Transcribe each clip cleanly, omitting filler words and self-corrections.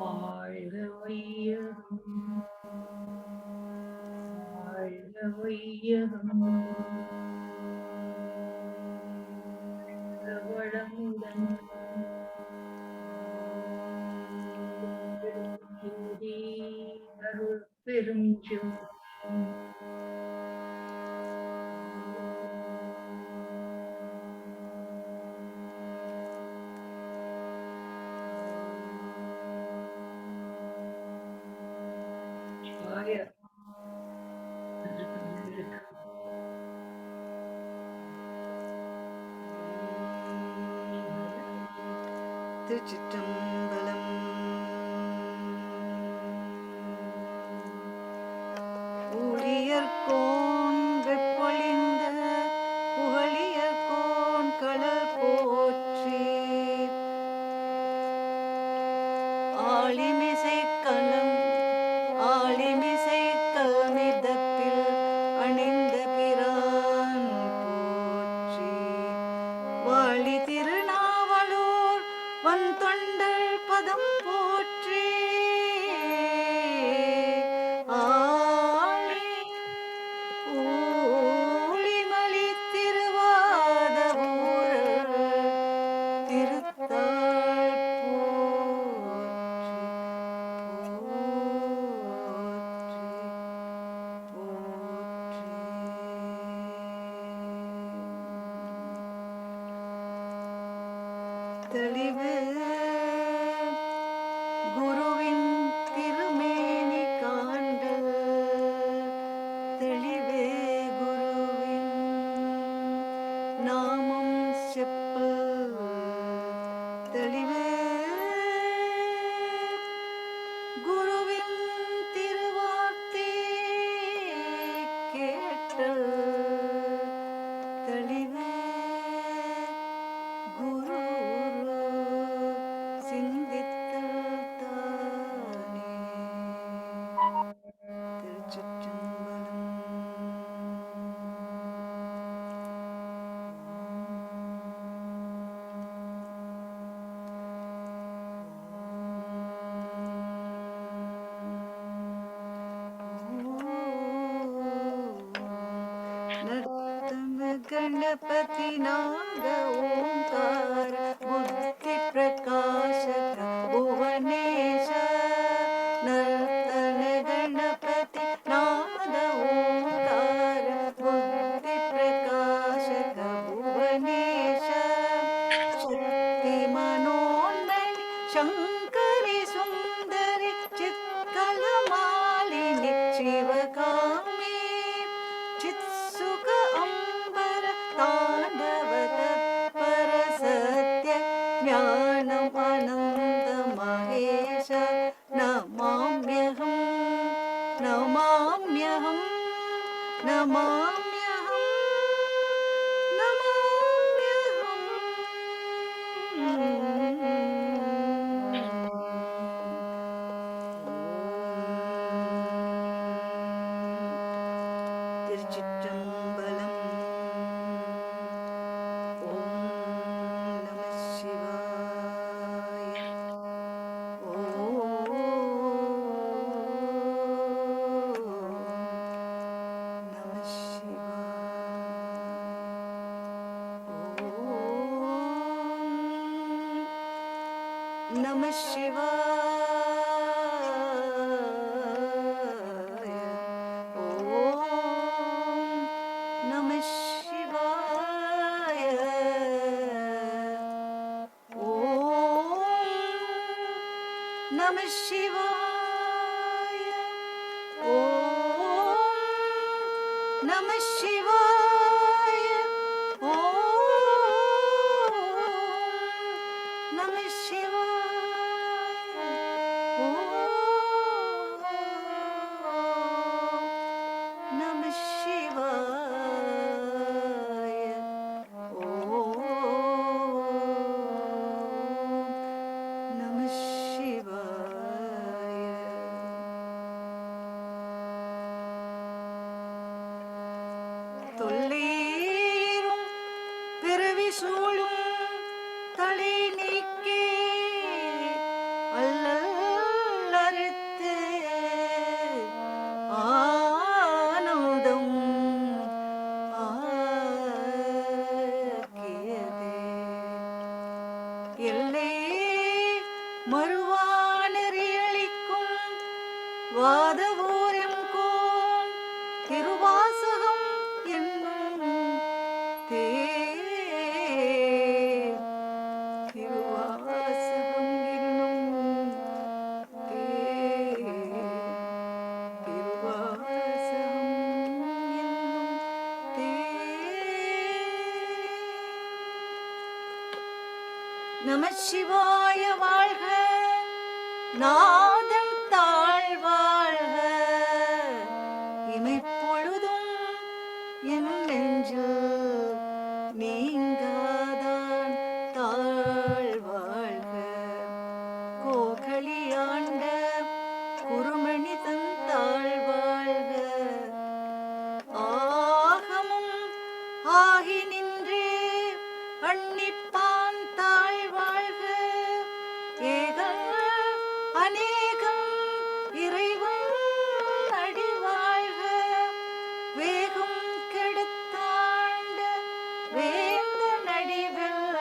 வாழ்க வையகம், வாழ்க வையகம், வளமுடன் ஜோதி அருள் பெரும் ஜோதி திருச்சிற்றம்பலம். ஊழியர்கோன் வெப்பொழிந்த புகழியர்கோன் கடல் போற்றி ஆழிமிசை கலம் ஆழிமிசை கல்மிதப்பில் அணிந்த பிரான் போற்றி வாழி திருநாவலூர் வந்தொண்டர் பதம் போற்றி ஆழி ஊழிமலி திருவாத ஊரர் திருத்தாள் தெளிவு குருவின் திருமேனி காண்டல் தெளிவே குருவின் நாமம் செப்பல் தெளிவே குருவின் திருவார்த்தை கேட்டல் தெளிவே குரு சிந்தித்தல் தானே. திருச்சிற்றம்பலம். नर्तन गणपति नाग ओंकार बुद्धि प्रकाशक भुवनेश नर्तन गणपति नाद ओंकार बुद्धि प्रकाशक भुवनेश शक्ति मनोन्मणि शंकरि सुंदरि चित्कलमालिनि शिवकामी चित्सुख अंबर तांडव तत्पर सत्य ज्ञानम आनंद महेश नमाम्यहम् नमाम्यहम् नमाम्यहम् திருச்சிற்றம்பலம். ஓம் நம சிவாய. ஓம் நம சிவாய. ஓம் நம சிவாய. ஓம் நம சிவாய. சிவாய. ஓம் நம சிவாய. ஓம் நம சிவாய. ஓம் நம சிவாய. ஓம் நம சிவாய. தொல்லேறும் பிறவி சூழும் தலை நீக்கே அல்லல் அறுத்து ஆனந்தம் ஆக்கியதே. எல்லே மறுவானறியளிக்கும் வாதவூரம் கோன் திருவாசகம் என்னும் திருவாசகம் என்னும் திருவாசகம் என்னும் நமசிவாய வாழ்க, நாதன் தாழ்வாழ்க, இமைப்பொழுதும் என் நெஞ்சில் நீங்காதான் தாழ்வாழ்க. கோகலியாண்ட குருமணி தன் தாழ்வாழ்க, ஆகமும் ஆகி நின்றே அன்னிப்பான் தாழ்வாழ்க. ஏகன் அநேகன் இறைவன் அடிவாழ்க, வேகம் கெடுத்தாண்ட வேந்த நடிவெல்க,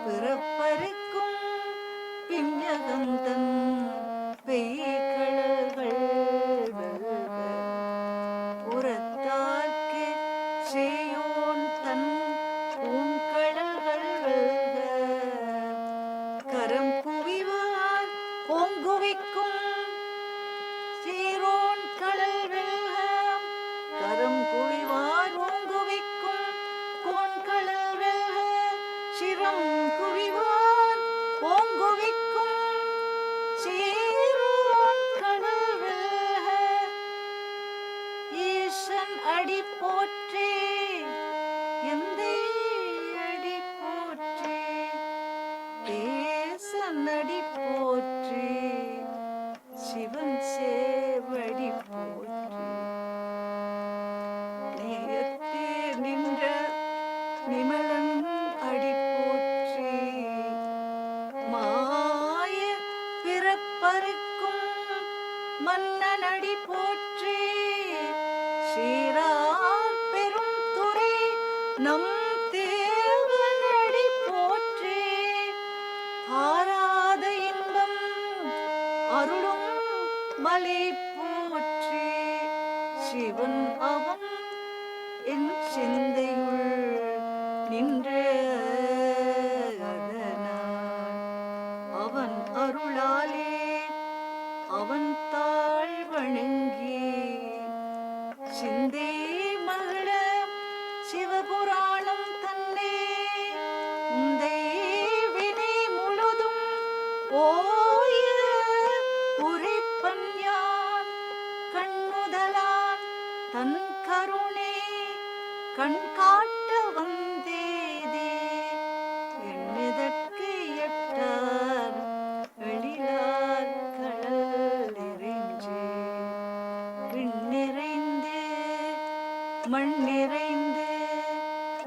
பிறப்பருக்கும் பின்னகந்தன் பெய்களர்கள் வெல்க. உரத்தார்க்கு சேயோன் தன் பூங்கடல்கள் வெல்க, கரம் குவிவார் ஓங்குவிக்கும் சீரோன் கடல் வெல்க. கரம் குவிவார் ஓங்குவிக்கும் கோன்கடல் வெல்க, சிரம் குவிவார் ஓங்குவிக்கும் சீரோன் கடல் வெல்க. ஈசன் அடி போற்றே, எந்தை அடி போற்றே, தேசன் அடி போற்றே, சிவன் சேவடி போற்றே. நேயத்தே நின்ற நிமலன் அடி போற்றே, மாய பிறப்பருக்கும் மன்னன் அடி போற்றே, சீரார் பெரும் துறை நம் தேவன் அடி போற்றே. ஆராத இன்பம் அருளும் மலை போற்றே, சிவன் அவன் என் சிந்தையுள் நின்ற அதனால், அவன் அருளாலே அவன் தாழ் வணங்கி சிந்தே மகள சிவபுராணம் தன்னே உந்தை வினை முழுதும் ஓய உரைப்பன் யான். கண்ணுதலான் தன் கருணே கண் காட்ட வந்தேதே, எண்ணுதற்கு எட்டார் எழிலார் கடல் நிறைஞ்சே. விண் நிறைந்து மண் நிறைந்து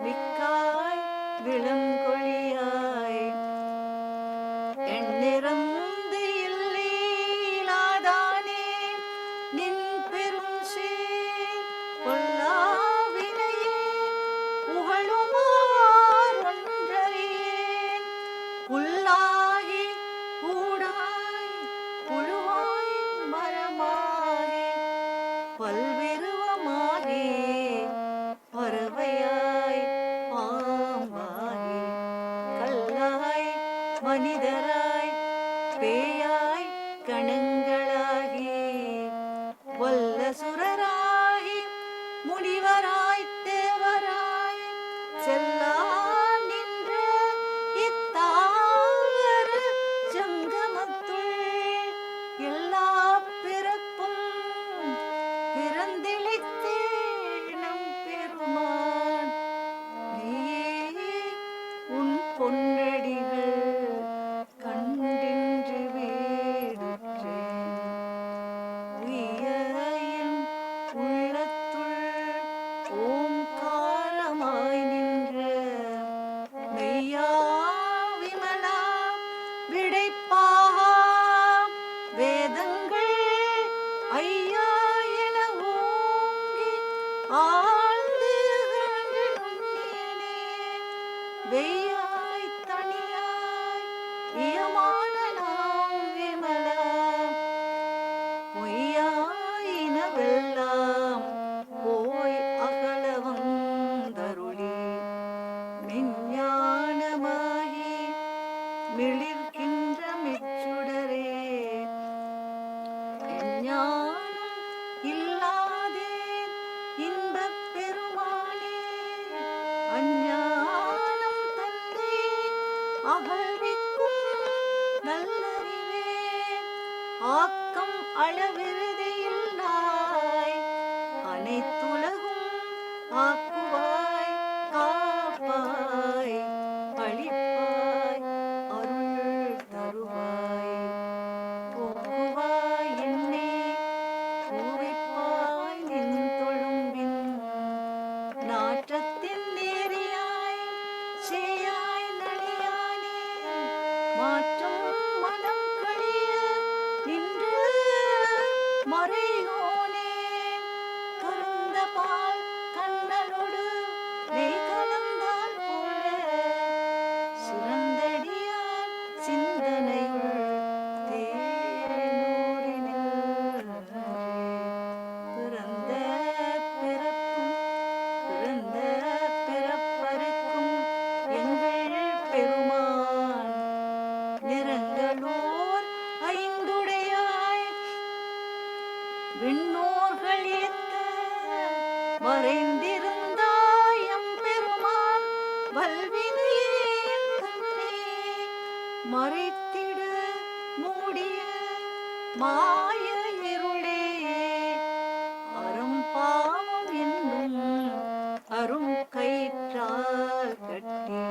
மிக்காய் விளங்கொழியாய், எண்ணிறந்து இல்லையிலாதானே நின் பெரும் சேர் கொல்லாவினையே புகழுமார் ஒன்றறியேன். புல்லாகி பூடாய் புழுவாய் மரமாகி பல்விருவமாகி பறவையாய் பாம்பாகி கல்லாய் மனிதராய் பேயாய் வெய்யாய் தனியாய் இயமான நாம் விமலா பொய்யாயினவெல்லாம் போய் அகல வந்தருளி மெஞ்ஞானமாகி மிளிர்கின்ற மெச்சுடரே ஞானம் இல்லாதேன் இன்பப் பெருமானே அஞ்ஞானம் தந்தை அகழ்விக்கும் நல்லறிவே ஆக்கம் அளவிறுதியில்லாய் அனைத்துலகும் ஆக்குவாய் காப்பாய் அளிப்பாய் அருள் தருவாய் போக்குவாய் என்னை பூவிப்பாய் நின் தொழும்பின் நாற்றத்தின் நேரியாய் சேயாய் நடியானே மாற்றம் மனம் கழிய நின்று மறையோனே கருந்த பால் கண்ணனோடு நெய் கலந்தால் போல சிறந்தடியார் சிந்தனையுள் தேனூரினில் பிறந்த பிறப்பறுக்கும் எங்கள் பெருமான் நிறங்களோர் ஐந்துடையாய் விண்ணோர்கள் ஏத்த மறைந்திருந்தாய் எம்பெருமான் வல்வினையேன் தன்னை மறைத்திட மூடிய மாய இருளே அறம் பாவம் என்னும் அரும் கயிற்றால் கட்டி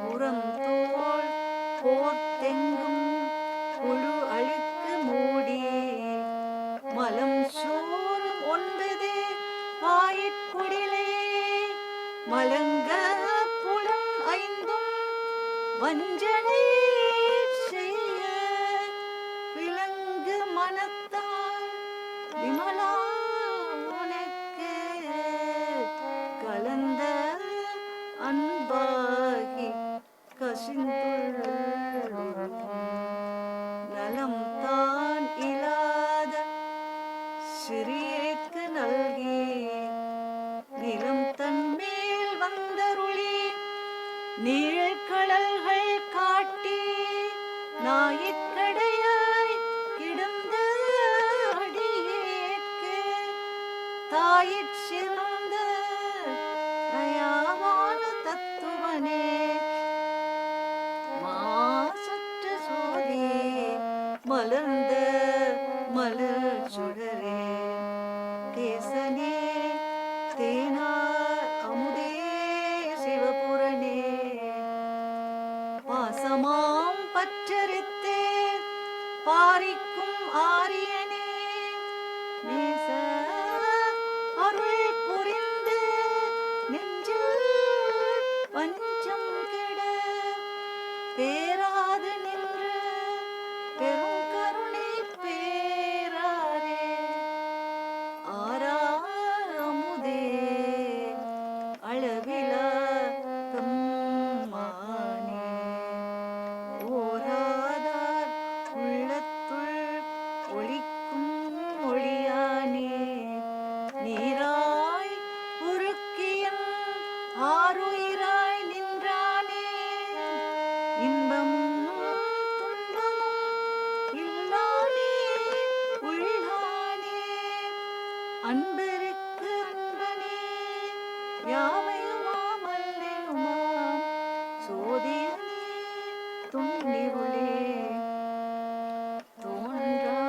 புறந்தோள் போர்த்தெங்கும் புழு அழுக்கு மூடி மலம் சோறும் 9 வாயிற்குடிலே மலங்க புலன் 5 வஞ்சனை செய்ய விலங்கு மனத்தால் விமலா உனக்கு கலந்த அன்பாகி கசிந்துள்ளும் நலம் தான் இல்லாத சிறியேற்கு நல்கி நிலம் தன்மேல் வந்தருளி நீழ்கடல்கள் காட்டி நாயிற்கடையாய் கிடந்த அடியேற்கு தாயிற் சிறந்த தயாவான தத்துவனே மாசற்ற சோதி மலர்ந்த மலர் சுடரே தேசனே தேனார் அமுதே சிவபுரனே பாசமாம் பற்றறுத்தே பாரிக்கும் ஆரியனே நேச அருள் புரிந்து நெஞ்சில் பஞ்சம் கெட பேராது நின்று பெரும் கருணை பேராரே ஆரார் அமுதே அளவிலா கம்மானே ஓராதார் உள்ளத்துள் ஒளிக்கும் ஒளியானே நீராய் உருக்கியம் ஆருயிராய் நின்றானே இன்பமும் துன்பமும் இல்லானே உள்ளானே அன்பருக்கு அன்பனே யாவையுமாமல்லேயுமாம் சோதியனே துண்ணிருளே தோன்றா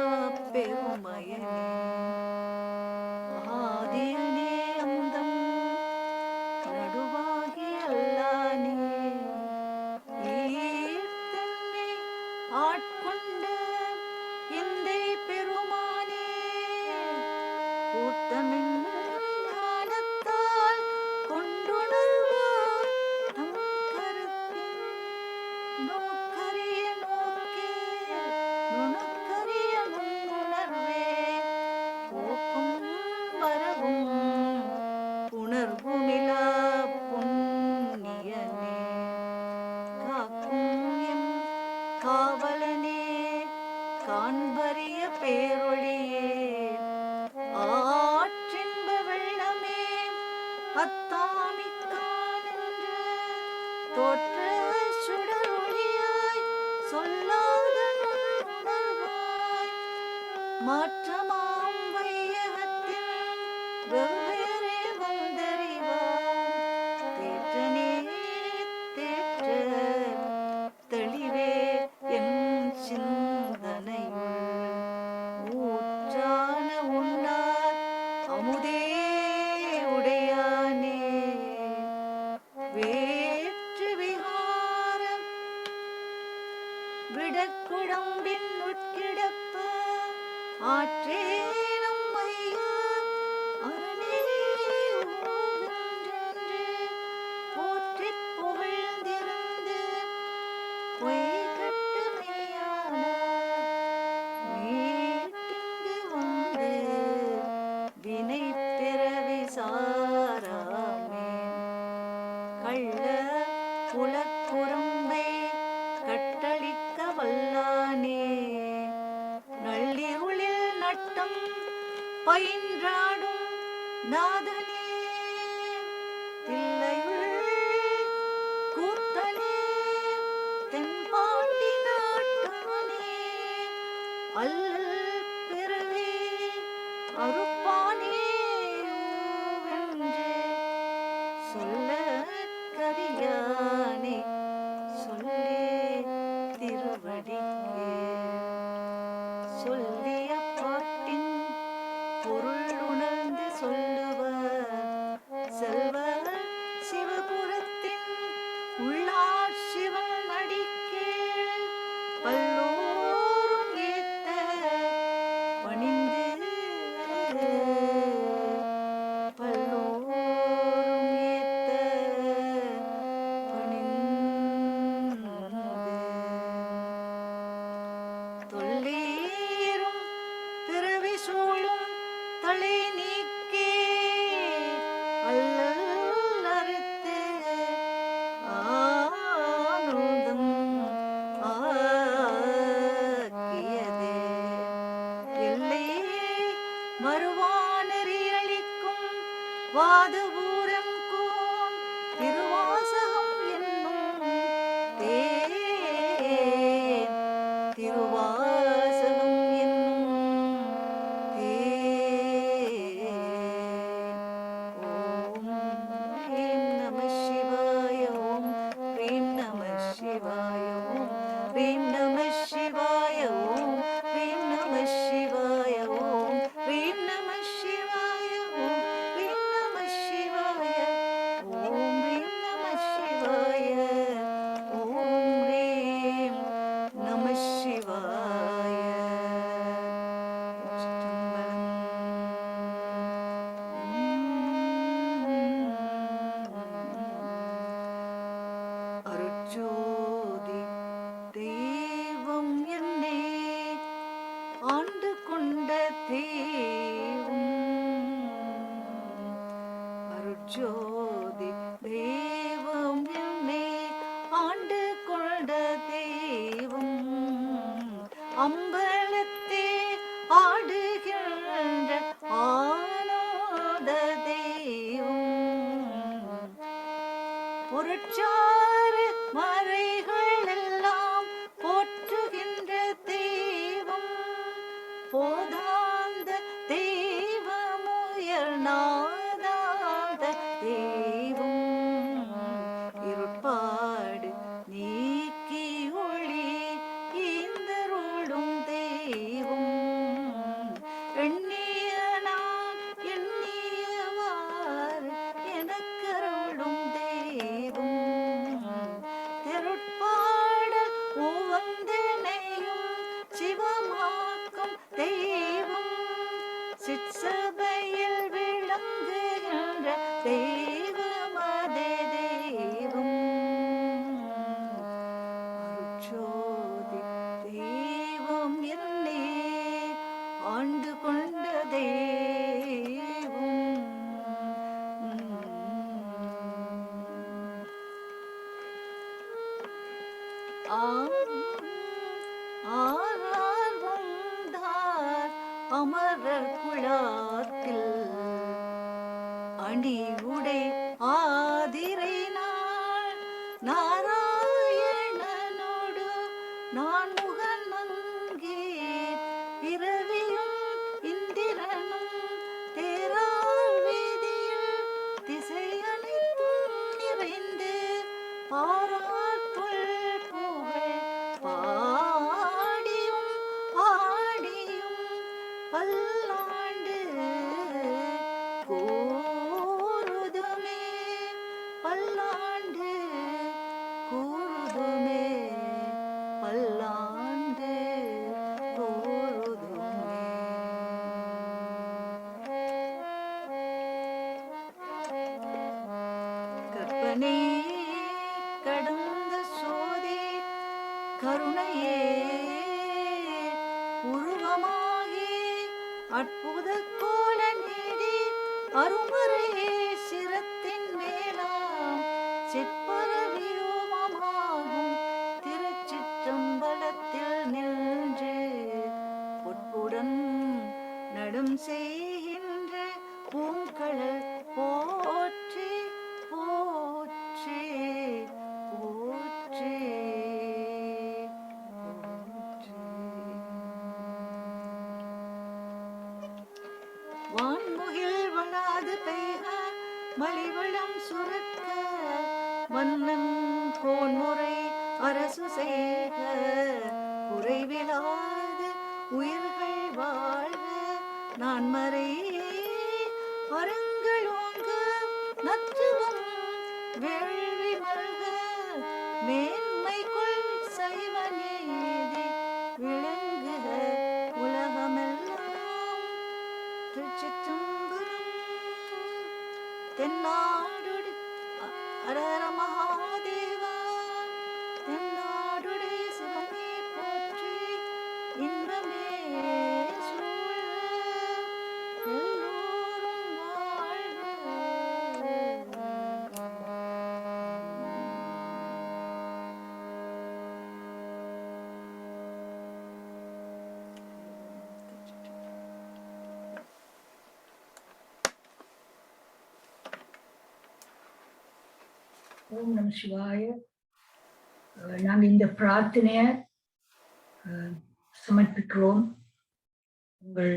பெருமயனே ஆதியனே அந்தம் நடுவாகி அல்லானே ஈர்த்தன்னை ஆட்கொண்ட எந்தை பெருமானே கூட்டமின் ஞானத்தால் கொண்டுணர்வார் நம் கருத்தின் நோக்கரிய நோக்கே நுணுக்கரிய நுண்ணுணர்வே வெவ்வேறே வந்தறிவாம் தேற்றனே தேற்ற தெளிவே என் சிந்தனையுள் ஊற்றான உண்ணார் அமுதே உடையானே வேற்று விகாரம் விடக்குடம்பின் உட்கிடப்ப ஆற்றேனும் ஐயா அரணே ஓவென்றென்று போற்றிப் புகழ்ந்திருந்து பொய்கட்டு மெய்யானார் மீட்டிங்கு வந்து வினை பிறவி சாராமே கள்ள புலக்குறும்பை கட்டளிக்க வல்லானே நள்ளிருளில் நட்டம் பயின்றாடும் நாதனே தில்லையுள் கூத்தனே தென்பாண்டி நாட்டானே அல்லல் பிறவே அறுப்பானே வென்று சொல்ல கரியானே சொல்லே திருவடிக்கே சொல்லிய பாட்டின் பொருள் உணர்ந்து சொல்லுவர் செல்வர் சிவபுரத்தின் உள்ளார் சிவன் அடிக்கீழ் பல்லோரும் ஏத்த பணிந்து பல்லோரும் ஏத்த பணிந்து தொல்லீரும் பிறவி சூழும் தலை நீக்கே அல்லல் அறுத்து ஆனந்தம் ஆக்கியதே எல்லை மறுவானறியளிக்கும் வாதபூரம் கோன் திருவாசகம் என்னும் தேன் திருவாசகம் என்னும் தேன் ஓம் ஹ்ரீம் நம சிவாய ஓம் ஹ்ரீம் நம சிவாய ஓம் ஹ்ரீம் நம சிவாய ஓம் ஹ்ரீம் நம சிவாய ஓம் ஹ்ரீம் நம சிவாய ஓம் ஹ்ரீம் நம சிவாய ஓம் ஹ்ரீம் நம சிவாய ஓம் ஹ்ரீம் நம சிவாய அருட்ஜோதி தெய்வம் என்னே ஆண்டு கொண்ட தெய்வம் அருட்ஜோதி தெய்வம் என்னே ஆண்டு கொண்ட தெய்வம் அம்பலத்தே ஆடுகின்ற ஆனோத தெய்வம் பொருட்சாறு மறைகள் எல்லாம் போற்றுகின்ற தெய்வம் போதாந்த தெய்வமுயர் நாதாந்த தெய்வம் இருட்பாடு நீக்கி ஒளி ஈந்தருளும் தெய்வம் எண்ணிய நான் எண்ணியவாறு எனக்கருளும் தெய்வம் திருட்பாடல் உவந்தனையும் சிவமாக்கும் தெய்வம் சிற்சபையில் விளங்குகின்ற தெய்வமதே தெய்வம் அருட்ஜோதி தெய்வம் என்னே ஆண்டு கொண்ட தெய்வம் ஆரார் வந்தார் அமரர் குழாத்தில் அணி உடை ஆதிரை நாள் நாராயணனோடு நான் முகன் மங்கி இரவியும் இந்திரனும் தேரார் கடனை கடந்த சோதி கருணையே உருவமாகி அற்புத கோல நீதி அருமறையே சிரத்தின் மேலாம் சிற்பர வியோமமாகும் திருச்சிற்றம்பலத்தில் நின்று பொற்புடன் நடும் செய்கின்ற பூங்கழல் போற்றி போற்றி போற்றி வான்முகில் வளாது பெய்க மலிவளம் சுரக்க மன்னன் கோன்முறை அரசு செய்க குறைவிலாது உயிர்கள் வாழ்க நான்மறை அறங்களோங்க நத்துவம் வேள்வி மல்க மேன்மைக்குள் சைவ நீதி விளங்குக உலகமெல்லாம் திருச்சிற்றம்பலம் தென்னாடுடி அரர மகாதேவா தென்னாடுடைய சிவனே போற்றி இன்பமே ஓம் நம சிவாய. நாங்கள் இந்த பிரார்த்தனையை சமர்ப்பிக்கிறோம். உங்கள்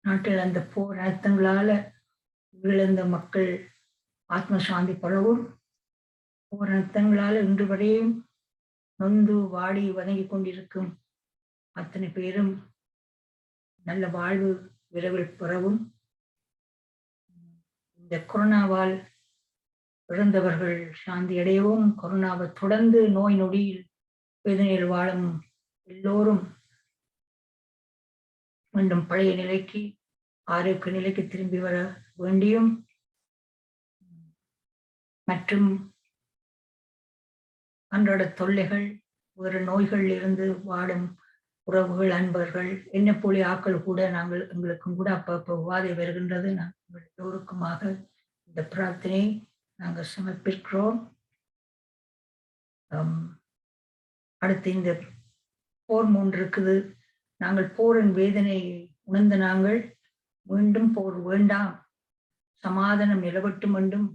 நாட்டில் அந்த போர் அர்த்தங்களால இழந்த மக்கள் ஆத்ம சாந்தி பரவும். போர் அர்த்தங்களால இன்று வரையும் நொந்து வாடி வதங்கி கொண்டிருக்கும் அத்தனை பேரும் நல்ல வாழ்வு விரைவில் பெறவும். இந்த கொரோனாவால் இறந்தவர்கள் சாந்தி அடையவும், கொரோனாவை தொடர்ந்து நோய் நொடியில் வேதனையில் வாழும் எல்லோரும் மீண்டும் பழைய நிலைக்கு ஆரோக்கிய நிலைக்கு திரும்பி வர வேண்டியும், மற்றும் அன்றாட தொல்லைகள் வேறு நோய்கள் இருந்து வாடும் உறவுகள் அன்பர்கள் என்ன போலி ஆக்கள் கூட எங்களுக்கும் கூட அப்பப்போ உபாதை வருகின்றது. நாங்கள் எல்லோருக்குமாக இந்த பிரார்த்தனை நாங்கள் சமர்ப்பிக்கிறோம். அடுத்து இந்த போர் 3 இருக்குது. நாங்கள் போரின் வேதனை உணர்ந்த நாங்கள் மீண்டும் போர் வேண்டாம், சமாதானம் நிலவட்டும் என்றும்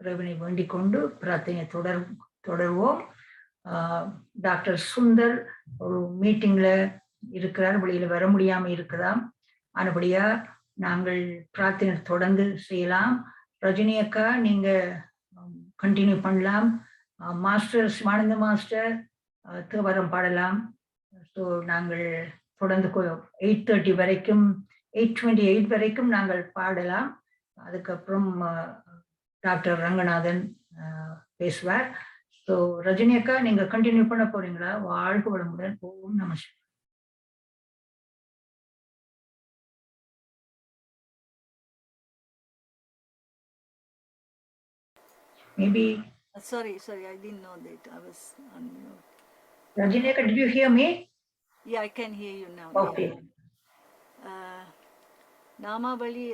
இறைவனை வேண்டிக் கொண்டு பிரார்த்தனை தொடர்வோம். டாக்டர் சுந்தர் ஒரு மீட்டிங்ல இருக்கிறார், வெளியில வர முடியாம இருக்குதாம். ஆனபடியா நாங்கள் பிரார்த்தனை தொடர்ந்து செய்யலாம். ரஜினி அக்கா நீங்க கண்டினியூ பண்ணலாம். மாஸ்டர் சிவானந்த மாஸ்டர் தேவரம் பாடலாம். ஸோ நாங்கள் தொடர்ந்து 8:30 வரைக்கும் 8:28 வரைக்கும் நாங்கள் பாடலாம். அதுக்கப்புறம் டாக்டர் ரங்கநாதன் பேசுவார். ஸோ ரஜினி அக்கா நீங்க கண்டினியூ பண்ண போறீங்களா? வாழ்க வளமுடன். ஓம் நம சிவாய. Maybe. Sorry, I didn't know that. I was on mute. Rajini, did you hear me? Yeah, I can hear you now. Okay. நாமாவளி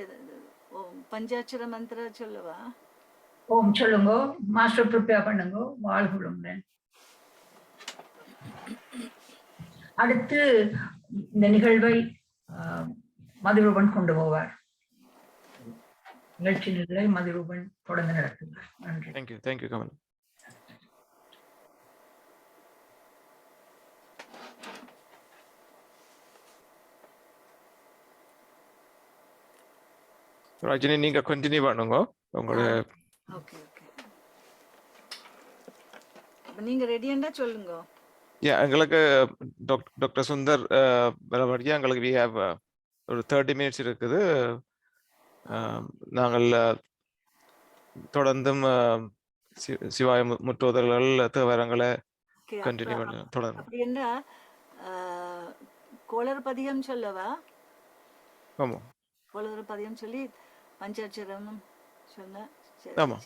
பஞ்சாட்சர மந்திர சொல்லவா? ஓம் சொல்லுங்க. மாஸ்டர் ப்ரிப்பேர் பண்ணுங்க. வாழ்க வளமுடன். அடுத்து இந்த நிகழ்வை மதுரூபன் கொண்டு போவார். நிகழ்ச்சி நிலை மதுரூபன் தொடர்ந்து நடத்துவார். நன்றி. தேங்க்யூ கமல். ரஜினி நீங்க கண்டினியூ பண்ணுங்க உங்களோட. ஓகே நீங்க ரெடியா சொல்லுங்க. எங்களுக்கு டாக்டர் சுந்தர் வரவழியா எங்களுக்கு we have ஒரு 30 minutes இருக்குது. நாங்கள் தொடர்ந்தும் சிவாய முற்றோதல்கள் தேவரங்களை கண்டினியூ பண்ண தொடர்ந்து. அப்படின்னா கோளர் பதிகம் சொல்லவா? ஆமா, கோளர் பதிகம் சொல்லி பஞ்சாட்சரம் சொன்ன. ஆமா,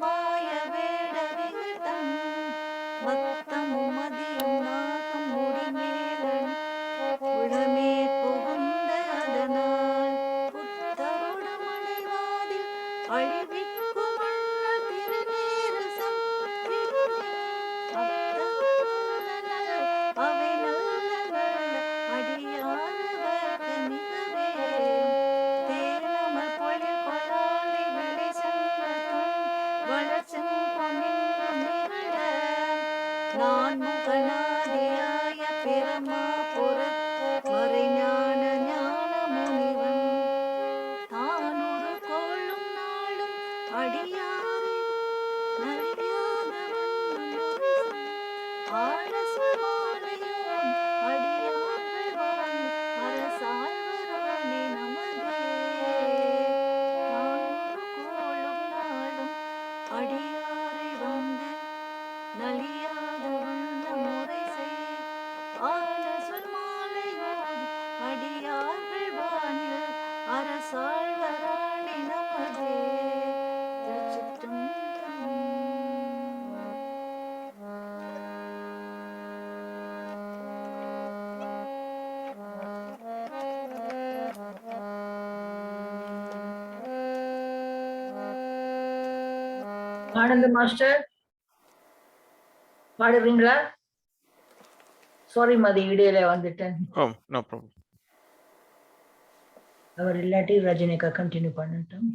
மாய வேட விகடம் மத்தமும் மதியும் நாகம் முடிமேலன் உளமே புகுந்த அதனால் புத்தருடம் அடைவாதில் அழிவிக்கும் அண்ணல் திருநேரசம் அவை நல்ல அடியாரவர்க்கு மிகவே தேனமல் பொழில் கொள்ளாலை விளை சங்கத்தும் வளர்ச்சம் பொன்னின் நிகழ நான் முகநாதியாய பிரமாபுர மறைஞான ஞான முனிவன் தானொரு கோளும் நாளும் அடியாரை நலியாதவன் ஆலசமாலையோன் அடியார்கள் வான் அரசாழ்வரானே நமதே தானொரு கோளும் நாளும் அடியாரை வந்து நலியாதவன் முறை செய் ஆலசல் மாலையோன் அடியார்கள் வானில் அரசாழ்வரானே நமதே ஆனந்த் மாஸ்டர் பாடுறீங்களா? சாரி மதி, இடையில வந்துட்டேன். No problem. அவர் இல்லாட்டி ரஜினிகா கண்டினியூ பண்ணட்டும்.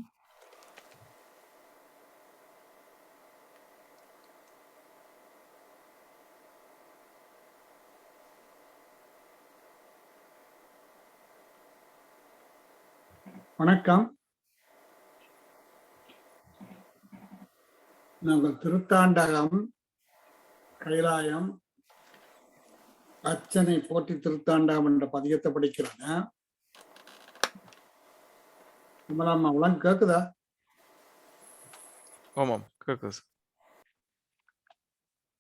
வணக்கம். நாங்கள் திருத்தாண்டகம் கைலாயம் அர்ச்சனை போட்டி திருத்தாண்டகம் என்ற பதியத்தை படிக்கிறேங்க. நம்மளாம் உலகம் கேக்குதா? ஆமாம் கேக்குது.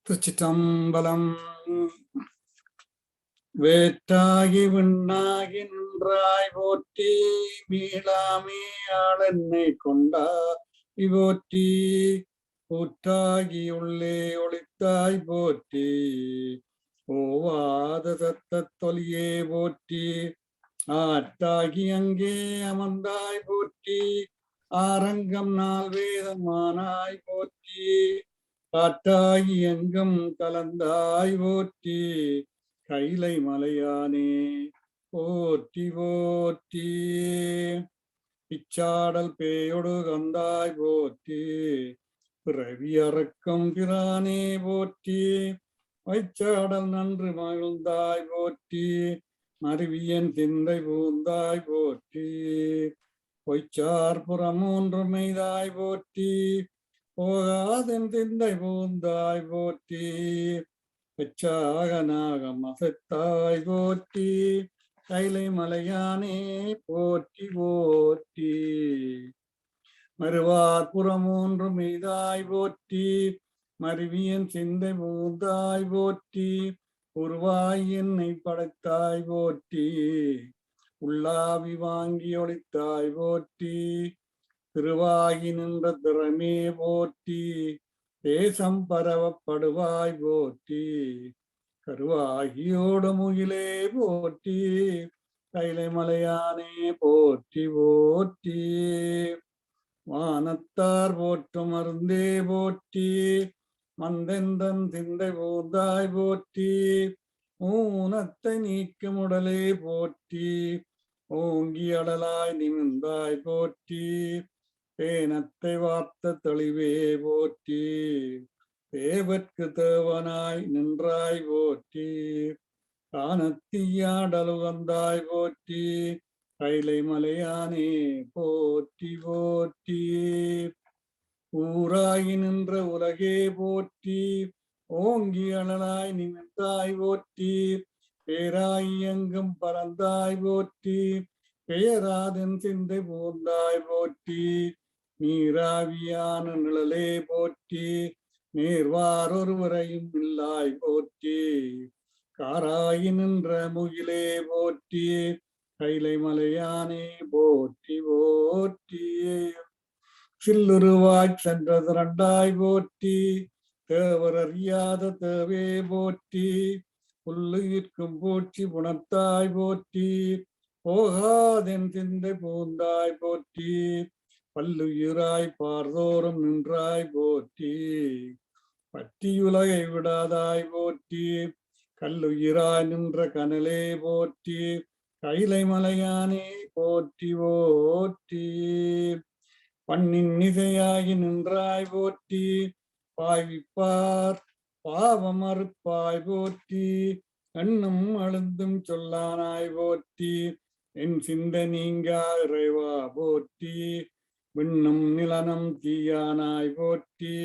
திருச்சிற்றம்பலம். வேற்றாகி விண்ணாகி நின்றாய் போற்றி மீளாமே ஆளென்னை கொண்டா போற்றி ஊற்றாகி உள்ளே ஒளித்தாய் போற்றி ஓவாத தத்த தொலியே போற்றி ஆற்றாகி அங்கே அமர்ந்தாய் போற்றி ஆரங்கம் நாள் வேதமானாய் போற்றி காற்றாகி எங்கும் கலந்தாய் போற்றி கைலை மலையானே போற்றி போற்றி பிச்சாடல் பேயொடு கந்தாய் போற்றி பிறவி அறக்கம் பிரானே போற்றி வைச்சாடல் நன்று மகிழ்ந்தாய் போற்றி மருவியன் திந்தை பூந்தாய் போற்றி பொய்ச்சார் புறமூன்று மெய்தாய் போற்றி போகாதென் திந்தை பூந்தாய் போற்றி வெச்சாகனாகம் அசத்தாய் போற்றி கைலை மலையானே போற்றி போற்றி மறுவார் புறமூன்று மெய்தாய் போற்றி மருவியன் சிந்தை பூந்தாய் போற்றி உருவாய் என்னை படைத்தாய் போற்றி உள்ளாவி வாங்கி ஒளித்தாய் போற்றி திருவாகி நின்ற திறமே போற்றி தேசம் பரவப்படுவாய் போற்றி கருவாகியோடு முகிலே போற்றி கைலை மலையானே போற்றி போற்றி வானத்தார் போற்றும் மருந்தே போற்றி மந்தெந்தன் சிந்தை போந்தாய் போற்றி ஊனத்தை நீக்கும் உடலே போற்றி ஓங்கி அடலாய் நிமிர்ந்தாய் போற்றி பேனத்தை வார்த்த தெளிவே போற்றி தேவர்க்கு தேவனாய் நின்றாய் போற்றி காணத்தீயாடலு வந்தாய் போற்றி கைலை மலையானே போற்றி போற்றி ஊராகி நின்ற உலகே போற்றி ஓங்கி அழலாய் நிமிர்ந்தாய் போற்றி பேராய் எங்கும் பறந்தாய் போற்றி பெயராதன் சிந்தை பூந்தாய் போற்றி நீராவியான நிழலே போற்றி நேர்வாரொருவரையும் இல்லாய் போற்றி காராயி நின்ற முகிலே போற்றி கைலை மலையானே போற்றி போற்றி சில்லுருவாய் சென்றது ரெண்டாய் போற்றி, தேவர் அறியாத தேவே போற்றி, புல்லுயிர்க்கும் பூச்சி புணத்தாய் போற்றி, போகாதென் சிந்தை பூந்தாய் போற்றி, பல்லுயிராய் பார்தோறும் நின்றாய் போற்றி, பற்றியுலகை விடாதாய் போற்றி, கல்லுயிராய் நின்ற கனலே போற்றி, கைலை மலையானே போற்றி போற்றி, பண்ணின் இசையாகி நின்றாய் போற்றி, பாய்விப்பார் பாவம் அறுப்பாய் போற்றி, எண்ணும் அழுந்தும் சொல்லானாய் போற்றி, என் சிந்த நீங்கா இறைவா போற்றி, விண்ணும் நிலனும் தீயானாய் போற்றி,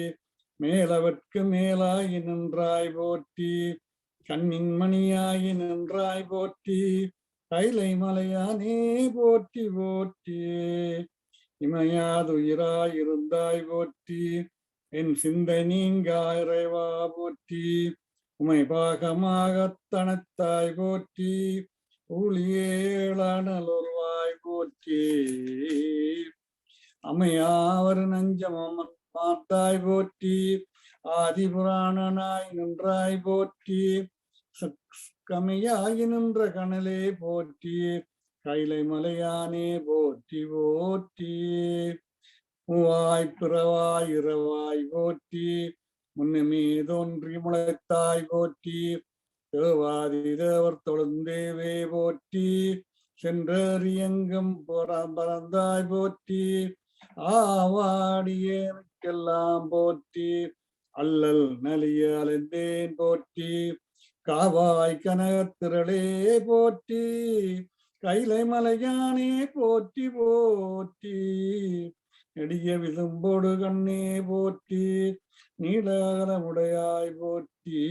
மேலவர்க்கு மேலாகி நின்றாய் போற்றி, கண்ணின் மணியாகி நின்றாய் போற்றி, கைலை மலையானே போற்றி போற்றி, இமையாதுயிராய் இருந்தாய் போற்றி, என் சிந்தை நீங்கா இறைவா போற்றி, உமை பாகமாகத் தனத்தாய் போற்றி, ஊழியேளானலொருவாய் போற்றி, அமையாவர் நஞ்சமம் பார்த்தாய் போற்றி, ஆதிபுராணனாய் நின்றாய் போற்றி, கமையாகி நின்ற கனலே போற்றி, கைலை மலையானே போற்றி போற்றி, மூவாய் பிறவாய் இரவாய் போற்றி, முன்னமே தோன்றி முளைத்தாய் போற்றி, தேவாதி தேவர் தொழுந்தேவே போற்றி, சென்றறியங்கும் பறந்தாய் போற்றி, ஆவாடியேற்கெல்லாம் போற்றி, அல்லல் நலிய அலைந்தேன் போற்றி, காவாய் கனகத்திரளே போற்றி, கைலை மலையானே போற்றி போற்றி, நெடிய விசும்போடு கண்ணே போற்றி, நீலகரமுடையாய் போற்றி,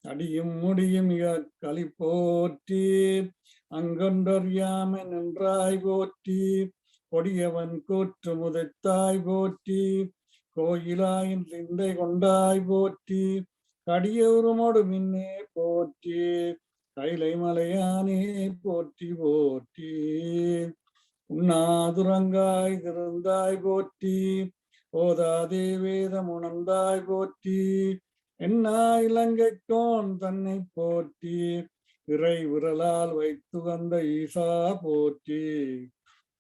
அடியும் முடியும் மிக களி போற்றி, அங்கொன்றறியாம நின்றாய் போற்றி, கொடியவன் கூற்று முதைத்தாய் போற்றி, கோயிலாயின் சிந்தை கொண்டாய் போற்றி, கடியூருமோடு மின்னே போற்றி, கைலை மலையானே போற்றி போற்றி, உண்ணாதுரங்காய் திருந்தாய் போற்றி, ஓதாதே வேதம் உணர்ந்தாய் போற்றி, என்னா இலங்கைக்கோன் தன்னை போற்றி, இறை விரலால் வைத்து வந்த ஈசா போற்றி,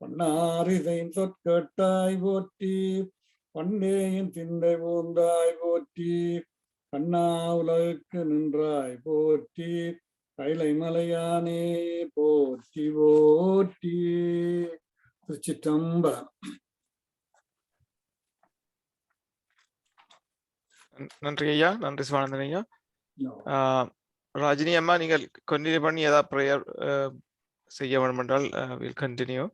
பன்னாரிசையின் சொற்கேட்டாய் போற்றி, பண்டேயின் சிந்தை பூந்தாய் போற்றி, கண்ணா உலகுக்கு நின்றாய் போற்றி, கைலை மலையானே போற்றி போற்றி. திருச்சிற்றம்பலம். நன்றி ஐயா, நன்றி சிவானந்தன் ஐயா. ராஜினி அம்மா, நீங்கள் கண்டினியூ பண்ணி ஏதாவது ப்ரேயர் செய்ய வேண்டும் என்றால் வில் கண்டினியூ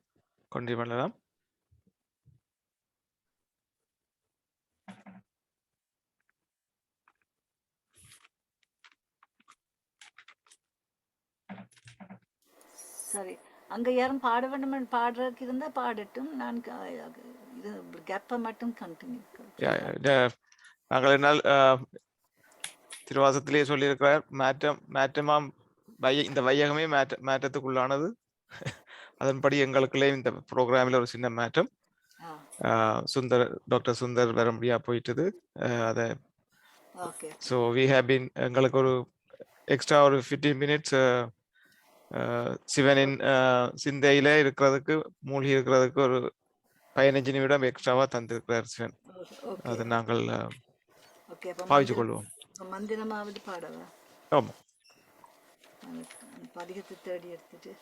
பண்ணலாம். சரி, அங்க யாரும் பாட வேண்டும் பாடுறதுக்கு இருந்தா பாடட்டும், நான் இது கேப்பை மட்டும் கண்டினியூ. நாங்கள் என்னால் திருவாசத்திலே சொல்லியிருக்கிறார், மாற்றமாம் இந்த வையகமே மாற்றத்துக்குள்ளானது. அதன்படி எங்களுக்குள்ளே இந்த ப்ரோக்ராமில் ஒரு சின்ன மாற்றம். டாக்டர் சுந்தர் வர முடியா போயிட்டது. அதை ஸோ வி ஹேவ் பீன், எங்களுக்கு ஒரு எக்ஸ்ட்ரா ஒரு 15 மினிட்ஸ் சிவனின் சிந்தையில இருக்கிறதுக்கு, மூழ்கி இருக்கிறதுக்கு ஒரு 15 நிமிடம் எக்ஸ்ட்ராவா தந்திருக்கிறார் சிவன். அதை நாங்கள் பாவிச்சு கொள்வோம். மந்திரமாவது பாடவா? ஆமா, பதிகத்தை தேடி எடுத்துட்டு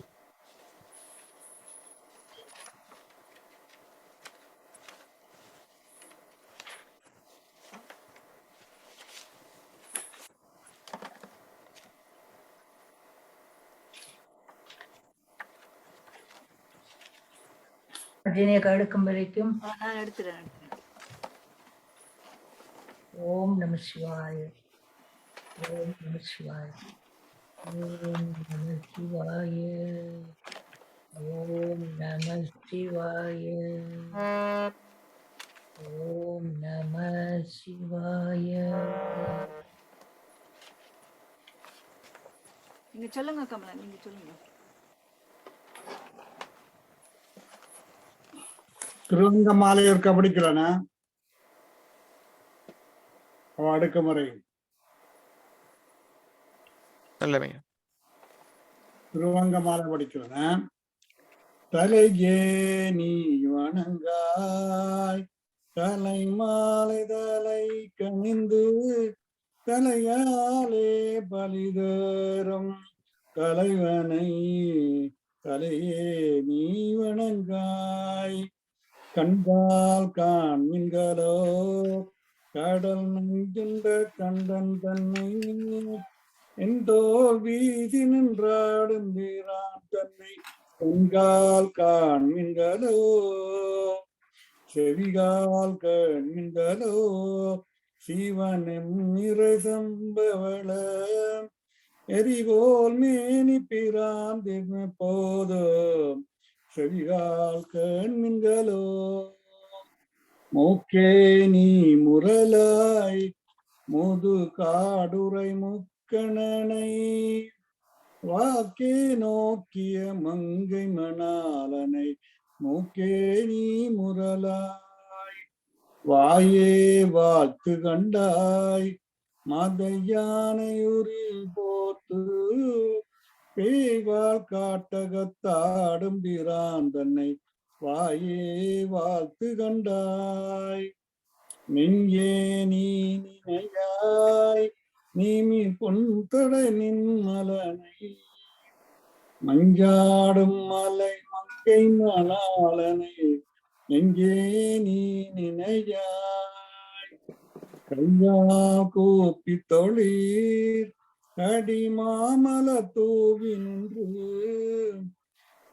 ரஜினியை எடுக்கும் வரைக்கும் நான் எடுத்துறேன். ஓம் நம சிவாய, ஓம் நம சிவாய, ஓம் நம சிவாய, ஓம் நம சிவாய, ஓம் நம சிவாய. நீங்க சொல்லுங்க கமலா, நீங்க சொல்லுங்க. திருவங்க மாலை இருக்க படிக்கிறானா அடுக்குமுறை நல்லமையா திருவங்க மாலை படிக்கிறனா தலையே நீ வணங்காய் தலை மாலை தலை கணிந்து தலையாலே பலிதரும் தலைவனை தலையே நீ வணங்காய் கண்டால் காண்மின்களோ கடல் நெஞ்சுண்ட கண்டன் தன்னை எந்தோல் வீதி நின்றாடும் வீரான் தன்னை கண்கால் காண்மின்களோ செவிகால் கண்மின்களோ சிவனும் நிறை சம்பவள எரிவோல் மேனி பிரான் போதும் செவிகால் கண்மின்களோ மூக்கே நீ முரலாய் முது காடுரை முக்கணனை வாக்கே நோக்கிய மங்கை மணாலனை மூக்கே நீ முரலாய் வாயே வாழ்த்து கண்டாய் மதையானையுரி போத்து பேய்வாள் காட்டகத்தாடும் பிரான் தன்னை வாயே வாழ்த்து கண்டாய் நெஞ்சே நீ நினையாய் நீமி பொன்தடை நின்மலனை மஞ்சாடும் மலை மங்கை மணாலனை நெஞ்சே நீ நினையாய் கையா கூப்பி தொழில் அடி மாமல தூவி நின்று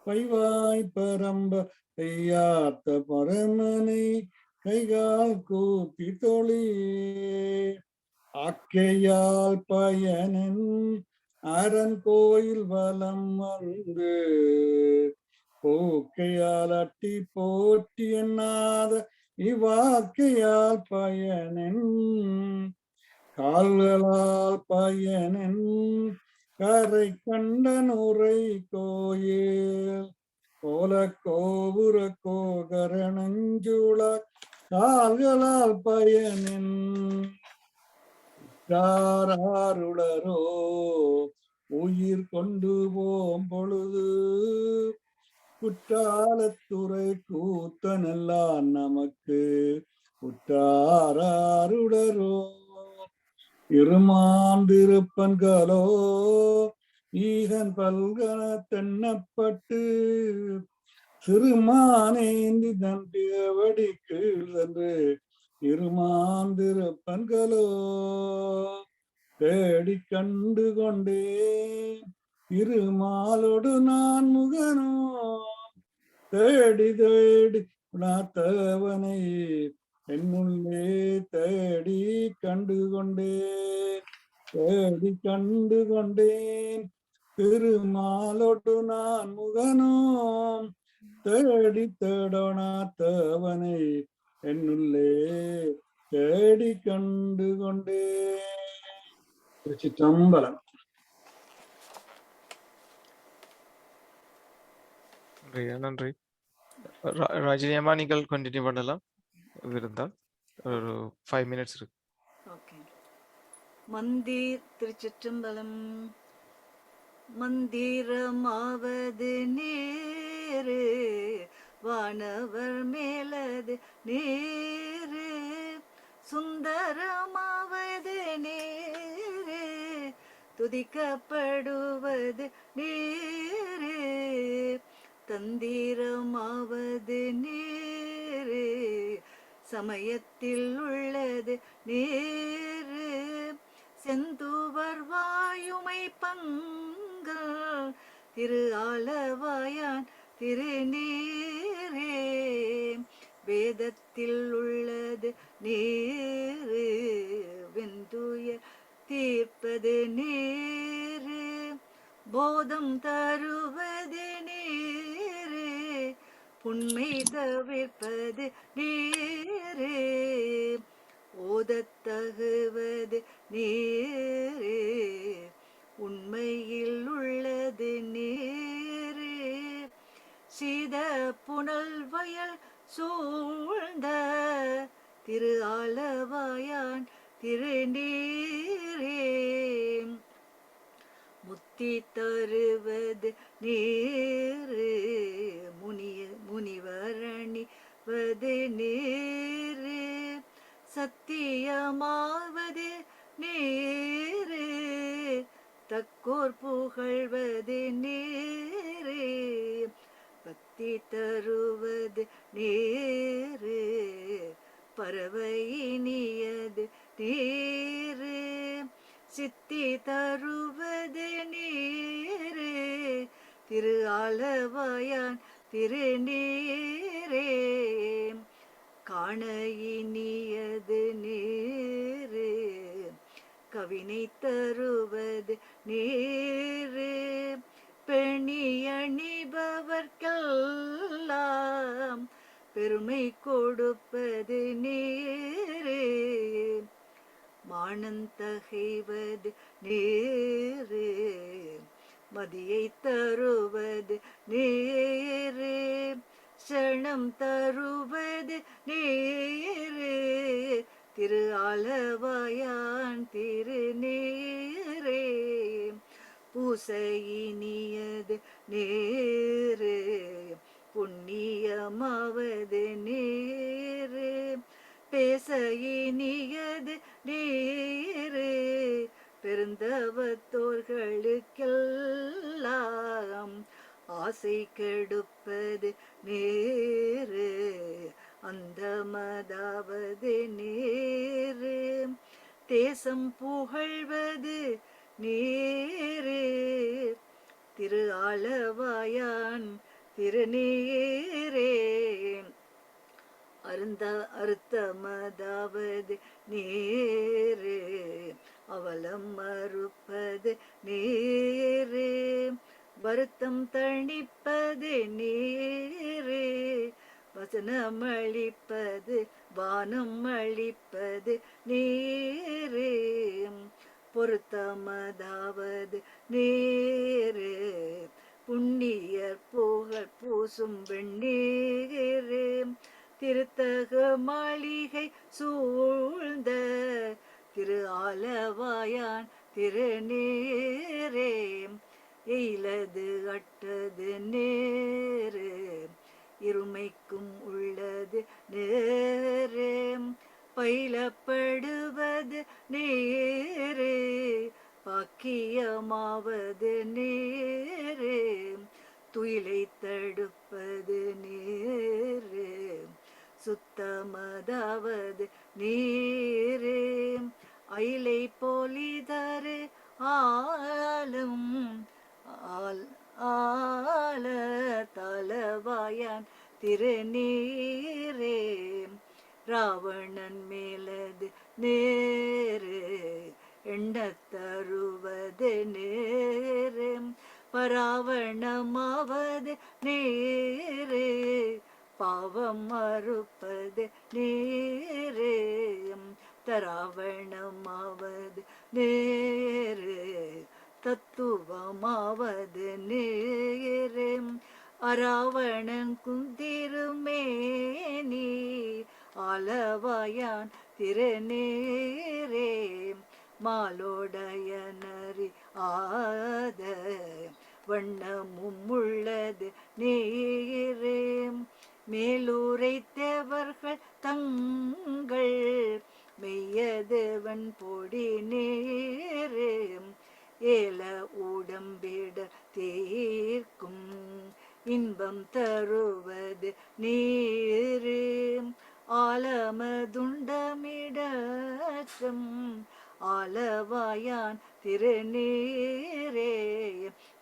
பைவாய் பரம்ப பெய்யாத்த பரமனை கைகால் கூப்பி தொழில் ஆக்கையால் பயனன் அரண் கோயில் வலம் வந்து போக்கையால் அட்டி போட்டி எண்ணாத இவ்வாக்கையால் பயனன் கால்களால் பயனன் கரை கண்டன் உரை கோயில் கோல கோபுர கோகரணஞ்சுள கால்களால் பயனன் யாருளரோ உயிர் கொண்டு போம் பொழுது குற்றாலத்துறை கூத்தனெல்லாம் நமக்கு உற்றாருளரோ இருமாந்திருப்பன்களோ ஈகன் பல்கன தென்னப்பட்டு சிறுமானேந்தி தன் தேவடி கீழ் சென்று இருமாந்திருப்பன்களோ தேடி கண்டு கொண்டே இருமாலோடு நான் முகனோ தேடி தேடி உணாத்தவனை என்னுள்ளே தேடி கண்டு கொண்டேன் தேடி கண்டு கொண்டேன் திருமாலோடு நான் முகனோ தேடி தேடோனாத்தவனை என்னுள்ளே தேடி கண்டு கொண்டேன். திருச்சிற்றம்பலம். நன்றி. ராஜினி அம்மா நீங்கள் கண்டினியூ பண்ணலாம் இருந்தால் ஒரு 5 minutes இருக்கு. ஓகே. மந்திர் திருச்சிற்றம்பலம். மந்திரமாவது நேரு வானவர் மேலது நேரு சுந்தரமாவது நேரு துதிக்கப்படுவது நேரு தந்திரமாவது நேரு சமயத்தில் உள்ளது நேரு செந்துவர் வாயுமை பங்கல் திரு ஆலவாயான் திருநீரே வேதத்தில் உள்ளது நேரு வெந்துய தீர்ப்பது நேரு போதம் தருவது நேரு புண்மை தவிர்ப்பது நேரு ஓதத்தகுவது நேரு உண்மையில் உள்ளது நேரு சீத புனல் வயல் சூழ்ந்த திரு ஆலவாயான் திருநீரே முத்தி தருவது நீரு முனிவரணிவது நீரு சத்தியமாவது நீரு தக்கோர் புகழ்வது நீரு பக்தி தருவது நீரு பறவை இனியது நீரு சித்தி தருவது நீரு திரு ஆலவாயான் திருநீரே காண இனியது நீரு கவினை தருவது நீரு பெணி அணிபவர்க்கெல்லாம் பெருமை கொடுப்பது நீரு மானந்தகைவது நீரு மதியை தருவது நீரு சரணம் தருவது நீரு திரு ஆலவாயான் திருநீரே பூசையினியது நீரு புண்ணியமாவது நீரு பேச இனியது நீரு பெருந்தவத்தோர்களுக்கெல்லாம் ஆசை கெடுப்பது நீரு அந்த மதாவது நீரு தேசம் புகழ்வது நீரு திரு ஆலவாயான் திருநீரே அறுத்தமதாவது நீரு அவலம் மறுப்பது நீரு வருத்தம் தணிப்பது நீரு வசனம் அளிப்பது வானம் அளிப்பது நீரு பொருத்தமதாவது நீரு புண்ணியர் புகழ் பூசும் வெண்ணீரு திருத்தக மாளிகை சூழ்ந்த திரு ஆலவாயான் திருநீரே எயிலது அட்டது நேரு இருமைக்கும் உள்ளது நேரு பயிலப்படுவது நீரு பாக்கியமாவது நீரு துயிலை தடுப்பது நீரு சுத்தமதாவது நீரு அயிலை போலிதரு ஆளும் ஆல தலவாயான் திருநீரே ராவணன் மேலது நேரு எண்ணத்தருவது நேரு பராவணமாவது நீரு பாவம் மறுப்பது நீரு தராவணமாவது நேரு தத்துவமாவது நேரு அராவணன் குந்திருமேனி ஆலவாயான் திருநீரே மாலோடையனறி ஆத வண்ணமும் உள்ளது நீரே மேலூரைத்தவர்கள் தங்கள் மெய்யதவன் பொடி நீரே ஏல உடம்பிட தீர்க்கும் இன்பம் தருவது நீரு ஆலமதுண்டமிடம் ஆலவாயான் திருநீரே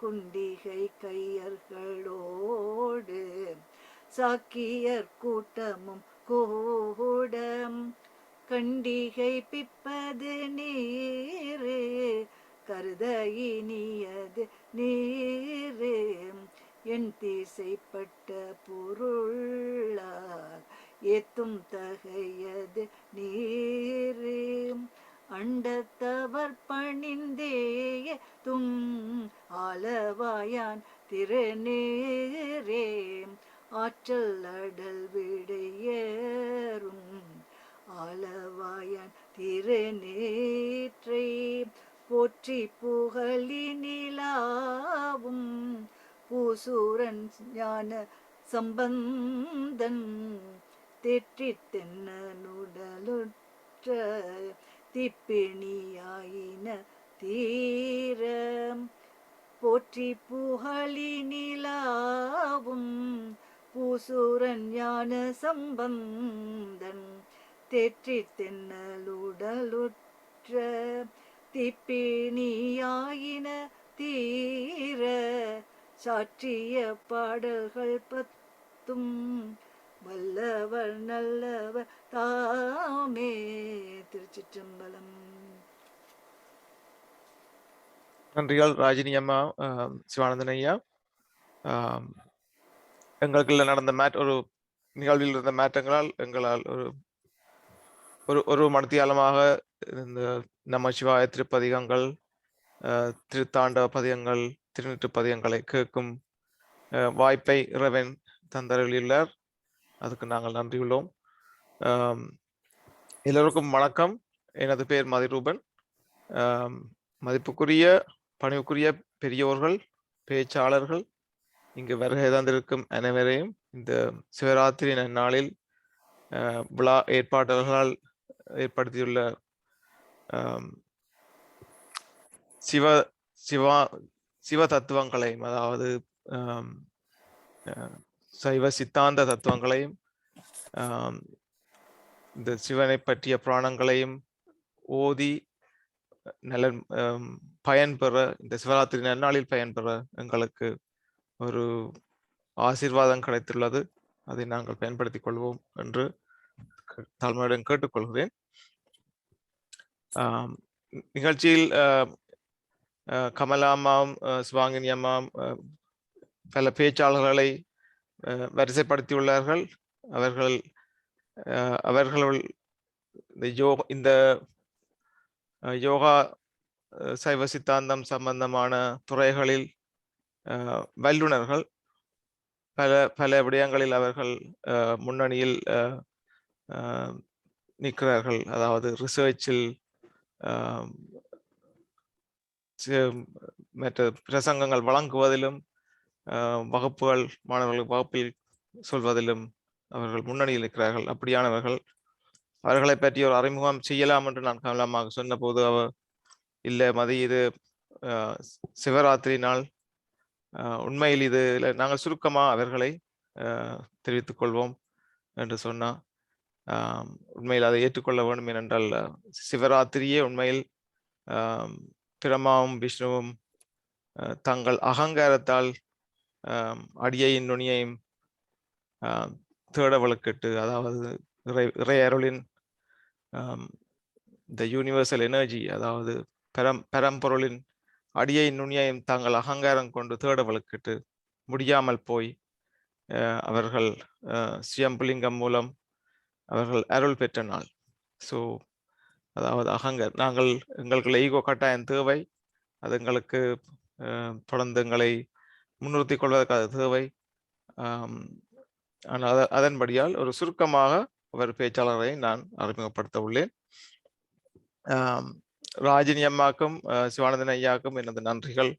குண்டிகை கையர்களோடு சாக்கியர் கூட்டமும் கூடம் கண்டிகை பிப்பது நீரு கருத இனியது நீரு என் திசைப்பட்ட பொருளால் ஏத்தும் தகையது நீரு அண்டத்தவர் பணிந்தேய தும் ஆலவாயான் திருநீரே ஆற்றல் அடல் விடையேறும் ஆலவாயன் திருநேற்றை போற்றி புகழி நிலாவும் பூசூரன் ஞான சம்பந்தன் தெற்றி தென்னனுடலுற்ற திப்பிணியாயின தீர போற்றி புகழி நிலாவும் பூசூரன் ஞான சம்பந்தன் தெற்றி தென்னலுடலுற்ற திப்பிணியாயின தீர சாற்றிய பாடல்கள் பத்தும் வல்லவர் நல்லவர் தாமே. திருச்சிற்றம்பலம். நன்றிகள் ராஜினி அம்மா, சிவானந்தன் ஐயா. எங்களுக்குள்ள நடந்த ஒரு நிகழ்வில் இருந்த மாற்றங்களால் எங்களால் ஒரு மணித்தியாலமாக இந்த நம்ம சிவாய திருப்பதிகங்கள், திருத்தாண்டவ பதிகங்கள், திருநீற்று பதிகங்களை கேட்கும் வாய்ப்பை இறைவன் தந்தருளியுள்ளார். அதுக்கு நாங்கள் நன்றியுள்ளோம். எல்லோருக்கும் வணக்கம். எனது பெயர் மதிரூபன். மதிப்புக்குரிய பணிவுக்குரிய பெரியோர்கள், பேச்சாளர்கள், இங்கு வருகை தந்திருக்கும் அனைவரையும் இந்த சிவராத்திரி நன்னாளில் விழா ஏற்பாட்டாளர்களால் ஏற்படுத்தியுள்ள சிவ தத்துவங்களையும், அதாவது சைவ சித்தாந்த தத்துவங்களையும், இந்த சிவனை பற்றிய புராணங்களையும் ஓதி நலன் பயன்பெற, இந்த சிவராத்திரி நன்னாளில் பயன்பெற எங்களுக்கு ஒரு ஆசீர்வாதம் கிடைத்துள்ளது. அதை நாங்கள் பயன்படுத்திக் கொள்வோம் என்று தாழ்மையுடன் கேட்டுக்கொள்கிறேன். நிகழ்ச்சியில் கமலாமாவும் சிவாங்கினி அம்மாவும் பல பேச்சாளர்களை வரிசைப்படுத்தியுள்ளார்கள். அவர்கள் இந்த யோகா சைவ சித்தாந்தம் சம்பந்தமான துறைகளில் வல்லுநர்கள். பல விடயங்களில் அவர்கள் முன்னணியில் நிற்கிறார்கள். அதாவது ரிசர்ச்சில், மற்ற பிரசங்கங்கள் வழங்குவதிலும், வகுப்புகள் மாணவர்களுக்கு வகுப்பில் சொல்வதிலும் அவர்கள் முன்னணியில் இருக்கிறார்கள். அப்படியானவர்கள், அவர்களை பற்றி ஒரு அறிமுகம் செய்யலாம் என்று நான் கவனமாக சொன்ன போது அவர் இல்லை மதி, இது சிவராத்திரி நாள், உண்மையில் இது நாங்கள் சுருக்கமாக அவர்களை தெரிவித்துக் கொள்வோம் என்று சொன்னார். உண்மையில் அதை ஏற்றுக்கொள்ள வேண்டும். ஏனென்றால் சிவராத்திரியே உண்மையில் பிரம்மாவும் விஷ்ணுவும் தங்கள் அகங்காரத்தால் அடியையும் நுனியையும் தேடவழுக்கிட்டு, அதாவது இறை அருளின் இந்த யூனிவர்சல் எனர்ஜி, அதாவது பரம்பொருளின் அடியை நுனியையும் தாங்கள் அகங்காரம் கொண்டு தேடவழுக்கிட்டு முடியாமல் போய் அவர்கள் சியம்புலிங்கம் மூலம் அவர்கள் அருள் பெற்ற நாள். ஸோ அதாவது எங்களுக்கு ஈகோ கட்டாயம் தேவை. அது எங்களுக்கு தொடர்ந்து எங்களை முன்னிறுத்திக் கொள்வதற்காக தேவை. ஆனால் அதன்படியால் ஒரு சுருக்கமாக ஒரு பேச்சாளரை நான் அறிமுகப்படுத்த உள்ளேன். ராஜினி அம்மாக்கும் சிவானந்தன் ஐயாவுக்கும் எனது நன்றிகள்.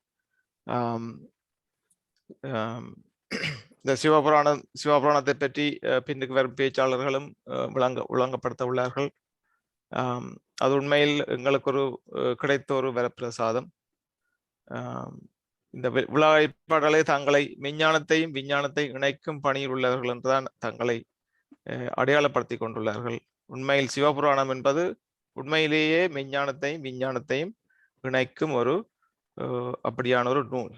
இந்த சிவபுராணத்தை பற்றி பின்னுக்கு வரும் பேச்சாளர்களும் விளங்கப்படுத்த உள்ளார்கள். அது உண்மையில் எங்களுக்கு ஒரு கிடைத்த ஒரு வரப்பிரசாதம். இந்த விழா ஏற்பாடுகளை தங்களை மெஞ்ஞானத்தையும் விஞ்ஞானத்தையும் இணைக்கும் பணியில் உள்ளவர்கள் என்றுதான் தங்களை அடையாளப்படுத்தி கொண்டுள்ளார்கள். உண்மையில் சிவபுராணம் என்பது உண்மையிலேயே மெஞ்ஞானத்தையும் விஞ்ஞானத்தையும் இணைக்கும் ஒரு அப்படியான ஒரு நூல்.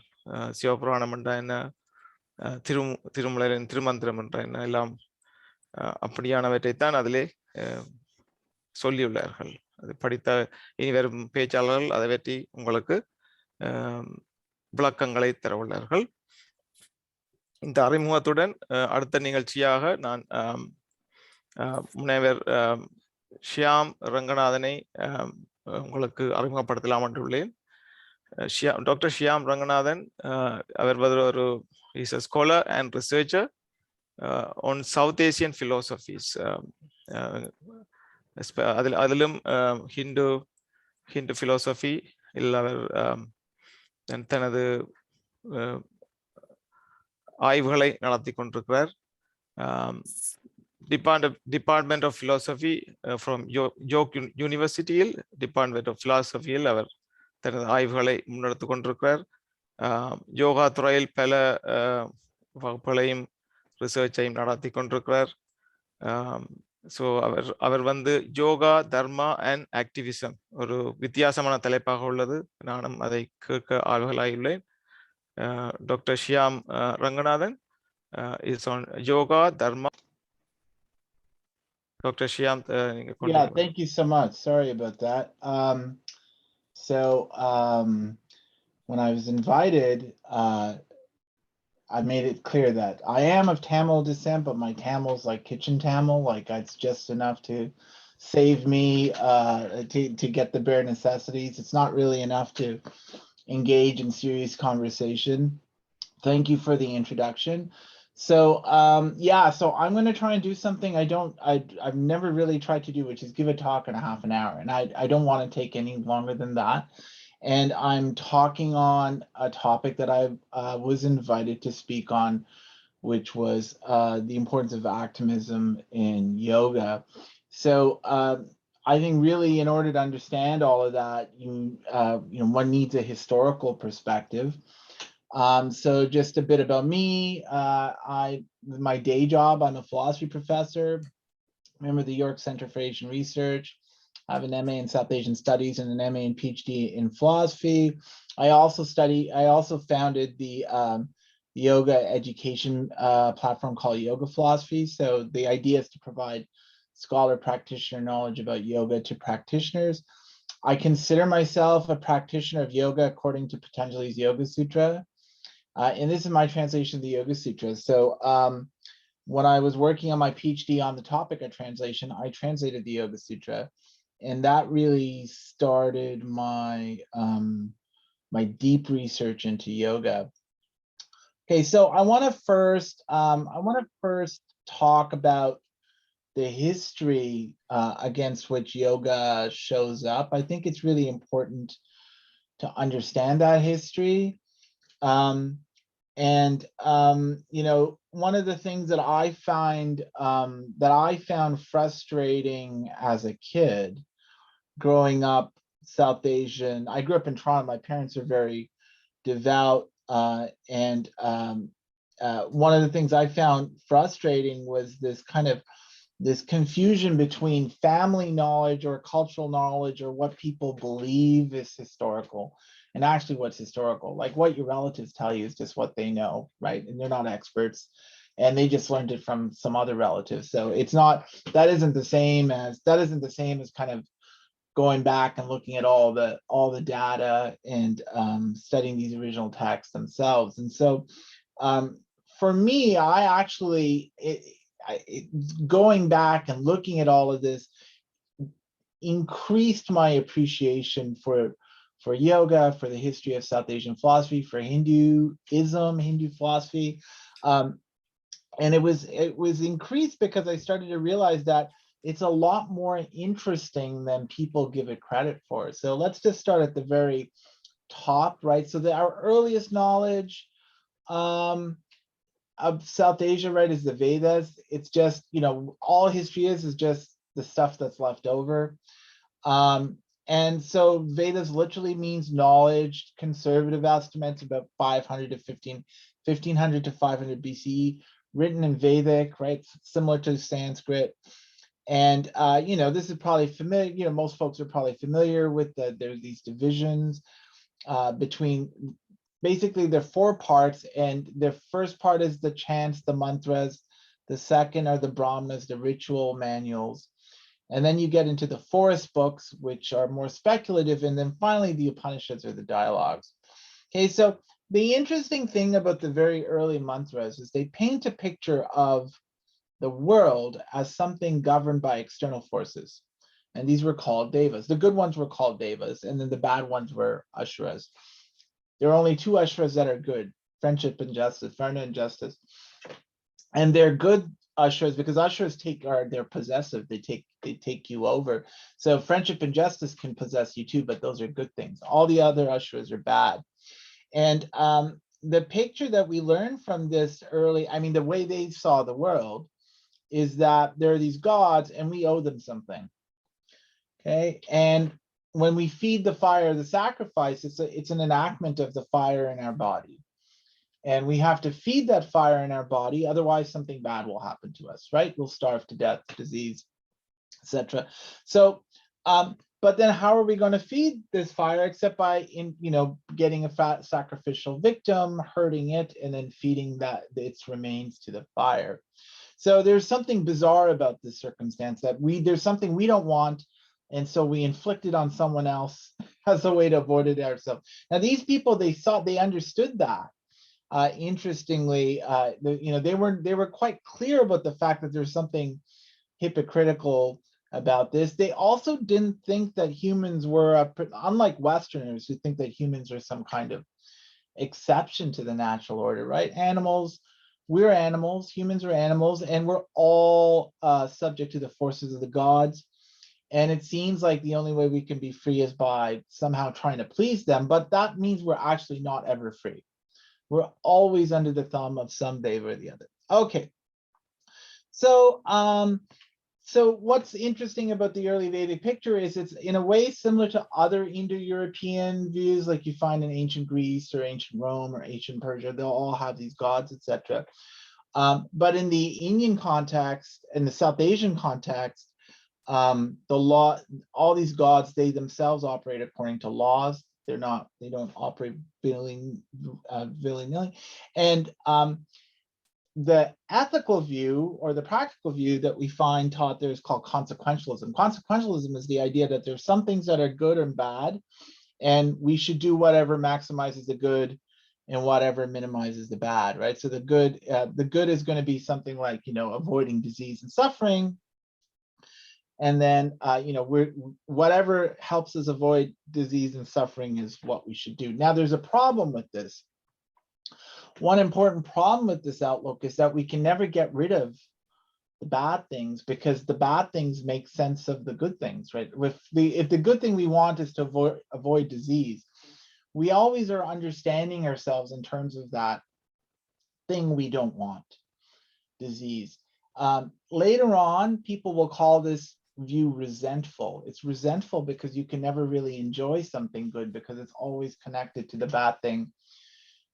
சிவபுராணம் என்ற என்ன, திருமலரின் திருமந்திரம் என்ற என்ன, எல்லாம் அப்படியானவற்றைத்தான் அதிலே சொல்லியுள்ளார்கள். அது படித்த இனி வரும் பேச்சாளர்கள் அதை பற்றி உங்களுக்கு விளக்கங்களை தர உள்ளார்கள். இந்த அறிமுகத்துடன் அடுத்த நிகழ்ச்சியாக நான் முனைவர் ஷியாம் ரங்கநாதனை உங்களுக்கு அறிமுகப்படுத்தலாம் என்றுள்ளேன். டாக்டர் ஷியாம் ரங்கநாதன், அவர் ஒரு scholar and researcher. on South Asian philosophies. அதிலும் ஹிந்து philosophy அவர் தனது ஆய்வுகளை நடத்தி கொண்டிருக்கிறார். Department of Philosophy from York Universityயில் Department of Philosophyயில் அவர் தனது ஆய்வுகளை முன்னெடுத்து கொண்டிருக்கிறார். யோகா துறையில் பல வகுப்புகளையும் ரிசர்ச்சையும் நடத்தி கொண்டிருக்கிறார். ஸோ அவர் வந்து யோகா தர்மா அண்ட் ஆக்டிவிசம் ஒரு வித்தியாசமான தலைப்பாக உள்ளது. நானும் அதை கேட்க ஆய்வுகளாயுள்ளேன். Dr. Shyam Ranganathan is on yoga dharma. Dr. Shyam, yeah, thank you so much. Sorry about that. When I was invited, I made it clear that I am of Tamil descent, but my Tamil's like kitchen Tamil, like it's just enough to save me to get the bare necessities. It's not really enough to engage in serious conversation. Thank you for the introduction. So yeah, so I'm going to try and do something I've never really tried to do, which is give a talk in a half an hour, and I don't want to take any longer than that. And I'm talking on a topic that I was invited to speak on, which was the importance of activism in yoga. So I think really, in order to understand all of that, one needs a historical perspective. So just a bit about me. My day job, I'm a philosophy professor, member of the York Center for Asian Research. I have an MA in South Asian Studies and an MA and PhD in philosophy. I also founded the yoga education platform called Yoga Philosophy. So the idea is to provide scholar practitioner knowledge about yoga to practitioners. I consider myself a practitioner of yoga according to Patanjali's Yoga Sutra. And this is my translation of the Yoga Sutra. So when I was working on my PhD on the topic of translation, I translated the Yoga Sutra. And that really started my deep research into yoga. Okay, so I want to first talk about the history against which yoga shows up. I think it's really important to understand that history. One of the things that I found frustrating as a kid growing up South Asian. I grew up in Toronto. My parents are very devout. And one of the things I found frustrating was this confusion between family knowledge or cultural knowledge or what people believe is historical and actually what's historical. Like what your relatives tell you is just what they know, right? And they're not experts, and they just learned it from some other relatives. So that isn't the same as kind of going back and looking at all the data and studying these original texts themselves. And so for me, I actually going back and looking at all of this increased my appreciation for yoga, for the history of South Asian philosophy, for Hindu philosophy. And it was increased because I started to realize that it's a lot more interesting than people give it credit for. So let's just start at the very top, right? So our earliest knowledge of South Asia, right, is the Vedas. It's just, all history is just the stuff that's left over. And so Vedas literally means knowledge. Conservative estimates about 1500 to 500 BCE, written in Vedic, right, similar to Sanskrit. And this is probably familiar. Most folks are probably familiar with there's these divisions between. Basically, there are 4 parts, and the first part is the chants, the mantras. The second are the brahmanas, the ritual manuals. And then you get into the forest books, which are more speculative. And then finally, the Upanishads or the dialogues. Okay, so the interesting thing about the very early mantras is they paint a picture of the world as something governed by external forces. And these were called devas. The good ones were called devas, and then the bad ones were asuras. There are only 2 asuras that are good: friendship and justice, varna and justice. And they're good ushers because ushers they're possessive. They take you over. So friendship and justice can possess you too, but those are good things. All the other ushers are bad. And the picture that we learned from this early, I mean, the way they saw the world is that there are these gods and we owe them something. Okay. And when we feed the fire, the sacrifice, it's an enactment of the fire in our body. And we have to feed that fire in our body, otherwise something bad will happen to us, right? We'll starve to death, disease, etc. So, but then how are we going to feed this fire except by getting a fat sacrificial victim, hurting it, and then feeding its remains to the fire? So there's something bizarre about this circumstance that there's something we don't want, and so we inflict it on someone else as a way to avoid it ourselves. Now these people, they understood that. Interestingly, they were quite clear about the fact that there's something hypocritical about this. They also didn't think that humans were, unlike Westerners who think that humans are some kind of exception to the natural order, right? We're animals, humans are animals, and we're all subject to the forces of the gods. And it seems like the only way we can be free is by somehow trying to please them, but that means we're actually not ever free. We're always under the thumb of some dev or the other. Okay. So, so what's interesting about the early Vedic picture is it's in a way similar to other Indo-European views, like you find in ancient Greece or ancient Rome or ancient Persia. They'll all have these gods, etc. But in the Indian context, in the South Asian context, all these gods, they themselves operate according to laws. They don't operate willy-nilly. And the ethical view or the practical view that we find taught there is called consequentialism. Consequentialism is the idea that there's some things that are good and bad, and we should do whatever maximizes the good and whatever minimizes the bad, right? So the good is going to be something like, avoiding disease and suffering. And then, whatever helps us avoid disease and suffering is what we should do. Now, there's a problem with this. One important problem with this outlook is that we can never get rid of the bad things because the bad things make sense of the good things, right? If the good thing we want is to avoid disease, we always are understanding ourselves in terms of that thing we don't want, disease. Later on, people will call this view resentful. It's resentful because you can never really enjoy something good because it's always connected to the bad thing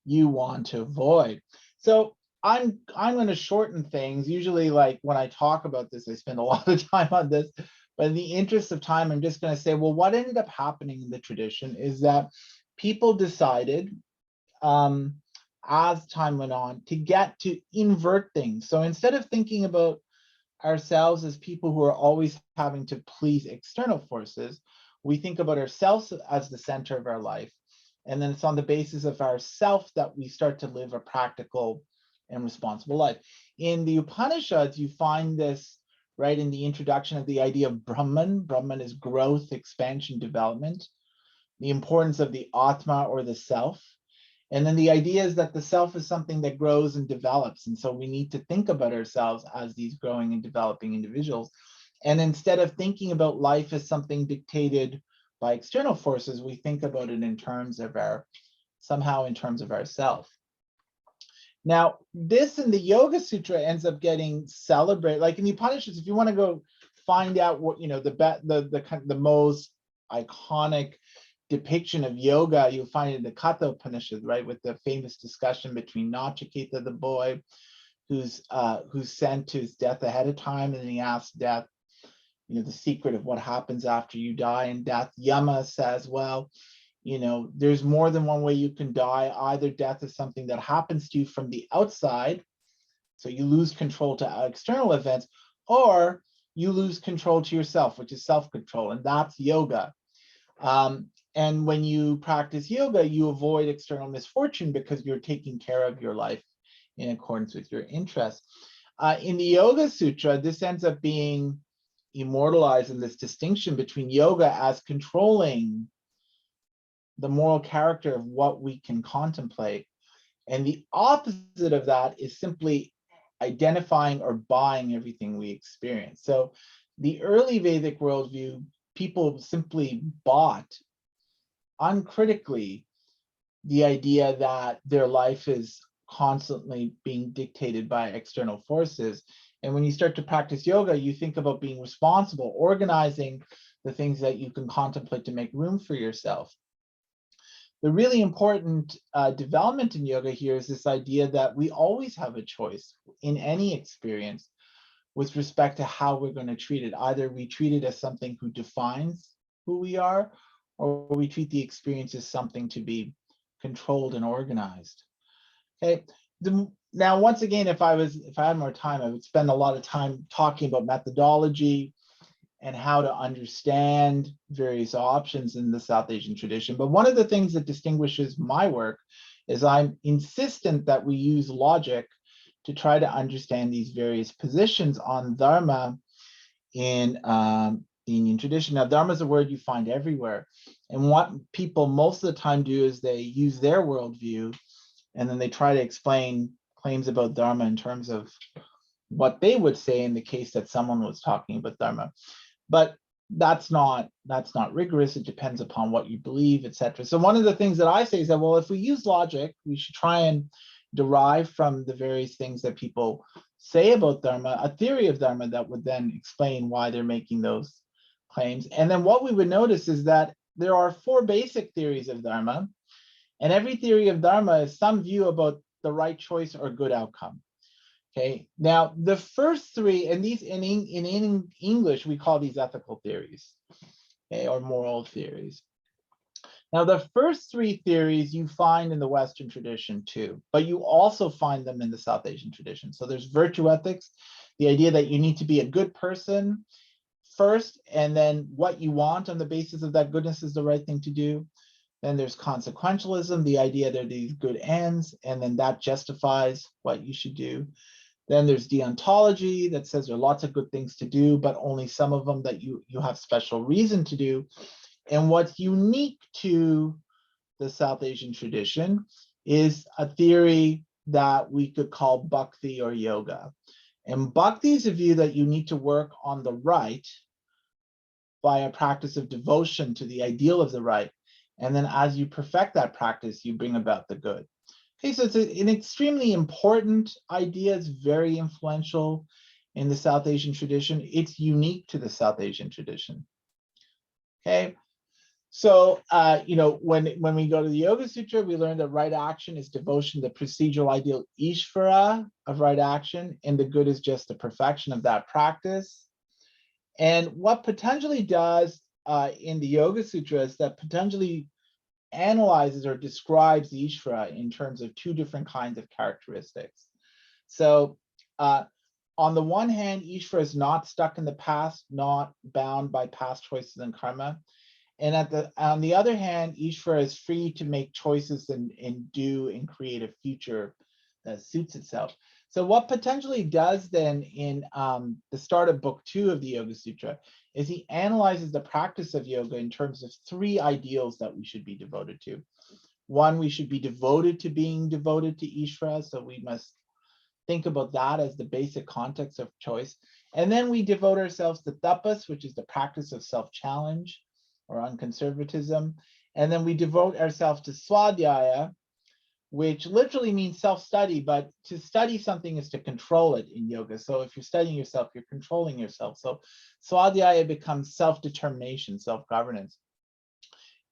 you want to avoid. So I'm going to shorten things. Usually, like when I talk about this, I spend a lot of time on this, but in the interest of time, I'm just going to say, well, what ended up happening in the tradition is that people decided as time went on to invert things. So instead of thinking about ourselves as people who are always having to please external forces, we think about ourselves as the center of our life. And then it's on the basis of ourself that we start to live a practical and responsible life. In the Upanishads, you find this right in the introduction of the idea of Brahman. Brahman is growth, expansion, development, the importance of the Atma or the self. And then the idea is that the self is something that grows and develops. And so we need to think about ourselves as these growing and developing individuals. And instead of thinking about life as something dictated by external forces, we think about it in terms of ourself. Now, this in the Yoga Sutra ends up getting celebrated. Like in the Upanishads, if you want to go find out what, the most iconic depiction of yoga, you'll find it in the Katha Upanishad, right, with the famous discussion between Nachiketa, the boy who's sent to his death ahead of time, and then he asks Death, the secret of what happens after you die. And Death, Yama says, well, there's more than one way you can die. Either death is something that happens to you from the outside, so you lose control to external events, or you lose control to yourself, which is self-control, and that's yoga. And when you practice yoga, you avoid external misfortune because you're taking care of your life in accordance with your interests. In the Yoga Sutra, this ends up being immortalized in this distinction between yoga as controlling the moral character of what we can contemplate. And the opposite of that is simply identifying or buying everything we experience. So the early Vedic worldview, people simply bought uncritically the idea that their life is constantly being dictated by external forces. And when you start to practice yoga, you think about being responsible, organizing the things that you can contemplate to make room for yourself. The really important development in yoga here is this idea that we always have a choice in any experience with respect to how we're going to treat it. Either we treat it as something who defines who we are, or we treat the experience as something to be controlled and organized. Okay. Now, once again, if I had more time, I would spend a lot of time talking about methodology and how to understand various options in the South Asian tradition. But one of the things that distinguishes my work is I'm insistent that we use logic to try to understand these various positions on dharma in the Indian tradition. Now, dharma is a word you find everywhere. And what people most of the time do is they use their worldview and then they try to explain claims about dharma in terms of what they would say in the case that someone was talking about dharma. But that's not rigorous. It depends upon what you believe, etc. So one of the things that I say is that, well, if we use logic, we should try and derive from the various things that people say about dharma a theory of dharma that would then explain why they're making those claims. And then what we would notice is that there are 4 basic theories of dharma, and every theory of dharma is some view about the right choice or good outcome. Okay, now the first 3, and these in English, we call these ethical theories, okay, or moral theories. Now, the first 3 theories you find in the Western tradition too, but you also find them in the South Asian tradition. So there's virtue ethics, the idea that you need to be a good person first, and then what you want on the basis of that goodness is the right thing to do. Then there's consequentialism, the idea that these good ends, and then that justifies what you should do. Then there's deontology that says there are lots of good things to do, but only some of them that you have special reason to do. And what's unique to the South Asian tradition is a theory that we could call bhakti or yoga. And bhakti is a view that you need to work on the right by a practice of devotion to the ideal of the right. And then as you perfect that practice, you bring about the good. Okay, so it's an extremely important idea. It's very influential in the South Asian tradition. It's unique to the South Asian tradition. Okay, so when we go to the Yoga Sutra, we learn that right action is devotion to the procedural ideal Ishvara of right action, and the good is just the perfection of that practice. And what Patanjali does in the Yoga Sutra is that Patanjali analyzes or describes the Ishvara in terms of 2 different kinds of characteristics. So on the one hand, Ishvara is not stuck in the past, not bound by past choices and karma. And on the other hand, Ishvara is free to make choices and do and create a future that suits itself. So what Patanjali does then in the start of book 2 of the Yoga Sutra is he analyzes the practice of yoga in terms of 3 ideals that we should be devoted to. 1, we should be devoted to being devoted to Ishvara, so we must think about that as the basic context of choice. And then we devote ourselves to tapas, which is the practice of self-challenge or unconservatism. And then we devote ourselves to swadhyaya, which literally means self-study, but to study something is to control it in yoga. So if you're studying yourself, you're controlling yourself. So swadhyaya becomes self-determination, self-governance.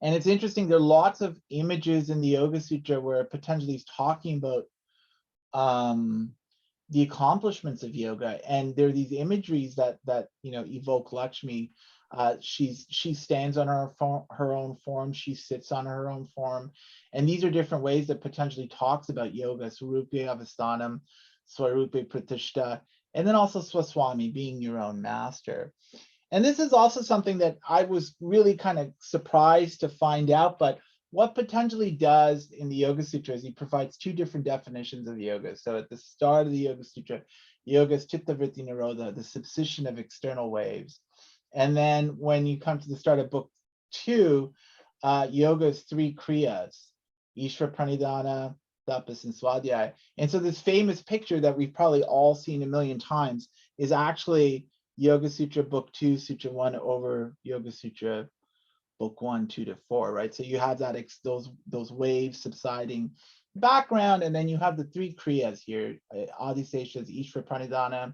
And it's interesting, there are lots of images in the Yoga Sutra where Patanjali is talking about the accomplishments of yoga, and there are these imageries that evoke Lakshmi. She stands on her own form, she sits on her own form, and these are different ways that Patanjali talks about yoga: Swarupe Avasthanam, Swarupe Pratishta, and then also Swaswami, being your own master. And this is also something that I was really kind of surprised to find out, but what Patanjali does in the Yoga Sutra is he provides 2 different definitions of yoga. So at the start of the Yoga Sutra, yoga is chitta vritti nirodha, the subsistion of external waves. And then when you come to the start of book 2, yoga is 3 kriyas: Ishvara Pranidhana, tapas, and swadhyaya. And so this famous picture that we've probably all seen a million times is actually Yoga Sutra Book 2, Sutra 1 over Yoga Sutra Book 1, 2 to 4, right? So you have that those waves subsiding background, and then you have the three kriyas here, Adisesha's Ishvara Pranidhana,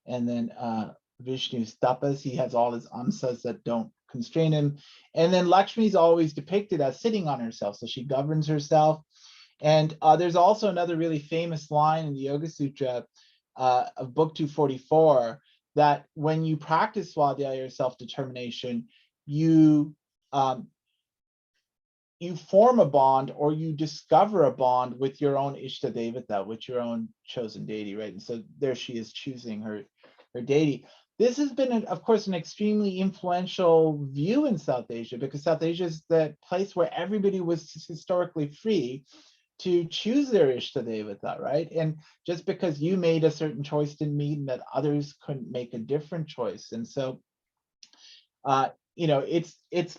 and then Vishnu's tapas. He has all his amsas that don't constrain him. And then Lakshmi is always depicted as sitting on herself, so she governs herself. And there's also another really famous line in the Yoga Sutra of Book 244 that when you practice Swadhyaya or self-determination, you form a bond, or you discover a bond with your own Ishta Devata, with your own chosen deity, right? And so there she is choosing her deity. This has been, of course, an extremely influential view in South Asia, because South Asia is the place where everybody was historically free to choose their Ishta Devata, right? And just because you made a certain choice didn't mean that others couldn't make a different choice. And so, it's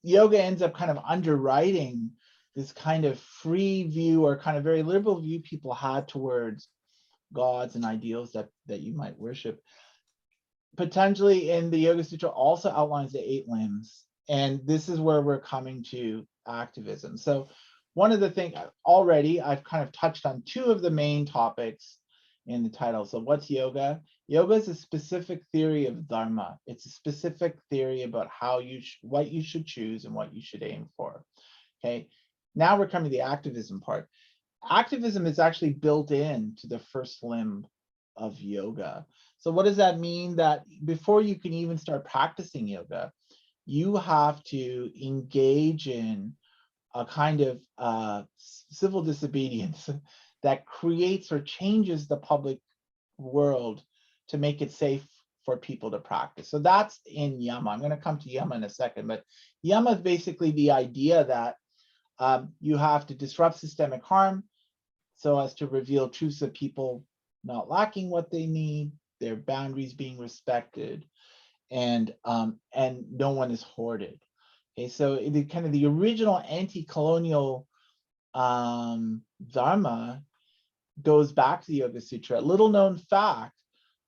yoga ends up kind of underwriting this kind of free view, or kind of very liberal view people had towards gods and ideals that you might worship. Potentially in the Yoga Sutra also outlines the 8 limbs. And this is where we're coming to activism. So one of the things already, I've kind of touched on 2 of the main topics in the title. So what's yoga? Yoga is a specific theory of dharma. It's a specific theory about how what you should choose and what you should aim for. Okay. Now we're coming to the activism part. Activism is actually built into the first limb of yoga. So what does that mean? That before you can even start practicing yoga, you have to engage in a kind of civil disobedience that creates or changes the public world to make it safe for people to practice. So that's in yama. I'm going to come to yama in a second, but yama is basically the idea that you have to disrupt systemic harm so as to reveal truths of people not lacking what they need, their boundaries being respected, and no one is hoarded. Okay, so the original anti-colonial dharma goes back to the Yoga Sutra. Little known fact,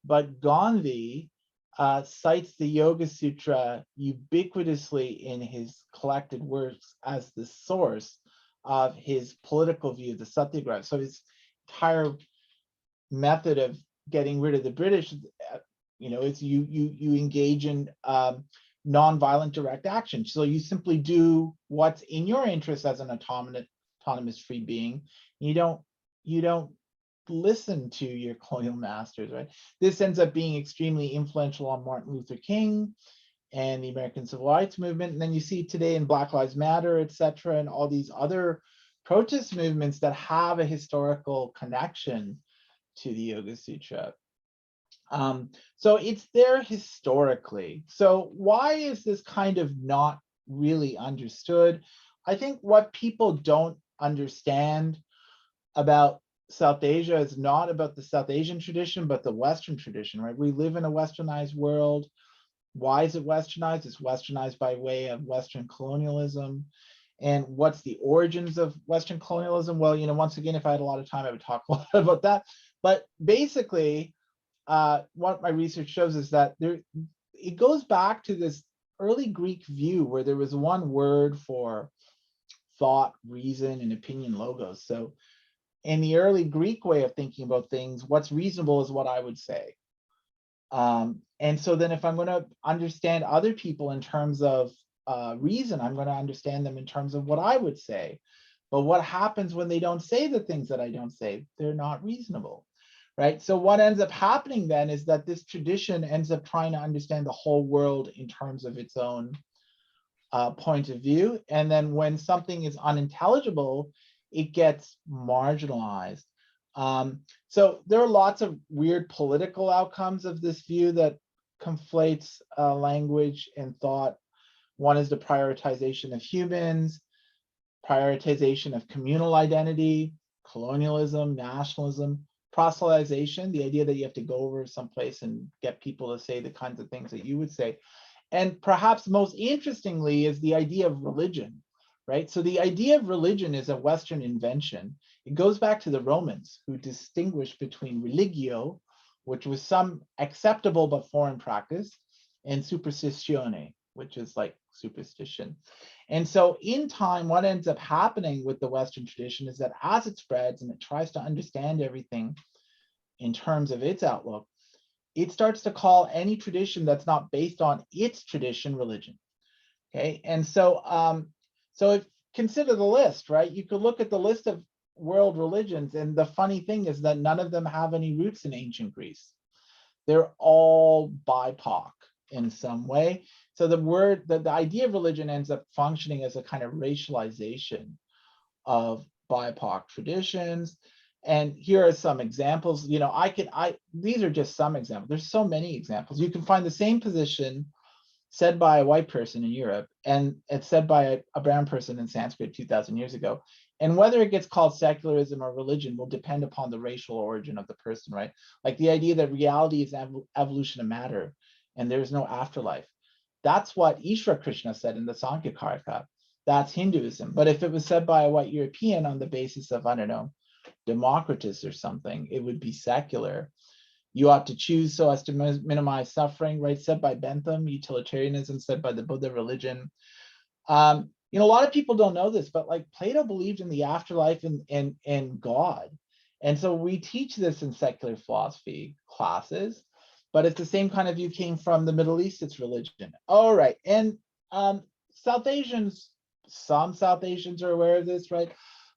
but Gandhi cites the Yoga Sutra ubiquitously in his collected works as the source of his political view, the Satyagraha. So his entire method of getting rid of the British, it's you engage in nonviolent direct action. So you simply do what's in your interest as an autonomous free being. You don't listen to your colonial masters, right? This ends up being extremely influential on Martin Luther King and the American Civil Rights Movement. And then you see today in Black Lives Matter, etc., and all these other protest movements that have a historical connection to the Yoga Sutra. So it's there historically. So why is this kind of not really understood? I think what people don't understand about South Asia is not about the South Asian tradition, but the Western tradition, right? We live in a westernized world. Why is it westernized? It's westernized by way of Western colonialism. And what's the origins of Western colonialism? Well, once again, if I had a lot of time, I would talk a lot about that. But basically, what my research shows is that it goes back to this early Greek view where there was one word for thought, reason, and opinion, logos. So in the early Greek way of thinking about things, what's reasonable is what I would say. And so then if I'm going to understand other people in terms of reason, I'm going to understand them in terms of what I would say. But what happens when they don't say the things that I don't say? They're not reasonable, right? So what ends up happening then is that this tradition ends up trying to understand the whole world in terms of its own point of view. And then when something is unintelligible, it gets marginalized. So there are lots of weird political outcomes of this view that conflates language and thought. One is the prioritization of humans, prioritization of communal identity, colonialism, nationalism, proselytization, the idea that you have to go over someplace and get people to say the kinds of things that you would say. And perhaps most interestingly is the idea of religion, right? So the idea of religion is a Western invention. It goes back to the Romans, who distinguished between religio, which was some acceptable but foreign practice, and superstitione, which is like superstition. And so in time, what ends up happening with the Western tradition is that as it spreads and it tries to understand everything in terms of its outlook, it starts to call any tradition that's not based on its tradition religion. Okay, and so so if consider the list, right? You could look at the list of world religions, and the funny thing is that none of them have any roots in ancient Greece. They're all BIPOC in some way. So the idea of religion ends up functioning as a kind of racialization of BIPOC traditions. And here are some examples. You know, these are just some examples. There's so many examples. You can find the same position said by a white person in Europe, and it's said by a brown person in Sanskrit 2,000 years ago. And whether it gets called secularism or religion will depend upon the racial origin of the person, right? Like the idea that reality is evolution of matter and there's no afterlife. That's what Ishvara Krishna said in the Sankhya Karika. That's Hinduism. But if it was said by a white European on the basis of, I don't know, Democritus or something, it would be secular. You ought to choose so as to minimize suffering, right? Said by Bentham, utilitarianism, said by the Buddha religion. You know, a lot of people don't know this, but like Plato believed in the afterlife and God. And so we teach this in secular philosophy classes, but it's the same kind of view came from the Middle East, it's religion. All right, and South Asians, some South Asians are aware of this, right?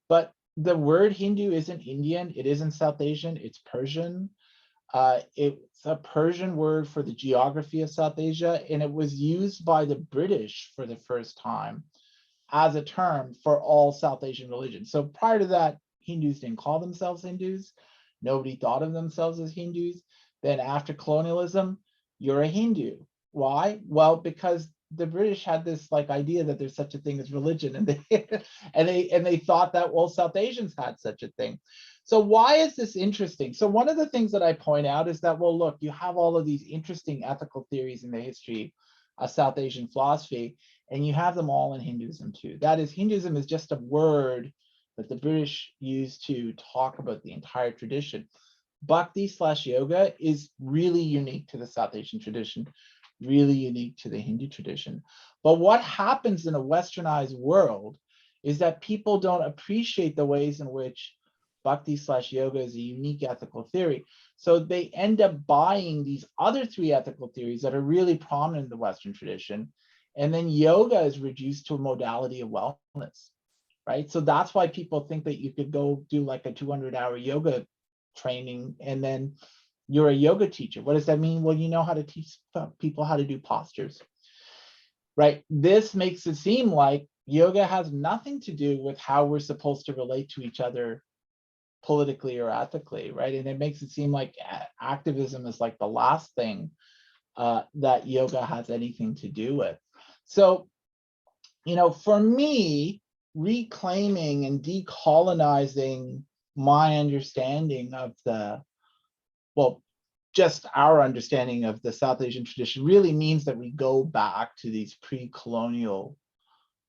But the word Hindu isn't Indian, it isn't South Asian, it's Persian. It's a Persian word for the geography of South Asia, and it was used by the British for the first time as a term for all South Asian religions. So prior to that, Hindus didn't call themselves Hindus. Nobody thought of themselves as Hindus. Then after colonialism, you're a Hindu. Why? Well, because the British had this like idea that there's such a thing as religion, and they thought that, well, South Asians had such a thing. So why is this interesting? So one of the things that I point out is that, well, look, you have all of these interesting ethical theories in the history of South Asian philosophy, and you have them all in Hinduism too. That is, Hinduism is just a word that the British used to talk about the entire tradition. Bhakti/yoga is really unique to the South Asian tradition, really unique to the Hindu tradition. But what happens in a westernized world is that people don't appreciate the ways in which Bhakti/yoga is a unique ethical theory. So they end up buying these other three ethical theories that are really prominent in the Western tradition. And then yoga is reduced to a modality of wellness, right? So that's why people think that you could go do like a 200-hour yoga training and then you're a yoga teacher. What does that mean? Well, you know how to teach people how to do postures, right? This makes it seem like yoga has nothing to do with how we're supposed to relate to each other politically or ethically, right? And it makes it seem like activism is like the last thing that yoga has anything to do with. So, you know, for me, reclaiming and decolonizing my understanding of just our understanding of the South Asian tradition really means that we go back to these pre-colonial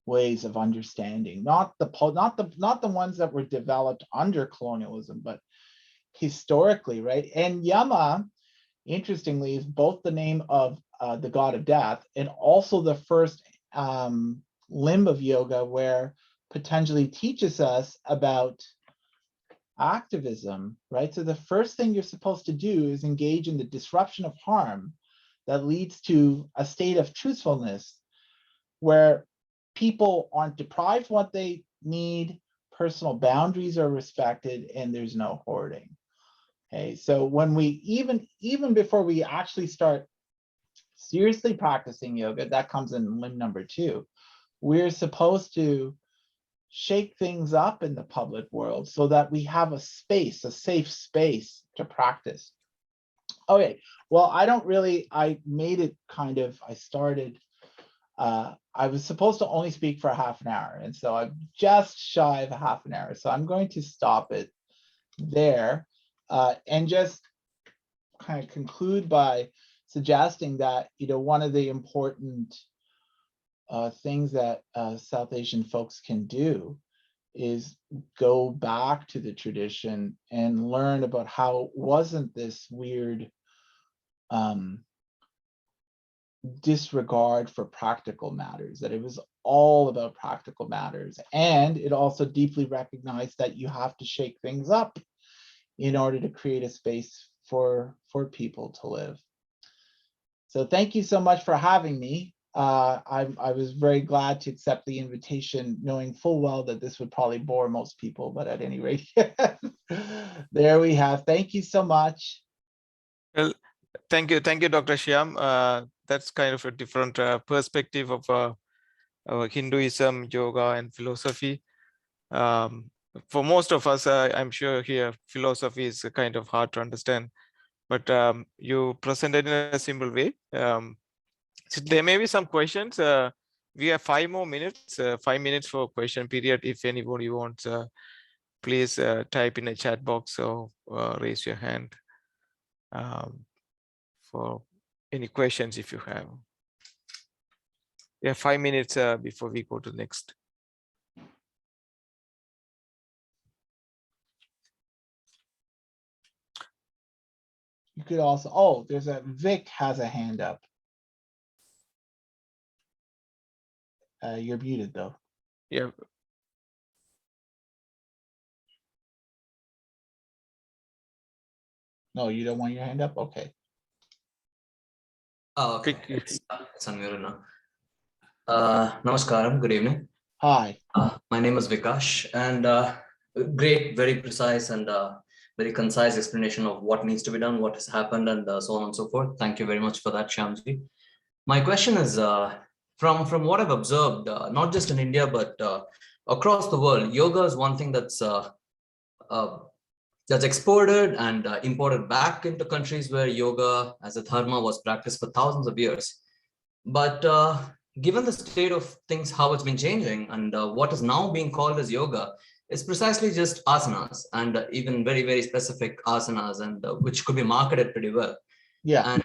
ways of understanding, not the ones that were developed under colonialism, but historically, right? And Yama, interestingly, is both the name of the god of death and also the first limb of yoga where Patanjali teaches us about activism, right? So the first thing you're supposed to do is engage in the disruption of harm that leads to a state of truthfulness where people aren't deprived what they need, personal boundaries are respected, and there's no hoarding. Okay, so when we even before we actually start seriously practicing yoga, that comes in limb number 2, we're supposed to shake things up in the public world so that we have a space, a safe space to practice. Okay, well, I made it kind of, I started, I was supposed to only speak for half an hour, and so I'm just shy of a half an hour. So I'm going to stop it there and just kind of conclude by suggesting that, you know, one of the important things that South Asian folks can do is go back to the tradition and learn about how it wasn't this weird disregard for practical matters, that it was all about practical matters. And it also deeply recognized that you have to shake things up in order to create a space for people to live. So thank you so much for having me. I was very glad to accept the invitation, knowing full well that this would probably bore most people, but at any rate, there we have. Thank you so much. Well, thank you, Dr. Shyam. That's kind of a different perspective of Hinduism, yoga, and philosophy. For most of us, I'm sure here, philosophy is kind of hard to understand, but you presented in a simple way. So there may be some questions. We have 5 more minutes, 5 minutes for question period. If anybody wants, please type in a chat box or raise your hand for any questions if you have. We have 5 minutes before we go to the next. You could also, oh, there's a Vic has a hand up. You're muted though. Yeah. No, you don't want your hand up? Okay. Oh, okay. It's unmuted now. Namaskaram, good evening. Hi. My name is Vikash, and great, very precise and very concise explanation of what needs to be done, what has happened, and so on and so forth. Thank you very much for that, Shyamji. My question is, from what I've observed, not just in India, but across the world, yoga is one thing that's exported and imported back into countries where yoga as a dharma was practiced for thousands of years. But given the state of things, how it's been changing, and what is now being called as yoga is precisely just asanas, and even very, very specific asanas, and which could be marketed pretty well. Yeah. And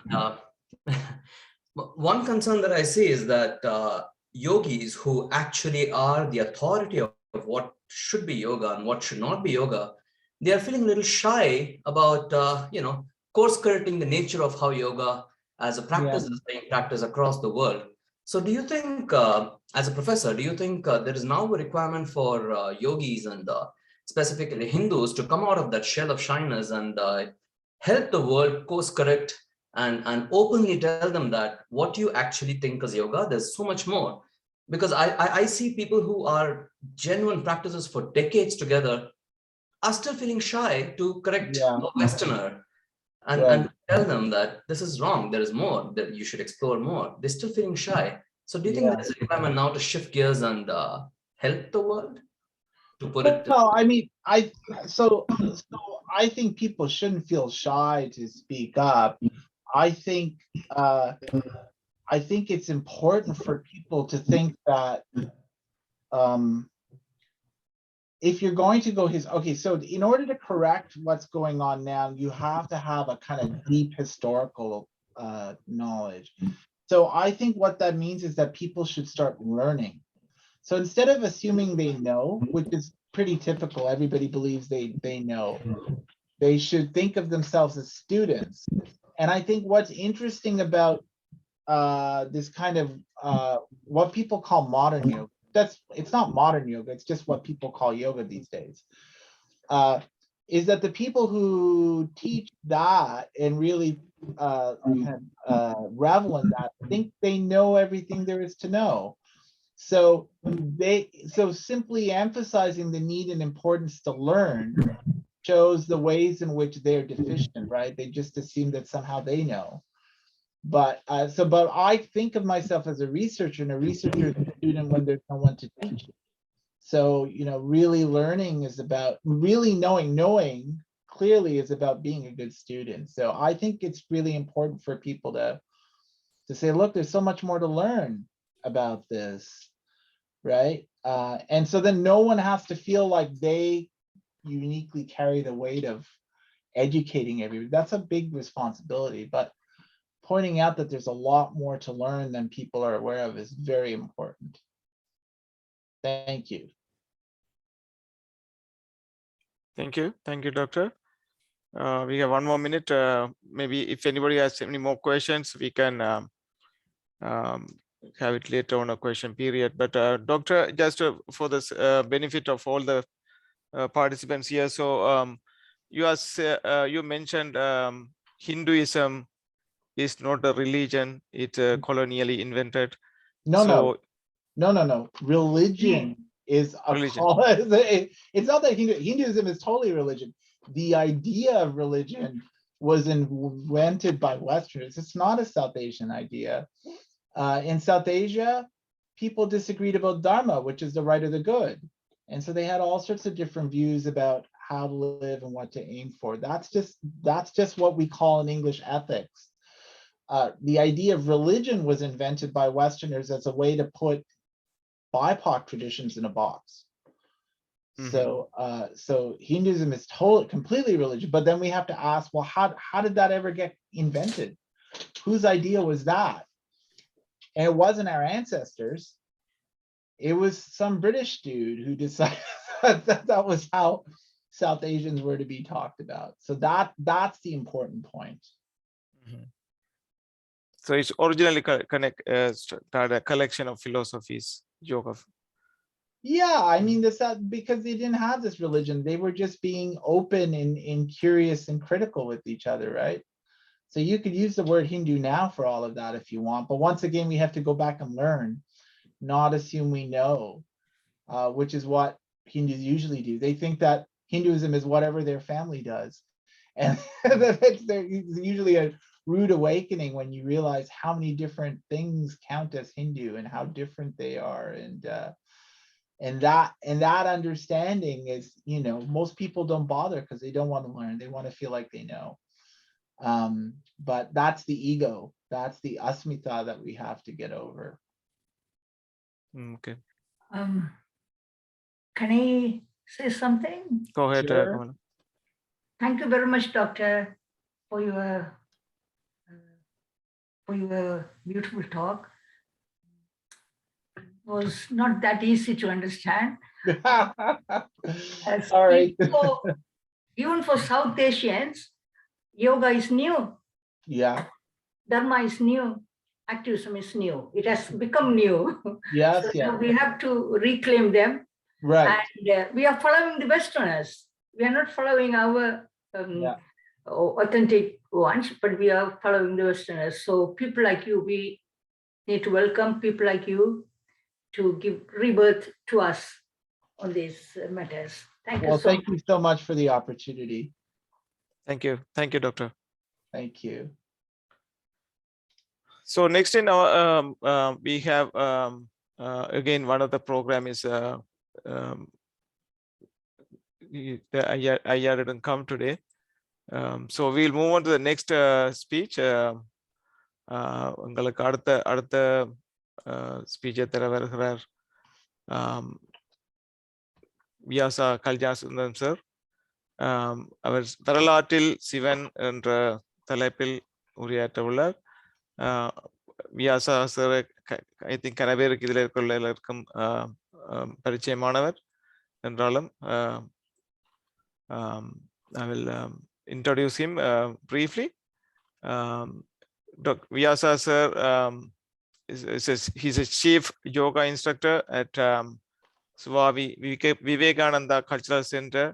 one concern that I see is that yogis who actually are the authority of what should be yoga and what should not be yoga, they are feeling a little shy about, course correcting the nature of how yoga as a practice is being practiced across the world. So do you think, as a professor, do you think there is now a requirement for yogis and specifically Hindus to come out of that shell of shyness and help the world course correct and openly tell them that what you actually think is yoga, there's so much more? Because I see people who are genuine practices for decades together are still feeling shy to correct a Westerner and tell them that this is wrong, there is more, that you should explore more. They're still feeling shy. So do you think there's a requirement now to shift gears and help the world? To put it. No, I mean, so I think people shouldn't feel shy to speak up. I think it's important for people to think that if you're going to go so in order to correct what's going on now, you have to have a kind of deep historical knowledge. So I think what that means is that people should start learning. So instead of assuming they know, which is pretty typical, everybody believes they know, they should think of themselves as students. And I think what's interesting about this kind of what people call modern yoga, it's not modern yoga, it's just what people call yoga these days, is that the people who teach that and really revel in that think they know everything there is to know. So simply emphasizing the need and importance to learn shows the ways in which they're deficient, right? They just assume that somehow they know. But but I think of myself as a researcher, and a researcher is a student when there's no one to teach. So, really learning is about really knowing clearly is about being a good student. So I think it's really important for people to say, look, there's so much more to learn about this, right? And so then no one has to feel like they uniquely carry the weight of educating everybody. That's a big responsibility, but pointing out that there's a lot more to learn than people are aware of is very important. Thank you. Thank you, Doctor. We have 1 more minute. Maybe if anybody has any more questions, we can have it later on a question period. But Doctor, just for the benefit of all the participants here, so you mentioned Hinduism is not a religion; it's colonially invented. No. Religion is a Religion. it's not that Hinduism is totally religion. The idea of religion was invented by Westerners. It's not a South Asian idea. In South Asia, people disagreed about dharma, which is the right of the good. And so they had all sorts of different views about how to live and what to aim for. That's just what we call in English ethics. The idea of religion was invented by Westerners as a way to put BIPOC traditions in a box. So Hinduism is completely religious, but then we have to ask, well, how did that ever get invented? Whose idea was that? And it wasn't our ancestors. It was some British dude who decided that was how South Asians were to be talked about. So that's the important point. So it's originally started a collection of philosophies, yoga. Yeah, I mean, because they didn't have this religion. They were just being open and curious and critical with each other, right? So you could use the word Hindu now for all of that if you want. But once again, we have to go back and learn, not assume we know, which is what Hindus usually do. They think that Hinduism is whatever their family does. And it's usually a rude awakening when you realize how many different things count as Hindu and how different they are. And that understanding is, most people don't bother because they don't want to learn. They want to feel like they know. But that's the ego. That's the asmita that we have to get over. Okay. Can I say something? Go ahead. Sure. Thank you very much, Doctor, for your beautiful talk. It was not that easy to understand. All right. Even for South Asians, yoga is new. Yeah. Dharma is new. Activism is new. It has become new. Yes. So Yeah. we have to reclaim them. Right. And we are following the Westerners. We are not following our authentic ones, but we are following the Westerners. So people like you, we need to welcome people like you to give rebirth to us on these matters. Thank you so much. Thank you so much for the opportunity. Thank you, Doctor. Thank you. So next in our we have again one of the program is Ayya didn't come today. So we'll move on to the next speech. உங்களுக்கு அடுத்த ஸ்பீச்சை தர வருகிறார் Vyasa கல்யாசுந்தரம் sir. அவர் வரலாற்றில் சிவன் என்ற தலைப்பில் உரையாற்ற உள்ளார். Vyasa sir I think கன பேருக்கு இதில் இருக்கும் பரிச்சயமானவர் என்றாலும் I will introduce him briefly. Dr. Vyasa sir he's a chief yoga instructor at Swami Vivekananda Cultural Center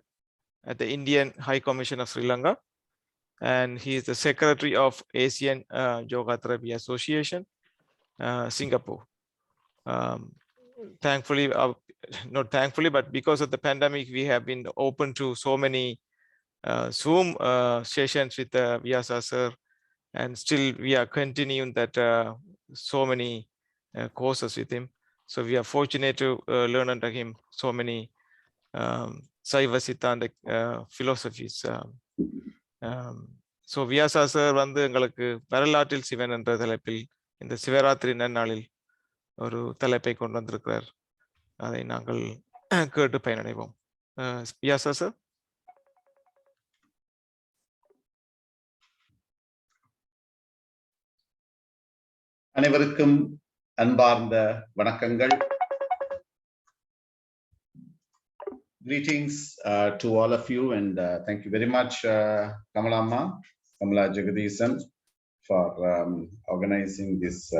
at the Indian High Commission of Sri Lanka, and he is the secretary of Asian Yoga Therapy Association, Singapore. Thankfully, not thankfully, but because of the pandemic, we have been open to so many Zoom sessions with Vyasa sir, and still we are continuing that so many courses with him. So we are fortunate to learn under him so many Saiva Siddhanta philosophies. So Vyasa sir வந்து எங்களுக்கு வரலாற்றில் சிவன் என்ற தலைப்பில் இந்த சிவராத்திரி நன்னாளில் ஒரு தலைப்பை கொண்டு வந்திருக்கிறார். அதை நாங்கள் கேட்டு பயனடைவோம். Vyasa sir. அனைவருக்கும் அன்பார்ந்த வணக்கங்கள். Greetings to all of you, and thank you very much, Kamala Jagadisan, for organizing this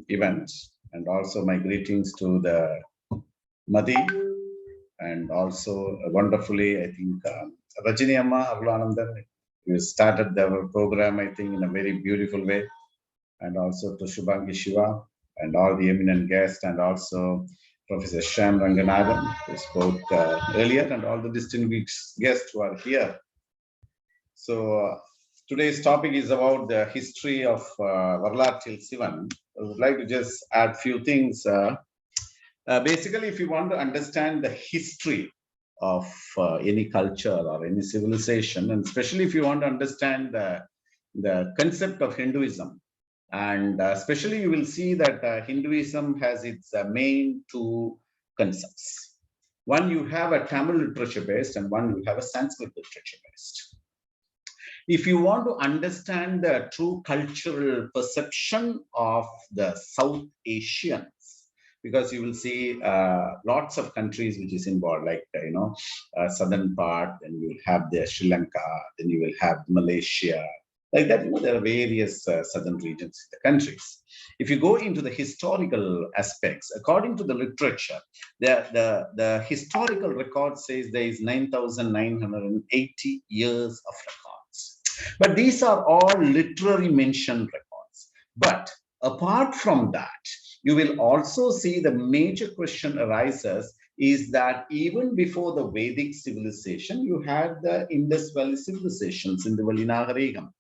event, and also my greetings to the Madi, and also wonderfully, I think, Rajini Amma Arulanandan, you started the program, I think, in a very beautiful way, and also to Shubhangi Shiva and all the eminent guests, and also Professor Shyam Ranganathan, who spoke earlier, and all the distinguished guests who are here. So today's topic is about the history of Varalatil Sivan. I would like to just add few things. Basically, if you want to understand the history of any culture or any civilization, and especially if you want to understand the concept of Hinduism, and especially you will see that Hinduism has its main two concepts. One, you have a Tamil literature based, and one, you have a Sanskrit literature based. If you want to understand the true cultural perception of the South Asians, because you will see lots of countries which is involved, like southern part, then you will have the Sri Lanka, then you will have Malaysia. Like that, there are various southern regions in the countries. If you go into the historical aspects, according to the literature, the historical record says there is 9,980 years of records. But these are all literary mentioned records. But apart from that, you will also see the major question arises is that even before the Vedic civilization, you had the Indus Valley civilizations in the Valley Nagarigam.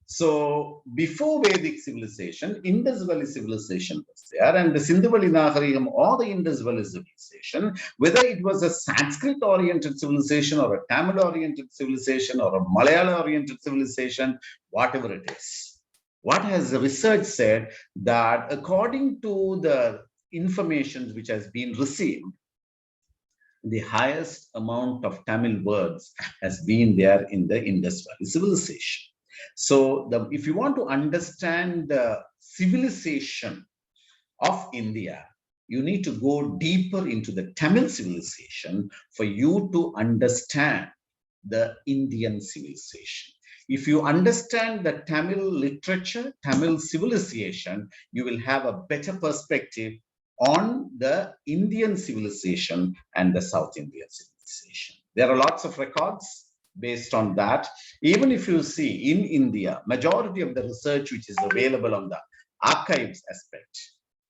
So before Vedic civilization, Indus Valley civilization was there, and the Sindhu Valley Nagarigam or the Indus Valley civilization, whether it was a Sanskrit-oriented civilization or a Tamil-oriented civilization or a Malayalam-oriented civilization, whatever it is. What has the research said that according to the information which has been received, the highest amount of Tamil words has been there in the Indus Valley civilization. So if you want to understand the civilization of India, you need to go deeper into the Tamil civilization for you to understand the Indian civilization. If you understand the Tamil literature, Tamil civilization, you will have a better perspective on the Indian civilization and the South Indian civilization. There are lots of records based on that. Even if you see in India, majority of the research which is available on the archives aspect,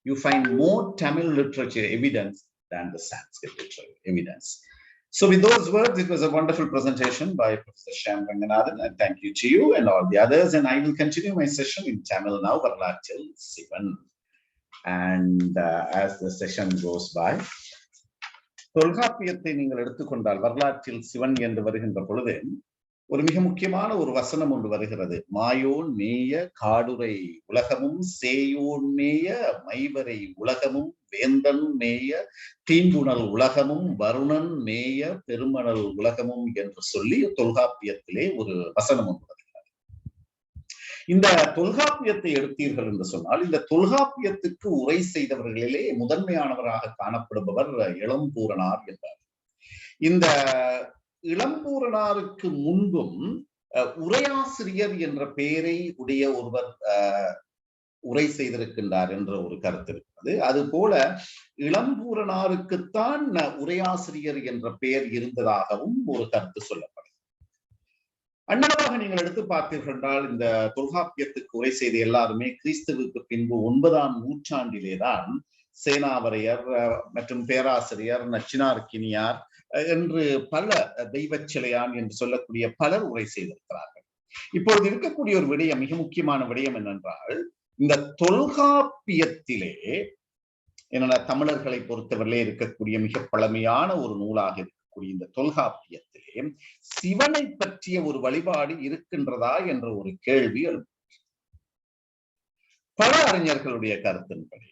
you find more Tamil literature evidence than the Sanskrit literature evidence. So with those words, it was a wonderful presentation by Professor Shyam Ranganathan, and thank you to you and all the others. And I will continue my session in Tamil now, Varalatil Sivan. And as the session goes by, தொல்காப்பியத்தை நீங்கள் எடுத்துக்கொண்டால் வரலாற்றில் சிவன் என்று வருகின்ற பொழுது ஒரு மிக முக்கியமான ஒரு வசனம் ஒன்று வருகிறது. மாயோன் மேய காடுரை உலகமும் சேயோன் மேய மைவரை உலகமும் வேந்தன் மேய தீம்புணல் உலகமும் வருணன் மேய பெருமணல் உலகமும் என்று சொல்லி தொல்காப்பியத்திலே ஒரு வசனம் ஒன்று வருகிறது. இந்த தொல்காப்பியத்தை எடுத்தீர்கள் என்று சொன்னால், இந்த தொல்காப்பியத்துக்கு உரை செய்தவர்களிலே முதன்மையானவராக காணப்படுபவர் இளம்பூரணார் என்பார். இந்த இளம்பூரணாருக்கு முன்பும் உரையாசிரியர் என்ற பெயரை உடைய ஒருவர் உரை செய்திருக்கின்றார் என்ற ஒரு கருத்து இருக்கிறது. அது போல இளம்பூரணாருக்குத்தான் உரையாசிரியர் என்ற பெயர் இருந்ததாகவும் ஒரு கருத்து சொல்லப்படுது. அண்ணளவாக நீங்கள் எடுத்து பார்த்தீர்கள் என்றால், இந்த தொல்காப்பியத்துக்கு உரை செய்த எல்லாருமே கிறிஸ்துவுக்கு பின்பு 9ஆம் நூற்றாண்டிலேதான் சேனாவரையர் மற்றும் பேராசிரியர் நச்சினார்க்கினியார் என்று பல தெய்வச்சிலையான் என்று சொல்லக்கூடிய பலர் உரை செய்திருக்கிறார்கள். இப்பொழுது இருக்கக்கூடிய ஒரு விடயம், மிக முக்கியமான விடயம் என்னென்றால், இந்த தொல்காப்பியத்திலே என்னென்ன தமிழர்களை பொறுத்தவரையிலே இருக்கக்கூடிய மிக பழமையான ஒரு நூலாக இருக்கக்கூடிய இந்த தொல்காப்பியத்திலே சிவனை பற்றிய ஒரு வழிபாடு இருக்கின்றதா என்ற ஒரு கேள்வி எழும். பல அறிஞர்களுடைய கருத்தின்படி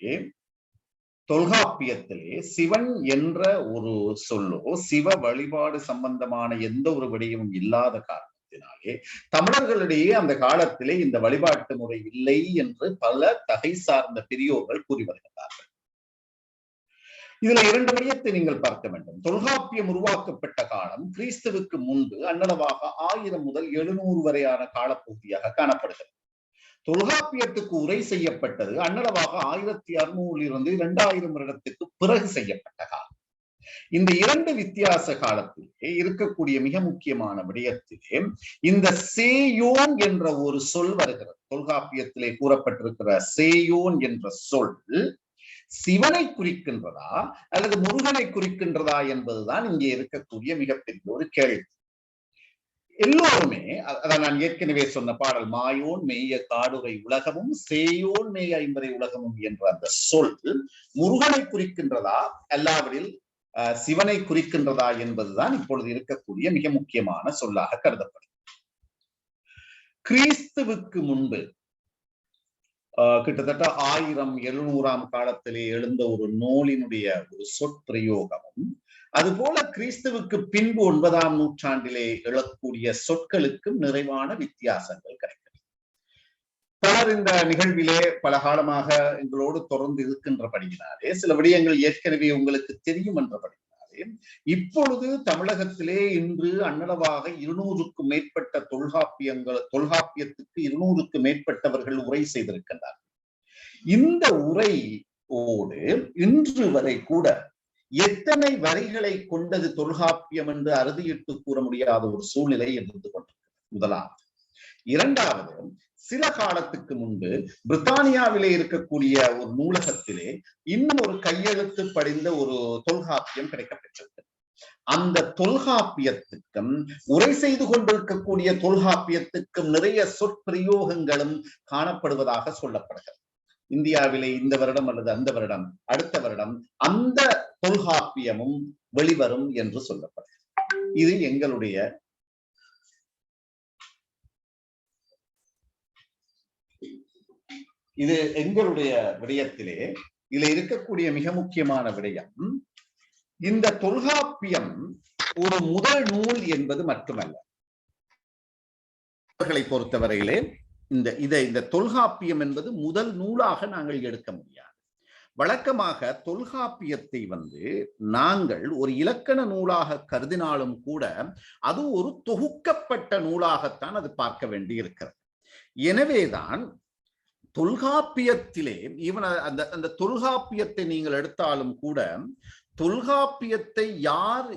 தொல்காப்பியத்திலே சிவன் என்ற ஒரு சொல்லோ சிவ வழிபாடு சம்பந்தமான எந்த ஒரு விடயமும் இல்லாத காரணத்தினாலே தமிழர்களிடையே அந்த காலத்திலே இந்த வழிபாட்டு முறை இல்லை என்று பல தகை சார்ந்த பெரியோர்கள் கூறி வருகிறார்கள். இதுல இரண்டு விடயத்தை நீங்கள் பார்க்க வேண்டும். தொல்காப்பியம் உருவாக்கப்பட்ட காலம் கிறிஸ்துவுக்கு முன்பு அன்னளவாக 1000 முதல் 700 வரையான காலப்பகுதியாக காணப்படுகிறது. தொல்காப்பியத்துக்கு உரை செய்யப்பட்டது அன்னளவாக 1600 இருந்து 2000 வருடத்துக்கு பிறகு செய்யப்பட்ட காலம். இந்த இரண்டு வித்தியாச காலத்திலே இருக்கக்கூடிய மிக முக்கியமான விடயத்திலே இந்த சேயோன் என்ற ஒரு சொல் வருகிறது. தொல்காப்பியத்திலே கூறப்பட்டிருக்கிற சேயோன் என்ற சொல் சிவனை குறிக்கின்றதா அல்லது முருகனை குறிக்கின்றதா என்பதுதான் இங்கே இருக்கக்கூடிய மிகப்பெரிய ஒரு கேள்வி. எல்லோருமே அதான் நான் ஏற்கனவே சொன்ன பாடல் மாயோன் மேய காடுரை உலகமும் சேயோன் மேய ஐம்பரை உலகமும் என்ற அந்த சொல் முருகனை குறிக்கின்றதா அல்லாவிடில் சிவனை குறிக்கின்றதா என்பதுதான் இப்பொழுது இருக்கக்கூடிய மிக முக்கியமான சொல்லாக கருதப்படும். கிறிஸ்துவுக்கு முன்பு கிட்டத்தட்ட 1700 காலத்திலே எழுந்த ஒரு நூலினுடைய ஒரு சொற்பிரயோகமும் அதுபோல கிறிஸ்துவுக்கு பின்பு 9ஆம் நூற்றாண்டிலே எழக்கூடிய சொற்களுக்கும் நிறைவான வித்தியாசங்கள் கிடைக்கிறது. பலர் இந்த நிகழ்விலே பல காலமாக எங்களோடு தொடர்ந்து இருக்கின்றபடியினாலே சில விடயங்கள் ஏற்கனவே உங்களுக்கு தெரியும் என்றபடியினாலே இப்பொழுது தமிழகத்திலே இன்று அன்னளவாக 200க்கும் மேற்பட்ட தொல்காப்பியத்துக்கு 200க்கும் மேற்பட்டவர்கள் உரை செய்திருக்கின்றார்கள். இந்த உரையோடு இன்று வரை கூட எத்தனை வரிகளை கொண்டது தொல்காப்பியம் என்று அறுதியிட்டு கூற முடியாத ஒரு சூழ்நிலை இருந்து கொண்டிருக்கிறது. முதலாவது. இரண்டாவது, சில காலத்துக்கு முன்பு பிரித்தானியாவிலே இருக்கக்கூடிய ஒரு நூலகத்திலே இன்னும் ஒரு கையெழுத்து படிந்த ஒரு தொல்காப்பியம் கிடைக்கப்பெற்றது. அந்த தொல்காப்பியத்துக்கும் உரை செய்து கொண்டிருக்கக்கூடிய தொல்காப்பியத்துக்கும் நிறைய சொற்பிரயோகங்களும் காணப்படுவதாக சொல்லப்படுகிறது. இந்தியாவிலே இந்த வருடம் அல்லது அந்த வருடம் அடுத்த வருடம் அந்த தொல்காப்பியமும் வெளிவரும் என்று சொல்லப்படுகிறது. இது எங்களுடைய விடயத்திலே இதுல இருக்கக்கூடிய மிக முக்கியமான விடயம், இந்த தொல்காப்பியம் ஒரு முதல் நூல் என்பது மட்டுமல்ல. அவர்களை பொறுத்தவரையிலே இந்த தொல்காப்பியம் என்பது முதல் நூலாக நாங்கள் எடுக்க முடியாது. வழக்கமாக தொல்காப்பியத்தை நாங்கள் ஒரு இலக்கண நூலாக கருதினாலும் கூட அது ஒரு தொகுக்கப்பட்ட நூலாகத்தான் அது பார்க்க வேண்டி இருக்கிறது. எனவேதான் தொல்காப்பியத்திலே அந்த தொல்காப்பியத்தை நீங்கள் எடுத்தாலும் கூட தொல்காப்பியத்தை யார்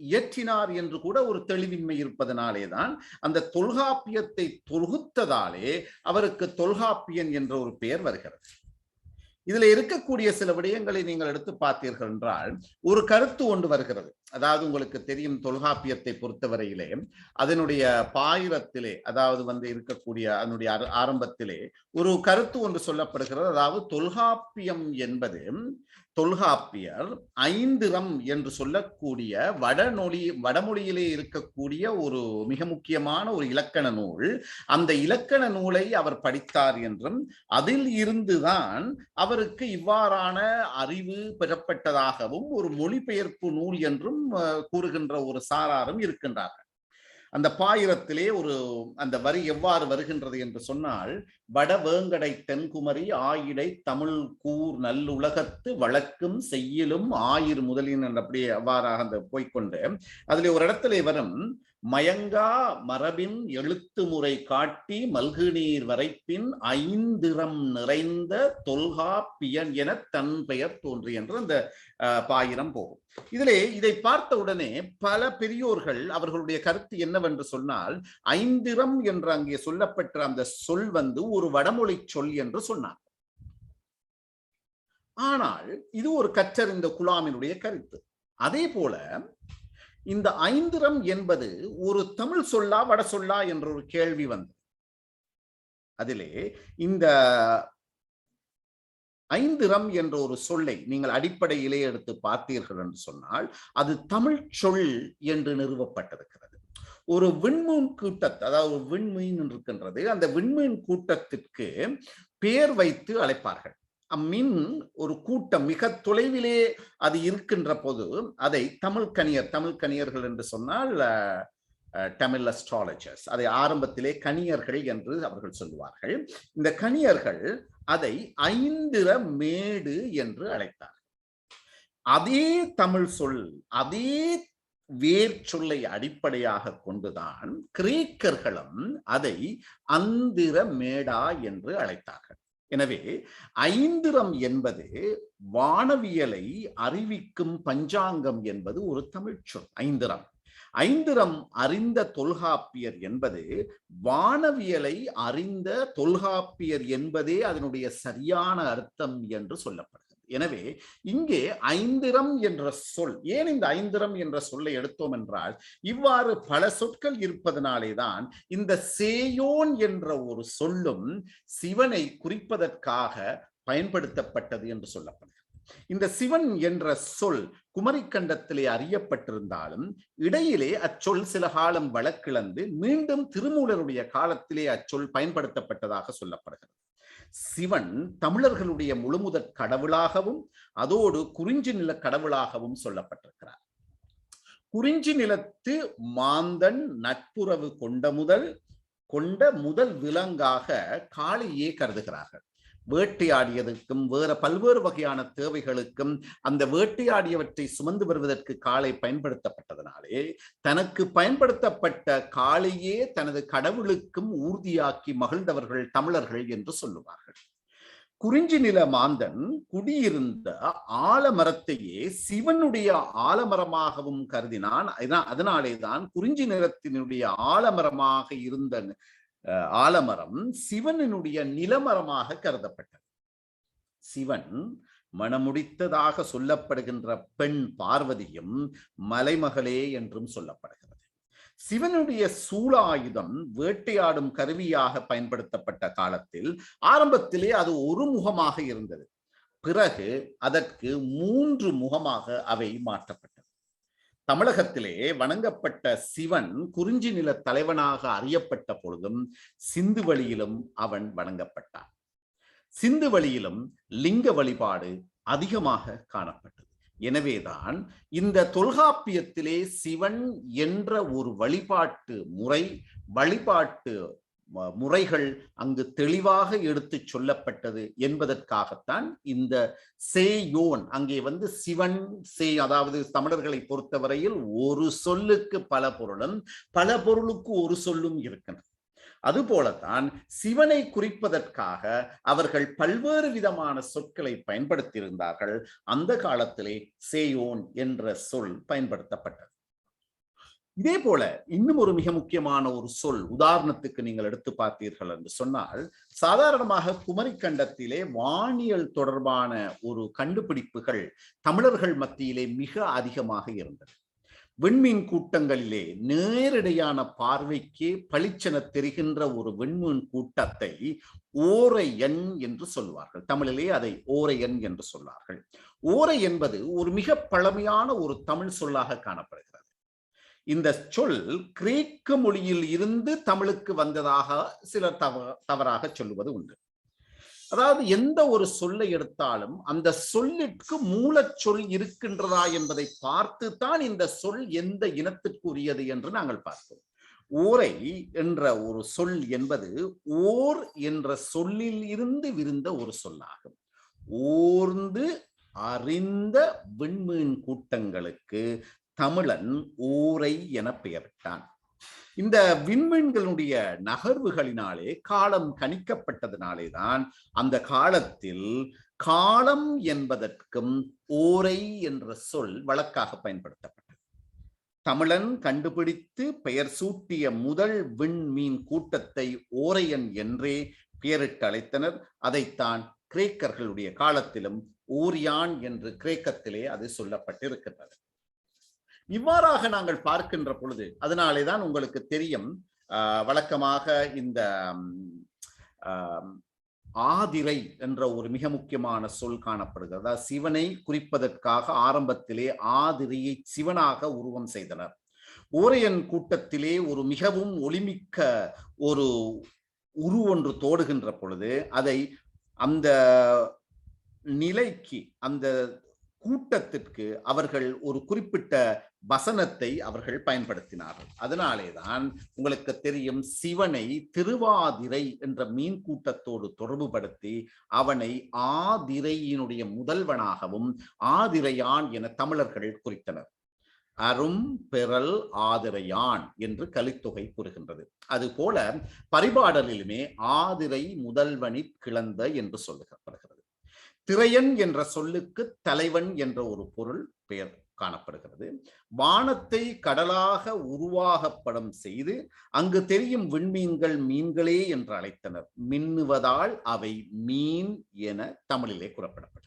இயற்றினார் என்று கூட ஒரு தெளிவின்மை இருப்பதனாலேதான் அந்த தொல்காப்பியத்தை தொகுத்ததாலே அவருக்கு தொல்காப்பியன் என்ற ஒரு பெயர் வருகிறது. இதுல இருக்கக்கூடிய சில விடயங்களை நீங்கள் எடுத்து பார்த்தீர்கள் என்றால் ஒரு கருத்து ஒன்று வருகிறது. அதாவது உங்களுக்கு தெரியும், தொல்காப்பியத்தை பொறுத்தவரையிலே அதனுடைய பாயிரத்திலே அதாவது இருக்கக்கூடிய அதனுடைய ஆரம்பத்திலே ஒரு கருத்து ஒன்று சொல்லப்படுகிறது. அதாவது தொல்காப்பியம் என்பது தொல்காப்பியர் ஐந்திரம் என்று சொல்லக்கூடிய வடமொழியிலே இருக்கக்கூடிய ஒரு மிக முக்கியமான ஒரு இலக்கண நூல். அந்த இலக்கண நூலை அவர் படித்தார் என்றும் அதில் இருந்துதான் அவருக்கு இவ்வாறான அறிவு பெறப்பட்டதாகவும் ஒரு மொழிபெயர்ப்பு நூல் என்றும் கூறுகின்ற ஒரு சாராரும் இருக்கின்றார்கள். அந்த பாயிரத்திலே அந்த வரி எவ்வாறு வருகின்றது என்று சொன்னால், வடவேங்கடை தென்குமரி ஆயிடை தமிழ் கூர் நல்லுலகத்து வழக்கும் செய்யிலும் ஆயிர் முதலின் அப்படியே அவ்வாறாக அந்த போய்கொண்டு அதிலே ஒரு இடத்திலே வரும், மயங்கா மரபின் எழுத்து முறை காட்டி மல்கு நீர் வரைப்பின் ஐந்திரம் நிறைந்த தொல்காப்பியன் என தன் பெயர் தோன்றி என்று அந்த பாயிரம் போகும். இதை பார்த்த உடனே பல பெரியோர்கள் அவர்களுடைய கருத்து என்னவென்று சொன்னால், ஐந்திரம் என்று அங்கே சொல்லப்பட்ட அந்த சொல் ஒரு வடமொழி சொல் என்று சொன்னார். ஆனால் இது ஒரு கற்றறிந்த குலாமினுடைய கருத்து. அதே போல இந்த ஐந்திரம் என்பது ஒரு தமிழ் சொல்லா வட சொல்லா என்ற ஒரு கேள்வி அதிலே இந்த ஐந்திரம் என்ற ஒரு சொல்லை நீங்கள் அடிப்படையிலே எடுத்து பார்த்தீர்கள் என்று சொன்னால் அது தமிழ் சொல் என்று நிறுவப்பட்டிருக்கிறது. ஒரு விண்மீன் கூட்டத்தை, அதாவது விண்மீன் இருக்கின்றது, அந்த விண்மீன் கூட்டத்திற்கு பெயர் வைத்து அழைப்பார்கள். அம்மின் ஒரு கூட்டம் மிக தொலைவிலே அது இருக்கின்ற போது அதை தமிழ் கணியர்கள் என்று சொன்னால் தமிழ் அஸ்ட்ராலஜர்ஸ், அதை ஆரம்பத்திலே கணியர்கள் என்று அவர்கள் சொல்லுவார்கள். இந்த கணியர்கள் அதை ஐந்திர மேடு என்று அழைத்தார். அதே தமிழ் சொல், அதே வேர் சொல்லை அடிப்படையாக கொண்டுதான் கிரேக்கர்களும் அதை அந்திர மேடா என்று அழைத்தார்கள். எனவே ஐந்திரம் என்பது வானவியலை அறிவிக்கும் பஞ்சாங்கம் என்பது ஒரு தமிழ் சொல். ஐந்திரம் அறிந்த தொல்காப்பியர் என்பது வானவியலை அறிந்த தொல்காப்பியர் என்பதே அதனுடைய சரியான அர்த்தம் என்று சொல்லப்படுகிறது. எனவே இங்கே ஐந்திரம் என்ற சொல், ஏன் இந்த ஐந்திரம் என்ற சொல்லை எடுத்தோம் என்றால், இவ்வாறு பல சொற்கள் இருப்பதனாலேதான் இந்த சேயோன் என்ற ஒரு சொல்லும் சிவனை குறிப்பதற்காக பயன்படுத்தப்பட்டது என்று சொல்லப்படுகிறது. இந்த சிவன் என்ற சொல் குமரிக்கண்டத்திலே அறியப்பட்டிருந்தாலும் இடையிலே அச்சொல் சில காலம் வழக்கிழந்து மீண்டும் திருமூலருடைய காலத்திலே அச்சொல் பயன்படுத்தப்பட்டதாக சொல்லப்படுகிறது. சிவன் தமிழர்களுடைய முழுமுதற் கடவுளாகவும் அதோடு குறிஞ்சி நில கடவுளாகவும் சொல்லப்பட்டிருக்கிறார். குறிஞ்சி நிலத்து மாந்தன் நட்புறவு கொண்ட முதல் விலங்காக காளையே கருதுகிறார்கள். வேட்டையாடியதற்கும் வேற பல்வேறு வகையான தேவைகளுக்கும் அந்த வேட்டையாடியவற்றை சுமந்து வருவதற்கு காளை பயன்படுத்தப்பட்டதனாலே தனக்கு பயன்படுத்தப்பட்ட காளையே தனது கடவுளுக்கும் ஊர்தியாக்கி மகிழ்ந்தவர்கள் தமிழர்கள் என்று சொல்லுவார்கள். குறிஞ்சி நில மாந்தன் குடியிருந்த ஆலமரத்தையே சிவனுடைய ஆலமரமாகவும் கருதினான். அதனாலேதான் குறிஞ்சி நிலத்தினுடைய ஆலமரமாக இருந்த ஆலமரம் சிவனுடைய நிலமரமாக கருதப்பட்டது. சிவன் மணமுடித்ததாக சொல்லப்படுகின்ற பெண் பார்வதியும் மலைமகளே என்றும் சொல்லப்படுகிறது. சிவனுடைய சூலாயுதம் வேட்டையாடும் கருவியாக பயன்படுத்தப்பட்ட காலத்தில் ஆரம்பத்திலே அது ஒரு முகமாக இருந்தது. பிறகு அதற்கு 3 முகமாக அவை மாற்றப்பட்டது. தமிழகத்திலே வணங்கப்பட்ட சிவன் குறிஞ்சி நில தலைவனாக அறியப்பட்ட பொழுதும் சிந்து வழியிலும் அவன் வணங்கப்பட்டான். சிந்து வழியிலும் லிங்க வழிபாடு அதிகமாக காணப்பட்டது. எனவேதான் இந்த தொல்காப்பியத்திலே சிவன் என்ற ஒரு வழிபாட்டு முறைகள் அங்கு தெளிவாக எடுத்து சொல்லப்பட்டது என்பதற்காகத்தான் இந்த சேயோன் அங்கே சிவன் அதாவது தமிழர்களை பொறுத்தவரையில் ஒரு சொல்லுக்கு பல பொருளும் பல பொருளுக்கு ஒரு சொல்லும் இருக்கின்றன. அதுபோலத்தான் சிவனை குறிப்பதற்காக அவர்கள் பல்வேறு விதமான சொற்களை பயன்படுத்தியிருந்தார்கள். அந்த காலத்திலே சேயோன் என்ற சொல் பயன்படுத்தப்பட்டது. இதே போல இன்னும் ஒரு மிக முக்கியமான ஒரு சொல், உதாரணத்துக்கு நீங்கள் எடுத்து பார்த்தீர்கள் என்று சொன்னால், சாதாரணமாக குமரிக்கண்டத்திலே வானியல் தொடர்பான ஒரு கண்டுபிடிப்புகள் தமிழர்கள் மத்தியிலே மிக அதிகமாக இருந்தது. விண்மீன் கூட்டங்களிலே நேரடியான பார்வைக்கு பளிச்சென தெரிகின்ற ஒரு விண்மீன் கூட்டத்தை ஓரையன் என்று சொல்வார்கள். தமிழிலே அதை ஓரையன் என்று சொல்வார்கள். ஓரை என்பது ஒரு மிக பழமையான ஒரு தமிழ் சொல்லாக காணப்படுகிறது. இந்த சொல் கிரேக்க மொழியில் இருந்து தமிழுக்கு வந்ததாக சிலர் தவறாக சொல்லுவது உண்டு. அதாவது எந்த ஒரு சொல்லை எடுத்தாலும் அந்த சொல்லிற்கு மூலச்சொல் இருக்கின்றதா என்பதை பார்த்துத்தான் இந்த சொல் எந்த இனத்திற்குரியது என்று நாங்கள் பார்த்தோம். ஓரை என்ற ஒரு சொல் என்பது ஓர் என்ற சொல்லில் இருந்து விரிந்த ஒரு சொல்லாகும். ஓர்ந்து அறிந்த விண்மீன் கூட்டங்களுக்கு தமிழன் ஓரை என பெயரிட்டான். இந்த விண்மீன்களுடைய நகர்வுகளினாலே காலம் கணிக்கப்பட்டதினாலே தான் அந்த காலத்தில் காலம் என்பதற்கும் ஓரை என்ற சொல் வழக்காக பயன்படுத்தப்பட்டது. தமிழன் கண்டுபிடித்து பெயர் சூட்டிய முதல் விண்மீன் கூட்டத்தை ஓரையன் என்றே பெயரிட்டு அழைத்தனர். அதைத்தான் கிரேக்கர்களுடைய காலத்திலும் ஓரியான் என்று கிரேக்கத்திலே அது சொல்லப்பட்டிருக்கின்றது. இவ்வாறாக நாங்கள் பார்க்கின்ற பொழுது, அதனாலேதான் உங்களுக்கு தெரியும், வழக்கமாக இந்த ஆதிரை என்ற ஒரு மிக முக்கியமான சொல் காணப்படுகிறது. அதாவது சிவனை குறிப்பதற்காக ஆரம்பத்திலே ஆதிரையை சிவனாக உருவம் செய்தனர். ஓரையன் கூட்டத்திலே ஒரு மிகவும் ஒளிமிக்க ஒரு ஒன்று தோடுகின்ற பொழுது அதை அந்த நிலைக்கு, அந்த கூட்டத்திற்கு அவர்கள் ஒரு குறிப்பிட்ட வசனத்தை அவர்கள் பயன்படுத்தினார்கள். அதனாலேதான் உங்களுக்கு தெரியும், சிவனை திருவாதிரை என்ற மீன் கூட்டத்தோடு தொடர்புபடுத்தி அவனை ஆதிரையினுடைய முதல்வனாகவும் ஆதிரையான் என தமிழர்கள் குறித்தனர். அரும் பெறல் ஆதிரையான் என்று கலித்தொகை கூறுகின்றது. அதுபோல பரிபாடலிலுமே ஆதிரை முதல்வனிற் கிளந்த என்று சொல்லப்படுகிறது. திரையன் என்ற சொல்லுக்கு தலைவன் என்ற ஒரு பொருள் பெயர் காணப்படுகிறது. வானத்தை கடலாக உருவாகப்படம் செய்து அங்கு தெரியும் விண்மீன்கள் மீன்களே என்று அழைத்தனர். மின்னுவதால் அவை மீன் என தமிழிலே கூறப்படப்பட்டது.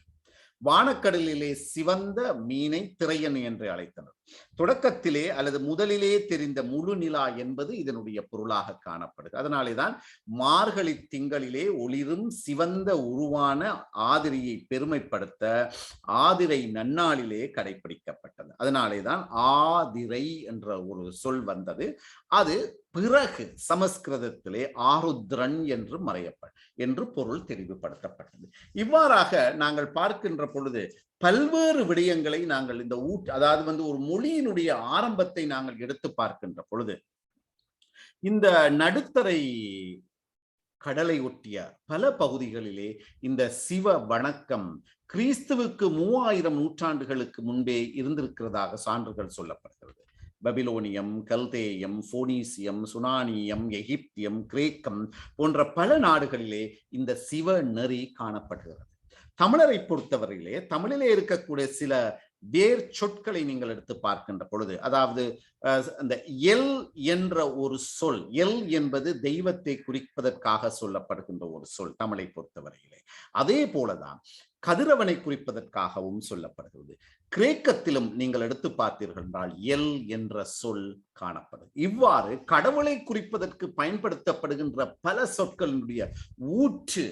வானக்கடலிலே சிவந்த மீனை திரையன் என்று அழைத்தனர். தொடக்கத்திலே அல்லது முதலிலே தெரிந்த முழு நிலா என்பது இதனுடைய பொருளாக காணப்படுகிறது. அதனாலேதான் மார்கழி திங்களிலே ஒளிரும் சிவந்த உருவான ஆதிரையை பெருமைப்படுத்த ஆதிரை நன்னாளிலே கடைபிடிக்கப்பட்டது. அதனாலேதான் ஆதிரை என்ற ஒரு சொல் வந்தது. அது பிறகு சமஸ்கிருதத்திலே ஆருத்ரன் என்று என்று பொருள் தெரிவுபடுத்தப்பட்டது. இவ்வாறாக நாங்கள் பார்க்கின்ற பொழுது பல்வேறு விடயங்களை நாங்கள் இந்த அதாவது ஒரு மொழியினுடைய ஆரம்பத்தை நாங்கள் எடுத்து பார்க்கின்ற பொழுது இந்த நடுத்தரை கடலை ஒட்டிய பல பகுதிகளிலே இந்த சிவ வணக்கம் கிறிஸ்துவுக்கு 3000 நூற்றாண்டுகளுக்கு முன்பே இருந்திருக்கிறதாக சான்றுகள் சொல்லப்படுகிறது. பபிலோனியம், கல்தேயம், போனீசியம், சுனானியம், எகிப்தியம், கிரேக்கம் போன்ற பல நாடுகளிலே இந்த சிவ நெறி காணப்படுகிறது. தமிழரை பொறுத்தவரையிலே தமிழிலே இருக்கக்கூடிய சில வேர் சொற்களை நீங்கள் எடுத்து பார்க்கின்ற பொழுது, அதாவது அந்த எல் என்ற ஒரு சொல், எல் என்பது தெய்வத்தை குறிப்பதற்காக சொல்லப்படுகின்ற ஒரு சொல் தமிழை பொறுத்தவரையிலே. அதே போலதான் கதிரவனை குறிப்பதற்காகவும் சொல்லப்படுகிறது. கிரேக்கத்திலும் நீங்கள் எடுத்து பார்த்தீர்கள் என்றால் எல் என்ற சொல் காணப்படும். இவ்வாறு கடவுளை குறிப்பதற்கு பயன்படுத்தப்படுகின்ற பல சொற்களினுடைய ஊற்று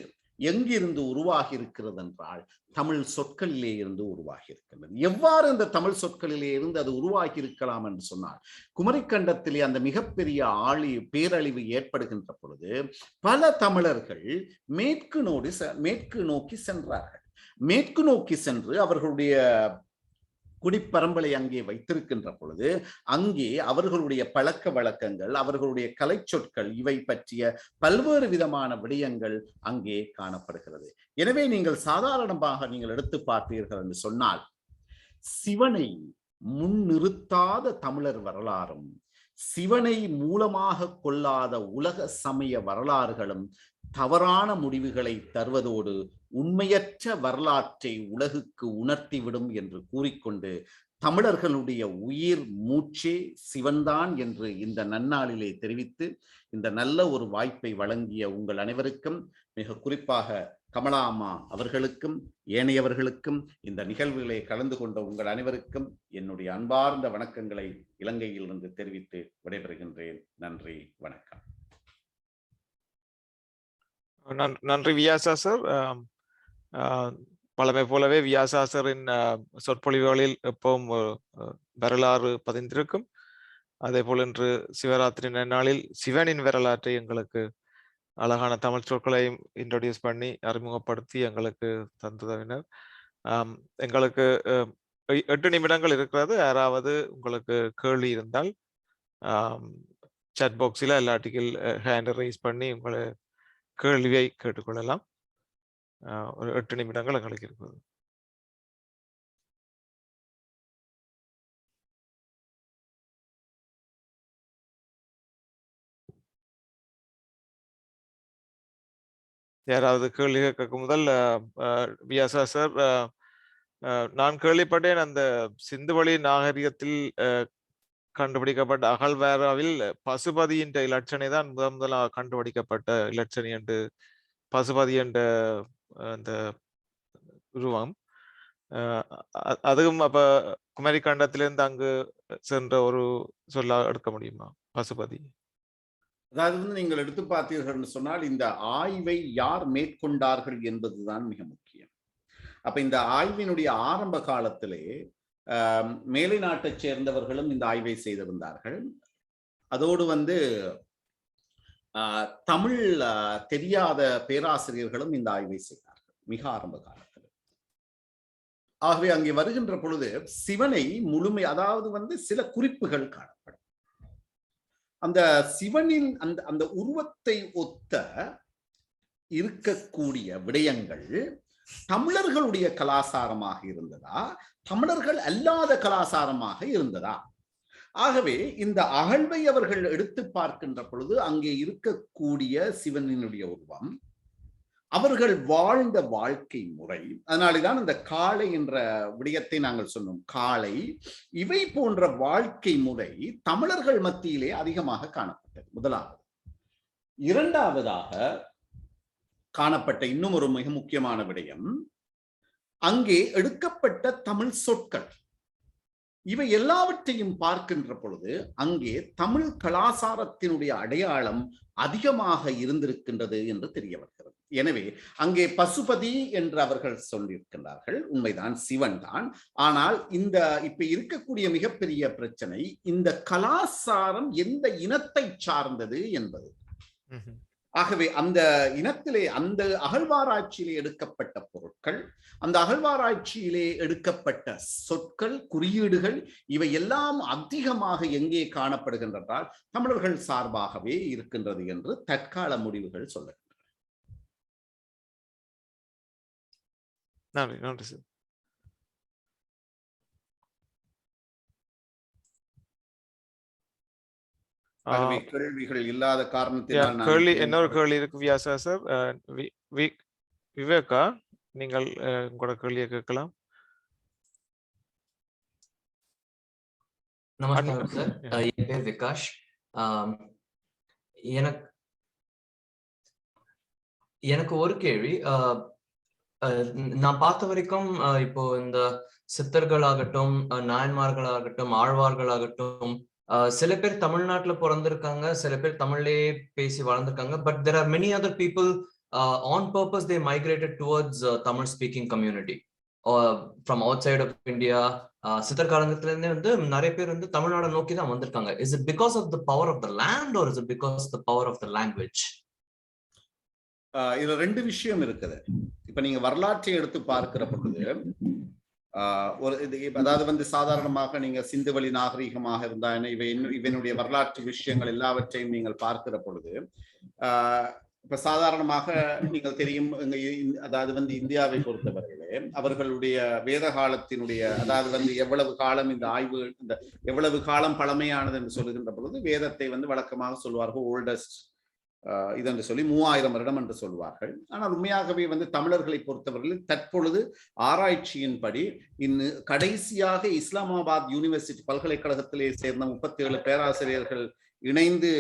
எங்கிருந்து உருவாகி இருக்கிறது என்றால் தமிழ் சொற்களிலே இருந்து உருவாகி இருக்கிறது. எவ்வாறு இந்த தமிழ் சொற்களிலே இருந்து அது உருவாகி இருக்கலாம் என்று சொன்னால், குமரிக்கண்டத்திலே அந்த மிகப்பெரிய பேரழிவு ஏற்படுகின்ற பொழுது பல தமிழர்கள் மேற்கு நோக்கி சென்றார்கள். மேற்கு நோக்கி சென்று அவர்களுடைய குடிப்பரம்பலை அங்கே வைத்திருக்கின்ற பொழுது அங்கே அவர்களுடைய பழக்க வழக்கங்கள், அவர்களுடைய கலை சொற்கள், இவை பற்றிய பல்வேறு விதமான விடயங்கள் அங்கே காணப்படுகிறது. எனவே நீங்கள் சாதாரணமாக நீங்கள் எடுத்து பார்த்தீர்கள் என்று சொன்னால், சிவனை முன்னிறுத்தாத தமிழர் வரலாறும் சிவனை மூலமாக கொள்ளாத உலக சமய வரலாறுகளும் தவறான முடிவுகளை தருவதோடு உண்மையற்ற வரலாற்றை உலகுக்கு உணர்த்திவிடும் என்று கூறிக்கொண்டு, தமிழர்களுடைய உயிர் மூச்சே சிவன்தான் என்று இந்த நன்னாளிலே தெரிவித்து, இந்த நல்ல ஒரு வாய்ப்பை வழங்கிய உங்கள் அனைவருக்கும், மிக குறிப்பாக கமலா அம்மா அவர்களுக்கும் ஏனையவர்களுக்கும், இந்த நிகழ்வுகளை கலந்து கொண்ட உங்கள் அனைவருக்கும் என்னுடைய அன்பார்ந்த வணக்கங்களை இலங்கையிலிருந்து தெரிவித்து விடைபெறுகின்றேன். நன்றி, வணக்கம். நன்றி வியாசா சார். பழமை போலவே வியாசா சாரின் சொற்பொழிவுகளில் எப்பவும் வரலாறு பதிந்திருக்கும். அதே போல் இன்று சிவராத்திரி நன்னாளில் சிவனின் வரலாற்றை எங்களுக்கு அழகான தமிழ் சொற்களையும் இன்ட்ரோடியூஸ் பண்ணி அறிமுகப்படுத்தி எங்களுக்கு தந்துதவினர். எங்களுக்கு 8 நிமிடங்கள் இருக்கிறது. யாராவது உங்களுக்கு கேள்வி இருந்தால் சாட் பாக்ஸில் எல்லாட்டிகள் ஹேண்ட் ரைஸ் பண்ணி உங்களை கேள்வியை கேட்டுக்கொள்ளலாம். ஒரு 8 நிமிடங்கள் எங்களுக்கு இருக்குது. யாராவது கேள்வி கேட்க முதல் வியாசா சார், நான் கேள்விப்பட்டேன் அந்த சிந்துவெளி நாகரிகத்தில் கண்டுபிடிக்கப்பட்ட அகழ்வாராவில் பசுபதியின் இலட்சணை தான் முதலாக கண்டுபிடிக்கப்பட்ட இலட்சணை என்று, பசுபதி என்ற அந்த உருவம். அதுவும் அப்ப குமரி கண்டத்திலிருந்து அங்கு சென்ற ஒரு சொல்ல எடுக்க முடியுமா பசுபதி? அதாவது நீங்கள் எடுத்து பார்த்தீர்கள் சொன்னால், இந்த ஆய்வை யார் மேற்கொண்டார்கள் என்பதுதான் மிக முக்கியம். அப்ப இந்த ஆய்வினுடைய ஆரம்ப காலத்திலே மேலை நாட்டைச் சேர்ந்தவர்களும் இந்த ஆய்வை செய்திருந்தார்கள். அதோடு தமிழ் தெரியாத பேராசிரியர்களும் இந்த ஆய்வை செய்தார்கள் மிக ஆரம்ப காலத்தில். ஆகவே அங்கே வருகின்ற பொழுது சிவனை முழுமை, அதாவது சில குறிப்புகள் காணப்படும். அந்த சிவனின் அந்த உருவத்தை ஒத்த இருக்கக்கூடிய விடயங்கள் தமிழர்களுடைய கலாச்சாரமாக இருந்ததா, தமிழர்கள் அல்லாத கலாச்சாரமாக இருந்ததா? ஆகவே இந்த அகழ்வை அவர்கள் எடுத்து பார்க்கின்ற பொழுது அங்கே இருக்கக்கூடிய சிவனினுடைய உருவம், அவர்கள் வாழ்ந்த வாழ்க்கை முறை, அதனாலேதான் இந்த காளை என்ற விடயத்தை நாங்கள் சொன்னோம். காளை, இவை போன்ற வாழ்க்கை முறை தமிழர்கள் மத்தியிலே அதிகமாக காணப்பட்டது. முதலாவது. இரண்டாவதாக காணப்பட்ட இன்னும் ஒரு மிக முக்கியமான விடயம், அங்கே எடுக்கப்பட்ட தமிழ் சொற்கள். இவை எல்லாவற்றையும் பார்க்கின்ற பொழுது அங்கே தமிழ் கலாச்சாரத்தினுடைய அடையாளம் அதிகமாக இருந்திருக்கின்றது என்று தெரிய வருகிறது. எனவே அங்கே பசுபதி என்று அவர்கள் சொல்லியிருக்கின்றார்கள். உண்மைதான், சிவன் தான். ஆனால் இப்ப இருக்கக்கூடிய மிகப்பெரிய பிரச்சனை இந்த கலாச்சாரம் எந்த இனத்தை சார்ந்தது என்பது. ஆகவே அந்த இனத்திலே, அந்த அகழ்வாராய்ச்சியிலே எடுக்கப்பட்ட பொருட்கள், அந்த அகழ்வாராய்ச்சியிலே எடுக்கப்பட்ட சொற்கள், குறியீடுகள், இவை எல்லாம் அதிகமாக எங்கே காணப்படுகின்றன? தமிழர்கள் சார்பாகவே இருக்கின்றது என்று தற்கால முடிவுகள் சொல்லுகின்றன. நன்றி சார். கேள்விகள் இல்லாத காரணத்தினால் இன்னொரு கேள்வி இருக்கு வியாசா சார். விவேகா, நீங்கள் உங்களோட கேள்வியை கேட்கலாம். நமஸ்காரம் சார், என் பேர் விகாஷ். எனக்கு ஒரு கேள்வி. நான் பார்த்த வரைக்கும் இப்போ இந்த சித்தர்களாகட்டும், நாயன்மார்களாகட்டும், ஆழ்வார்களாகட்டும், சில பேர் தமிழ்நாட்டுல பிறந்திருக்காங்க, சில பேர் தமிழ்லயே பேசி வளர்ந்திருக்காங்க. But there are many other people on purpose they migrated towards Tamil speaking community from outside of India. சித்தர் காலத்துல இருந்தே நிறைய பேர் தமிழ்நாடு நோக்கி தான் வந்திருக்காங்க. Is it because of the power of the land or is it because of the power of the language? இதுல ரெண்டு விஷயம் இருக்குது. இப்ப நீங்க வரலாற்றை எடுத்து பார்க்கிற பொழுது அதாவது சாதாரணமாக நீங்க சிந்துவெளி நாகரீகமாக இருந்தா இவனுடைய வரலாற்று விஷயங்கள் எல்லாவற்றையும் நீங்கள் பார்க்கிற பொழுது இப்ப சாதாரணமாக நீங்கள் தெரியும், அதாவது இந்தியாவை பொறுத்தவரையிலே அவர்களுடைய வேத காலத்தினுடைய, அதாவது எவ்வளவு காலம் இந்த ஆய்வு, இந்த எவ்வளவு காலம் பழமையானது என்று சொல்லுகின்ற பொழுது வேதத்தை வழக்கமாக சொல்வார்கள் ஓல்டஸ்ட் இதென்று சொல்லி 3000 வருடம் என்று சொல்வார்கள். ஆனால் உண்மையாகவே தமிழர்களை பொறுத்தவரையில் தற்பொழுது ஆராய்ச்சியின்படி கடைசியாக இஸ்லாமாபாத் யூனிவர்சிட்டி பல்கலைக்கழகத்திலே சேர்ந்த 37 பேராசிரியர்கள் இணைந்து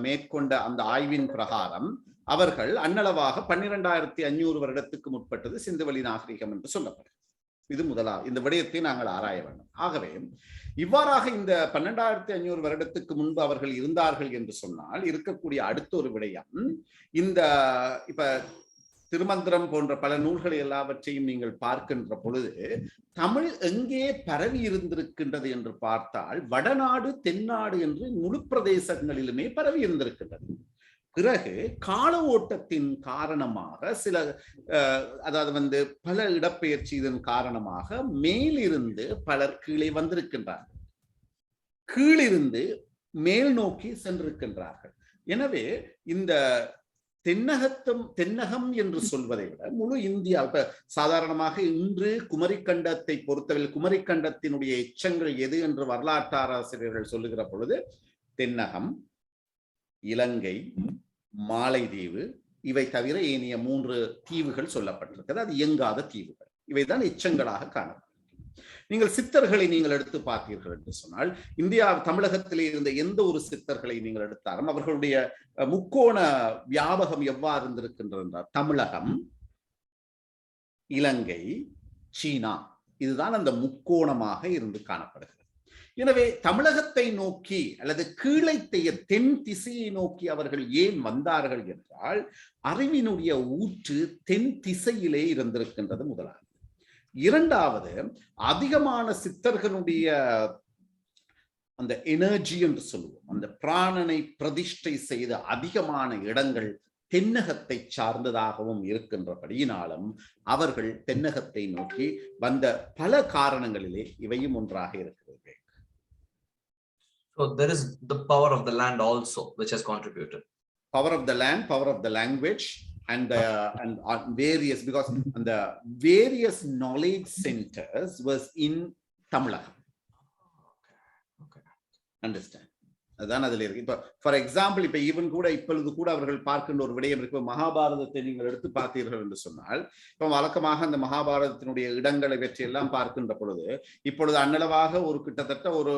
மேற்கொண்ட அந்த ஆய்வின் பிரகாரம் அவர்கள் அன்னளவாக 12500 வருடத்துக்கு முற்பட்டது சிந்துவெளி நாகரிகம் என்று சொல்லப்படும். இது முதலாவது. இந்த விடயத்தை நாங்கள் ஆராய வேண்டும். ஆகவே இவ்வாறாக இந்த 12500 வருடத்துக்கு முன்பு அவர்கள் இருந்தார்கள் என்று சொன்னால் இருக்கக்கூடிய அடுத்த ஒரு விடயம், இந்த இப்ப திருமந்திரம் போன்ற பல நூல்களை எல்லாவற்றையும் நீங்கள் பார்க்கின்ற பொழுது தமிழ் எங்கே பரவி இருந்திருக்கின்றது என்று பார்த்தால் வடநாடு, தென்னாடு என்று முழு பிரதேசங்களிலுமே பரவி இருந்திருக்கின்றது. பிறகு கால ஓட்டத்தின் காரணமாக சில அதாவது பல இடப்பெயர்ச்சி இதன் காரணமாக மேலிருந்து பலர் கீழே வந்திருக்கின்றார்கள், கீழிருந்து மேல் நோக்கி சென்றிருக்கின்றார்கள். எனவே இந்த தென்னகம் என்று சொல்வதை விட முழு இந்தியா, இப்ப சாதாரணமாக இன்று குமரிக்கண்டத்தை பொறுத்தவரை குமரிக்கண்டத்தினுடைய எச்சங்கள் எது என்று வரலாற்றாசிரியர்கள் சொல்லுகிற பொழுது தென்னகம், இலங்கை, மாலைதீவு, இவை தவிர ஏனைய 3 தீவுகள் சொல்லப்பட்டிருக்கிறது. அது இயங்காத தீவுகள். இவைதான் எச்சங்களாக காணப்படும். நீங்கள் சித்தர்களை நீங்கள் எடுத்து பார்த்தீர்கள் என்று சொன்னால் இந்தியா தமிழகத்திலே இருந்த எந்த ஒரு சித்தர்களை நீங்கள் எடுத்தாலும் அவர்களுடைய முக்கோண வியாபகம் எவ்வாறு இருந்திருக்கின்றது என்றால் தமிழகம், இலங்கை, சீனா, இதுதான் அந்த முக்கோணமாக இருந்து காணப்படுகிறது. எனவே தமிழகத்தை நோக்கி அல்லது கீழைத்தைய தென் திசையை நோக்கி அவர்கள் ஏன் வந்தார்கள் என்றால் அறிவினுடைய ஊற்று தென் திசையிலே இருந்திருக்கின்றது முதலாவது. இரண்டாவது, அதிகமான சித்தர்களுடைய அந்த எனர்ஜி என்று சொல்லுவோம், அந்த பிராணனை பிரதிஷ்டை செய்த அதிகமான இடங்கள் தென்னகத்தை சார்ந்ததாகவும் இருக்கின்றபடியினாலும் அவர்கள் தென்னகத்தை நோக்கி வந்த பல காரணங்களிலே இவையும் ஒன்றாக இருக்கிறது. So there is the power of the land also, which has contributed. Power of the land, power of the language, and various, because the various knowledge centers was in Tamilagam. Okay. Understand? அதான் அதுல இருக்கு. இப்ப for example இப்ப even கூட இப்பொழுது கூட அவர்கள் பார்க்கின்ற ஒரு விடயம் இருக்கு. மகாபாரதத்தை நீங்கள் எடுத்து பார்த்தீர்கள் என்று சொன்னால், இப்ப வழக்கமாக அந்த மகாபாரதத்தினுடைய இடங்களை பற்றி எல்லாம் பார்க்கின்ற பொழுது இப்பொழுது அன்னளவாக ஒரு கிட்டத்தட்ட ஒரு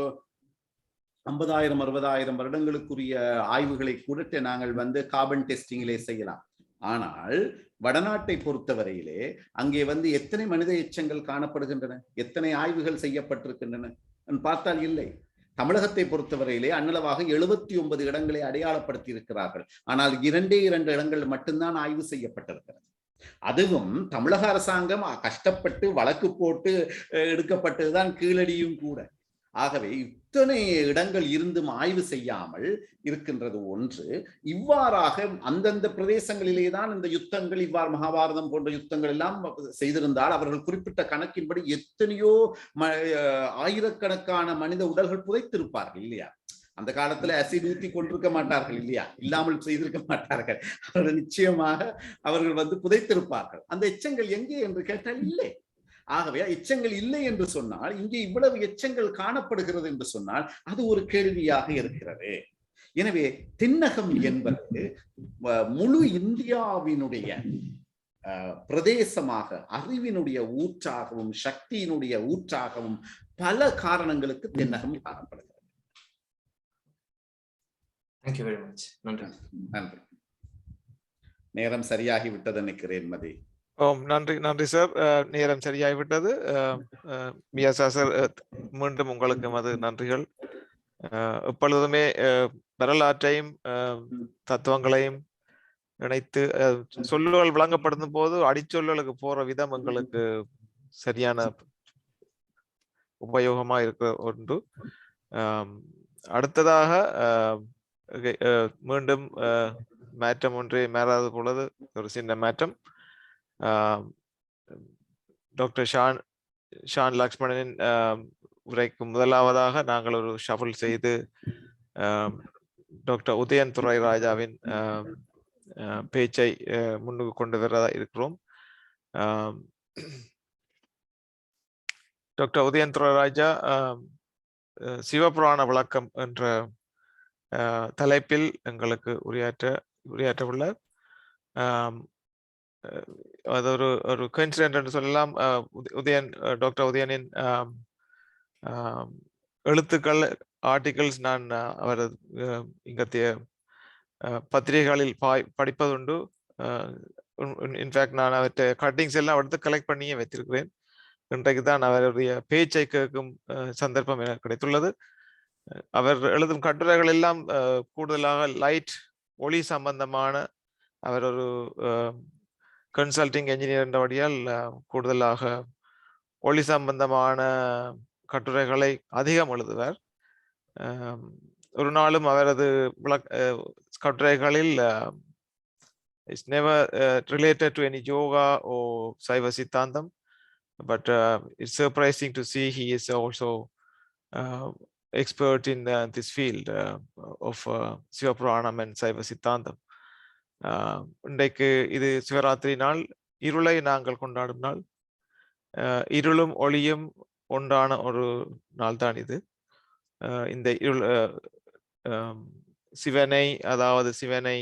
50,000-60,000 வருடங்களுக்குரிய ஆய்வுகளை கூட நாங்கள் கார்பன் டெஸ்டிங்கிலே செய்யலாம். ஆனால் வடநாட்டை பொறுத்தவரையிலே அங்கே எத்தனை மனித எச்சங்கள் காணப்படுகின்றன, எத்தனை ஆய்வுகள் செய்யப்பட்டிருக்கின்றன பார்த்தால் இல்லை. தமிழகத்தை பொறுத்தவரையிலே அன்னளவாக 79 இடங்களை அடையாளப்படுத்தி இருக்கிறார்கள். ஆனால் 2 இடங்கள் மட்டும்தான் ஆய்வு செய்யப்பட்டிருக்கிறது. அதுவும் தமிழக அரசாங்கம் கஷ்டப்பட்டு வழக்கு போட்டு எடுக்கப்பட்டதுதான் கீழடியும் கூட. ஆகவே இத்தனை இடங்கள் இருந்தும் ஆய்வு செய்யாமல் இருக்கின்றது ஒன்று. இவ்வாறாக அந்தந்த பிரதேசங்களிலே தான் இந்த யுத்தங்கள், இவ்வாறு மகாபாரதம் போன்ற யுத்தங்கள் எல்லாம் செய்திருந்தால் அவர்கள் குறிப்பிட்ட கணக்கின்படி எத்தனையோ ஆயிரக்கணக்கான மனித உடல்கள் புதைத்திருப்பார்கள் இல்லையா? அந்த காலத்துல அசிட் ஊத்தி கொண்டிருக்க மாட்டார்கள் இல்லையா? இல்லாமல் செய்திருக்க மாட்டார்கள். அவர்கள் நிச்சயமாக அவர்கள் புதைத்திருப்பார்கள். அந்த எச்சங்கள் எங்கே என்று கேட்டால் இல்லை. ஆகவே எச்சங்கள் இல்லை என்று சொன்னால், இங்கே இவ்வளவு எச்சங்கள் காணப்படுகிறது என்று சொன்னால் அது ஒரு கேள்வியாக இருக்கிறது. எனவே தென்னகம் என்பது முழு இந்தியாவினுடைய பிரதேசமாக, அறிவினுடைய ஊற்றாகவும் சக்தியினுடைய ஊற்றாகவும் பல காரணங்களுக்கு தென்னகம் காணப்படுகிறது. Thank you very much. நன்றி. நன்றி. நேரம் சரியாகி விட்டது நினைக்கிறேன் மதி. நன்றி சார். நேரம் சரியாகிவிட்டது. மியாசா சார், மீண்டும் உங்களுக்கு அது நன்றிகள். எப்பொழுதுமே வரலாற்றையும் தத்துவங்களையும் இணைத்து சொல்லுகள் வழங்கப்படும் போது அடிச்சொல்லுகளுக்கு போற விதம் எங்களுக்கு சரியான உபயோகமா இருக்க ஒன்று. அடுத்ததாக மீண்டும் மாற்றம் ஒன்றே மாறாத பொழுது ஒரு சின்ன மாற்றம். டாக்டர் ஷான் லக்ஷ்மணனின் உரைக்கு முதலாவதாக நாங்கள் ஒரு ஷஃபிள் செய்து டாக்டர் உதயன் துரை ராஜாவின் பேச்சை முன்னுக்கு கொண்டு வர இருக்கிறோம். டாக்டர் உதயன் துரை ராஜா சிவபுராண விளக்கம் என்ற தலைப்பில் எங்களுக்கு உரையாற்ற உள்ளார். அது ஒரு கோஇன்சிடென்ட் என்று சொல்லலாம். டாக்டர் உதயனின் எழுத்துக்கள், ஆர்டிகிள்ஸ் நான் அவர் இங்கத்திய பத்திரிகைகளில் படிப்பதுண்டு. இன்ஃபேக்ட் நான் அவற்றை கட்டிங்ஸ் எல்லாம் எடுத்து கலெக்ட் பண்ணியே வைத்திருக்கிறேன். இன்றைக்கு தான் அவருடைய பேச்சை கேட்கும் சந்தர்ப்பம் எனக்கு கிடைத்துள்ளது. அவர் எழுதும் கட்டுரைகள் எல்லாம் கூடுதலாக லைட், ஒளி சம்பந்தமான, அவர் ஒரு கன்சல்டிங் என்ஜினியர் என்றபடியால் கூடுதலாக ஒளி சம்பந்தமான கட்டுரைகளை அதிகம் எழுதுவார். ஒரு நாளும் அவரது கட்டுரைகளில் it's never related to any yoga or Saiva Siddhantam, but it's surprising to see he is also expert in this field of Sivapuranam and Saiva Siddhantam. இன்றைக்கு இது சிவராத்திரி நாள், இருளை நாங்கள் கொண்டாடும் நாள். இருளும் ஒளியும் ஒன்றான ஒரு நாள் தான் இது. இந்த சிவனை, அதாவது சிவனை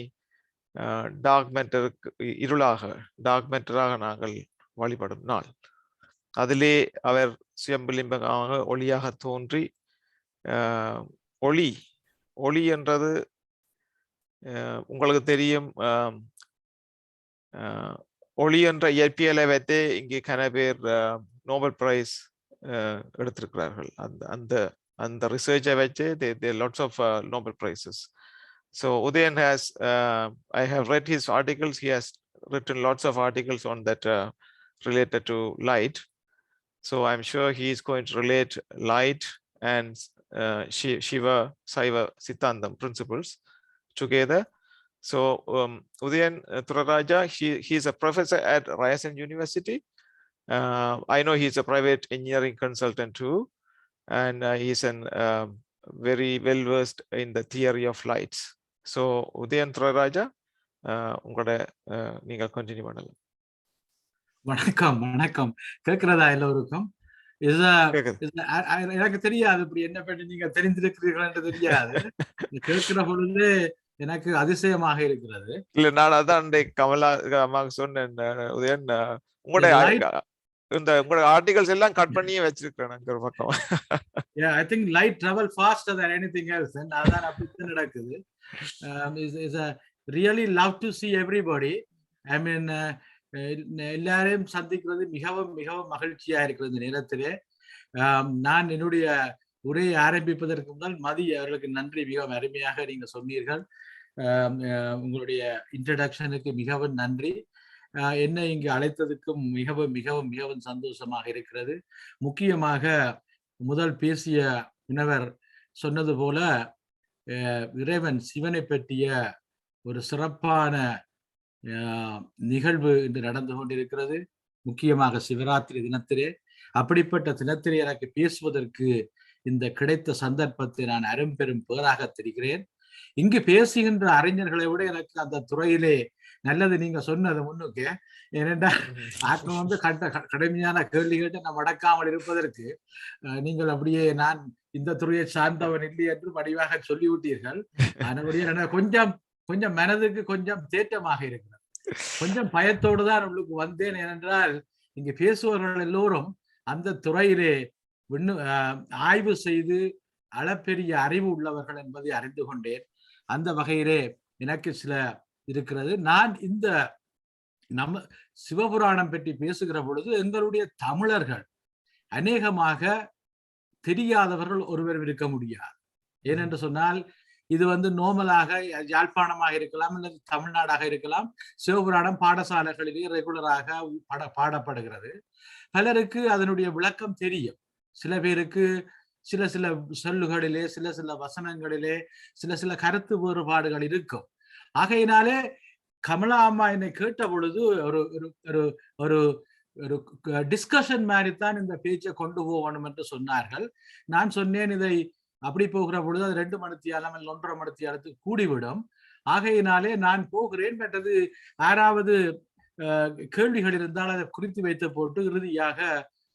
டார்க் மேட்டருக்கு டார்க் மேட்டராக நாங்கள் வழிபடும் நாள். அதிலே அவர் சுயம்புலிம்பமாக ஒளியாக தோன்றி, ஒளி என்றது உங்களுக்கு தெரியும். ஒளி என்ற இயற்பியலை வைத்தே இங்கே கன பேர் நோபல் பிரைஸ் எடுத்திருக்கிறார்கள். அந்த ரிசர்ச்சை வச்சு lots of Nobel prizes. So Udayan has, I have read his articles. He has written lots of articles on that related to light. So I'm sure he is going to relate light and Shiva Saiva Siddhantam principles together. So Udayan Turaraja, he's a professor at Ryerson University. I know he's a private engineering consultant too, and he's an very well versed in the theory of lights. So Udayan Turaraja, உங்களோட நீங்க continue பண்ணலாம். வணக்கம் வணக்கம். கேட்கிறதா எல்லோருக்கும்? எனக்கு தெரியாது இப்படி என்ன பற்றி நீங்க தெரிந்திருக்கிறீர்கள் என்று தெரியாது. கேட்கிற பொழுது எனக்கு அதிசயமாக இருக்கிறது. இல்ல நான் அதான் கமலா அம்மாவுக்கு சொன்னேன், உதயன் உங்களோட ஆர்டிகல்ஸ் எல்லாம் கட் பண்ணியே வச்சிருக்கேன் ஒரு பக்கம். I think light travel faster than anything else. அதான் அப்படி நடக்குது. Is a really love to see everybody. I mean எல்லாரையும் சந்திக்கிறது மிகவும் மிகவும் மகிழ்ச்சியா இருக்கிறது. இந்த நேரத்திலே நான் என்னுடைய உரையை ஆரம்பிப்பதற்கு முதல் மதி அவர்களுக்கு நன்றி. மிகவும் அருமையாக நீங்க சொன்னீர்கள். உங்களுடைய இன்ட்ரடக்ஷனுக்கு மிகவும் நன்றி. என்னை இங்கு அழைத்ததுக்கும் மிகவும் மிகவும் மிகவும் சந்தோஷமாக இருக்கிறது. முக்கியமாக முதல் பேசிய முன்னவர் சொன்னது போல இறைவன் சிவனை பற்றிய ஒரு சிறப்பான நிகழ்வு இன்று நடந்து கொண்டிருக்கிறது. முக்கியமாக சிவராத்திரி தினத்திலே. அப்படிப்பட்ட தினத்திலே எனக்கு பேசுவதற்கு இந்த கிடைத்த சந்தர்ப்பத்தை நான் அரும்பெரும் பேராக தெரிகிறேன். இங்கு பேசுகின்ற அறிஞர்களை விட எனக்கு அந்த துறையிலே நல்லது நீங்க சொன்னது முன்னுக்கு. ஏனென்றால் ஆத்மா கடுமையான கேள்வி கேட்டு நாம் அடக்காமல் இருப்பதற்கு நீங்கள் அப்படியே நான் இந்த துறையை சார்ந்தவன் இல்லை என்று வடிவாக சொல்லிவிட்டீர்கள். அதனுடைய கொஞ்சம் மனதுக்கு கொஞ்சம் தேற்றமாக இருக்கிறது. கொஞ்சம் பயத்தோடு தான் உங்களுக்கு வந்தேன். ஏனென்றால் இங்கு பேசுபவர்கள் எல்லோரும் அந்த துறையிலே ஆய்வு செய்து அளப்பெரிய அறிவு உள்ளவர்கள் என்பதை அறிந்து கொண்டேன். அந்த வகையிலே எனக்கு சில இருக்கிறது. நான் இந்த நம்ம சிவபுராணம் பற்றி பேசுகிற பொழுது எங்களுடைய தமிழர்கள் அநேகமாக தெரியாதவர்கள் ஒருவர் இருக்க முடியாது. ஏனென்று சொன்னால் இது நோமலாக யாழ்ப்பாணமாக இருக்கலாம், அல்லது தமிழ்நாடாக இருக்கலாம். சிவபுராணம் பாடசாலைகளிலே ரெகுலராக பாடப்படுகிறது. பலருக்கு அதனுடைய விளக்கம் தெரியும். சில பேருக்கு சில சில சொல்லுகளிலே, சில சில வசனங்களிலே சில சில கருத்து வேறுபாடுகள் இருக்கும். ஆகையினாலே கமலா அம்மா என்னை கேட்ட பொழுது ஒரு ஒரு ஒரு ஒரு டிஸ்கஷன் மாதிரித்தான் இந்த பேச்சை கொண்டு போகணும் என்று சொன்னார்கள். நான் சொன்னேன், இதை அப்படி போகிற பொழுது அது 2 மணித்தியாலம் 1.5 மணித்தியாலத்துக்கு கூடிவிடும். ஆகையினாலே நான் போகிறேன். மற்றது யாராவது கேள்விகள் இருந்தால் அதை குறித்து வைத்து போட்டு இறுதியாக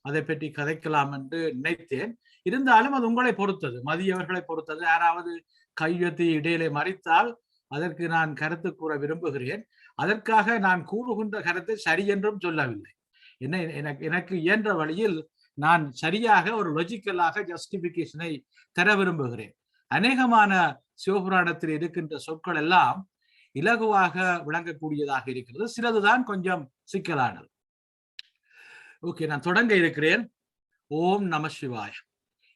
அதை பற்றி கதைக்கலாம் என்று நினைத்தேன். இருந்தாலும் அது உங்களை பொறுத்தது, மதியவர்களை பொறுத்தது. யாராவது கையெழுத்தி இடையிலே மறித்தால் அதற்கு நான் கருத்து கூற விரும்புகிறேன். அதற்காக நான் கூறுகின்ற கருத்தை சரி என்றும் சொல்லவில்லை. எனக்கு இயன்ற வழியில் நான் சரியாக ஒரு லாஜிக்கலாக ஜஸ்டிபிகேஷனை தர விரும்புகிறேன். அநேகமான சிவபுராணத்தில் இருக்கின்ற சொற்கள் எல்லாம் இலகுவாக விளங்கக்கூடியதாக இருக்கிறது. சிலதுதான் கொஞ்சம் சிக்கலானது. ஓகே, நான் தொடங்க இருக்கிறேன். ஓம் நம சிவாய.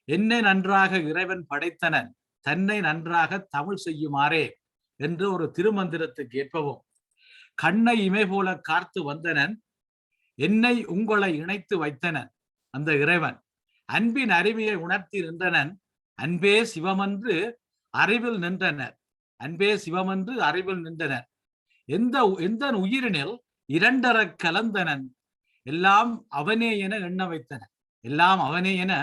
என்னை நன்றாக இறைவன் படைத்தனன், தன்னை நன்றாக தமிழ் செய்யுமாறே என்று ஒரு திருமந்திரத்துக்கு ஏற்பவும், கண்ணை இமை போல காத்து வந்தனன், என்னை உங்களை இணைத்து வைத்தனன் அந்த இறைவன், அன்பின் அறிவியை உணர்த்தி நின்றனன், அன்பே சிவமென்று அறிவில் நின்றனர், அன்பே சிவமென்று அறிவில் நின்றனர், எந்த உயிரினில் இரண்டர கலந்தனன், எல்லாம் அவனே என எண்ண வைத்தனர், எல்லாம் அவனே என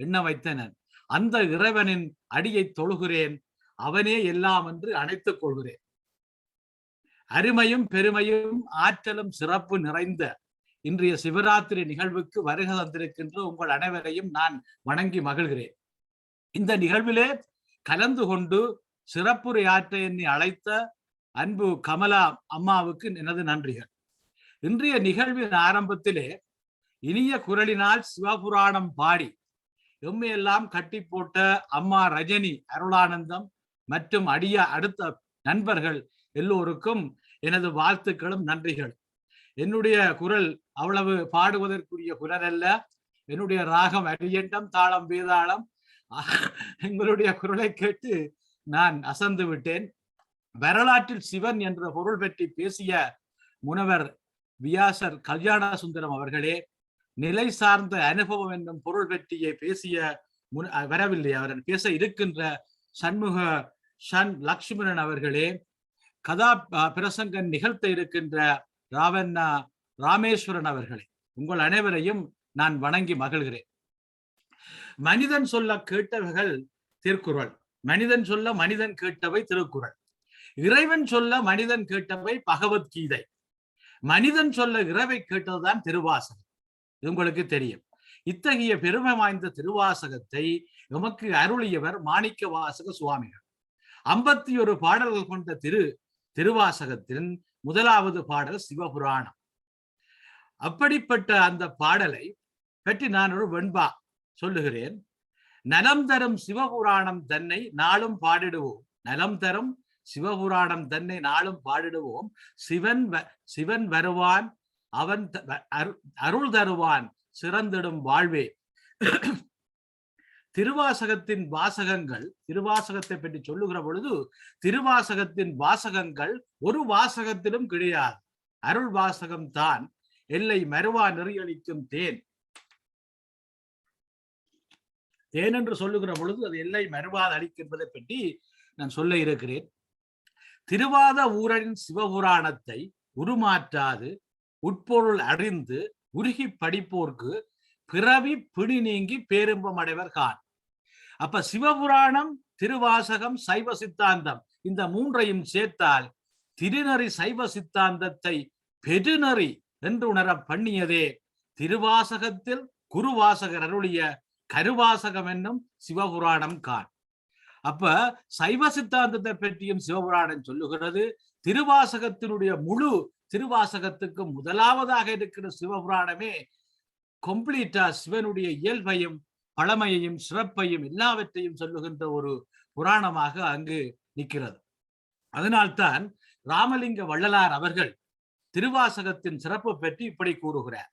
எண்ண வைத்தனர், அந்த இறைவனின் அடியை தொழுகிறேன், அவனே எல்லாம் என்று அணைத்துக் கொள்கிறேன். அருமையும் பெருமையும் ஆற்றலும் சிறப்பு நிறைந்த இன்றைய சிவராத்திரி நிகழ்வுக்கு வருகை தந்திருக்கின்ற உங்கள் அனைவரையும் நான் வணங்கி மகிழ்கிறேன். இந்த நிகழ்விலே கலந்து கொண்டு சிறப்புரையாற்ற என்னை அழைத்த அன்பு கமலா அம்மாவுக்கு எனது நன்றிகள். இன்றைய நிகழ்வின் ஆரம்பத்திலே இனிய குரலினால் சிவபுராணம் பாடி எம்மையெல்லாம் கட்டி போட்ட அம்மா ரஜினி அருளானந்தம் மற்றும் அடுத்த நண்பர்கள் எல்லோருக்கும் எனது வாழ்த்துக்களும் நன்றிகள். என்னுடைய குரல் அவ்வளவு பாடுவதற்குரிய குரல் அல்ல. என்னுடைய ராகம் அரியண்டம், தாளம் வேதாளம். எங்களுடைய குரலை கேட்டு நான் அசந்து விட்டேன். வரலாற்றில் சிவன் என்ற பொருள் பற்றி பேசிய முனவர் வியாசர் கல்யாண சுந்தரம் அவர்களே, நிலை சார்ந்த அனுபவம் என்னும் பொருள் பற்றியே பேசிய வரவில்லை, அவர் பேச இருக்கின்ற சண்முக லட்சுமணன் அவர்களே, கதா பிரசங்கம் நிகழ்த்த இருக்கின்ற ராமேஸ்வரன் அவர்களை உங்கள் அனைவரையும் நான் வணங்கி மகிழ்கிறேன். மனிதன் சொல்ல கேட்டவைகள் திருக்குறள், மனிதன் சொல்ல மனிதன் கேட்டவை திருக்குறள், இறைவன் சொல்ல மனிதன் கேட்டவை பகவத்கீதை, மனிதன் சொல்ல இறைவை கேட்டதுதான் திருவாசகம். இது உங்களுக்கு தெரியும். இத்தகைய பெருமை வாய்ந்த திருவாசகத்தை எமக்கு அருளியவர் மாணிக்க வாசக சுவாமிகள். 51 பாடல்கள் கொண்ட திருவாசகத்தின் முதலாவது பாடல் சிவபுராணம். அப்படிப்பட்ட அந்த பாடலை பற்றி நான் ஒரு வெண்பா சொல்லுகிறேன். நலம் தரும் சிவபுராணம் தன்னை நாளும் பாடிடுவோம், நலம் தரும் சிவபுராணம் தன்னை நாளும் பாடிடுவோம், சிவன் வருவான், அவன் அருள் தருவான், சிறந்திடும் வாழ்வே. திருவாசகத்தின் வாசகங்கள், திருவாசகத்தை பற்றி சொல்லுகிற பொழுது திருவாசகத்தின் வாசகங்கள் ஒரு வாசகத்திலும் கிடையாது. அருள் வாசகம் தான் எல்லை மறுவா நெறியளிக்கும் தேன். தேன் என்று சொல்லுகிற பொழுது அது எல்லை மறுவாத அளிக்கின்றதை பற்றி நான் சொல்ல இருக்கிறேன். திருவாத ஊரின் சிவபுராணத்தை உருமாற்றாது உட்பொருள் அறிந்து உருகி படிப்போர்க்கு பிறவி பிடி நீங்கி பேரின்பம் அடைவர் கான். அப்ப சிவபுராணம், திருவாசகம், சைவ சித்தாந்தம் இந்த மூன்றையும் சேர்த்தால் திருநெறி சைவ சித்தாந்தத்தை பெருநெறி என்று உணர பண்ணியதே திருவாசகத்தில் குருவாசகர் அருளிய கருவாசகம் என்னும் சிவபுராணம் கான். அப்ப சைவ சித்தாந்தத்தை பற்றியும் சிவபுராணம் சொல்லுகிறது. திருவாசகத்தினுடைய முழு திருவாசகத்துக்கு முதலாவதாக இருக்கிற சிவபுராணமே கம்ப்ளீட்டா சிவனுடைய இயல்பையும் பழமையையும் சிறப்பையும் எல்லாவற்றையும் சொல்லுகின்ற ஒரு புராணமாக அங்கு நிற்கிறது. அதனால்தான் ராமலிங்க வள்ளலார் அவர்கள் திருவாசகத்தின் சிறப்பு பற்றி இப்படி கூறுகிறார்.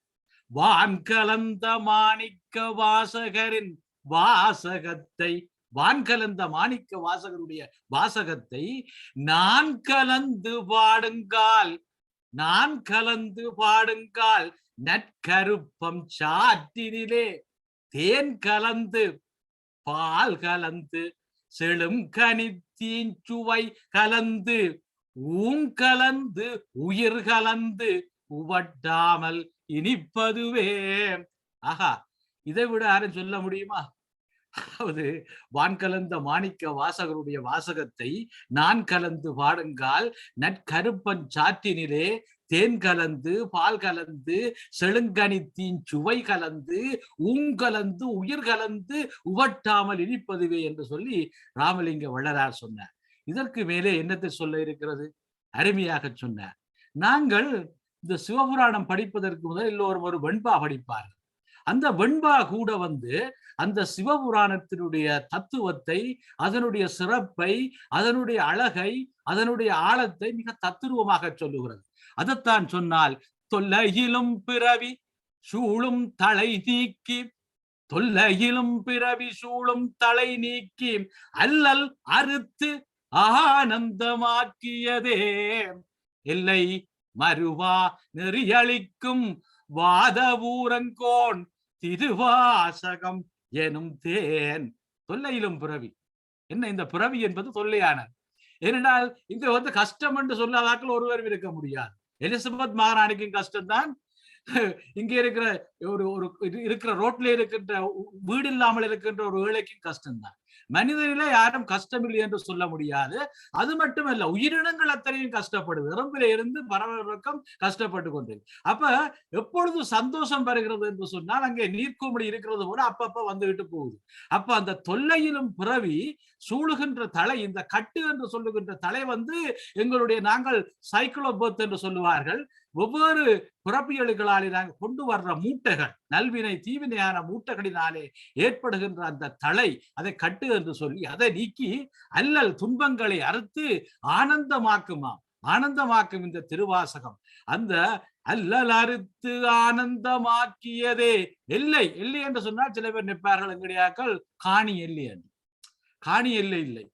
வான் கலந்த மாணிக்க வாசகரின் வாசகத்தை, வான் கலந்த மாணிக்க வாசகருடைய வாசகத்தை நான் கலந்து பாடுங்கால், நான் கலந்து பாடுங்கால் நற்கருப்பம் சாற்றினிலே தேன் கலந்து பால் கலந்து செழும் கனித்தீன் சுவை கலந்து ஊங்கலந்து உயிர் கலந்து உவட்டாமல் இனிப்பதுவே. ஆகா, இதை விட யாரும் சொல்ல முடியுமா? அதாவது வான் கலந்த மாணிக்க வாசகருடைய வாசகத்தை நான் கலந்து பாடுங்கால் நற்கருப்பன் சாற்றினிலே தேன் கலந்து பால் கலந்து செழுங்கனித்தீன் சுவை கலந்து ஊங்கலந்து உயிர் கலந்து உவட்டாமல் இனிப்பதுவே என்று சொல்லி ராமலிங்க வள்ளலார் சொன்னார். இதற்கு மேலே என்னத்தை சொல்ல இருக்கிறது? அருமையாக சொன்னார். நாங்கள் இந்த சிவபுராணம் படிப்பதற்கு முதல் எல்லோரும் ஒரு வெண்பா படிப்பார்கள். அந்த வெண்பா கூட அந்த சிவபுராணத்தினுடைய தத்துவத்தை, அதனுடைய சிறப்பை, அதனுடைய அழகை, அதனுடைய ஆழத்தை மிக தத்துருவமாக சொல்லுகிறது. அதைத்தான் சொன்னால் தொல்லையிலும் பிறவி சூழும் தலை நீக்கி, தொல்லையிலும் பிறவி சூழும் தலை நீக்கி அல்லல் அறுத்து ஆனந்தமாக்கியதே எல்லை மறுவா நெறியளிக்கும் வாதவூரங்கோன் திருவாசகம் எனும் தேன். தொல்லையிலும் பிறவி என்ன? இந்த பிறவி என்பது தொல்லையானது. ஏனென்றால் இங்க கஷ்டம் என்று சொல்லாதாக்கள் ஒருவரும் இருக்க முடியாது. எலிசபெத் மகாராணிக்கும் கஷ்டம்தான், இங்க இருக்கிற இருக்கிற ரோட்ல இருக்கின்ற வீடு இல்லாமல் இருக்கின்ற ஒரு ஏழைக்கும் கஷ்டம்தான். மனிதனிலே யாரும் கஷ்டமில்லை என்று சொல்ல முடியாது. அது மட்டுமல்ல, உயிரினங்கள் அத்தனையும் கஷ்டப்படுது. எறும்பில இருந்து பறவைகளுக்கும் கஷ்டப்பட்டு கொண்டு. அப்ப எப்பொழுது சந்தோஷம் வருகிறது என்று சொன்னால் அங்கே நீர்க்குமிழி இருக்கிறது போல அப்பப்ப வந்துகிட்டு போகுது. அப்ப அந்த தொல்லையிலும் பிறவி சூழுகின்ற தலை, இந்த கட்டு என்று சொல்லுகின்ற தலை எங்களுடைய நாங்கள் சைக்ளோபர்த் என்று சொல்லுவார்கள். ஒவ்வொரு பிறப்பியல்களாலே நாங்கள் கொண்டு வர்ற மூட்டைகள், நல்வினை தீவினையான மூட்டைகளினாலே ஏற்படுகின்ற அந்த தலை, அதை கட்டு என்று சொல்லி அதை நீக்கி அல்லல் துன்பங்களை அறுத்து ஆனந்தமாக்குமாம். ஆனந்தமாக்கும் இந்த திருவாசகம். அந்த அல்லல் அறுத்து ஆனந்தமாக்கியதே எல்லை. எல்லை என்று சொன்னால் சில பேர் நிற்பார்கள், எங்கடியாக்கள் காணி எல்லை என்று. காணி எல்லை இல்லை,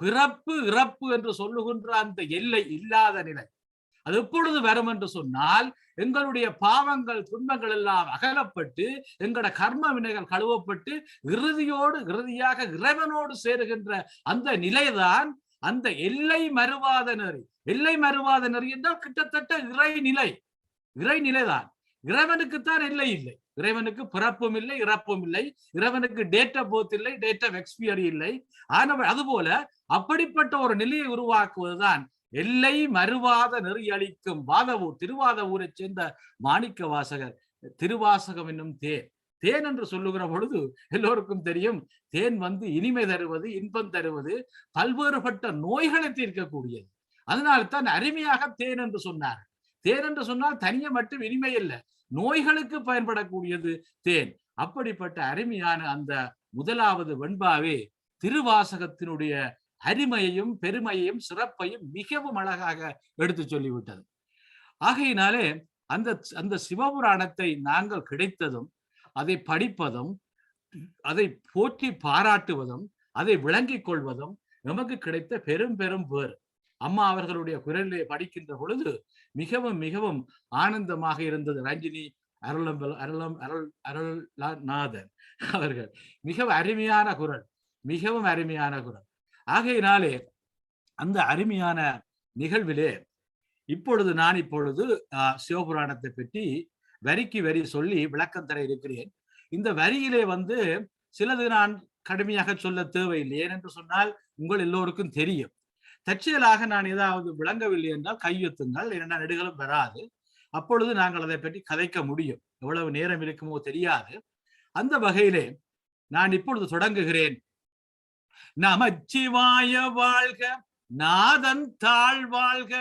பிறப்பு இறப்பு என்று சொல்லுகின்ற அந்த எல்லை இல்லாத நிலை. அது எப்பொழுது வரும் என்று சொன்னால் எங்களுடைய பாவங்கள் துன்பங்கள் எல்லாம் அகலப்பட்டு எங்களோட கர்ம வினைகள் கழுவப்பட்டு இறுதியாக இறைவனோடு சேருகின்ற அந்த நிலைதான் அந்த எல்லை மறுவாத நெறி. எல்லை மறுவாத நெறி என்றால் கிட்டத்தட்ட இறைநிலைதான். இறைவனுக்குத்தான் எல்லை இல்லை. இறைவனுக்கு பிறப்பும் இல்லை, இறப்பும் இல்லை. இறைவனுக்கு டேட் ஆஃப் பர்த் இல்லை, டேட் ஆஃப் எக்ஸ்பியரி இல்லை. ஆனால் அதுபோல அப்படிப்பட்ட ஒரு நிலையை உருவாக்குவதுதான் எல்லை மறுவாத நெறி அளிக்கும் வாதவூர். திருவாதவூரை சேர்ந்த மாணிக்க வாசகர் திருவாசகம் என்னும் தேன் என்று சொல்லுகிற பொழுது எல்லோருக்கும் தெரியும், தேன் இனிமை தருவது, இன்பம் தருவது, பல்வேறுபட்ட நோய்களை தீர்க்கக்கூடியது. அதனால்தான் அருமையாக தேன் என்று சொன்னார். தேன் என்று சொன்னால் தனிய மட்டும் இனிமை இல்லை, நோய்களுக்கு பயன்படக்கூடியது தேன். அப்படிப்பட்ட அருமையான அந்த முதலாவது வெண்பாவே திருவாசகத்தினுடைய அருமையையும் பெருமையையும் சிறப்பையும் மிகவும் அழகாக எடுத்து சொல்லிவிட்டது. ஆகையினாலே அந்த சிவபுராணத்தை நாங்கள் கிடைத்ததும், அதை படிப்பதும், அதை போற்றி பாராட்டுவதும், அதை விளங்கிக் கொள்வதும் நமக்கு கிடைத்த பெரும் பேர். அம்மா அவர்களுடைய குரலிலே படிக்கின்ற பொழுது மிகவும் மிகவும் ஆனந்தமாக இருந்தது. ரஞ்சினி அருள்நாதன் அவர்கள் மிகவும் அருமையான குரல், மிகவும் அருமையான குரல். ஆகையினாலே அந்த அருமையான நிகழ்விலே இப்பொழுது நான் சிவபுராணத்தை பற்றி வரிக்கு வரி சொல்லி விளக்கம் தர இருக்கிறேன். இந்த வரியிலே சிலது நான் கடுமையாக சொல்ல தேவையில்லை. ஏனென்று சொன்னால் உங்கள் எல்லோருக்கும் தெரியும். தற்செயலாக நான் ஏதாவது விளங்கவில்லை என்றால் கையெழுத்துங்கள், இரண்டா நெடுகளும் வராது. அப்பொழுது நாங்கள் அதை பற்றி கதைக்க முடியும். எவ்வளவு நேரம் இருக்குமோ தெரியாது. அந்த வகையிலே நான் இப்பொழுது தொடங்குகிறேன். நமச்சிவாய வாழ்க, நாதன் தாழ் வாழ்க.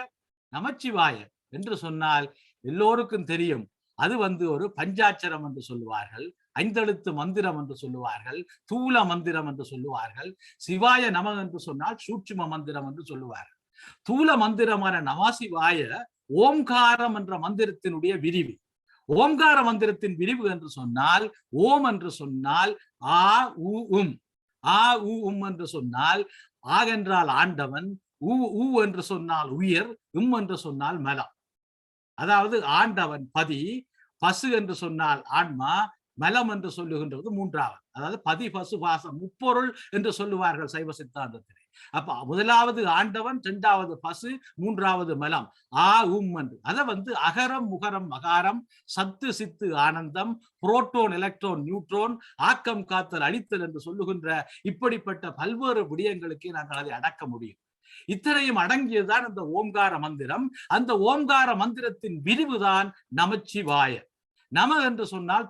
நமச்சிவாய என்று சொன்னால் எல்லோருக்கும் தெரியும், அது ஒரு பஞ்சாட்சரம் என்று சொல்லுவார்கள், ஐந்தெழுத்து மந்திரம் என்று சொல்லுவார்கள், தூல மந்திரம் என்று சொல்லுவார்கள். சிவாய நம என்று சொன்னால் சூட்சும மந்திரம் என்று சொல்லுவார்கள். தூல மந்திரமான நமசிவாய ஓம்காரம் என்ற மந்திரத்தினுடைய விரிவு. ஓம்கார மந்திரத்தின் விரிவு என்று சொன்னால், ஓம் என்று சொன்னால் ஆ உ உம், ஆ உ உம் என்று சொன்னால் ஆகென்றால் ஆண்டவன், ஊ என்று சொன்னால் உயிர், என்று சொன்னால் மலம். அதாவது ஆண்டவன் பதி, பசு என்று சொன்னால் ஆன்மா, மலம் என்று சொல்லுகின்றது மூன்றாவது. அதாவது பதி பசு பாசம் முப்பொருள் என்று சொல்லுவார்கள் சைவ சித்தாந்தத்திலே. அப்ப முதலாவது ஆண்டவன், இரண்டாவது பசு, மூன்றாவது மலம், ஆ உம் என்று. அதை அகரம் முகரம் மகாரம், சத்து சித்து ஆனந்தம், புரோட்டோன் எலக்ட்ரோன் நியூட்ரோன், ஆக்கம் காத்தல் அழித்தல் என்று சொல்லுகின்ற இப்படிப்பட்ட பல்வேறு விடயங்களுக்கே நாங்கள் அதை அடக்க முடியும். இத்தனையும் அடங்கியதுதான் அந்த ஓம்கார மந்திரம். அந்த ஓம்கார மந்திரத்தின் விரிவுதான் நமச்சிவாய. நம என்று சொன்னால்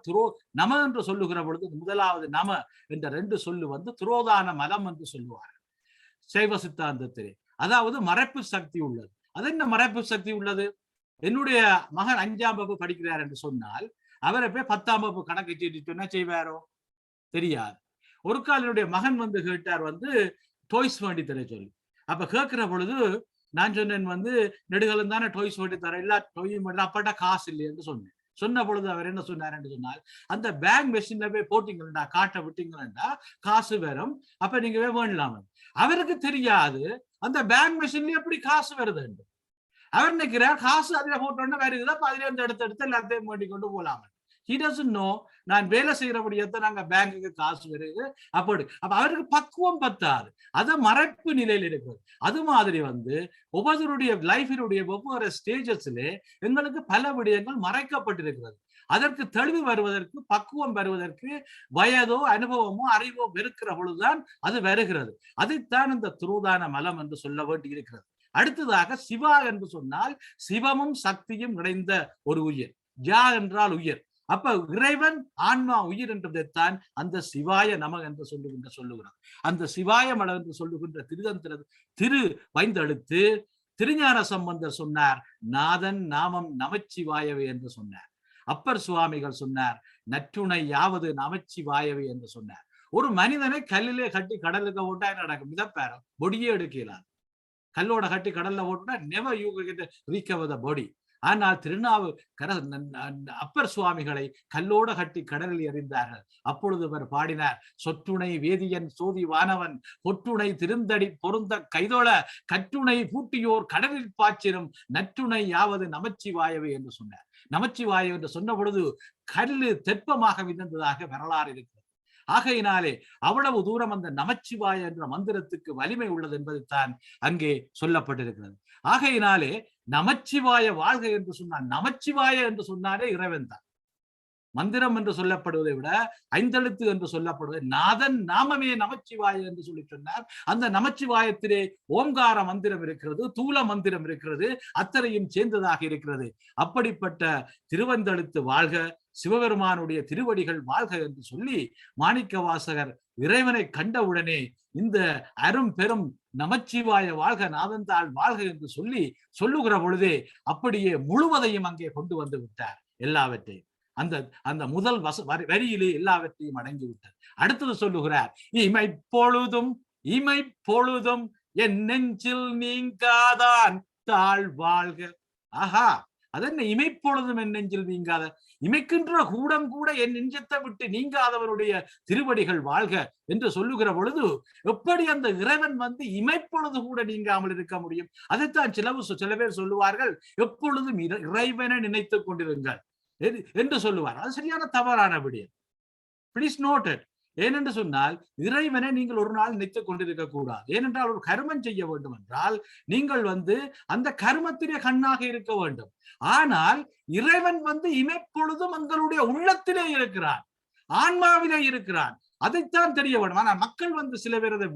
நம என்று சொல்லுகிற பொழுது முதலாவது நம என்ற ரெண்டு சொல்லு துரோதான மலம் என்று சொல்லுவார் சைவ சித்தாந்தத்திலே. அதாவது மறைப்பு சக்தி உள்ளது. அது என்ன மறைப்பு சக்தி உள்ளது? என்னுடைய மகன் 5ஆம் வகுப்பு படிக்கிறார் என்று சொன்னால் அவரை போய் 10ஆம் வகுப்பு கணக்கு செய்து என்ன செய்வாரோ தெரியாது. ஒரு கால் என்னுடைய மகன் கேட்டார் டோய்ஸ் வேண்டி தர சொல்லி. அப்ப கேட்கிற பொழுது நான் சொன்னேன் நெடுகலம் தானே டோய்ஸ் வேண்டி தர, எல்லா டோயும் அப்பாட்ட காசு இல்லை என்று சொன்னேன். சொன்ன பொழுது அவர் என்ன சொன்னார் என்று சொன்னால், அந்த பேங்க் மெஷின்ல போய் போட்டீங்களா, காட்ட விட்டீங்களா காசு வரும், அப்ப நீங்க வேணலாம். அவருக்கு தெரியாது அந்த பேங்க் மெஷின்ல எப்படி காசு வருது என்று. அவர் நினைக்கிறார் காசு அதுல போட்டோன்னா வருதுதான், அப்ப அதுல இருந்து எடுத்து எல்லாத்தையும் வேண்டி கொண்டு போலாம. He doesn't know நான் வேலை செய்யறபடியத்தை நாங்க பேங்குக்கு காசு வருது அப்படி. அப்ப அவருக்கு பக்குவம் பத்தாது, அது மறைப்பு நிலையில் இருக்குது. அது மாதிரி ஒவ்வொருடைய லைஃபினுடைய ஒவ்வொரு ஸ்டேஜஸ்ல எங்களுக்கு பல விடயங்கள் மறைக்கப்பட்டிருக்கிறது. அதற்கு தெளிவு வருவதற்கு, பக்குவம் வருவதற்கு வயதோ அனுபவமோ அறிவோ வெறுக்கிற பொழுதுதான் அது வருகிறது. அதைத்தான் இந்த துரோதான மலம் என்று சொல்ல வேண்டி இருக்கிறது. அடுத்ததாக சிவா என்று சொன்னால் சிவமும் சக்தியும் இணைந்த ஒரு உயிர். யா என்றால் உயிர். அப்ப இறைவன் ஆன்மா உயிர் என்றதைத்தான் அந்த சிவாய நம என்று சொல்லுகிறார். அந்த சிவாய மலம் என்று சொல்லுகின்ற திரு வைந்தெழுத்து திருஞான சம்பந்தர் சொன்னார், நாதன் நாமம் நமச்சிவாயவே என்று சொன்னார். அப்பர் சுவாமிகள் சொன்னார், நற்றுணை யாவது நமச்சிவாயவே என்று சொன்னார். ஒரு மனிதனை கல்லிலே கட்டி கடலுக்கு ஓட்டா என்ன நடக்கும்? மிதப்பேரம் பொடியே எடுக்கலாம். கல்லோட கட்டி கடல்ல ஓட்டுனா never you get recover the body. ஆனால் அப்பர் சுவாமிகளை கல்லோட கட்டி கடலில் எறிந்தார்கள். அப்பொழுது அவர் பாடினார், சொற்றுணை வேதியன் சோதி வானவன் பொற்றுணை திருந்தடி பொருந்த கைதோள கற்றுணை பூட்டியோர் கடலில் பாய்ச்சினும் நற்றுணை யாவது நமச்சிவாயவே என்று சொன்னார். நமச்சிவாயவே என்று சொன்ன பொழுது கல்லு தெப்பமாக விழுந்ததாக வரலாறு இருக்கிறது. ஆகையினாலே அவ்வளவு தூரம் அந்த நமச்சிவாய என்ற மந்திரத்துக்கு வலிமை உள்ளது என்பதைத்தான் அங்கே சொல்லப்பட்டிருக்கிறது. ஆகையினாலே நமச்சிவாய வாழ்க என்று சொன்னார். நமச்சிவாய என்று சொன்னாலே இறைவன் தான். மந்திரம் என்று சொல்லப்படுவதை விட ஐந்தெழுத்து என்று சொல்லப்படுவதை நாதன் நாமமே நமச்சிவாய என்று சொல்லி சொன்னார். அந்த நமச்சிவாயத்திலே ஓங்கார மந்திரம் இருக்கிறது, தூல மந்திரம் இருக்கிறது, அத்தனையும் சேர்ந்ததாக இருக்கிறது. அப்படிப்பட்ட திருவந்தெழுத்து வாழ்க, சிவபெருமானுடைய திருவடிகள் வாழ்க என்று சொல்லி மாணிக்க வாசகர் இறைவனை கண்டவுடனே இந்த அரும் பெரும் நமச்சிவாய வாழ்க, நாதந்தாள் வாழ்க என்று சொல்லி சொல்லுகிற பொழுதே அப்படியே முழுவதையும் அங்கே கொண்டு வந்து விட்டார். எல்லாவற்றையும் அந்த அந்த முதல் வரியிலே எல்லாவற்றையும் அடங்கிவிட்டார். அடுத்தது சொல்லுகிறார், இமை பொழுதும் என் நெஞ்சில் நீங்காதான் தாழ் வாழ்க. ஆஹா, அதென்ன இமைப்பொழுதும் என் நெஞ்சில் நீங்காத, இமைக்கின்ற கூடம் கூட என் நெஞ்சத்தை விட்டு நீங்காதவருடைய திருவடிகள் வாழ்க என்று சொல்லுகிற பொழுது எப்படி அந்த இறைவன் வந்து இமைப்பொழுது கூட நீங்காமல் இருக்க முடியும்? அதைத்தான் சில பேர் சொல்லுவார்கள், எப்பொழுதும் இறைவனை நினைத்துக் கொண்டிருங்கள் என்று சொல்லுவார். அது சரியான தவறான விடயம். Please note it. ஏனென்று சொன்னால் இறைவனை நீங்கள் ஒரு நாள் நினைத்துக் கொண்டிருக்க கூடாது. ஏனென்றால் ஒரு கர்மம் செய்ய வேண்டும் என்றால் நீங்கள் வந்து அந்த கர்மத்திலே கண்ணாக இருக்க வேண்டும். ஆனால் இறைவன் வந்து இமைப்பொழுதும் எங்களுடைய உள்ளத்திலே இருக்கிறான், ஆன்மாவிலே இருக்கிறான். அதைத்தான் தெரிய வேண்டும். ஆனால் மக்கள் வந்து சில பேர் அதை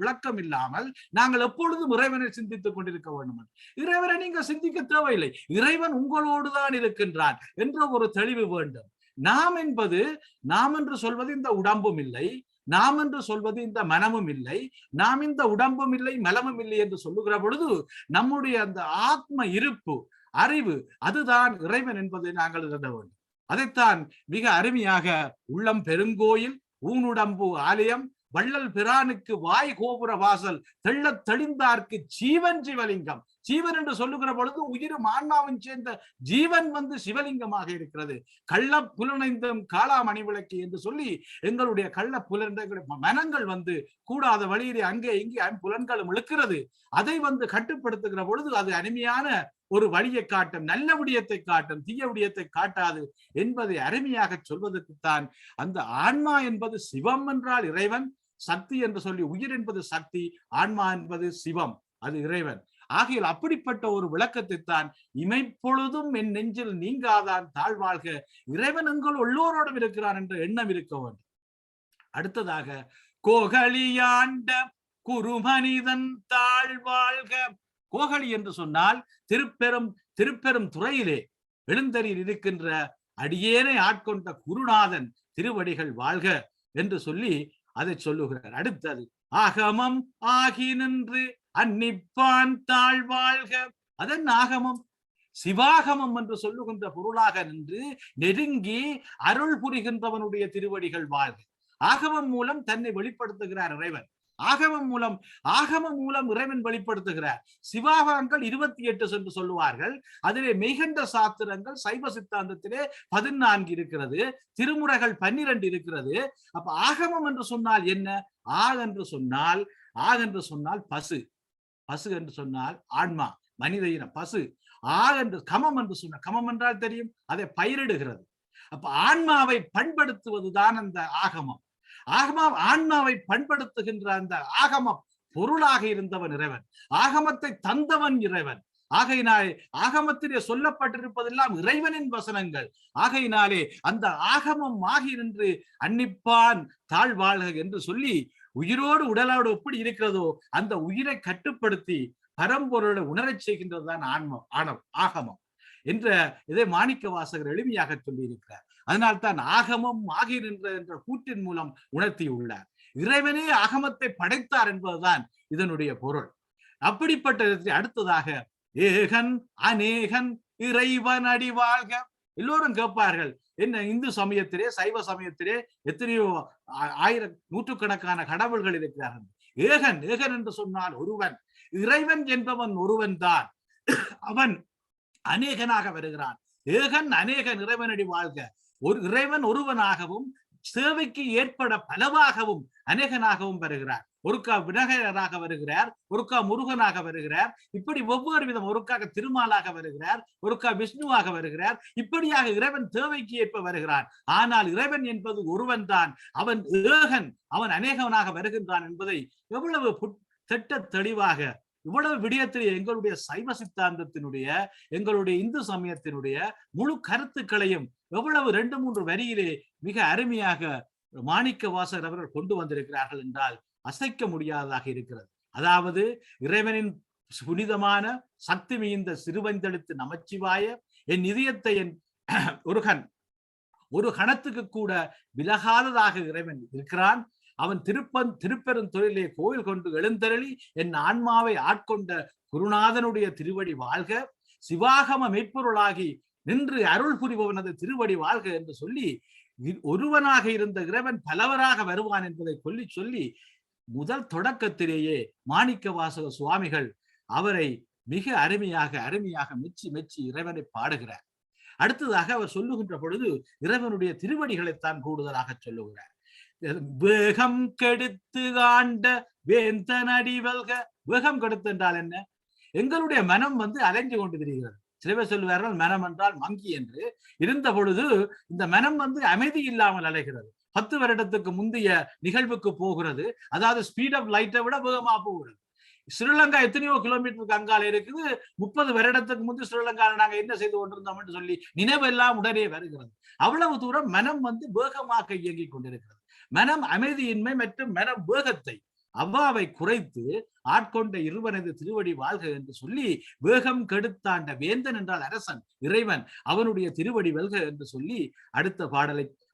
விளக்கம் இல்லாமல் நாங்கள் எப்பொழுதும் இறைவனை சிந்தித்துக் கொண்டிருக்க வேண்டும். இறைவனை நீங்கள் சிந்திக்க தேவையில்லை, இறைவன் உங்களோடு தான் இருக்கின்றான் என்ற ஒரு தெளிவு வேண்டும். நாம் என்று சொல்வது இந்த உடம்பும் இல்லை, நாம் என்று சொல்வது இந்த மனமும் இல்லை, நாம் இந்த உடம்பும் இல்லை மனமும் இல்லை என்று சொல்லுகிற பொழுது நம்முடைய அந்த ஆத்ம இருப்பு, அறிவு, அதுதான் இறைவன் என்பதை நாங்கள் எழுத வேண்டும். அதைத்தான் மிக அருமையாக உள்ளம் பெருங்கோயில், ஊனுடம்பு ஆலயம், வள்ளல் பிரானுக்கு வாய் கோபுர வாசல், தெள்ளத் தெளிந்தார்க்கு ஜீவன் சிவலிங்கம். ஜீவன் என்று சொல்லுகிற பொழுது உயிரும் ஆன்மாவும் சேர்ந்த ஜீவன் வந்து சிவலிங்கமாக இருக்கிறது. கள்ள புலனைந்தும் காளாமணி விளக்கு என்று சொல்லி எங்களுடைய கள்ள புலன்ற மனங்கள் வந்து கூடாத வழியிலே அங்கே இங்கே புலன்களும் இழுக்கிறது. அதை வந்து கட்டுப்படுத்துகிற பொழுது அது அருமையான ஒரு வழியை காட்டும், நல்ல விடயத்தை காட்டும், தீய விடயத்தை காட்டாது என்பதை அருமையாக சொல்வதற்குத்தான் அந்த ஆன்மா என்பது சிவம் என்றால் இறைவன், சக்தி என்று சொல்லி உயிர் என்பது சக்தி, ஆன்மா என்பது சிவம், அது இறைவன். ஆகையால் அப்படிப்பட்ட ஒரு விளக்கத்தை தான் இமைப்பொழுதும் என் நெஞ்சில் நீங்காதான் தாழ்வாழ்க, இறைவன் எங்கள் எல்லோரோடும் இருக்கிறான் என்ற எண்ணம் இருக்க வேண்டும். அடுத்ததாக கோகலியாண்ட குருமனிதன் தாழ்வாழ்க. கோகலி என்று சொன்னால் திருப்பெரும் துறையிலே எழுந்தரில் இருக்கின்ற அடியேனை ஆட்கொண்ட குருநாதன் திருவடிகள் வாழ்க என்று சொல்லி அதை சொல்லுகிறார். அடுத்தது ஆகமம் ஆகி நின்று அன்னிப்பான் தாழ்வாழ்க. அதன் ஆகமம் சிவாகமம் என்று சொல்லுகின்ற பொருளாக நின்று நெருங்கி அருள் புரிகின்றவனுடைய திருவடிகள் வாழ்க. ஆகமம் மூலம் தன்னை வெளிப்படுத்துகிறார் இறைவன். ஆகமம் மூலம் இறைவன் வெளிப்படுத்துகிறார். சிவாகமங்கள் 28 என்று சொல்லுவார்கள். அதிலே மெய்கண்ட சாஸ்திரங்கள் சைவ சித்தாந்தத்திலே 14 இருக்கிறது, திருமுறைகள் 12 இருக்கிறது. அப்ப ஆகமம் என்று சொன்னால் என்ன? என்று சொன்னால் பசு என்று சொன்னால் ஆன்மா, மனித இனம், பசு. என்று கமம் என்று சொன்னால், கமம் என்றால் தெரியும், அதை பயிரிடுகிறது. அப்ப ஆன்மாவை பண்படுத்துவதுதான் அந்த ஆகமம். ஆன்மாவை பண்படுத்துகின்ற அந்த ஆகம பொருளாக இருந்தவன் இறைவன், ஆகமத்தை தந்தவன் இறைவன். ஆகையினாலே ஆகமத்திலே சொல்லப்பட்டிருப்பதெல்லாம் இறைவனின் வசனங்கள். ஆகையினாலே அந்த ஆகமம் ஆகி நின்று அன்னிப்பான் தாழ்வாழ்க என்று சொல்லி உயிரோடு உடலோடு எப்படி இருக்கிறதோ அந்த உயிரை கட்டுப்படுத்தி பரம்பொருளை உணரச் செய்கின்றதுதான் ஆகமம் என்ற இதை மாணிக்க வாசகர் எளிமையாக சொல்லி இருக்கிறார். அதனால்தான் ஆகமம் ஆகி நின்ற என்ற கூற்றின் மூலம் உணர்த்தி உள்ளார். இறைவனே ஆகமத்தை படைத்தார் என்பதுதான் இதனுடைய பொருள். அப்படிப்பட்ட அடுத்ததாக ஏகன் அநேகன் இறைவன் அடி வாழ்க. எல்லோரும் கேட்பார்கள், என்ன இந்து சமயத்திலே சைவ சமயத்திலே எத்தனையோ நூற்றுக்கணக்கான கடவுள்கள் இருக்கிறார்கள். ஏகன் என்று சொன்னால் ஒருவன், இறைவன் என்பவன் ஒருவன் தான், அவன் அநேகனாக வருகிறான். ஏகன் அநேகன் இறைவனடி வாழ்க. ஒரு இறைவன் ஒருவனாகவும் சேவைக்கு ஏற்பட பலவாகவும் அநேகனாகவும் வருகிறார். ஒருக்கா விநாயகராக வருகிறார், ஒருக்கா முருகனாக வருகிறார், இப்படி ஒவ்வொரு விதம், ஒருக்காக திருமாலாக வருகிறார், ஒருக்கா விஷ்ணுவாக வருகிறார். இப்படியாக இறைவன் தேவைக்கு ஏற்ப வருகிறான். ஆனால் இறைவன் என்பது ஒருவன் தான், அவன் ஏகன், அவன் அநேகவனாக வருகின்றான் என்பதை எவ்வளவு திட்ட தெளிவாக, இவ்வளவு விடயத்தில் எங்களுடைய சைவ சித்தாந்தத்தினுடைய, எங்களுடைய இந்து சமயத்தினுடைய முழு கருத்துக்களையும் எவ்வளவு 2-3 வரியிலே மிக அருமையாக மாணிக்க வாசகர் அவர்கள் கொண்டு வந்திருக்கிறார்கள் என்றால் அசைக்க முடியாததாக இருக்கிறது. அதாவது இறைவனின் புனிதமான சக்தி மிகுந்த சிறுவந்தெழுத்து நமச்சிவாய, என் இதயத்தை என் ஒரு கணத்துக்கு கூட விலகாததாக இறைவன் இருக்கிறான். அவன் திருப்பெருந்துறையிலே கோயில் கொண்டு எழுந்தருளி என் ஆன்மாவை ஆட்கொண்ட குருநாதனுடைய திருவடி வாழ்க, சிவாகம மெய்ப்பொருளாகி நின்று அருள் புரிபவனது திருவடி வாழ்க என்று சொல்லி, ஒருவனாக இருந்த இறைவன் பலவராக வருவான் என்பதை சொல்லி முதல் தொடக்கத்திலேயே மாணிக்க வாசக சுவாமிகள் அவரை மிக அருமையாக மெச்சி இறைவனை பாடுகிறார். அடுத்ததாக அவர் சொல்லுகின்ற பொழுது இறைவனுடைய திருவடிகளைத்தான் கூடுதலாக சொல்லுகிறார். வேகம் கெடுத்து ஆண்ட வேந்தனடி வெல்க. வேகம் கெடுத்து என்றால் என்ன? எங்களுடைய மனம் அலைஞ்சு கொண்டு திரிகிறது. சில பேர் சொல்லுவார்கள் மனம் என்றால் மங்கி என்று. இருந்த பொழுது இந்த மனம் அமைதி இல்லாமல் அலைகிறது. 10 வருடத்துக்கு முந்தைய நிகழ்வுக்கு போகிறது. அதாவது ஸ்பீட் ஆஃப் லைட்டை விட வேகமா போகிறது. ஸ்ரீலங்கா எத்தனையோ கிலோமீட்டருக்கு அங்கால இருக்குது. 30 வருடத்துக்கு முந்தைய ஸ்ரீலங்காவில் நாங்க என்ன செய்து கொண்டிருந்தோம் என்று சொல்லி நினைவெல்லாம் உடனே வருகிறது. அவ்வளவு தூரம் மனம் வேகமாக இயங்கிக் கொண்டிருக்கிறது. மனம் அமைதியின்மை மற்றும் மனம் வேகத்தை அவ்வாவை குறைத்து ஆட்கொண்ட இருவனது திருவடி வாழ்க என்று சொல்லி, வேகம் கெடுத்தாண்ட வேந்தன் என்றால் அரசன் இறைவன், அவனுடைய திருவடி வெல்க என்று சொல்லி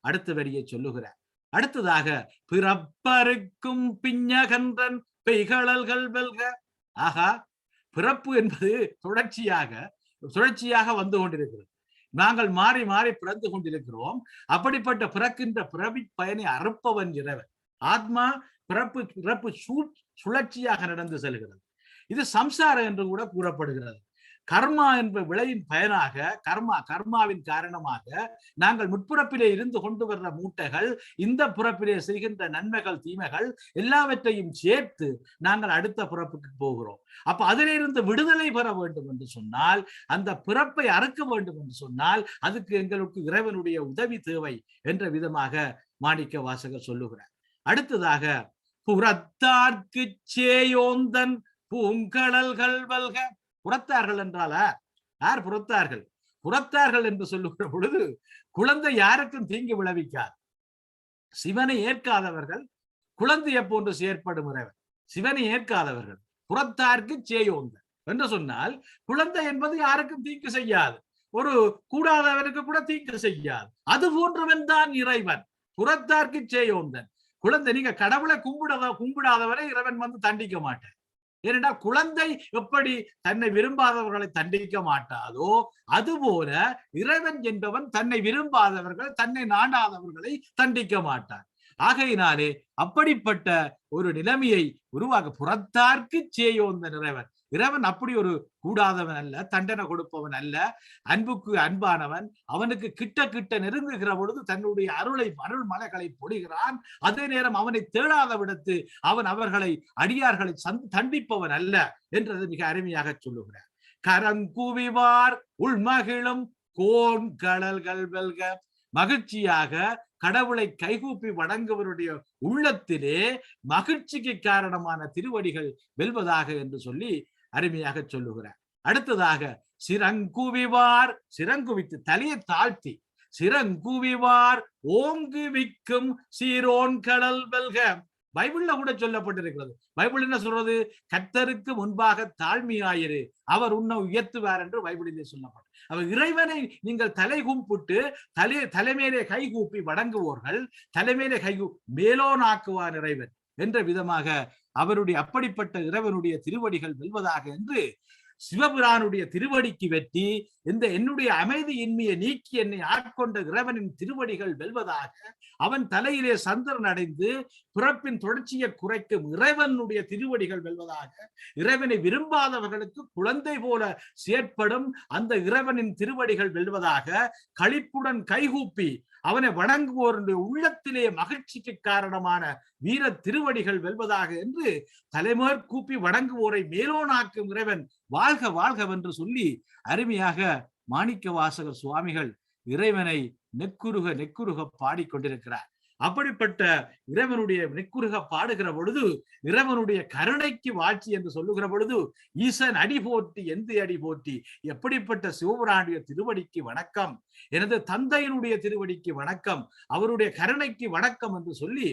அடுத்த வரியை சொல்லுகிறார். அடுத்ததாக பிறப்பருக்கும் பிஞ்சகன்றன் பெய்களல்கள் வெல்க. ஆகா, பிறப்பு என்பது சுழற்சியாக வந்து கொண்டிருக்கிறது. நாங்கள் மாறி மாறி பிறந்து கொண்டிருக்கிறோம். அப்படிப்பட்ட பிறக்கின்ற பிறவி பயனை அறுப்பவன் இறைவன். ஆத்மா பிறப்பு சுழற்சியாக நடந்து செல்கிறது. இது சம்சாரம் என்று கூட கூறப்படுகிறது. கர்மா என்ற விளையின் பயனாக, கர்மாவின் காரணமாக நாங்கள் முற்பிறப்பிலே இருந்து கொண்டு வர்ற மூட்டைகள், இந்த பிறப்பிலே செய்கின்ற நன்மைகள் தீமைகள் எல்லாவற்றையும் சேர்த்து நாங்கள் அடுத்த பிறப்புக்கு போகிறோம். அப்ப அதிலிருந்து விடுதலை பெற வேண்டும் என்று சொன்னால், அந்த பிறப்பை அறுக்க வேண்டும் என்று சொன்னால், அதுக்கு எங்களுக்கு இறைவனுடைய உதவி தேவை என்ற விதமாக மாணிக்க வாசகர் சொல்லுகிறார். அடுத்ததாக புறத்தார்க்கு சேயோந்தன் பூங்கடல்கள் வெல்க. புறத்தார்கள் என்றால யார் புறத்தார்கள்? புறத்தார்கள் என்று சொல்லுகிற பொழுது குழந்தை யாருக்கும் தீங்கு விளைவிக்காது. சிவனை ஏற்காதவர்கள் குழந்தையை போன்று செயற்படும் இறைவன். சிவனை ஏற்காதவர்கள் புறத்தார்க்கு சேயோந்தன் என்று சொன்னால், குழந்தை என்பது யாருக்கும் தீங்கு செய்யாது, ஒரு கூடாதவருக்கு கூட தீங்கு செய்யாது. அது போன்றவன் தான் இறைவன். புறத்தார்க்கு சேயோந்தன். குழந்தை, நீங்க கடவுளை கும்பிடாதவரை இறைவன் தண்டிக்க மாட்டார். ஏனென்றால் குழந்தை எப்படி தன்னை விரும்பாதவர்களை தண்டிக்க மாட்டாதோ, அதுபோல இறைவன் என்பவன் தன்னை விரும்பாதவர்கள், தன்னை நாடாதவர்களை தண்டிக்க மாட்டார். ஆகையினாலே அப்படிப்பட்ட ஒரு நிலைமையை உருவாக்க புறத்தார்க்கு சேயோந்த இறைவன் அப்படி ஒரு கூடாதவன் அல்ல, தண்டனை கொடுப்பவன் அல்ல, அன்புக்கு அன்பானவன். அவனுக்கு கிட்ட நெருங்குகிற பொழுது தன்னுடைய அருள் மலைகளை பொழிகிறான். அதே நேரம் அவனை தேடாத விடத்து அவன் அடியார்களை தண்டிப்பவன் அல்ல என்றது மிக அருமையாக சொல்லுகிறார். கரங்குவிவார் உள்மகிழும் கோன் கடல்கள் வெல்க. மகிழ்ச்சியாக கடவுளை கைகூப்பி வணங்குவருடைய உள்ளத்திலே மகிழ்ச்சிக்கு காரணமான திருவடிகள் வெல்வதாக என்று சொல்லி அருமையாக சொல்லுகிறார். அடுத்ததாக சிறங்குவிவார், சிறங்குவித்து தலையை தாழ்த்தி சிறங்குவிவார் ஓங்குவிக்கும் சீரோன் கடல் வெல்க. பைபிள்ல கூட சொல்லப்பட்டிருக்கிறது. பைபிள் என்ன சொல்றது? கர்த்தருக்கு முன்பாக தாழ்மையாயிரு, அவர் உன்னை உயர்த்துவார் என்று பைபிளிலே சொல்லப்பட்டது. அவர் இறைவனை நீங்கள் தலை கும்பிட்டு தலைமையிலே கை கூப்பி வணங்குவோர்கள் தலைமையிலே மேலோனாக்குவார் இறைவன் என்ற விதமாக அப்படிப்பட்ட இறைவனுடைய திருவடிகள் வெல்வதாக என்று சிவபிரானுடைய திருவடிக்கு வெற்றி என்னுடைய அமைதியின்மையை நீக்கி என்னை ஆட்கொண்ட இறைவனின் திருவடிகள் வெல்வதாக, அவன் தலையிலே சந்திரன் அடைந்து பிறப்பின் தொடர்ச்சியை குறைக்கும் இறைவனுடைய திருவடிகள் வெல்வதாக, இறைவனை விரும்பாதவர்களுக்கு குழந்தை போல செயற்படும் அந்த இறைவனின் திருவடிகள் வெல்வதாக, களிப்புடன் கைகூப்பி அவனை வணங்குவோருடைய உள்ளத்திலே மகிழ்ச்சிக்கு காரணமான வீர திருவடிகள் வெல்வதாக என்று தலைமேற் கூப்பி வணங்குவோரை மேலோனாக்கும் இறைவன் வாழ்க வாழ்கவென்று சொல்லி அருமையாக மாணிக்க வாசகர் சுவாமிகள் இறைவனை நெக்குருக பாடிக்கொண்டிருக்கிறார். அப்படிப்பட்ட இறைவனுடைய நெக்குருக பாடுகிற பொழுது, இறைவனுடைய கருணைக்கு வாழ்ச்சி என்று சொல்லுகிற பொழுது, ஈசன் அடி போற்றி எந்த அடி போற்றி, எப்படிப்பட்ட சிவபுரானுடைய திருவடிக்கு வணக்கம், எனது தந்தையினுடைய திருவடிக்கு வணக்கம், அவருடைய கருணைக்கு வணக்கம் என்று சொல்லி,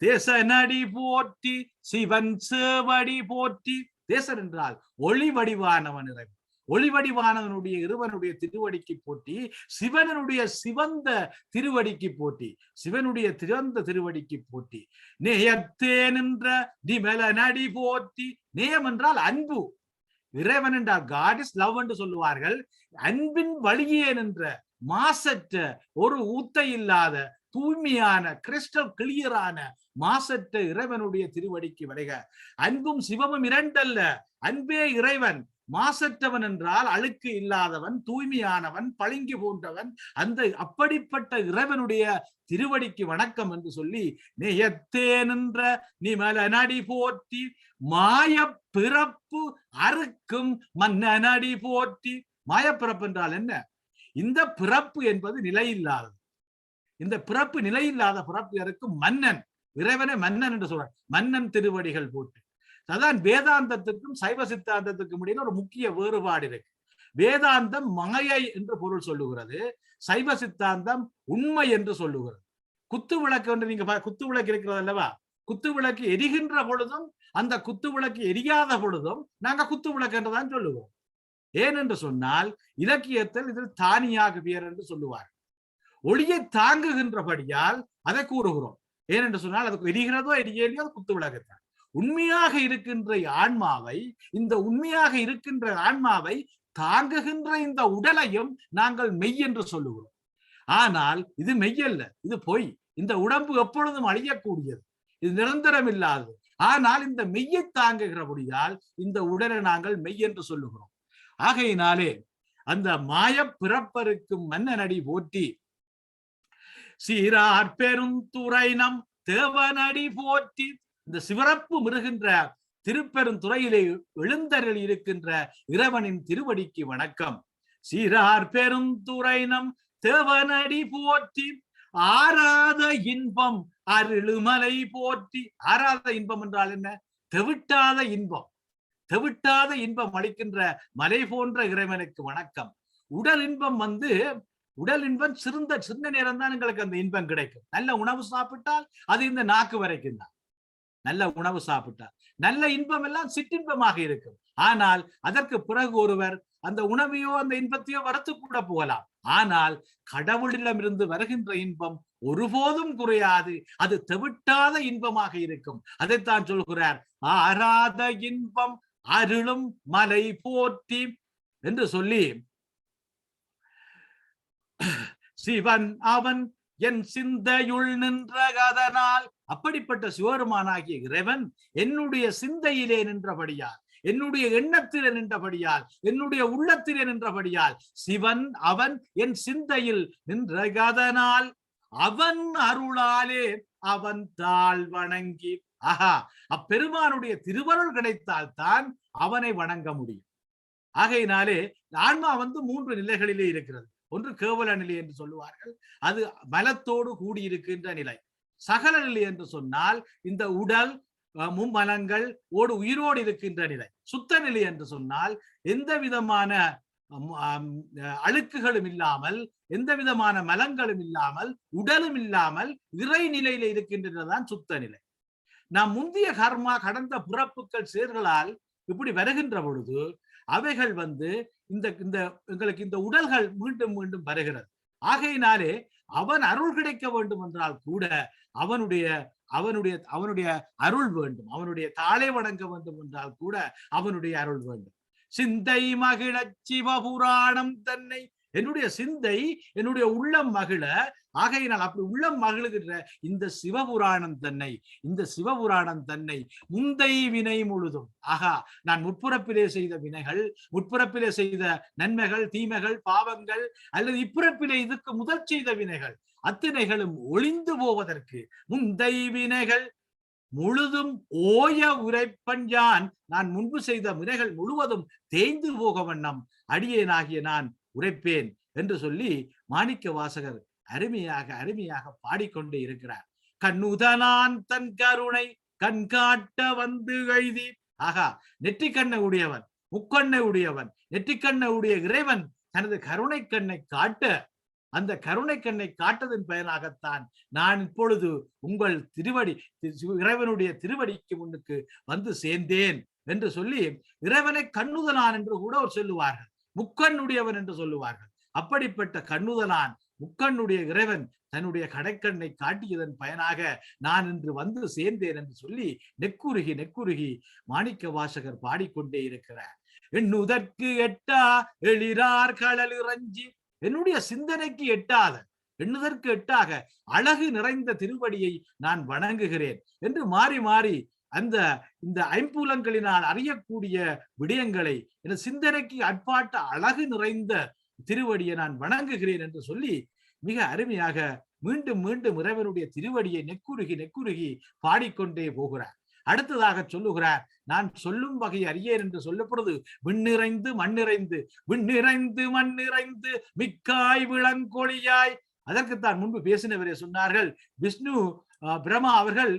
தேசனடி போற்றி சிவன் சேவடி போற்றி. தேசன் என்றால் ஒளி வடிவானவன் இறைவன், ஒளிவடிவானவனுடைய இறைவனுடைய திருவடிக்கு போற்றி, சிவனுடைய சிவந்த திருவடிக்கு போற்றி, சிவனுடைய திறந்த திருவடிக்கு போற்றி. நேயத்தே நின்ற நிமல நடி போற்றி. நேயம் என்றால் அன்பு, இறைவன் என்றால் காட் இஸ் லவ் என்று சொல்லுவார்கள். அன்பின் வழியே நின்ற மாசற்ற ஒரு ஊத்தை இல்லாத தூய்மையான கிறிஸ்டல் கிளியரான மாசற்ற இறைவனுடைய திருவடிக்கு வருக. அன்பும் சிவமும் இரண்டல்ல, அன்பே இறைவன். மாசற்றவன் என்றால் அழுக்கு இல்லாதவன், தூய்மையானவன், பளிங்கு போன்றவன். அந்த அப்படிப்பட்ட இறைவனுடைய திருவடிக்கு வணக்கம் என்று சொல்லி, நேயத்தே நின்ற நிமல நடி போற்றி, மாய பிறப்பு அறுக்கும் மன்ன நடி போற்றி. மாயப்பிறப்பு என்றால் என்ன? இந்த பிறப்பு என்பது நிலையில்லாதது. இந்த பிறப்பு நிலையில்லாத பிறப்பு இருக்கும் மன்னன், இறைவனை மன்னன் என்று சொல்றார். மன்னன் திருவடிகள் போற்றி. அதான் வேதாந்தத்திற்கும் சைவ சித்தாந்தத்திற்கும் இடையில ஒரு முக்கிய வேறுபாடு இருக்கு. வேதாந்தம் மாயை என்று பொருள் சொல்லுகிறது, சைவ சித்தாந்தம் உண்மை என்று சொல்லுகிறது. குத்து விளக்கு என்று நீங்க குத்து விளக்கு இருக்கிறது அல்லவா, குத்து விளக்கு எரிகின்ற பொழுதும் அந்த குத்து விளக்கு எரியாத பொழுதும் நாங்க குத்து விளக்கு என்றுதான் சொல்லுவோம். ஏனென்று சொன்னால் இலக்கியத்தில் இதில் தானியாக பேர் என்று சொல்லுவார். ஒளியை தாங்குகின்றபடியால் அதை கூறுகிறோம். ஏனென்று சொன்னால் அதுக்கு எரிகிறதோ எரியலையோ குத்து விளக்குத்தான். உண்மையாக இருக்கின்ற ஆன்மாவை, இந்த உண்மையாக இருக்கின்ற ஆன்மாவை தாங்குகின்ற இந்த உடலையும் நாங்கள் மெய் என்று சொல்லுகிறோம். ஆனால் இது மெய்யல்ல, இது பொய். இந்த உடம்பு எப்பொழுதும் அழியக்கூடியது, இது நிரந்தரம் இல்லாதது. ஆனால் இந்த மெய்யை தாங்குகிறபடியால் இந்த உடலை நாங்கள் மெய் என்று சொல்லுகிறோம். ஆகையினாலே அந்த மாய பிறப்பருக்கும் மன்னனடி போற்றி, சீரார் பெருந்துறைனம் தேவனடி போற்றி. இந்த சிவரப்பு மிருகின்ற திருப்பெருந்துறையிலே எழுந்தருள் இருக்கின்ற இறைவனின் திருவடிக்கு வணக்கம். சீரார் பெருந்துறைனம் தேவனடி போற்றி, ஆராத இன்பம் அருளுமலை போற்றி. ஆராத இன்பம் என்றால் என்ன? தெவிட்டாத இன்பம், தெவிட்டாத இன்பம் அளிக்கின்ற மலை போன்ற இறைவனுக்கு வணக்கம். உடல் இன்பம் உடல் இன்பம் சின்ன நேரம் தான் எங்களுக்கு அந்த இன்பம் கிடைக்கும். நல்ல உணவு சாப்பிட்டால் அது இந்த நாக்கு வரைக்கும் தான். நல்ல உணவு சாப்பிட்டால் நல்ல இன்பம் எல்லாம் சிற்றின்பமாக இருக்கும். ஆனால் அதற்கு பிறகு ஒருவர் அந்த உணவையோ அந்த இன்பத்தையோ வறுத்து கூட போகலாம். ஆனால் கடவுளிடமிருந்து வருகின்ற இன்பம் ஒருபோதும் குறையாது, அது தெவிட்டாத இன்பமாக இருக்கும். அதைத்தான் சொல்கிறார், ஆராத இன்பம் அருளும் மலை போற்றி என்று சொல்லி, சிவன் அவன் என் சிந்தையுள் நின்ற கதனால். அப்படிப்பட்ட சிவருமானாகிய இறைவன் என்னுடைய சிந்தையிலே நின்றபடியால், என்னுடைய எண்ணத்திலே நின்றபடியால், என்னுடைய உள்ளத்திலே நின்றபடியால், சிவன் அவன் என் சிந்தையில் நின்ற கதனால், அவன் அருளாலே அவன் தாழ் வணங்கி. ஆஹா, அப்பெருமானுடைய திருவருள் கிடைத்தால் தான் அவனை வணங்க முடியும். ஆகையினாலே ஆன்மா 3 நிலைகளிலே இருக்கிறது. ஒன்று கேவல நிலை என்று சொல்லுவார்கள், அது மலத்தோடு கூடியிருக்கின்ற நிலை. சகல நிலை என்று சொன்னால் இந்த உடல் மும்மலங்கள் ஓடு உயிரோடு இருக்கின்ற நிலை. சுத்த நிலை என்று சொன்னால் எந்த விதமான அழுக்குகளும் இல்லாமல், எந்த விதமான மலங்களும் இல்லாமல், உடலும் இல்லாமல் இறை நிலையில இருக்கின்றதுதான் சுத்த நிலை. நாம் முந்திய கர்மா, கடந்த பிறப்புகள் செயல்களால் இப்படி வருகின்ற பொழுது அவைகள் எங்களுக்கு இந்த உடல்கள் மீண்டும் மீண்டும் வருகிறது. ஆகையினாலே அவன் அருள் கிடைக்க வேண்டும் என்றால் கூட அவனுடைய அருள் வேண்டும். அவனுடைய தாளை வணங்க வேண்டும் என்றால் கூட அவனுடைய அருள் வேண்டும். சிந்தை மகிழ சிவபுராணம் தன்னை, என்னுடைய சிந்தை, என்னுடைய உள்ளம் மகிழ. ஆகையினால் அப்படி உள்ளம் மகிழ்கின்ற இந்த சிவபுராணம் தன்னை முந்தை வினை முழுதும். ஆகா, நான் முற்பிறப்பிலே செய்த வினைகள், முற்பிறப்பிலே செய்த நன்மைகள், தீமைகள், பாவங்கள், அல்லது இப்பிறப்பிலே இதுக்கு முதல் செய்த வினைகள், அத்தனைகளும் ஒளிந்து போவதற்கு முந்தை வினைகள் முழுதும் ஓய உரைப்பஞ்சான் நான் முன்பு செய்த வினைகள் முழுவதும் தேய்ந்து போக வண்ணம் அடியேனாகிய நான் உரைப்பேன் என்று சொல்லி மாணிக்க வாசகர் அருமையாக பாடிக்கொண்டே இருக்கிறார். கண்ணுதனான் தன் கருணை கண்காட்ட வந்து எழுதி. ஆகா, நெற்றிக்கண்ணை உடையவன், முக்கண்ணை உடையவன், நெற்றிக்கண்ணை உடைய இறைவன் தனது கருணை கண்ணை காட்ட, அந்த கருணை கண்ணை காட்டதன் பயனாகத்தான் நான் இப்பொழுது உங்கள் திருவடி இறைவனுடைய திருவடிக்கு முன்னுக்கு வந்து சேர்ந்தேன் என்று சொல்லி இறைவனை கண்ணுதலான் என்று கூட சொல்லுவார்கள், முக்கண்ணுடையவன் என்று சொல்லுவார்கள். அப்படிப்பட்ட கண்ணுதலான் முக்கண்ணுடைய இறைவன் தன்னுடைய கடைக்கண்ணை காட்டியதன் பயனாக நான் இன்று வந்து சேர்ந்தேன் என்று சொல்லி நெக்குருகி மாணிக்க வாசகர் பாடிக்கொண்டே இருக்கிறார். எண்ணுதற்கு எட்டா எழிறார் கடல் இறஞ்சி, என்னுடைய சிந்தனைக்கு எட்டாத, எண்ணுதற்கு எட்டாக அழகு நிறைந்த திருவடியை நான் வணங்குகிறேன் என்று மாறி இந்த ஐம்புலங்களினால் அறியக்கூடிய விடயங்களை என் சிந்தனைக்கு அட்பாட்ட அழகு நிறைந்த திருவடியை நான் வணங்குகிறேன் என்று சொல்லி மிக அருமையாக மீண்டும் இறைவனுடைய திருவடியை நெக்குருகி பாடிக்கொண்டே போகிறார். அடுத்ததாக சொல்லுகிறார், நான் சொல்லும் வகை அறியேன் என்று சொல்லப்படுது. விண்ணிறைந்து மண்ணிறைந்து மிக்காய் விளங்கொழியாய். அதற்குத்தான் முன்பு பேசினவரே சொன்னார்கள், விஷ்ணு பிரம்மா அவர்கள்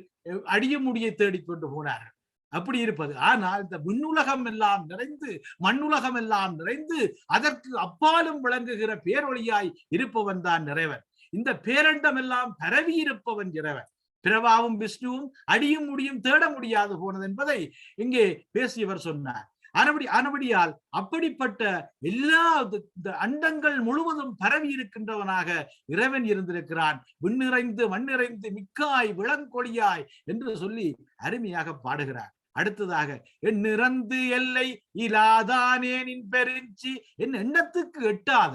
அடிய முடியை தேடிக்கொண்டு போனார்கள். அப்படி இருப்பது. ஆனால் இந்த விண்ணுலகம் எல்லாம் நிறைந்து மண்ணுலகம் எல்லாம் நிறைந்து அதற்கு அப்பாலும் விளங்குகிற பேரொழியாய் இருப்பவன் தான் இறைவன். இந்த பேரண்டம் எல்லாம் பரவி இருப்பவன் இறைவன். பிரபாவும் விஷ்ணுவும் அடியும் முடியும் தேட முடியாது போனது என்பதை இங்கே பேசியவர் சொன்னார். ஆனபடியால் அப்படிப்பட்ட எல்லா அண்டங்கள் முழுவதும் பரவி இருக்கின்றவனாக இறைவன் இருந்திருக்கிறான். விண்ணிறைந்து மண்ணிறைந்து மிக்காய் விளங்கொழியாய் என்று சொல்லி அருமையாக பாடுகிறார். அடுத்ததாக எண்ணிறந்து எல்லை இலாதானேனின் பெருஞ்சி, என் எண்ணத்துக்கு எட்டாத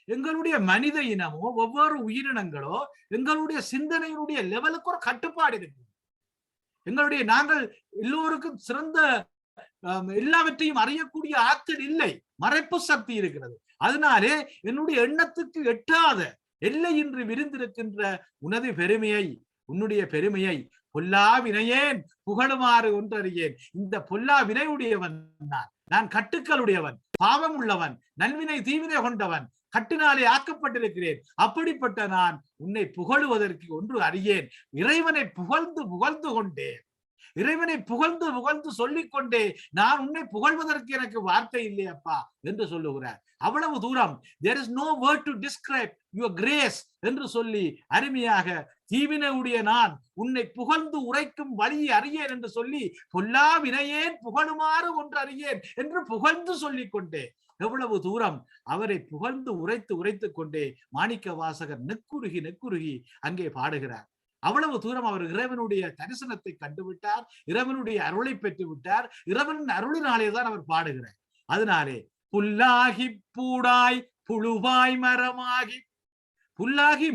எங்களுடைய மனித இனமோ ஒவ்வொரு உயிரினங்களோ எங்களுடைய சிந்தனையினுடைய லெவலுக்கு ஒரு கட்டுப்பாடு இருக்கு. நாங்கள் எல்லோருக்கும் சிறந்த எல்லாவற்றையும் அறியக்கூடிய ஆற்றல் இல்லை, மறைப்பு சக்தி இருக்கிறது. அதனாலே என்னுடைய எண்ணத்துக்கு எட்டாத எல்லையின்றி விரிந்திருக்கின்ற உன்னுடைய பெருமையை பொல்லா வினையேன் புகழுமாறு ஒன்றறியேன். இந்த பொல்லா வினையுடையவன் நான் கட்டுக்களுடையவன், பாவம் உள்ளவன், நல்வினை தீவினை கொண்டவன், கட்டினாலே ஆக்கப்பட்டிருக்கிறேன். அப்படிப்பட்ட நான் உன்னை புகழுவதற்கு ஒன்று அறியேன். இறைவனை புகழ்ந்து கொண்டேன், இறைவனை புகழ்ந்து சொல்லிக்கொண்டே நான் உன்னை புகழ்வதற்கு எனக்கு வார்த்தை இல்லையப்பா என்று சொல்லுகிறார். அவ்வளவு தூரம் there is no word to describe your grace என்று சொல்லி அருமையாக தீவினையுடைய நான் உன்னை புகழ்ந்து உரைக்கும் வழியை அறியேன் என்று சொல்லி பொல்லா வினையேன் புகழுமாறு ஒன்று அறியேன் என்று புகழ்ந்து சொல்லிக் கொண்டே எவ்வளவு தூரம் அவரை புகழ்ந்து உரைத்து கொண்டே மாணிக்க வாசகர் நெக்குருகி அங்கே பாடுகிறார். அவ்வளவு தூரம் அவர் இறைவனுடைய தரிசனத்தை கண்டுவிட்டார், இறைவனுடைய அருளை பெற்று விட்டார். இறைவனின் அருளினாலே தான் அவர் பாடுகிறார். அதனாலே புல்லாகி பூடாய் புழுவாய் மரமாகி, புல்லாகி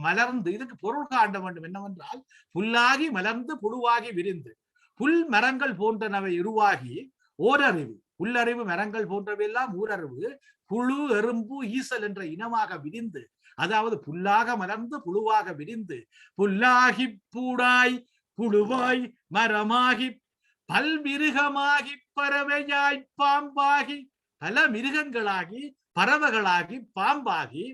மலர்ந்து, இதுக்கு பொருள் காட்ட வேண்டும் என்னவென்றால், புல்லாகி மலர்ந்து புழுவாகி விரிந்து, புல் மரங்கள் போன்றனவை உருவாகி ஓரறிவு, புல்லறிவு மரங்கள் போன்றவையெல்லாம் ஊரறிவு, புழு எறும்பு ஈசல் என்ற இனமாக விரிந்து, அதாவது புல்லாக மலர்ந்து புழுவாக விரிந்து, புல்லாகி பூடாய் புழுவாய் மரமாகி பல்மிருகமாகி பறவையாய் பாம்பாகி, பல மிருகங்களாகி பறவைகளாகி பாம்பாகி,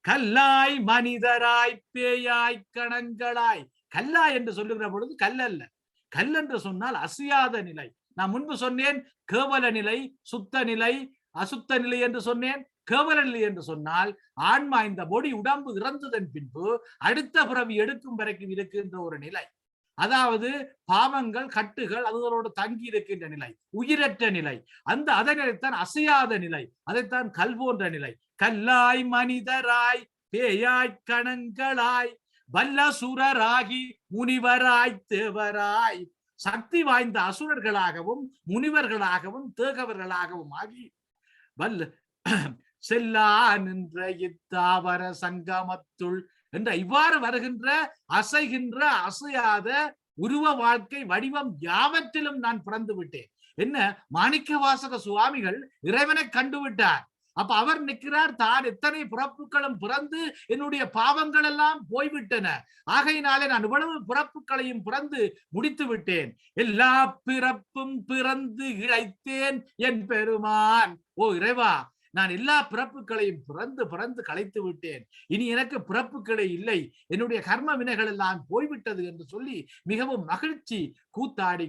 கல்லாய் மனிதராய் பேயாய் கணங்களாய். கல்லாய் என்று சொல்லுகிற பொழுது கல்லல்ல, கல் என்று சொன்னால் அசையாத நிலை. நான் முன்பு சொன்னேன் கேவல நிலை, சுத்த நிலை, அசுத்த நிலை என்று சொன்னேன். கேவல நிலை என்று சொன்னால் ஆன்மா இந்த பொடி உடம்பு இறந்ததன் பின்பு அடுத்த பிறவி எடுக்கும் வரைக்கும் இருக்கின்ற ஒரு நிலை. அதாவது பாவங்கள் கட்டுகள் அதுகளோடு தங்கி இருக்கின்ற நிலை, உயிரற்ற நிலை. அதே நிலைத்தான் அசையாத நிலை, அதைத்தான் கல் போன்ற நிலை. கல்லாய் மனிதராய் பேயாய் கணங்களாய் வல்லசுரராகி முனிவராய் தேவராய், சக்தி வாய்ந்த அசுரர்களாகவும் முனிவர்களாகவும் தேகவர்களாகவும் ஆகி செல்லா நின்ற இத்தாவர சங்கமத்துள் என்ற இவ்வாறு வருகின்ற அசைகின்ற அசையாத உருவ வாழ்க்கை வடிவம் யாவற்றிலும் நான் பிறந்து விட்டேன். என்ன, மாணிக்க வாசக சுவாமிகள் இறைவனை கண்டுவிட்டார். அப்ப அவர் நிற்கிறார், தான் எத்தனை பிறப்புகளும் பிறந்து என்னுடைய பாவங்கள் எல்லாம் போய்விட்டன, ஆகையினாலே நான் இவ்வளவு பிறப்புகளையும் பிறந்து முடித்து விட்டேன், எல்லா பிறப்பும் பிறந்து இழைத்தேன் என் பெருமான். ஓ இறைவா, நான் எல்லா பிறப்புகளையும் பிறந்து பிறந்து களைத்து விட்டேன், இனி எனக்கு பிறப்புகளே இல்லை, என்னுடைய கர்ம வினைகள் எல்லாம் போய்விட்டது என்று சொல்லி மிகவும் மகிழ்ச்சி கூத்தாடி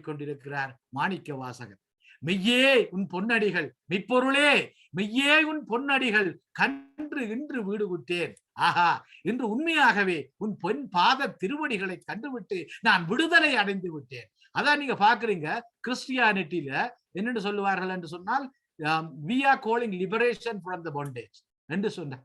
கொண்டிருக்கிறார் மாணிக்க வாசகர். மெய்யே உன் பொன்னடிகள், மெய்ப்பொருளே மெய்யே உன் பொன்னடிகள் கன்று இன்று வீடு விட்டேன். ஆஹா, இன்று உண்மையாகவே உன் பொன் பாத திருவடிகளை கண்டுவிட்டு நான் விடுதலை அடைந்து விட்டேன். அதான் நீங்க பாக்குறீங்க, கிறிஸ்டியானிட்டியில என்னென்னு சொல்லுவார்கள் என்று சொன்னால், we are calling liberation from the bondage என்று சொன்ன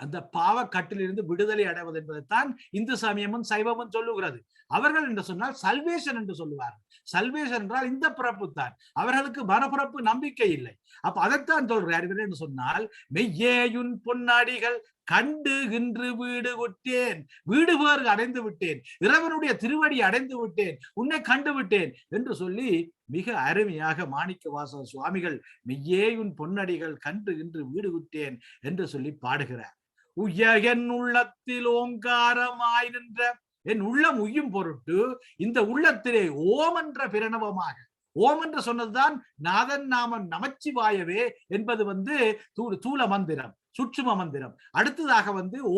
அந்த பாவக்கட்டிலிருந்து விடுதலை அடைவது என்பதைத்தான் இந்து சமயமும் சைவமும் சொல்லுகிறது. அவர்கள் என்று சொன்னால் சல்வேஷன் என்று சொல்லுவார்கள். சல்வேஷன் என்றால் இந்த பிறப்பு தான், அவர்களுக்கு மறுபிறப்பு நம்பிக்கை இல்லை. அப்ப அதைத்தான் சொல்றார் என்று சொன்னால், மெய்யேயுன் பொன்னாடிகள் கண்டு இன்று வீடு விட்டேன், வீடு பேறு அடைந்து விட்டேன், இறைவனுடைய திருவடி அடைந்து விட்டேன், உன்னை கண்டு விட்டேன் என்று சொல்லி மிக அருமையாக மாணிக்க வாசக சுவாமிகள் மெய்யேயுன் பொன்னடிகள் கண்டு இன்று வீடு விட்டேன் என்று சொல்லி பாடுகிறார். உயன் உள்ளத்தில் ஓங்காரமாய் நின்ற என் உள்ளம் உய்யும் பொருட்டு இந்த உள்ளத்திலே ஓம் என்ற பிரணவமாக, ஓம் என்று சொன்னதுதான் நாதன் நாமன் நமச்சிவாயவே என்பது தூல மந்திரம், சுற்றும மந்திரம். அடுத்ததாக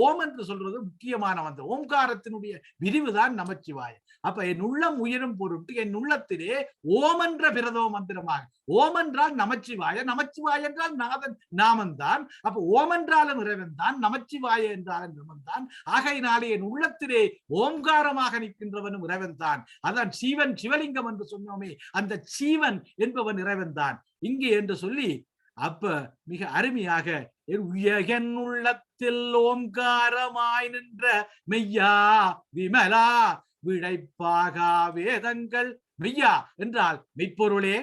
ஓம் என்று சொல்றது முக்கியமான மந்திரம், ஓம்காரத்தினுடைய விரிவுதான் நமச்சிவாயம். அப்ப என் உள்ளம் உயரும் பொருட்டு என் உள்ளத்திலே ஓம் என்ற பிரதம மந்திரமாக, ஓம் என்றால் நமச்சிவாய, நமச்சிவாய என்றால் நாதன் நாமந்தான், அப்ப ஓம் என்றாலும் இறைவன் தான், நமச்சிவாய என்றாலும் இறைவன் தான். ஆகையினாலே என் உள்ளத்திலே ஓம்காரமாக நிற்கின்றவனும் இறைவன் தான். அதான் சீவன் சிவலிங்கம் என்று சொன்னோமே, அந்த சீவன் என்பவன் இறைவன் தான் இங்கே என்று சொல்லி, அப்ப மிக அருமையாக என் உள்ளத்தில் ஓம்காரமாய் நின்ற மெய்யா விமலா விடைப்பாகா வேதங்கள். மெய்யா என்றால் மெய்ப்பொருளே,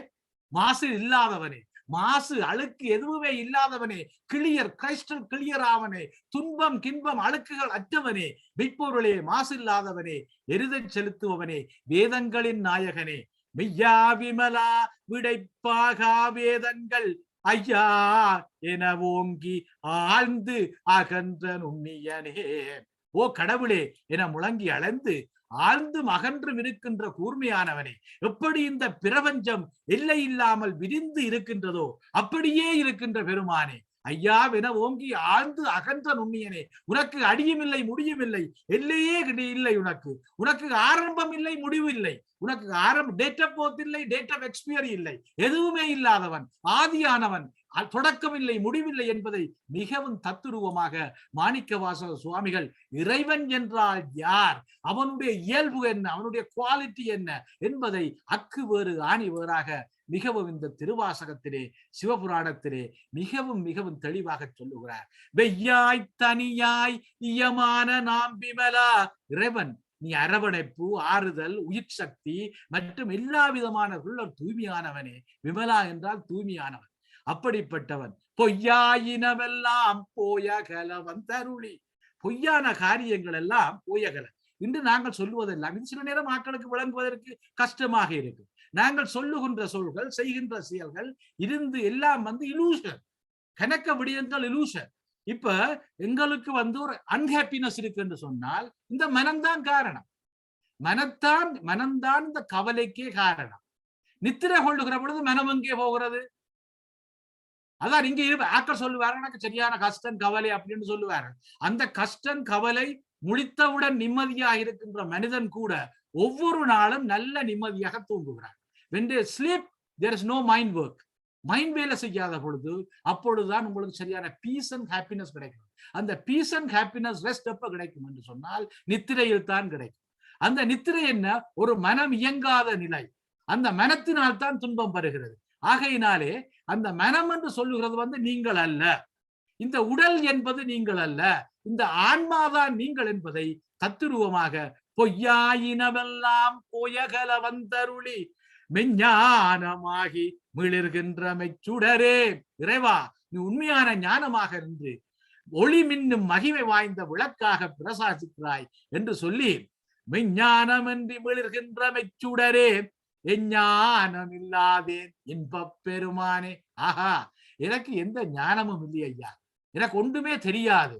மாசு இல்லாதவனே, மாசு அழுக்கு எதுவுமே இல்லாதவனே, கிளியர் கிரைஸ்டல் கிளியர் ஆவனே, துன்பம் கின்பம் அழுக்குகள் அற்றவனே, மெய்ப்பொருளே, மாசு இல்லாதவனே, எருதை செலுத்துபவனே, வேதங்களின் நாயகனே, மெய்யா விமலா விடைப்பாகா வேதங்கள் ஐயா என ஓங்கி ஆழ்ந்து அகன்ற நுண்ணியனே. ஓ கடவுளே என முழங்கி அளந்து ஆழ்ந்து அகன்றும் இருக்கின்ற கூர்மையானவனே, எப்படி இந்த பிரபஞ்சம் எல்லை இல்லாமல் விரிந்து இருக்கின்றதோ அப்படியே இருக்கின்ற பெருமானே, ஐயாவென ஓங்கி ஆழ்ந்து அகன்ற நுண்ணியனே, உனக்கு அடியும் இல்லை முடியும் இல்லை, எல்லையே இல்லை, உனக்கு ஆரம்பம் இல்லை முடிவு இல்லை, உனக்கு டேட் ஆஃப் பர்த் இல்லை, டேட் ஆஃப் எக்ஸ்பைரி இல்லை, எதுவுமே இல்லாதவன், ஆதியானவன், தொடக்கம் இல்லை முடிவில்லை என்பதை மிகவும் தத்துருவமாக மாணிக்க வாசக சுவாமிகள் இறைவன் என்றால் யார், அவனுடைய இயல்பு என்ன, அவனுடைய குவாலிட்டி என்ன என்பதை அக்கு வேறு ஆணி வேறாக மிகவும் இந்த திருவாசகத்திலே சிவபுராணத்திலே மிகவும் மிகவும் தெளிவாக சொல்லுகிறார். வெய்யாய் தனியாய் இயமான நாம் விமலா, இறைவன் நீ அரவணைப்பு, ஆறுதல், உயிர் சக்தி மற்றும் எல்லா விதமான தூய்மையானவனே. விமலா என்றால் தூய்மையானவன், அப்படிப்பட்டவன். பொய்யாயினவெல்லாம் போயகல வந்தருளி, பொய்யான காரியங்கள் எல்லாம் போயகல. இன்று நாங்கள் சொல்லுவதெல்லாம் இது சில நேரம் மக்களுக்கு விளங்குவதற்கு கஷ்டமாக இருக்கு. நாங்கள் சொல்லுகின்ற சொல்கள், செய்கின்ற செயல்கள் இருந்து எல்லாம் இலூஷன், கணக்க விடயங்கள் இலூஷன். இப்ப எங்களுக்கு ஒரு அன்ஹாப்பினஸ் இருக்கு என்று சொன்னால் இந்த மனம்தான் காரணம், மனம்தான் இந்த கவலைக்கே காரணம். நித்திரை கொள்ளுகிற பொழுது மனம் எங்கே போகிறது? அதான் இங்க ஆக்கள் சொல்லுவாரு, எனக்கு சரியான கஷ்டம் கவலை அப்படின்னு சொல்லுவாரு. அந்த கஷ்டம் கவலை முடித்தவுடன் நிம்மதியாக இருக்கின்ற மனிதன் கூட ஒவ்வொரு நாளும் நல்ல நிம்மதியாக தூங்குகிறார். when they sleep there is no mind work, mind வேலை செய்யாத பொழுது அப்பொழுதுதான் உங்களுக்கு சரியான பீஸ் அண்ட் ஹாப்பினஸ் கிடைக்கும். அந்த பீஸ் அண்ட் ஹாப்பினஸ் ரெஸ்ட் எப்ப கிடைக்கும் என்று சொன்னால் நித்திரையில் தான் கிடைக்கும். அந்த நித்திரை என்ன? ஒரு மனம் இயங்காத நிலை. அந்த மனத்தினால் தான் துன்பம் வருகிறது. ஆகையினாலே அந்த மனம் என்று சொல்லுகிறது நீங்கள் அல்ல, இந்த உடல் என்பது நீங்கள் அல்ல, இந்த ஆன்மாதான் நீங்கள் என்பதை தத்துருவமாக பொய்யாயினவெல்லாம் போயகல வந்தருளி மெஞ்ஞானமாகி மிளிர்கின்ற மெச்சுடரே. இறைவா, நீ உண்மையான ஞானமாக இருந்து ஒளி மின்னும் மகிமை வாய்ந்த விளக்காக பிரசாசிக்கிறாய் என்று சொல்லி மெஞ்ஞானம் என்று மிளிர்கின்ற மெச்சுடரே எஞ்ஞானம் இல்லாதேன் இன்பப் பெருமானே. ஆஹா, எனக்கு எந்த ஞானமும் இல்லை ஐயா, எனக்கு ஒன்றுமே தெரியாது,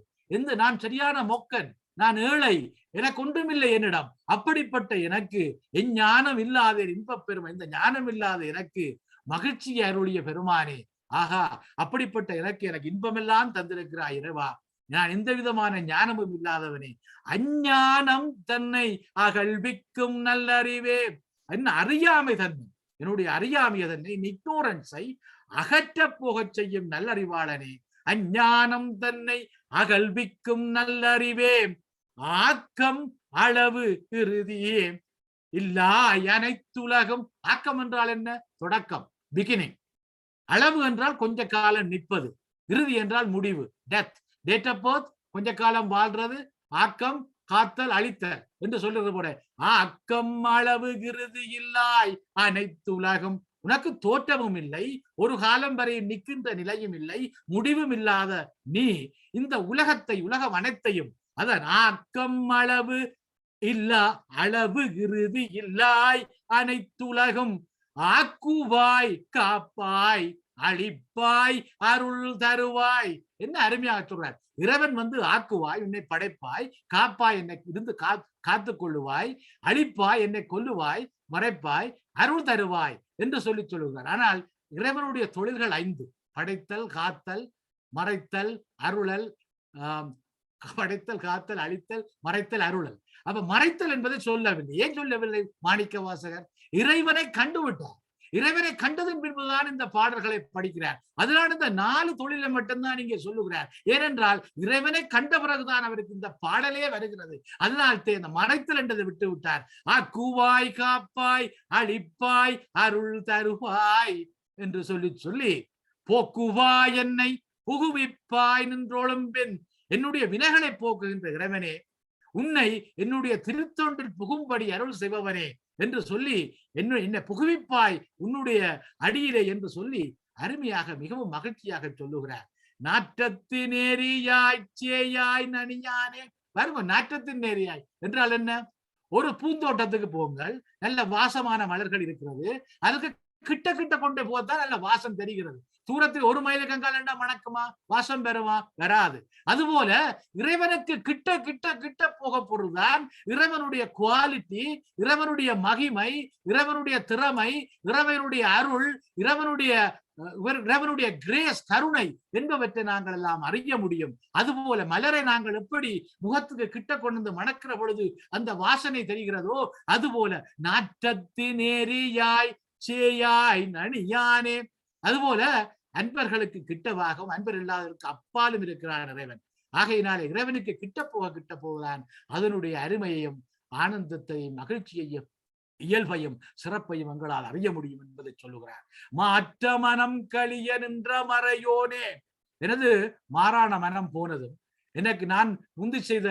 நான் சரியான மொக்கன், நான் ஏழை, எனக்கு ஒன்றுமில்லை என்னிடம். அப்படிப்பட்ட எனக்கு எஞ்ஞானம் இல்லாதேன் இன்பப் பெருமா, இந்த ஞானம் இல்லாத எனக்கு மகிழ்ச்சியை அருளிய பெருமானே. ஆஹா, அப்படிப்பட்ட எனக்கு இன்பமெல்லாம் தந்திருக்கிறாய் இறைவா. நான் எந்த விதமான ஞானமும் இல்லாதவனே. அஞ்ஞானம் தன்னை அகழ்விக்கும் நல்லறிவே. என்ன அறியாமை தன்மை, என்னுடைய அறியாமைய தன்னை, இக்னோரன்ஸை அகற்ற போகச் செய்யும் நல்லறிவாளனே. அஞ்ஞானம் தன்னை அகழ்விக்கும் நல்லறிவே. ஆக்கம் அளவு இறுதியே இல்லா அனைத்துலகம். ஆக்கம் என்றால் என்ன? தொடக்கம், பிகினிங். அளவு என்றால் கொஞ்ச காலம் நிற்பது. இறுதி என்றால் முடிவு, டெத். டேட் ஆஃப் பர்த், கொஞ்ச காலம் வாழ்றது. ஆக்கம், காத்தல், அழித்தல் என்று சொல்றது போல. ஆக்கம் அளவு இறுதி இல்லாய் அனைத்துலகம். உனக்கு தோற்றமும் இல்லை, ஒரு காலம் வரை நிற்கின்ற நிலையும் இல்லை, முடிவும் இல்லாத நீ இந்த உலகத்தை, உலகம் அனைத்தையும், அதன் ஆக்கம் அளவு இல்லா அளவு இறுதி இல்லாய் அனைத்துலகம் ஆக்குவாய் காப்பாய் அழிப்பாய் அருள் தருவாய். என்ன அருமையாக சொல்றார். இறைவன் ஆக்குவாய், உன்னை படைப்பாய், காப்பாய், என்னை இருந்து காத்துக் கொள்ளுவாய், அழிப்பாய், என்னை கொல்லுவாய், மறைப்பாய், அருள் தருவாய் என்று சொல்லி சொல்லுகிறார். ஆனால் இறைவனுடைய தொழில்கள் 5: படைத்தல், காத்தல், மறைத்தல், அருளல். படைத்தல், காத்தல், அழித்தல், மறைத்தல், அருளல். அப்ப மறைத்தல் என்பதை சொல்லவில்லை. ஏன் சொல்லவில்லை மாணிக்க வாசகர்? இறைவனை கண்டுவிட்டார். இறைவனை கண்டதன் பின்புதான் இந்த பாடல்களை படிக்கிறார். அதனால இந்த 4 தொழிலை மட்டும்தான் இங்கே சொல்லுகிறார். ஏனென்றால் இறைவனை கண்ட பிறகுதான் அவருக்கு இந்த பாடலே வருகிறது. அதனால் இந்த மறைத்தல் என்றதை விட்டு விட்டார். ஆக்குவாய், காப்பாய், அழிப்பாய், அருள் தருவாய் என்று சொல்லி போக்குவாய், என்னை புகுவிப்பாய் நின்றோளும் பெண். என்னுடைய வினைகளை போக்குகின்ற இறைவனே, உன்னை என்னுடைய திருத்தொன்றில் புகும்படி அருள் செய்பவனே என்று சொல்லி என்னை புகுவிப்பாய் உன்னுடைய அடியிலே என்று சொல்லி அருமையாக, மிகவும் மகிழ்ச்சியாக சொல்லுகிறார். நாற்றத்தின் நேரியாய் சேயாய் நனியானே. பாருங்க, நாற்றத்தின் நேரியாய் என்றால் என்ன? ஒரு பூந்தோட்டத்துக்கு போங்கள், நல்ல வாசமான மலர்கள் இருக்கிறது, அதுக்கு கிட்ட கிட்ட கொண்டு போதான் நல்ல வாசம் தெரிகிறது. தூரத்தில் 1 மைல் கங்காலண்டா மணக்குமா? வாசம் பெறுமா? வராது. அதுபோல இறைவனுக்கு கிட்ட கிட்ட கிட்ட போக பொருள்தான் இறைவனுடைய குவாலிட்டி, இறைவனுடைய மகிமை, இறைவனுடைய திறமை, இறைவனுடைய அருள், இறைவனுடைய கிரேஸ், கருணை என்பவற்றை நாங்கள் எல்லாம் அறிய முடியும். அதுபோல மலரை நாங்கள் எப்படி முகத்துக்கு கிட்ட கொண்டு மணக்கிற பொழுது அந்த வாசனை தெரிகிறதோ, அதுபோல நாற்றத்தின் நேரியாய் சேயாய் நனியானே. அதுபோல அன்பர்களுக்கு கிட்டவாகவும் அன்பர் இல்லாதவருக்கு அப்பாலும் இருக்கிறார் இறைவன். ஆகையினாலே இறைவனுக்கு கிட்ட போகதான் அதனுடைய அருமையையும் ஆனந்தத்தையும் மகிழ்ச்சியையும் இயல்பையும் சிறப்பையும் எங்களால் அறிய முடியும் என்பதை சொல்லுகிறார். மாற்ற மனம் கழிய நின்ற மறையோனே. எனது மாறான மனம் போனதும், எனக்கு நான் முந்தி செய்த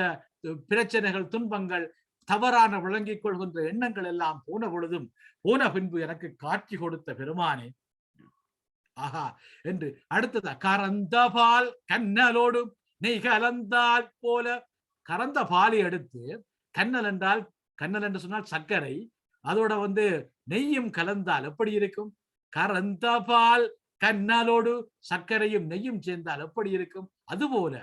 பிரச்சனைகள், துன்பங்கள், தவறான விளங்கிக் கொள்கின்ற எண்ணங்கள் எல்லாம் போன பொழுதும், போன பின்பு எனக்கு காட்சி கொடுத்த பெருமானே, ஆஹா என்று அடுத்ததா கறந்த பால் கண்ணலோடு நெய் கலந்தால் போல. கறந்த பாலை எடுத்து, கண்ணல் என்று சொன்னால் சர்க்கரை, அதோட நெய்யும் கலந்தால் எப்படி இருக்கும்? கறந்த பால் கண்ணலோடு சர்க்கரையும் நெய்யும் சேர்ந்தால் எப்படி இருக்கும்? அதுபோல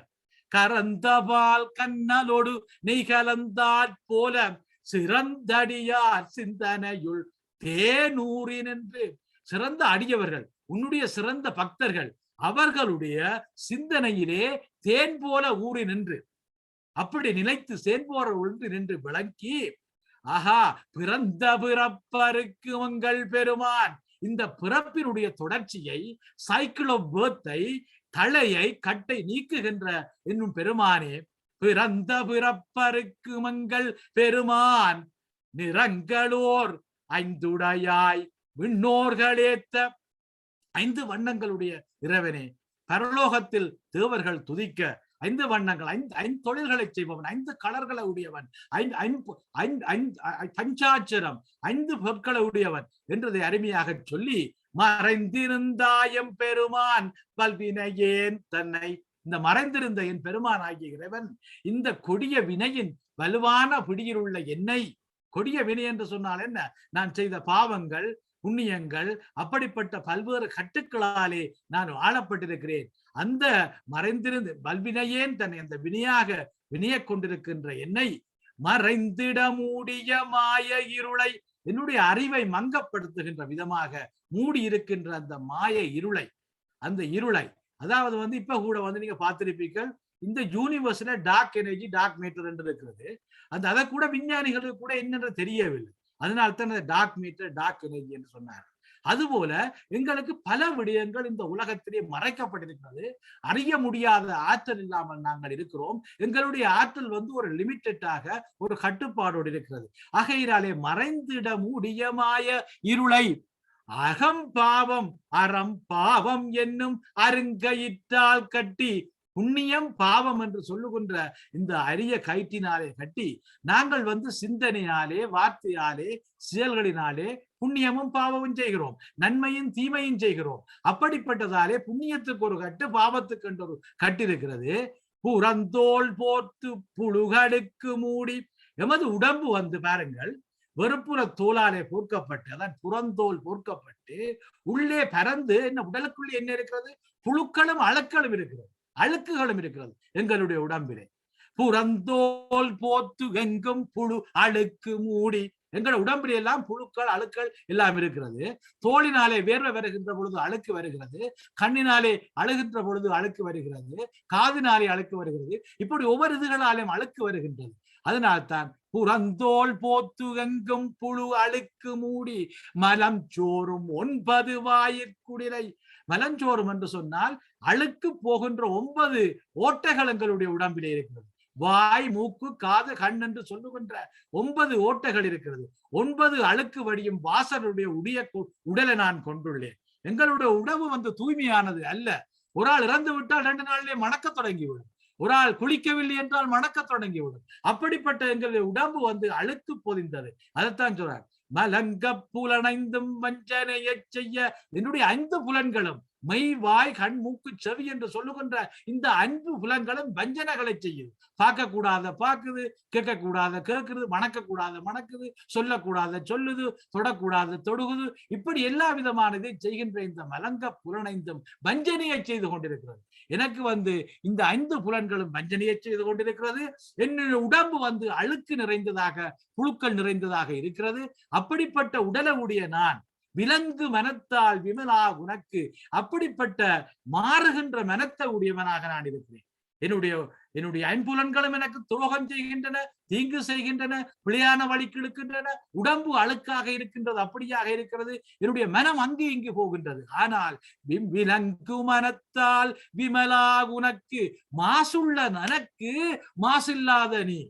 கறந்த பால் கண்ணலோடு நெய் கலந்தால் போல சிறந்தடியார் சிந்தனையுள் தேனூரின் என்று. சிறந்த அடியவர்கள், உன்னுடைய சிறந்த பக்தர்கள், அவர்களுடைய சிந்தனையிலே தேன் போல ஊறி நின்று, அப்படி நிலைத்து தேன் போல ஒன்று நின்று விளங்கி, ஆஹா பிறந்த பிறப்பருக்கு உங்கள் பெருமான். இந்த பிறப்பினுடைய தொடர்ச்சியை, சைக்கிள் ஆஃப் பர்த்தை, தலையை கட்டை நீக்குகின்ற என்னும் பெருமானே, பிறந்த பிறப்பருக்கு மங்கள் பெருமான் நிறங்களோர் 5 விண்ணோர்களேத்த 5 வண்ணங்களுடைய இறைவனே. பரலோகத்தில் தேவர்கள் துதிக்க 5 வண்ணங்கள், 5 தொழில்களை செய்பவன், 5 கலர்களை உடையவன், பஞ்சாட்சரம் 5 பொருட்களை உடையவன் என்றதை அருமையாக சொல்லி, மறைந்திருந்தாயம் பெருமான் பல்வினையேன் தன்னை. இந்த மறைந்திருந்த என் பெருமான் ஆகிய இறைவன் இந்த கொடிய வினையின் வலுவான பிடியில் உள்ள என்னை கொடிய வினை என்று சொன்னால் என்ன? நான் செய்த பாவங்கள், புண்ணியங்கள், அப்படிப்பட்ட பல்வேறு கட்டுக்களாலே நான் ஆளப்பட்டிருக்கிறேன். அந்த மறைந்திருந்து வல்வினையேன் தன்னை அந்த வினைய கொண்டிருக்கின்ற என்னை மறைந்திட மூடிய மாய இருளை, என்னுடைய அறிவை மங்கப்படுத்துகின்ற விதமாக மூடி இருக்கின்ற அந்த மாய இருளை, அந்த இருளை, அதாவது இப்ப கூட நீங்க பார்த்திருப்பீர்கள், இந்த யூனிவர்ஸ்ல டார்க் எனர்ஜி, டார்க் மேட்டர் என்று இருக்கிறது. அதை கூட விஞ்ஞானிகளுக்கு கூட என்னென்று தெரியவில்லை. அதனால்தான் டார்க் மேட்டர், டார்க் எனர்ஜி என்று சொன்னார். அதுபோல எங்களுக்கு பல விடயங்கள் இந்த உலகத்திலே மறைக்கப்பட்டிருக்கிறது. அறிய முடியாத ஆற்றல் இல்லாமல் நாங்கள் இருக்கிறோம். எங்களுடைய ஆற்றல் ஒரு லிமிட்டடாக, ஒரு கட்டுப்பாடோடு இருக்கிறது. ஆகையினாலே மறைந்திட மூடியமாய இருளை அகம் பாவம் அறம் பாவம் என்னும் அருங்கயிற்றால் கட்டி, புண்ணியம் பாவம் என்று சொல்லுகின்ற இந்த அரிய கயிற்றினாலே கட்டி, நாங்கள் சிந்தனையாலே, வார்த்தையாலே, செயல்களினாலே புண்ணியமும் பாவமும் செய்கிறோம், நன்மையும் தீமையும் செய்கிறோம். அப்படிப்பட்டதாலே புண்ணியத்துக்கு ஒரு கட்டு, பாவத்துக்கு என்று ஒரு கட்டு இருக்கிறது. புறந்தோல் போர்த்து புழுகளுக்கு மூடி, எமது உடம்பு பாருங்கள், வெறுப்புற தோலாலே போர்க்கப்பட்டு, அதான் புறந்தோல் போர்க்கப்பட்டு, உள்ளே பறந்து என்ன உடலுக்குள்ளே என்ன இருக்கிறது? புழுக்களும் அழுக்களும் இருக்கிறது, அழுக்குகளும் இருக்கிறது எங்களுடைய உடம்பிலே. புறந்தோல் போத்து எங்கும் புழு அழுக்கு மூடி, எங்கள் உடம்பிலே எல்லாம் புழுக்கள், அழுக்கள் எல்லாம் இருக்கிறது. தோளினாலே வேர்வை வருகின்ற பொழுது அழுக்கு வருகிறது, கண்ணினாலே அழுகின்ற பொழுது அழுக்கு வருகிறது, காதினாலே அழுக்கு வருகிறது. இப்படி ஒவ்வொரு இதுகளாலேயும் அழுக்கு வருகின்றது. அதனால்தான் புறந்தோல் போத்து எங்கும் புழு அழுக்கு மூடி மலம் சோறும் 9 வாயிற்குடிலை. மலஞ்சோறும் என்று சொன்னால் அழுக்கு போகின்ற 9 ஓட்டைகள் எங்களுடைய உடம்பிலே இருக்கிறது. வாய், மூக்கு, காது, கண் என்று சொல்லுகின்ற 9 ஓட்டைகள் இருக்கிறது. 9 அழுக்கு வடியும் வாசனுடைய உடலை நான் கொண்டுள்ளேன். எங்களுடைய உடம்பு தூய்மையானது அல்ல. ஒரு ஆள் இறந்து விட்டால் 2 நாளிலே மணக்க தொடங்கிவிடும். ஒரு ஆள் குளிக்கவில்லை என்றால் மணக்க தொடங்கிவிடும். அப்படிப்பட்ட எங்களுடைய உடம்பு அழுக்கு பொதிந்தது. அதைத்தான் சொல்றார், மலங்க புலனைந்தும் வஞ்சனையை செய்ய. என்னுடைய 5 புலன்களும், மெய், வாய், கண், மூக்கு, செவி என்று சொல்லுகின்ற இந்த 5 புலன்களும் வஞ்சனைகளை செய்யுது. பார்க்க கூடாத பார்க்குது, கேட்க கூடாத கேட்குது, மணக்க கூடாத மணக்குது, சொல்லக்கூடாத சொல்லுது, தொடக்கூடாத தொடுகுது. இப்படி எல்லா விதமான இதை செய்கின்ற இந்த மலங்க புலனைந்தும் வஞ்சனையை செய்து கொண்டிருக்கிறது. எனக்கு இந்த 5 புலன்களும் வஞ்சனையை செய்து கொண்டிருக்கிறது. என்னுடைய உடம்பு அழுக்கு நிறைந்ததாக, புழுக்கள் நிறைந்ததாக இருக்கிறது. அப்படிப்பட்ட உடலை உடைய நான் விலங்கு மனத்தால் விமலா உனக்கு, அப்படிப்பட்ட மாறுகின்ற மனத்தை உடையவனாக நான் இருக்கிறேன். என்னுடைய ஐம்புலன்களும் எனக்கு துரோகம் செய்கின்றன, தீங்கு செய்கின்றன, பிழையான வழிக்கு இழுக்கின்றன. உடம்பு அழுக்காக இருக்கின்றது, அப்படியாக இருக்கிறது. என்னுடைய மனம் அங்கு இங்கு போகின்றது. ஆனால் விலங்கு மனத்தால் விமலா உனக்கு, மாசுள்ள எனக்கு மாசில்லாத நீ,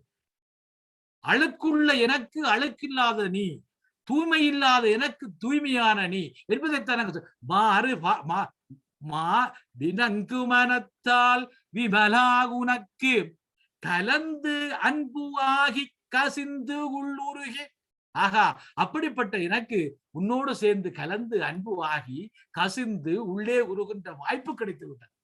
அழுக்குள்ள எனக்கு அழுக்கில்லாத நீ, தூய்மை இல்லாத எனக்கு தூய்மையான நீ என்பதைத்தான் விலங்கு மனத்தால் விமலா உனக்கு கலந்து அன்பு ஆகி கசிந்து உள்ளுருகி. ஆகா, அப்படிப்பட்ட எனக்கு உன்னோடு சேர்ந்து கலந்து அன்பு ஆகி கசிந்து உள்ளே உருகின்ற வாய்ப்பு கிடைத்து விட்டது.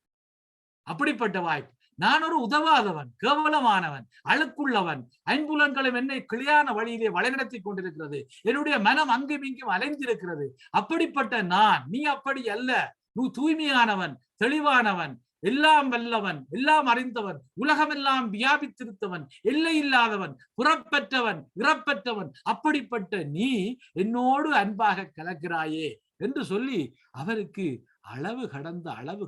அப்படிப்பட்ட வாய்ப்பு. நான் ஒரு உதவாதவன், கேவலமானவன், அழுக்குள்ளவன். ஐம்புலன்களும் என்னை கிளியான வழியிலே வழிநடத்தி கொண்டிருக்கிறது. என்னுடைய மனம் அங்கும் இங்கும் அலைந்திருக்கிறது. அப்படிப்பட்ட நான், நீ அப்படி அல்ல. நீ தூய்மையானவன், தெளிவானவன், எல்லாம் வல்லவன், எல்லாம் அறிந்தவன், உலகமெல்லாம் வியாபித்திருத்தவன், எல்லை இல்லாதவன், புறப்பற்றவன், இறப்பற்றவன். அப்படிப்பட்ட நீ என்னோடு அன்பாக கலக்கிறாயே என்று சொல்லி அவருக்கு அளவு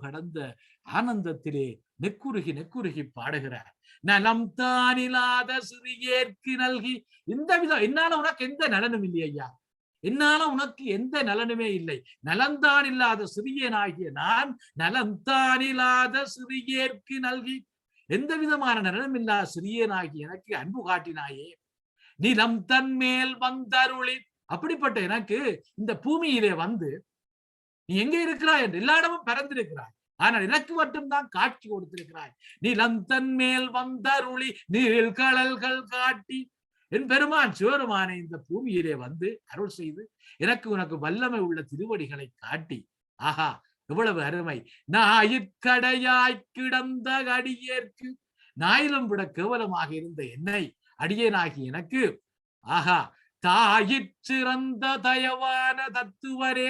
கடந்த ஆனந்தத்திலே நெக்குருகி பாடுகிறார். நலம் தானில்லாத சிறியேற்கு நல்கி. இந்த விதம் என்னால உனக்கு எந்த நலனும் இல்லை ஐயா, என்னால உனக்கு எந்த நலனுமே இல்லை. நலந்தான் இல்லாத சிறியனாகிய நான் நலந்தானில்லாத சிறியேற்கு நல்கி, எந்த விதமான நலனும் இல்லாத சிறியனாகி எனக்கு அன்பு காட்டினாயே. நிலம் தன்மேல் வந்தருளி. அப்படிப்பட்ட எனக்கு இந்த பூமியிலே நீ எங்க இருக்கிறாய் என்று எல்லா இடமும் பறந்திருக்கிறாய், ஆனால் எனக்கு மட்டும்தான் காட்சி கொடுத்திருக்கிறாய். நிலம் தன்மேல் வந்தருளி நீழ்கடல்கள் காட்டி. என் பெருமான் சிவருமானை இந்த பூமியிலே அருள் செய்து உனக்கு வல்லமை உள்ள திருவடிகளை காட்டி. ஆஹா, எவ்வளவு அருமை. ஞாயிற்கடையாய் கிடந்த அடியேற்கு, நாயிலும் விட கேவலமாக இருந்த என்னை, அடியேனாகி எனக்கு, ஆஹா, தாயிறந்த தயவான தத்துவரே.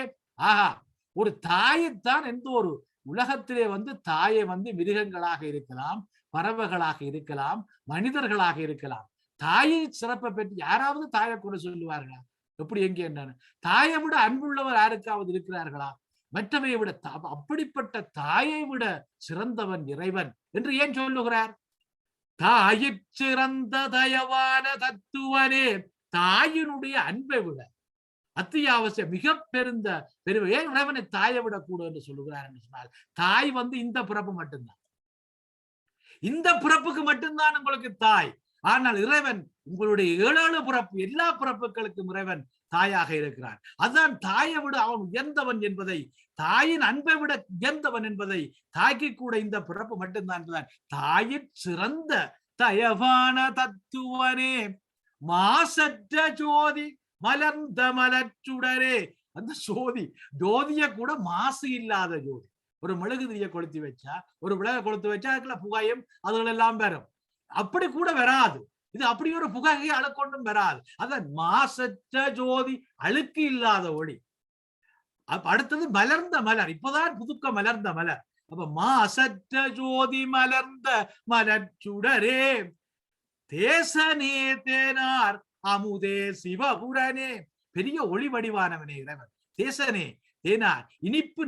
ஆஹா, ஒரு தாயைத்தான் எந்த ஒரு உலகத்திலே தாயை மிருகங்களாக இருக்கலாம், பறவைகளாக இருக்கலாம், மனிதர்களாக இருக்கலாம். தாயை சிறப்பை பற்றி யாராவது தாயை கூட சொல்லுவார்களா? எப்படி எங்கே என்னன்னு தாயை விட அன்புள்ளவர் யாருக்காவது இருக்கிறார்களா? மற்றவையை விட அப்படிப்பட்ட தாயை விட சிறந்தவன் இறைவன் என்று ஏன் சொல்லுகிறார்? தாயிறந்த தயவான தத்துவனே. தாயினுடைய அன்பை விட அத்தியாவசியம் மிக பெருந்த பெருமை ஏன் இறைவனை தாயை விட கூட என்று சொல்லுகிறார் என்று சொன்னால், தாய் இந்த பிறப்பு மட்டும்தான், இந்த பிறப்புக்கு மட்டும்தான் உங்களுக்கு தாய். ஆனால் இறைவன் உங்களுடைய 7 பிறப்பு, எல்லா பிறப்புகளுக்கும் இறைவன் தாயாக இருக்கிறார். அதுதான் தாயை விட அவன் உயர்ந்தவன் என்பதை, தாயின் அன்பை விட உயர்ந்தவன் என்பதை தாய்க்கு கூட இந்த பிறப்பு மட்டும்தான். தாயின் சிறந்த தயவான தத்துவனே, மாசற்ற ஜோதி மலர்ந்த மலச்சுடரே. அந்த ஜோதிய கூட மாசு இல்லாத ஜோதி. ஒரு மெழுகுதிரிய கொளுத்தி வச்சா, ஒரு விளக்க கொளுத்து வச்சா அதுக்குள்ள புகையும் அதுகள் எல்லாம் வரும். அப்படி கூட வராது. இது அப்படி ஒரு புகையை அழுக்கொண்டும் வராது. அதான் மாசற்ற ஜோதி, அழுக்கு இல்லாத ஒளி. அடுத்தது மலர்ந்த மலர், இப்பதான் புதுக்க மலர்ந்த மலர். அப்ப மாசற்ற ஜோதி மலர்ந்த மலச்சுடரே, தேசனே தேனார் அமுதே சிவபுரனே. பெரிய ஒளி வடிவானவனே இறைவன். தேசனே தேனார், இனிப்பு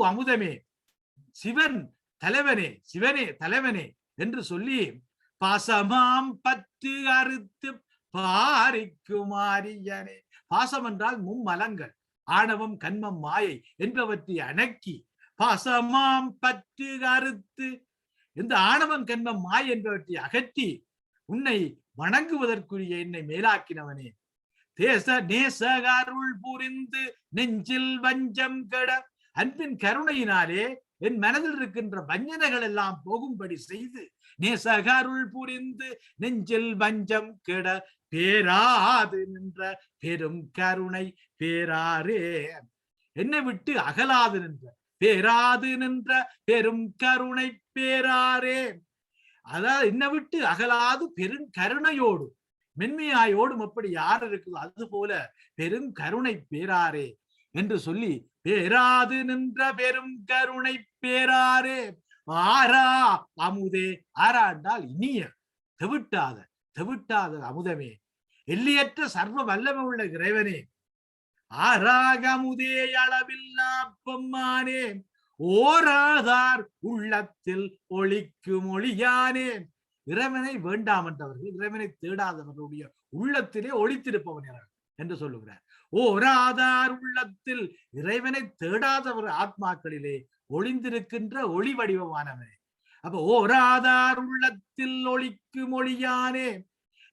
அமுதமே, சிவன் தலைவனே, சிவனே தலைவனே என்று சொல்லி பாசமாம் பற்று அறுத்து பாரிக்குமாரியனே. பாசம் என்றால் மும்மலங்கள், ஆணவம், கன்மம், மாயை என்பவற்றை அடக்கி, பாசமாம் பற்று அறுத்து, இந்த ஆணவம், கன்மம், மாயை என்பவற்றை அகற்றி உன்னை வணங்குவதற்குரிய என்னை மேலாக்கினவனே. தேச நேசகருள் புரிந்து நெஞ்சில் வஞ்சம் கெட. அன்பின் கருணையினாலே என் மனதில் இருக்கின்ற வஞ்சனைகள் எல்லாம் போகும்படி செய்து, நேசகருள் புரிந்து நெஞ்சில் வஞ்சம் கெட, பேராது நின்ற பெரும் கருணை பேராரே. என்னை விட்டு அகலாது நின்ற, பேராது நின்ற பெரும் கருணை பேராரே. அதாவது என்னை விட்டு அகலாது பெருங்கருணையோடு மென்மையாயோடும் எப்படி யார் இருக்குதோ அது போல பெருங்கருணை பேராரே என்று சொல்லி, பேராது நின்ற பெரும் கருணை பேராரே. ஆரா அமுதே. ஆரா என்றால் இனிய, தெவிட்டாத அமுதமே, எல்லையற்ற சர்வ வல்லமை உள்ள இறைவனே. ஆராக அமுதே அளவில்லா பொம்மானே, ஓராதார் உள்ளத்தில் ஒளிக்கும் ஒளியானே. இறைவனை வேண்டாம் என்றவர்கள், இறைவனை தேடாதவர்களுடைய உள்ளத்திலே ஒளித்திருப்பவன் என்று சொல்லுகிறார். ஓராதார் உள்ளத்தில், இறைவனை தேடாதவர் ஆத்மாக்களிலே ஒளிந்திருக்கின்ற ஒளி வடிவமானவனே. அப்ப ஓராதார் உள்ளத்தில் ஒளிக்கும் ஒளியானே.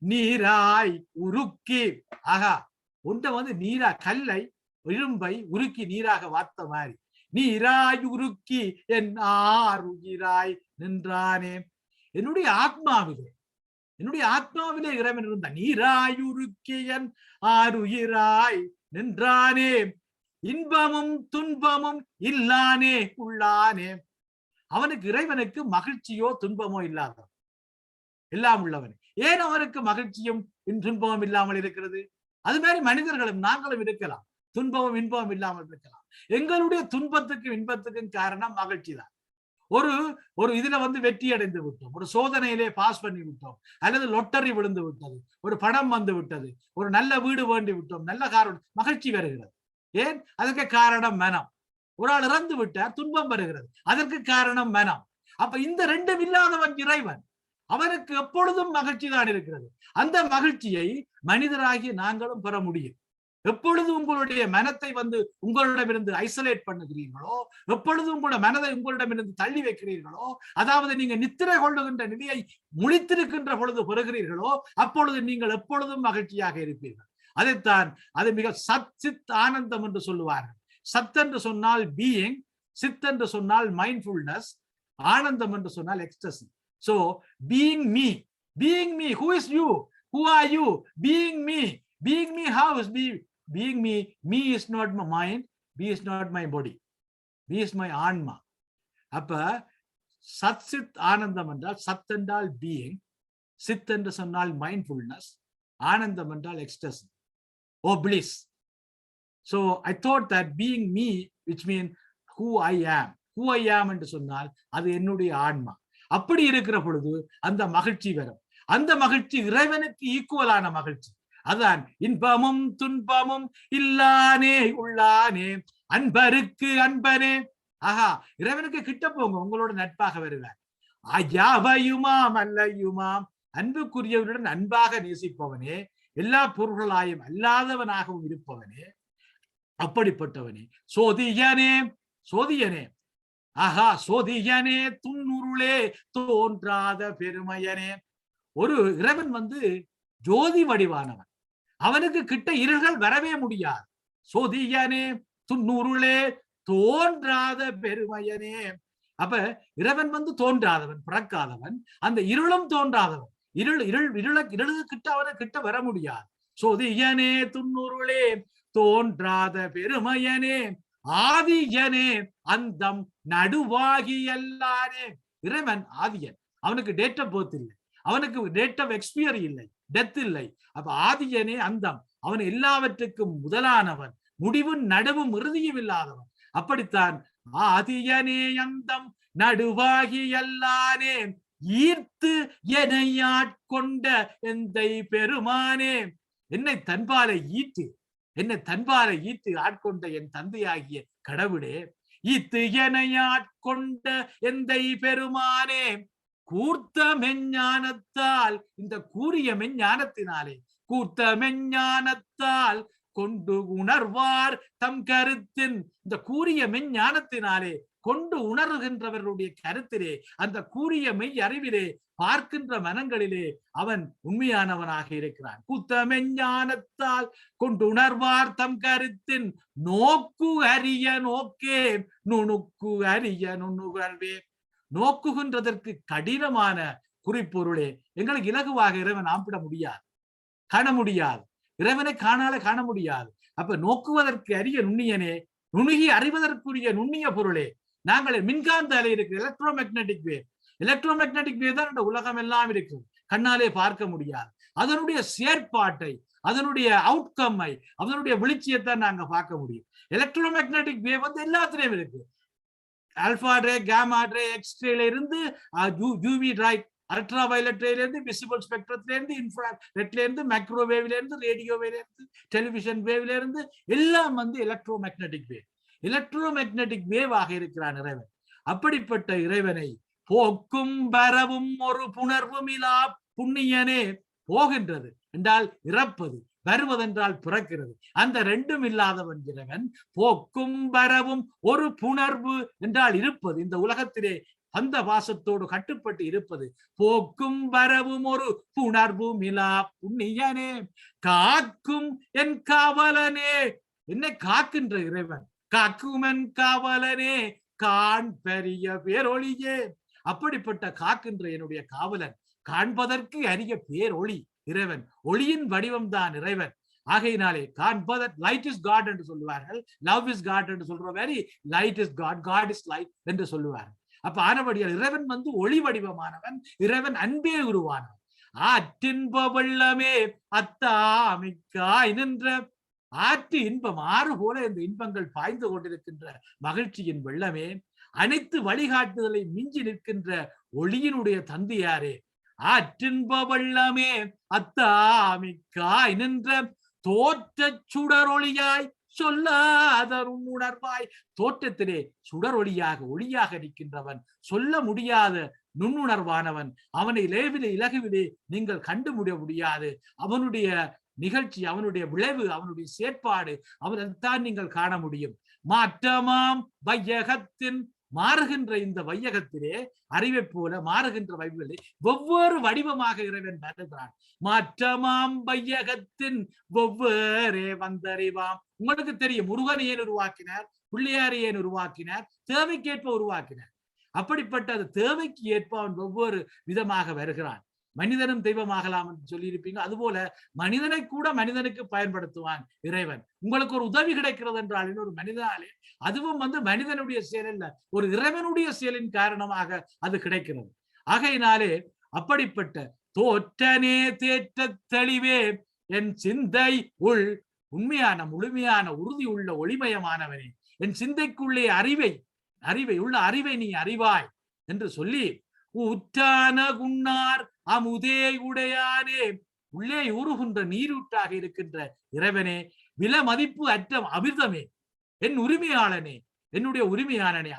நீராய் உருக்கி. ஆகா, ஒன்றை நீரா, கல்லை இரும்பை உருக்கி நீராக வார்த்த மாதிரி, நீராய் உருக்கி என் ஆருயிராய் நின்றானே. என்னுடைய ஆத்மாவிலே இறைவன் இருந்த, நீராய் உருக்கி என் ஆருயிராய் நின்றானே. இன்பமும் துன்பமும் இல்லானே உள்ளானே. அவனுக்கு, இறைவனுக்கு மகிழ்ச்சியோ துன்பமோ இல்லாத எல்லாம் உள்ளவன். ஏன் அவனுக்கு மகிழ்ச்சியும் துன்பமும் இல்லாமல் இருக்கிறது? அது மாதிரி மனிதர்களும் நாங்களும் இருக்கலாம், துன்பமும் இன்பமும் இல்லாமல் இருக்கலாம். எங்களுடைய துன்பத்துக்கும் இன்பத்துக்கும் காரணம் மகிழ்ச்சி தான். ஒரு இதுல வெற்றி அடைந்து விட்டோம், ஒரு சோதனையிலே பாஸ் பண்ணி விட்டோம், அல்லது லொட்டரி விழுந்து விட்டது, ஒரு பணம் வந்து விட்டது, ஒரு நல்ல வீடு வேண்டி விட்டோம், நல்ல காரணம், மகிழ்ச்சி வருகிறது. ஏன்? அதற்கு காரணம் மனம். ஒரு ஆள் இறந்து விட்டார், துன்பம் வருகிறது, அதற்கு காரணம் மனம். அப்ப இந்த ரெண்டும் இல்லாதவன் இறைவன். அவனுக்கு எப்பொழுதும் மகிழ்ச்சி தான் இருக்கிறது. அந்த மகிழ்ச்சியை மனிதராகி நாங்களும் பெற முடியும். எப்பொழுது உங்களுடைய மனத்தை உங்களிடமிருந்து ஐசோலேட் பண்ணுகிறீர்களோ, எப்பொழுது உங்களோட மனதை உங்களிடமிருந்து தள்ளி வைக்கிறீர்களோ, அதாவது நீங்க நித்திரை கொள்ளுகின்ற நிலையை முழித்திருக்கின்ற பொழுது பெறுகிறீர்களோ, அப்பொழுது நீங்கள் எப்பொழுதும் மகிழ்ச்சியாக இருப்பீர்கள். அதைத்தான் அது மிக சித் ஆனந்தம் என்று சொல்லுவார்கள். சத் என்று சொன்னால் பீயிங், சித் என்று சொன்னால் மைண்ட்ஃபுல்னஸ், ஆனந்தம் என்று சொன்னால் ecstasy. So being me, who is you? Who are you? Being me, how is being me? Me is not my mind, me is not my body, me is my ஆன்மா. அப்ப சத் சித் ஆனந்தம் என்றால், சத் என்றால் பீயிங், சித் என்று சொன்னால் மைண்ட்ஃபுல்னஸ், ஆனந்தம் என்றால் ecstasy. or bliss. So I thought that being me, which means who I am என்று சொன்னால் அது என்னுடைய ஆன்மா. அப்படி இருக்கிற பொழுது அந்த மகிழ்ச்சி வரும். அந்த மகிழ்ச்சி இறைவனுக்கு ஈக்குவலான மகிழ்ச்சி. அதான் இன்பமும் துன்பமும் இல்லானே உள்ளானே அன்பருக்கு அன்பனே. ஆஹா, இறைவனுக்கு கிட்ட போங்க, உங்களோட நட்பாக வருவார். யாவையுமாம் அல்லையுமாம், அன்புக்குரியவருடன் அன்பாக நேசிப்பவனே, எல்லா பொருள்களாயும் அல்லாதவனாகவும் இருப்பவனே, அப்படிப்பட்டவனே. சோதியனே, சோதியனே, ஆஹா, சோதியனே துன்னுருளே தோன்றாத பெருமையனே. ஒரு இறைவன் ஜோதி வடிவானவன், அவனுக்கு கிட்ட இருள்கள் வரவே முடியாது. சோதியனே துன்னுருளே தோன்றாத பெருமையனே. அப்ப இறைவன் தோன்றாதவன், பிறக்காதவன், அந்த இருளும் தோன்றாதவன். இருளுக்கு கிட்ட அவனை கிட்ட வர முடியாது. சோதியனே துன்னுருளே தோன்றாத பெருமையனே ஆதியனே அந்தம் நடுவாகி எல்லானே. இறைவன் ஆதியன், அவனுக்கு டேட் ஆஃப் பர்த் இல்லை, அவனுக்கு டேட் ஆஃப் எக்ஸ்பியரி இல்லை, டெத் இல்லை. அப்ப ஆதியனே அந்தம், அவன் எல்லாவற்றுக்கும் முதலானவன், முடிவும் நடுவும் இறுதியும் இல்லாதவன். அப்படித்தான் ஆதியனே அந்தம் நடுவாகி எல்லானே ஈர்த்து என்னை ஆட்கொண்ட எந்தை பெருமானே. என்னை தன்பாலை ஈட்டு ஆட்கொண்ட என் தந்தையாகிய கடவுளே, ஈத்து என்னை ஆட்கொண்ட எந்தை பெருமானே. கூர்த்த மெஞ்ஞானத்தால், இந்த கூறிய மெஞ்ஞானத்தினாலே, கூர்த்த மெஞ்ஞானத்தால் கொண்டு உணர்வார் தம் கருத்தின், இந்த கூறிய மெஞ்ஞானத்தினாலே கொண்டு உணர்கின்றவர்களுடைய கருத்திலே, அந்த கூறிய மெய் அறிவிலே, பார்க்கின்ற மனங்களிலே அவன் உண்மையானவனாக இருக்கிறான். கூத்தமெஞ்ஞானத்தால் கொண்டு உணர்வார் தம் கருத்தின் நோக்கு அறிய நோக்கே நுணுக்கு அறிய நுண்ணுகழ்வே. நோக்குகின்றதற்கு கடினமான குறிப்பொருளே எங்களுக்கு இலகுவாக இறைவன் ஆம்பிட முடியாது, காண முடியாது. இறைவனை காண முடியாது. அப்ப நோக்குவதற்கு அரிய நுண்ணியனே, நுணுகி அறிவதற்குரிய நுண்ணிய பொருளே. நாங்கள் மின்காந்த அலை இருக்கு, எலக்ட்ரோ மேக்னெட்டிக் வேவ் தான் இந்த உலகம் எல்லாம் இருக்கு, கண்ணாலே பார்க்க முடியாது. அதனுடைய செயற்பாட்டை, அதனுடைய அவுட்கம்மை, அதனுடைய வெளிச்சியத்தை நாங்க பார்க்க முடியும். எலக்ட்ரோ மேக்னெட்டிக் வேவ் எல்லாத்திலையும் இருக்கு. ஆல்பா ரே, காமா ரே, எக்ஸ்ரேல இருந்து யூவி ரைட், அல்ட்ரா வயலட்ல இருந்து, விசிபிள் ஸ்பெக்ட்ரத்துல இருந்து, இன்ஃப்ராரெட்ல இருந்து, மைக்ரோவேவ்ல இருந்து, ரேடியோவேல இருந்து, டெலிவிஷன் வேவ்ல இருந்து எல்லாம் எலக்ட்ரோ மேக்னெட்டிக் வேவ் ஆக இருக்கிறான் இறைவன். அப்படிப்பட்ட இறைவனை போக்கும் வரவும் ஒரு புணர்வும் இலா புண்ணியனே. போகின்றது என்றால் இறப்பது, வருவதென்றால் பிறக்கிறது, அந்த ரெண்டும் இல்லாதவன் இறைவன். போக்கும் வரவும் ஒரு புணர்வு என்றால் இருப்பது, இந்த உலகத்திலே அந்த வாசத்தோடு கட்டுப்பட்டு இருப்பது. போக்கும் வரவும் ஒரு புணர்வும் இலா புண்ணியனே காக்கும் என் காவலனே. என்னை காக்கின்ற இறைவன், காக்கும் என் காவலனே காண் பெரிய பேரொளியே. அப்படிப்பட்ட காக்கின்ற என்னுடைய காவலன், காண்பதற்கு அரிய பேரொளி இறைவன், ஒளியின் வடிவம் தான் இறைவன். ஆகையினாலே காண்பதற்கு லைட் இஸ் காட் என்று சொல்லுவார்கள், லவ் இஸ் காட் என்று சொல்ற மாதிரி light is God, God is light என்று சொல்லுவார்கள். அப்ப ஆனபடியால் இறைவன் ஒளி வடிவமானவன், இறைவன் அன்பே உருவானவன். ஆற்றின்ப வெள்ளமே அத்தாமிக்காய் நின்ற, ஆற்று இன்பம் ஆறு போல இந்த இன்பங்கள் பாய்ந்து கொண்டிருக்கின்ற மகிழ்ச்சியின் வெள்ளமே, அனைத்து வழிகாட்டுதலை மிஞ்சி நிற்கின்ற ஒளியினுடைய தந்தையாரே. ஆற்றின்ப வெள்ளமே அத்தாமிக்காய் நின்ற தோற்ற சுடரொளியாய் சொல்லாத உணர்வாய். தோற்றத்திலே சுடரொளியாக ஒளியாக நிற்கின்றவன், சொல்ல முடியாத நுண்ணுணர்வானவன். அவனை இலகுவிலே நீங்கள் கண்டுபிடிக்க முடியாது. அவனுடைய நிகழ்ச்சி, அவனுடைய விளைவு, அவனுடைய செயற்பாடு, அவனைத்தான் நீங்கள் காண முடியும். மாற்றமாம் வையகத்தின், மாறுகின்ற இந்த வையகத்திலே அறிவை போல மாறுகின்ற வைகளிலே ஒவ்வொரு வடிவமாக இறைவன் வருகிறான். மாற்றமாம் வையகத்தின் ஒவ்வொரே வந்தறிவாம். உங்களுக்கு தெரியும், முருகனை ஏன் உருவாக்கினார், பிள்ளையாரை ஏன் உருவாக்கினார், தேவைக்கேற்ப உருவாக்கினார். அப்படிப்பட்ட அது தேவைக்கு ஏற்ப அவன் ஒவ்வொரு விதமாக வருகிறான். மனிதனும் தெய்வமாகலாம் என்று சொல்லியிருப்பீங்க. அதுபோல மனிதனை கூட மனிதனுக்கு பயன்படுத்துவான் இறைவன். உங்களுக்கு ஒரு உதவி கிடைக்கிறது என்றால் இன்னொரு மனிதனாலே, அதுவும் மனிதனுடைய செயல் அல்ல, ஒரு இறைவனுடைய செயலின் காரணமாக அது கிடைக்கிறது. ஆகையினாலே அப்படிப்பட்ட தோற்றனே தேற்ற தெளிவே என் சிந்தை உள் உண்மையான முழுமையான உறுதி உள்ள ஒளிமயமானவனே, என் சிந்தைக்குள்ளே அறிவை நீ அறிவாய் என்று சொல்லி, உற்றான குன்னார் அமுதே உடையானே, உள்ளே ஊறுகின்ற நீரூற்றாக இருக்கின்ற இறைவனே, வில மதிப்பு அற்ற அமிர்தமே, என் உரிமையாளனே, என்னுடைய உரிமையாளனே,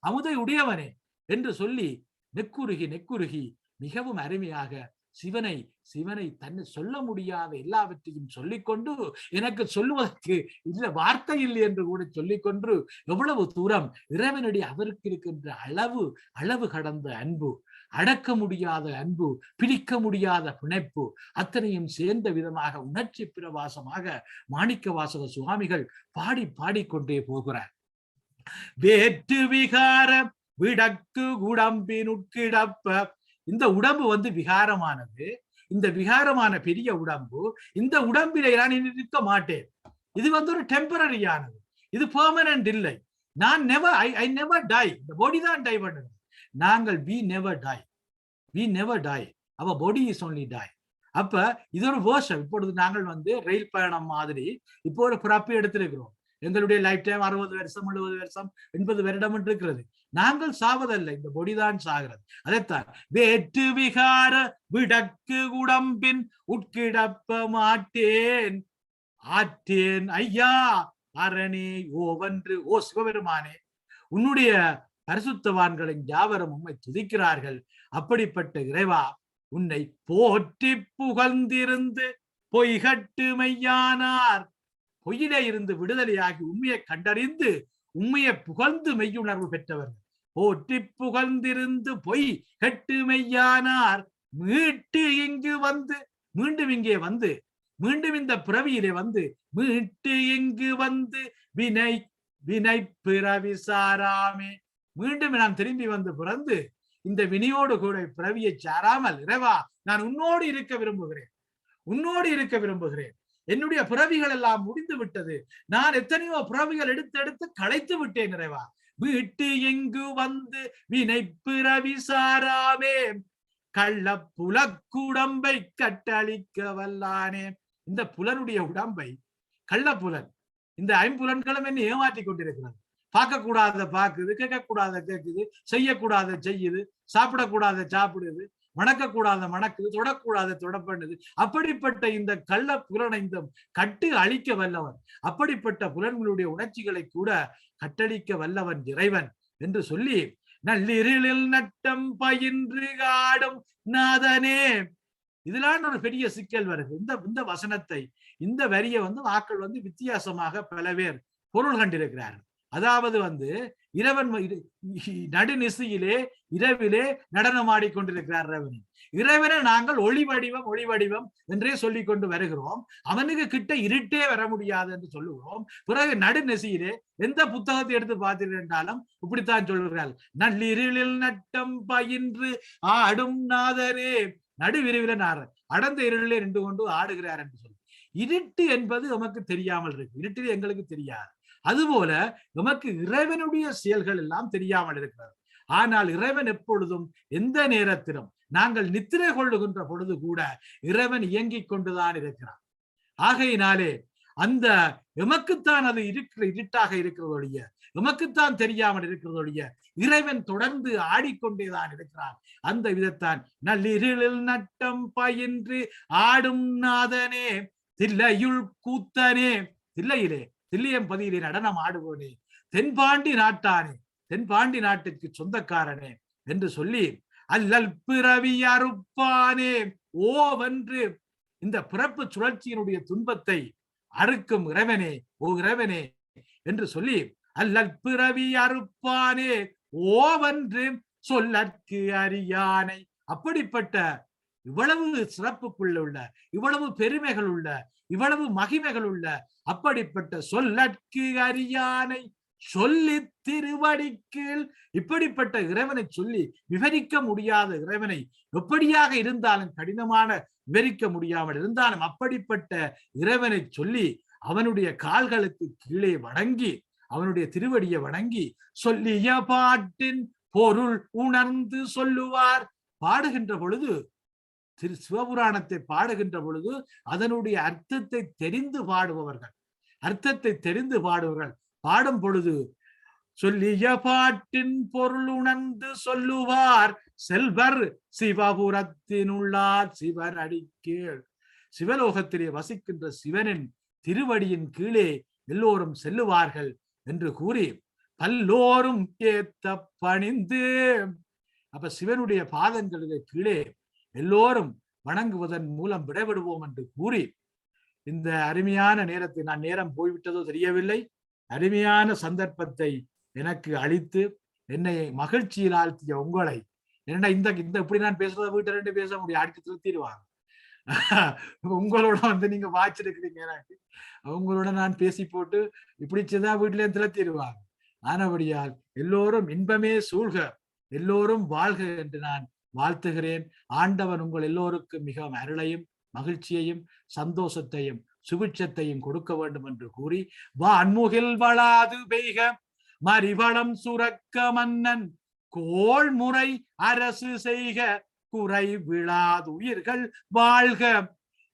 அமுதை உடையவனே என்று சொல்லி நெக்குருகி மிகவும் அருமையாக சிவனை தன்னை சொல்ல முடியாத எல்லாவற்றையும் சொல்லிக்கொண்டு, எனக்கு சொல்லுவதற்கு இல்ல வார்த்தை இல்லை என்று கூட சொல்லிக்கொண்டு, எவ்வளவு தூரம் இறைவனுடைய அவருக்கு இருக்கின்ற அளவு கடந்த அன்பு, அடக்க முடியாத அன்பு, பிடிக்க முடியாத பிணைப்பு, அத்தனையும் சேர்ந்த விதமாக உணர்ச்சி பிரவாசமாக மாணிக்க வாசக சுவாமிகள் பாடிக்கொண்டே போகிறார். வேற்று விகார விடக்கு உடம்பினுட்கிடப்ப, இந்த உடம்பு விகாரமானது, இந்த விகாரமான பெரிய உடம்பு, இந்த உடம்பிலே நான் இருக்க மாட்டேன். இது ஒரு டெம்பரரியானது, இது பெர்மனன்ட் இல்லை. நான் ஐ நெவர் டை. இந்த பாடி தான் டை பண்ணுது. நாங்கள் we never die. our body is only die. அப்ப இது ஒரு வேர்ஷம். இப்பொழுது நாங்கள் ரயில் பயணம் மாதிரி இப்போ ஒரு பிறப்பு எடுத்திருக்கிறோம். எங்களுடைய லைஃப் டைம் 60 வருஷம் 70 வருஷம் 80 வருடம் இருக்கிறது. நாங்கள் சாவதல்ல, இந்த பொடி தான் சாகிறது. அதைத்தான் வேற்று விகார விடக்கு உடம்பின் உட்கிடப்ப மாட்டேன் ஆற்றேன் ஐயா அரணே ஓவென்று. ஓ சிவபெருமானே, உன்னுடைய பரிசுத்தவான்களின் யாவரும் உம்மை துதிக்கிறார்கள். அப்படிப்பட்ட இறைவா, உன்னை போற்றி புகழ்ந்திருந்து பொய்கட்டு மெய்யானார், பொய்யிலே இருந்து விடுதலையாகி உண்மையை கண்டறிந்து உண்மையை புகழ்ந்து மெய்யுணர்வு பெற்றவர்கள். போற்றி புகழ்ந்திருந்து பொய் கட்டு மெய்யானார், மீட்டு இங்கு மீண்டும் இங்கே மீண்டும் இந்த பிறவியிலே மீட்டு இங்கு வினை பிறவி சாராமே. மீண்டும் நான் திரும்பி பிறந்து இந்த வினையோடு கூட பிறவியை சாராமல், இறைவா நான் உன்னோடு இருக்க விரும்புகிறேன். என்னுடைய பிறவிகள் எல்லாம் முடிந்து விட்டது. நான் எத்தனையோ பிறவிகள் எடுத்து களைத்து விட்டேன் இறைவா. வீட்டு எங்கு வினை பிறவி சாராமே, கள்ள புலக்குடம்பை கட்டளிக்க வல்லானே. இந்த புலனுடைய உடம்பை, கள்ளப்புலன், இந்த ஐம்புலன்களும் என்ன ஏமாற்றி கொண்டிருக்கிறது. பார்க்கக்கூடாத பார்க்குது, கேட்கக்கூடாத கேட்குது, செய்யக்கூடாத செய்யுது, சாப்பிடக்கூடாத சாப்பிடுது, மணக்கக்கூடாத மணக்குது, தொடக்கூடாத தொடப்படுது. அப்படிப்பட்ட இந்த கள்ள புலனை இந்த கட்டு அழிக்க வல்லவன், அப்படிப்பட்ட புலன்களுடைய உணர்ச்சிகளை கூட கட்டளிக்க வல்லவன் இறைவன் என்று சொல்லி, நள்ளிருளில் நட்டம் பயின்று ஆடும் நாதனே. இதெல்லாம் ஒரு பெரிய சிக்கல் வருது. இந்த வசனத்தை, இந்த வரியை ஆக்கள் வித்தியாசமாக பல பேர் பொருள் கண்டிருக்கிறார்கள். அதாவது இறைவன் நடுநிசையிலே இரவிலே நடனம் ஆடிக்கொண்டிருக்கிறார் இறைவனை நாங்கள் ஒளி வடிவம் என்றே சொல்லிக் கொண்டு வருகிறோம். அவனுக்கு கிட்ட இருட்டே வர முடியாது என்று சொல்லுகிறோம். பிறகு நடுநிசையிலே எந்த புத்தகத்தை எடுத்து பார்த்தீர்கள் இப்படித்தான் சொல்கிறார்கள். நள்ளிருளில் நட்டம் பயின்று ஆடும் நாதரே, நடுவிரிவில அடர்ந்த இருளிலே நின்று கொண்டு ஆடுகிறார் என்று சொல்லி. இருட்டு என்பது நமக்கு தெரியாமல் இருக்கு, இருட்டு எங்களுக்கு தெரியாது. அதுபோல நமக்கு இறைவனுடைய செயல்கள் எல்லாம் தெரியாமல் இருக்கிறது. ஆனால் இறைவன் எப்பொழுதும் எந்த நேரத்திலும் நாங்கள் நித்திரை கொள்ளுகின்ற பொழுது கூட இறைவன் இயங்கிக் கொண்டுதான் இருக்கிறான். ஆகையினாலே அந்த எமக்குத்தான் அது இருட்டாக இருக்கிறதொழிய, எமக்குத்தான் தெரியாமல் இருக்கிறதொழிய இறைவன் தொடர்ந்து ஆடிக்கொண்டேதான் இருக்கிறான். அந்த விதத்தான் நள்ளிருளில் நட்டம் பயின்று ஆடும் நாதனே, தில்லையுள் கூத்தனே, தில்லியம்பதியிலே நடனம் ஆடுவோனே, தென்பாண்டி நாட்டானே, தென்பாண்டி நாட்டுக்கு சொந்தக்காரனே என்று சொல்லி, அல்லல் பிறவி அறுப்பானே ஓவென்று இந்த பிறப்பு சுழற்சியினுடைய துன்பத்தை அறுக்கும் இறைவனே, ஓ இறைவனே என்று சொல்லி, அல்லல் பிறவி அறுப்பானே ஓவென்று சொல்லற்கு அறியானை. அப்படிப்பட்ட இவ்வளவு சிறப்புக்குள்ள உள்ள, இவ்வளவு பெருமைகள் உள்ள, இவ்வளவு மகிமைகள் உள்ள அப்படிப்பட்ட சொல்லற்கு அறியானை சொல்லி திருவடிக்கீழ், இப்படிப்பட்ட இறைவனை சொல்லி விவரிக்க முடியாத இறைவனை எப்படியாக இருந்தாலும், கடினமான விவரிக்க முடியாமல் இருந்தாலும் அப்படிப்பட்ட இறைவனை சொல்லி அவனுடைய கால்களுக்கு கீழே வணங்கி, அவனுடைய திருவடியை வணங்கி, சொல்லிய பாட்டின் பொருள் உணர்ந்து சொல்லுவார். பாடுகின்ற பொழுது சிவபுராணத்தை பாடுகின்ற பொழுது அதனுடைய அர்த்தத்தை தெரிந்து பாடுபவர்கள், பாடும் பொழுது சொல்லிய பாட்டின் பொருள் உணர்ந்து சொல்லுவார் செல்வர் சிவபுரத்தினுள்ளார் சிவர் அடிக்கீழ். சிவலோகத்திலே வசிக்கின்ற சிவனின் திருவடியின் கீழே எல்லோரும் செல்லுவார்கள் என்று கூறி பல்லோரும் ஏத்த பணிந்து, அப்ப சிவனுடைய பாதங்களிலே கீழே எல்லோரும் வணங்குவதன் மூலம் விடைபெறுவோம் என்று கூறி இந்த அருமையான நேரத்தை, நான் நேரம் போய்விட்டதோ தெரியவில்லை, அருமையான சந்தர்ப்பத்தை எனக்கு அளித்து என்னை மகிழ்ச்சியில் ஆழ்த்திய உங்களை, ஏன்னா இந்த இப்படி நான் பேசுறத வீட்டில பேச முடியும், அடுத்து திருத்திடுவாங்க. உங்களோட நீங்க வாய்ச்சிருக்கிறீங்க, எனக்கு அவங்களோட நான் பேசி போட்டு இப்படிச்சுதான் வீட்டிலேயும் திளத்திடுவாங்க. ஆனபடியால் எல்லோரும் இன்பமே சூழ்க, எல்லோரும் வாழ்க என்று நான் வாழ்த்துகிறேன். ஆண்டவன் உங்கள் எல்லோருக்கும் மிகவும் அருளையும் மகிழ்ச்சியையும் சந்தோஷத்தையும் சுபிட்சத்தையும் கொடுக்க வேண்டும் என்று கூறி, வான்முகில் வளாது பெய்க மறிவளம் சுரக்க மன்னன் கோள்முறை அரசு செய்க குறை விழாது உயிர்கள் வாழ்க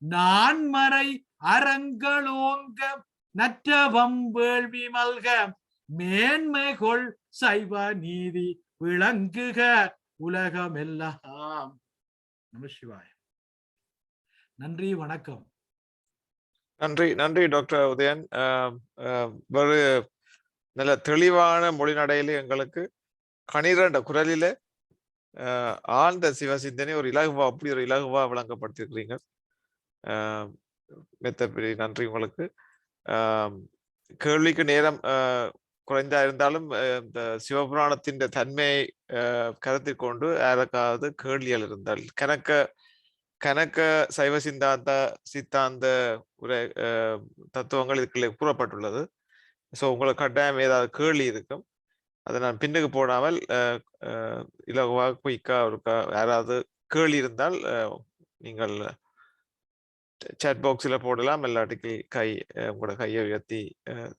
நான்மறை அறங்களோங்க நற்றவம் வேள்வி மல்க மேன்மைகொள் சைவ நீதி விளங்குக உலகமெல்லாம். நம சிவாய. நன்றி, வணக்கம். நன்றி டாக்டர் உதயன். ஒரு நல்ல தெளிவான மொழிநடையில எங்களுக்கு கணிரண்ட குரலில ஆழ்ந்த சிவசிந்தனை ஒரு இலகுவா, அப்படி ஒரு இலகுவா விளங்கப்படுத்திருக்கிறீங்க. மெத்தப்படி நன்றி உங்களுக்கு. கேள்விக்கு நேரம் குறைந்தா இருந்தாலும் இந்த சிவபுராணத்தின் தன்மையை கருத்தில் கொண்டு யாருக்காவது கேள்விகள் இருந்தால் கணக்க சைவ சித்தாந்த உரை தத்துவங்கள் இதுக்குள்ளே கூறப்பட்டுள்ளது. ஸோ உங்களுக்கு கட்டாயம் ஏதாவது கேள்வி இருக்கும், அதை நான் பின்னுக்கு போடாமல் இலகுவாக குயிக்கா இருக்கா யாராவது கேள்வி இருந்தால் நீங்கள் சாட் பாக்ஸில் போடலாம், இல்லாட்டிக்கு உங்களோட கையை உயர்த்தி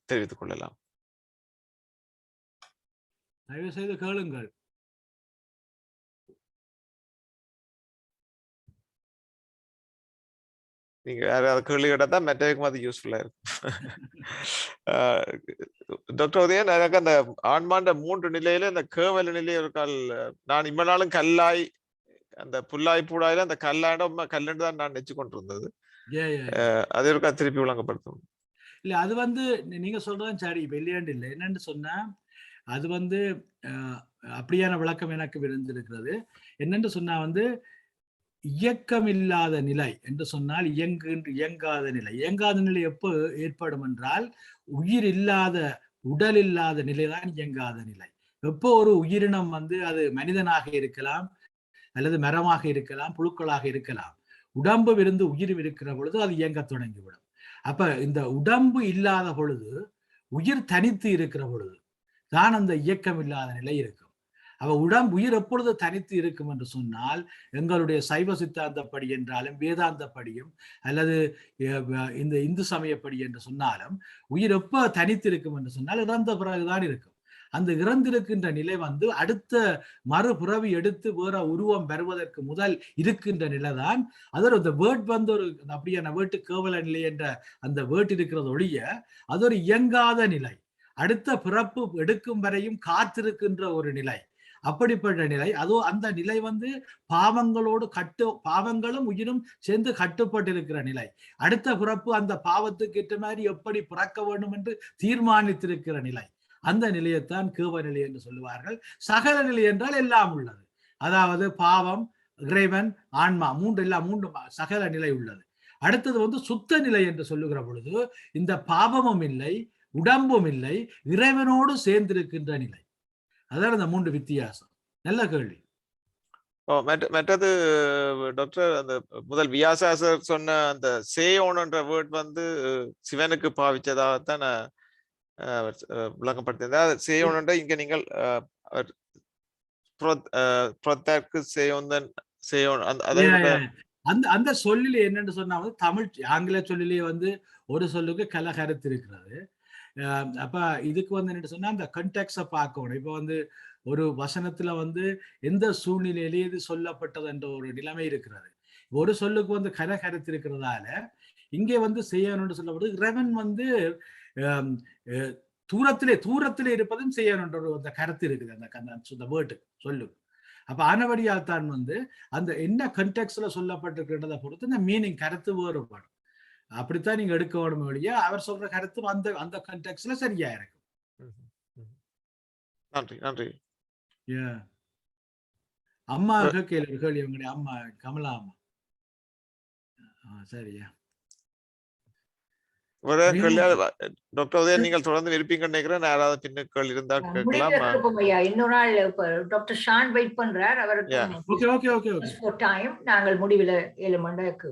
தெரிவித்துக் கொள்ளலாம். தயவு செய்து கேளுங்கள். நீங்க யாராவது கேள்வி கேட்டா மற்றவருக்கும் அது யூஸ்ஃபுல்லா இருக்கும். டாக்டர் உதயன், எனக்கு அந்த ஆன்மாண்ட 3 நிலையில இந்த கேவல நிலையை ஒரு கால் நான் இம்ம நாளும் கல்லாய் அந்த புல்லாய் பூடாயில அந்த கல்லாண்ட கல்லுன்னு தான் நான் நெச்சு கொண்டு இருந்தது. அது இருக்கா திருப்பி விளங்கப்படுத்தும். இல்ல, அது நீங்க சொல்றதும் சரி, வெள்ளியாண்டு இல்லை. என்னன்னு சொன்னா அது அப்படியான விளக்கம் எனக்கு இருந்திருக்கிறது. என்னென்று சொன்னா இயக்கம் இல்லாத நிலை என்று சொன்னால் இயங்காத நிலை. இயங்காத நிலை எப்போ ஏற்படும் என்றால் உயிர் இல்லாத உடல் இல்லாத நிலைதான் இயங்காத நிலை. எப்போ ஒரு உயிரினம் அது மனிதனாக இருக்கலாம், அல்லது மரமாக இருக்கலாம், புழுக்களாக இருக்கலாம், உடம்பு இருந்து உயிர் இருக்கிற பொழுது அது இயங்க தொடங்கிவிடும். அப்ப இந்த உடம்பு இல்லாத பொழுது, உயிர் தனித்து இருக்கிற பொழுது தான் அந்த இயக்கம் இல்லாத நிலை இருக்கும். உயிர் எப்பொழுது தனித்து இருக்கும் என்று சொன்னால், எங்களுடைய சைவ சித்தாந்தப்படி என்றாலும் வேதாந்தப்படியும் அல்லது இந்த இந்து சமயப்படி என்று சொன்னாலும், உயிர் எப்ப தனித்து இருக்கும் என்று சொன்னால் இறந்த பிறகுதான் இருக்கும். அந்த இறந்திருக்கின்ற நிலை அடுத்த மறுபிறவி எடுத்து வேற உருவம் வருவதற்கு முதல் இருக்கின்ற நிலைதான். அதோட அந்த வேர்ட் ஒரு அப்படியான வேட்டு கேவல நிலை என்ற அந்த வேர்ட் இருக்கிறது ஒழிய அது ஒரு இயங்காத நிலை, அடுத்த பிறப்பு எடுக்கும் வரையும் காத்திருக்கின்ற ஒரு நிலை. அப்படிப்பட்ட நிலை அந்த நிலை பாவங்களும் உயிரும் சேர்ந்து கட்டுப்பட்டிருக்கிற நிலை. அடுத்த பிறப்பு அந்த பாவத்துக்கு ஏற்ற மாதிரி எப்படி பிறக்க வேண்டும் என்று தீர்மானித்திருக்கிற நிலை. அந்த நிலையத்தான் கேவல நிலை என்று சொல்லுவார்கள். சகல நிலை என்றால் எல்லாம் உள்ளது, அதாவது பாவம், இறைவன், ஆன்மா, மூன்று சகல நிலை உள்ளது. அடுத்தது சுத்த நிலை என்று சொல்லுகிற பொழுது இந்த பாவமும் இல்லை, உடம்பும் இல்லை, இறைவனோடு சேர்ந்திருக்கின்ற நிலை. அதான் அந்த 3 வித்தியாசம். நல்ல கேள்வி. மற்றது டாக்டர், அந்த முதல் வியாசாசர் சொன்ன அந்த சேயோன் என்ற வேர்ட் சிவனுக்கு பாவிச்சதாகத்தான் விளங்கப்படுத்தியிருந்தார். சேயோன் இங்க நீங்கள் அந்த சொல்லிலே என்னன்னு சொன்னா தமிழ் ஆங்கில சொல்லிலே ஒரு சொல்லுக்கு கல கருத்து இருக்கிறது. அப்ப இதுக்கு என்ன சொன்னா அந்த கண்டெக்ஸ பார்க்கணும். இப்ப ஒரு வசனத்துல எந்த சூழ்நிலையிலே இது சொல்லப்பட்டது என்ற ஒரு நிலைமை இருக்கிறது. ஒரு சொல்லுக்கு வந்து கருத்து இருக்கிறதால இங்கே வந்து செய்யணும்னு சொல்லப்படுது. இறைவன் வந்து தூரத்திலே இருப்பதும் செய்யணுன்ற அந்த கருத்து இருக்குது அந்த வேர்டு சொல்லு. அப்ப ஆனபடியால் தான் வந்து அந்த என்ன கண்டெக்ஸ்ட்ல சொல்லப்பட்டிருக்கிறத பொறுத்து இந்த மீனிங் கருத்து வேறுபாடும். அப்படித்தான் நீங்க எடுக்க வேணும் வழியா அவர் சொல்ற கருத்து அந்த அந்த கண்டெக்ஸ்ட்ல சரியா இருக்கும். நன்றி நன்றி. அம்மா கேள்வி உங்களுடைய அம்மா கமலா அம்மா. சரியா டாக்டர் உதயன் நீங்கள் தொடர்ந்து இருப்பீங்கன்னு நினைக்கிறேன். யாராவது பின்னுக்கள் இருந்தா கேட்கலாம். இன்னொரு நாள் டாக்டர் ஷான் வெயிட் பண்றார். அவருக்கு டைம் நாங்கள் முடிவில் 7 மணிக்கு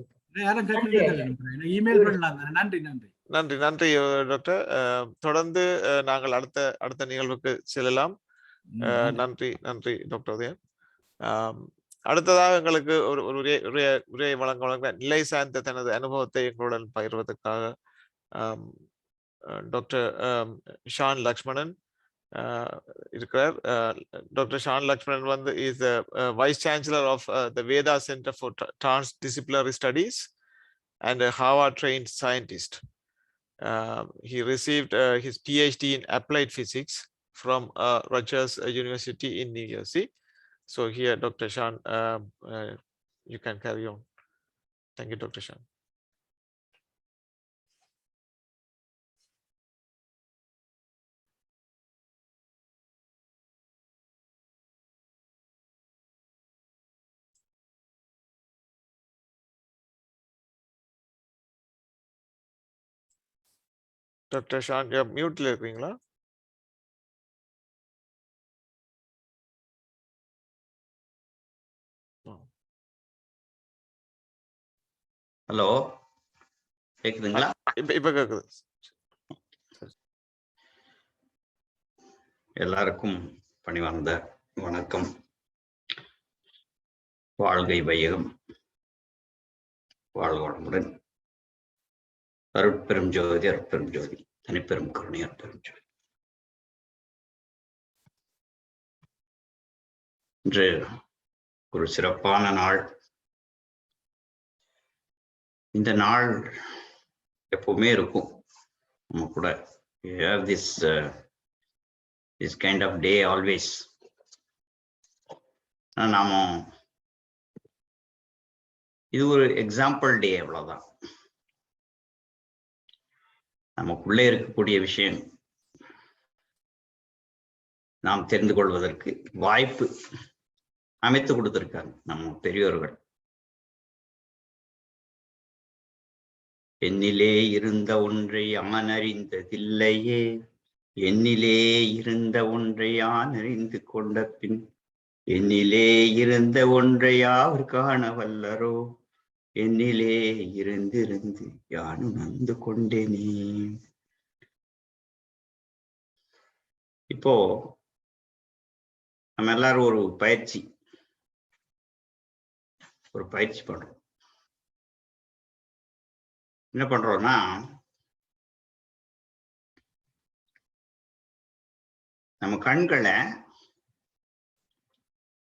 இமெயில் பண்ணலாம். நன்றி நன்றி நன்றி நன்றி டாக்டர். தொடர்ந்து நாங்கள் அடுத்த நிகழ்வுக்கு செல்லலாம். நன்றி நன்றி டாக்டர் உதயன். அடுத்ததாக எங்களுக்கு ஒரு உரையை வழங்க நிலை சார்ந்த தனது அனுபவத்தை எங்களுடன் பகிர்வதற்காக டாக்டர் ஷான் லக்ஷ்மணன் இருக்கிறார். டாக்டர் ஷான் லக்ஷ்மணன் வந்து is vice chancellor of the Veda center for transdisciplinary studies and a Harvard trained scientist. He received his PhD in applied physics from Rutgers University in New Jersey. So here, Dr. Shan, you can carry on. Thank you, Dr. Shan. Dr. Shan, you're mute இருக்கீங்களா? Hello, கேக்குதுங்களா? இப்ப கேக்குது. எல்லாருக்கும் பணிவார்ந்த வணக்கம். வாழ்கை வையகம், வாழ்க வளமுடன். அருட்பெரும் ஜோதி, அருட்பெரும் ஜோதி, தனிப்பெரும் கருணை, அருட்பெரும் ஜோதி. இன்று ஒரு சிறப்பான நாள். இந்த நாள் எப்பவுமே இருக்கும் நம்ம கூட. We have this kind of day always. நாம இது ஒரு எக்ஸாம்பிள் டே, அவ்வளவுதான். நமக்குள்ளே இருக்கக்கூடிய விஷயம் நாம் தெரிந்து கொள்வதற்கு வாய்ப்பு அமைத்து கொடுத்திருக்காங்க நம்ம பெரியோர்கள். என்னிலே இருந்த ஒன்றை யான் அறிந்ததில்லையே, என்னிலே இருந்த ஒன்றை யான் அறிந்து கொண்ட பின், என்னிலே இருந்த ஒன்றை யாவர் காண வல்லரோ, என்னிலே இருந்து யான் உணர்ந்து கொண்டேனே. இப்போ நம்ம எல்லாரும் ஒரு பயிற்சி பண்றோம். என்ன பண்றோம்னா, நம்ம கண்களை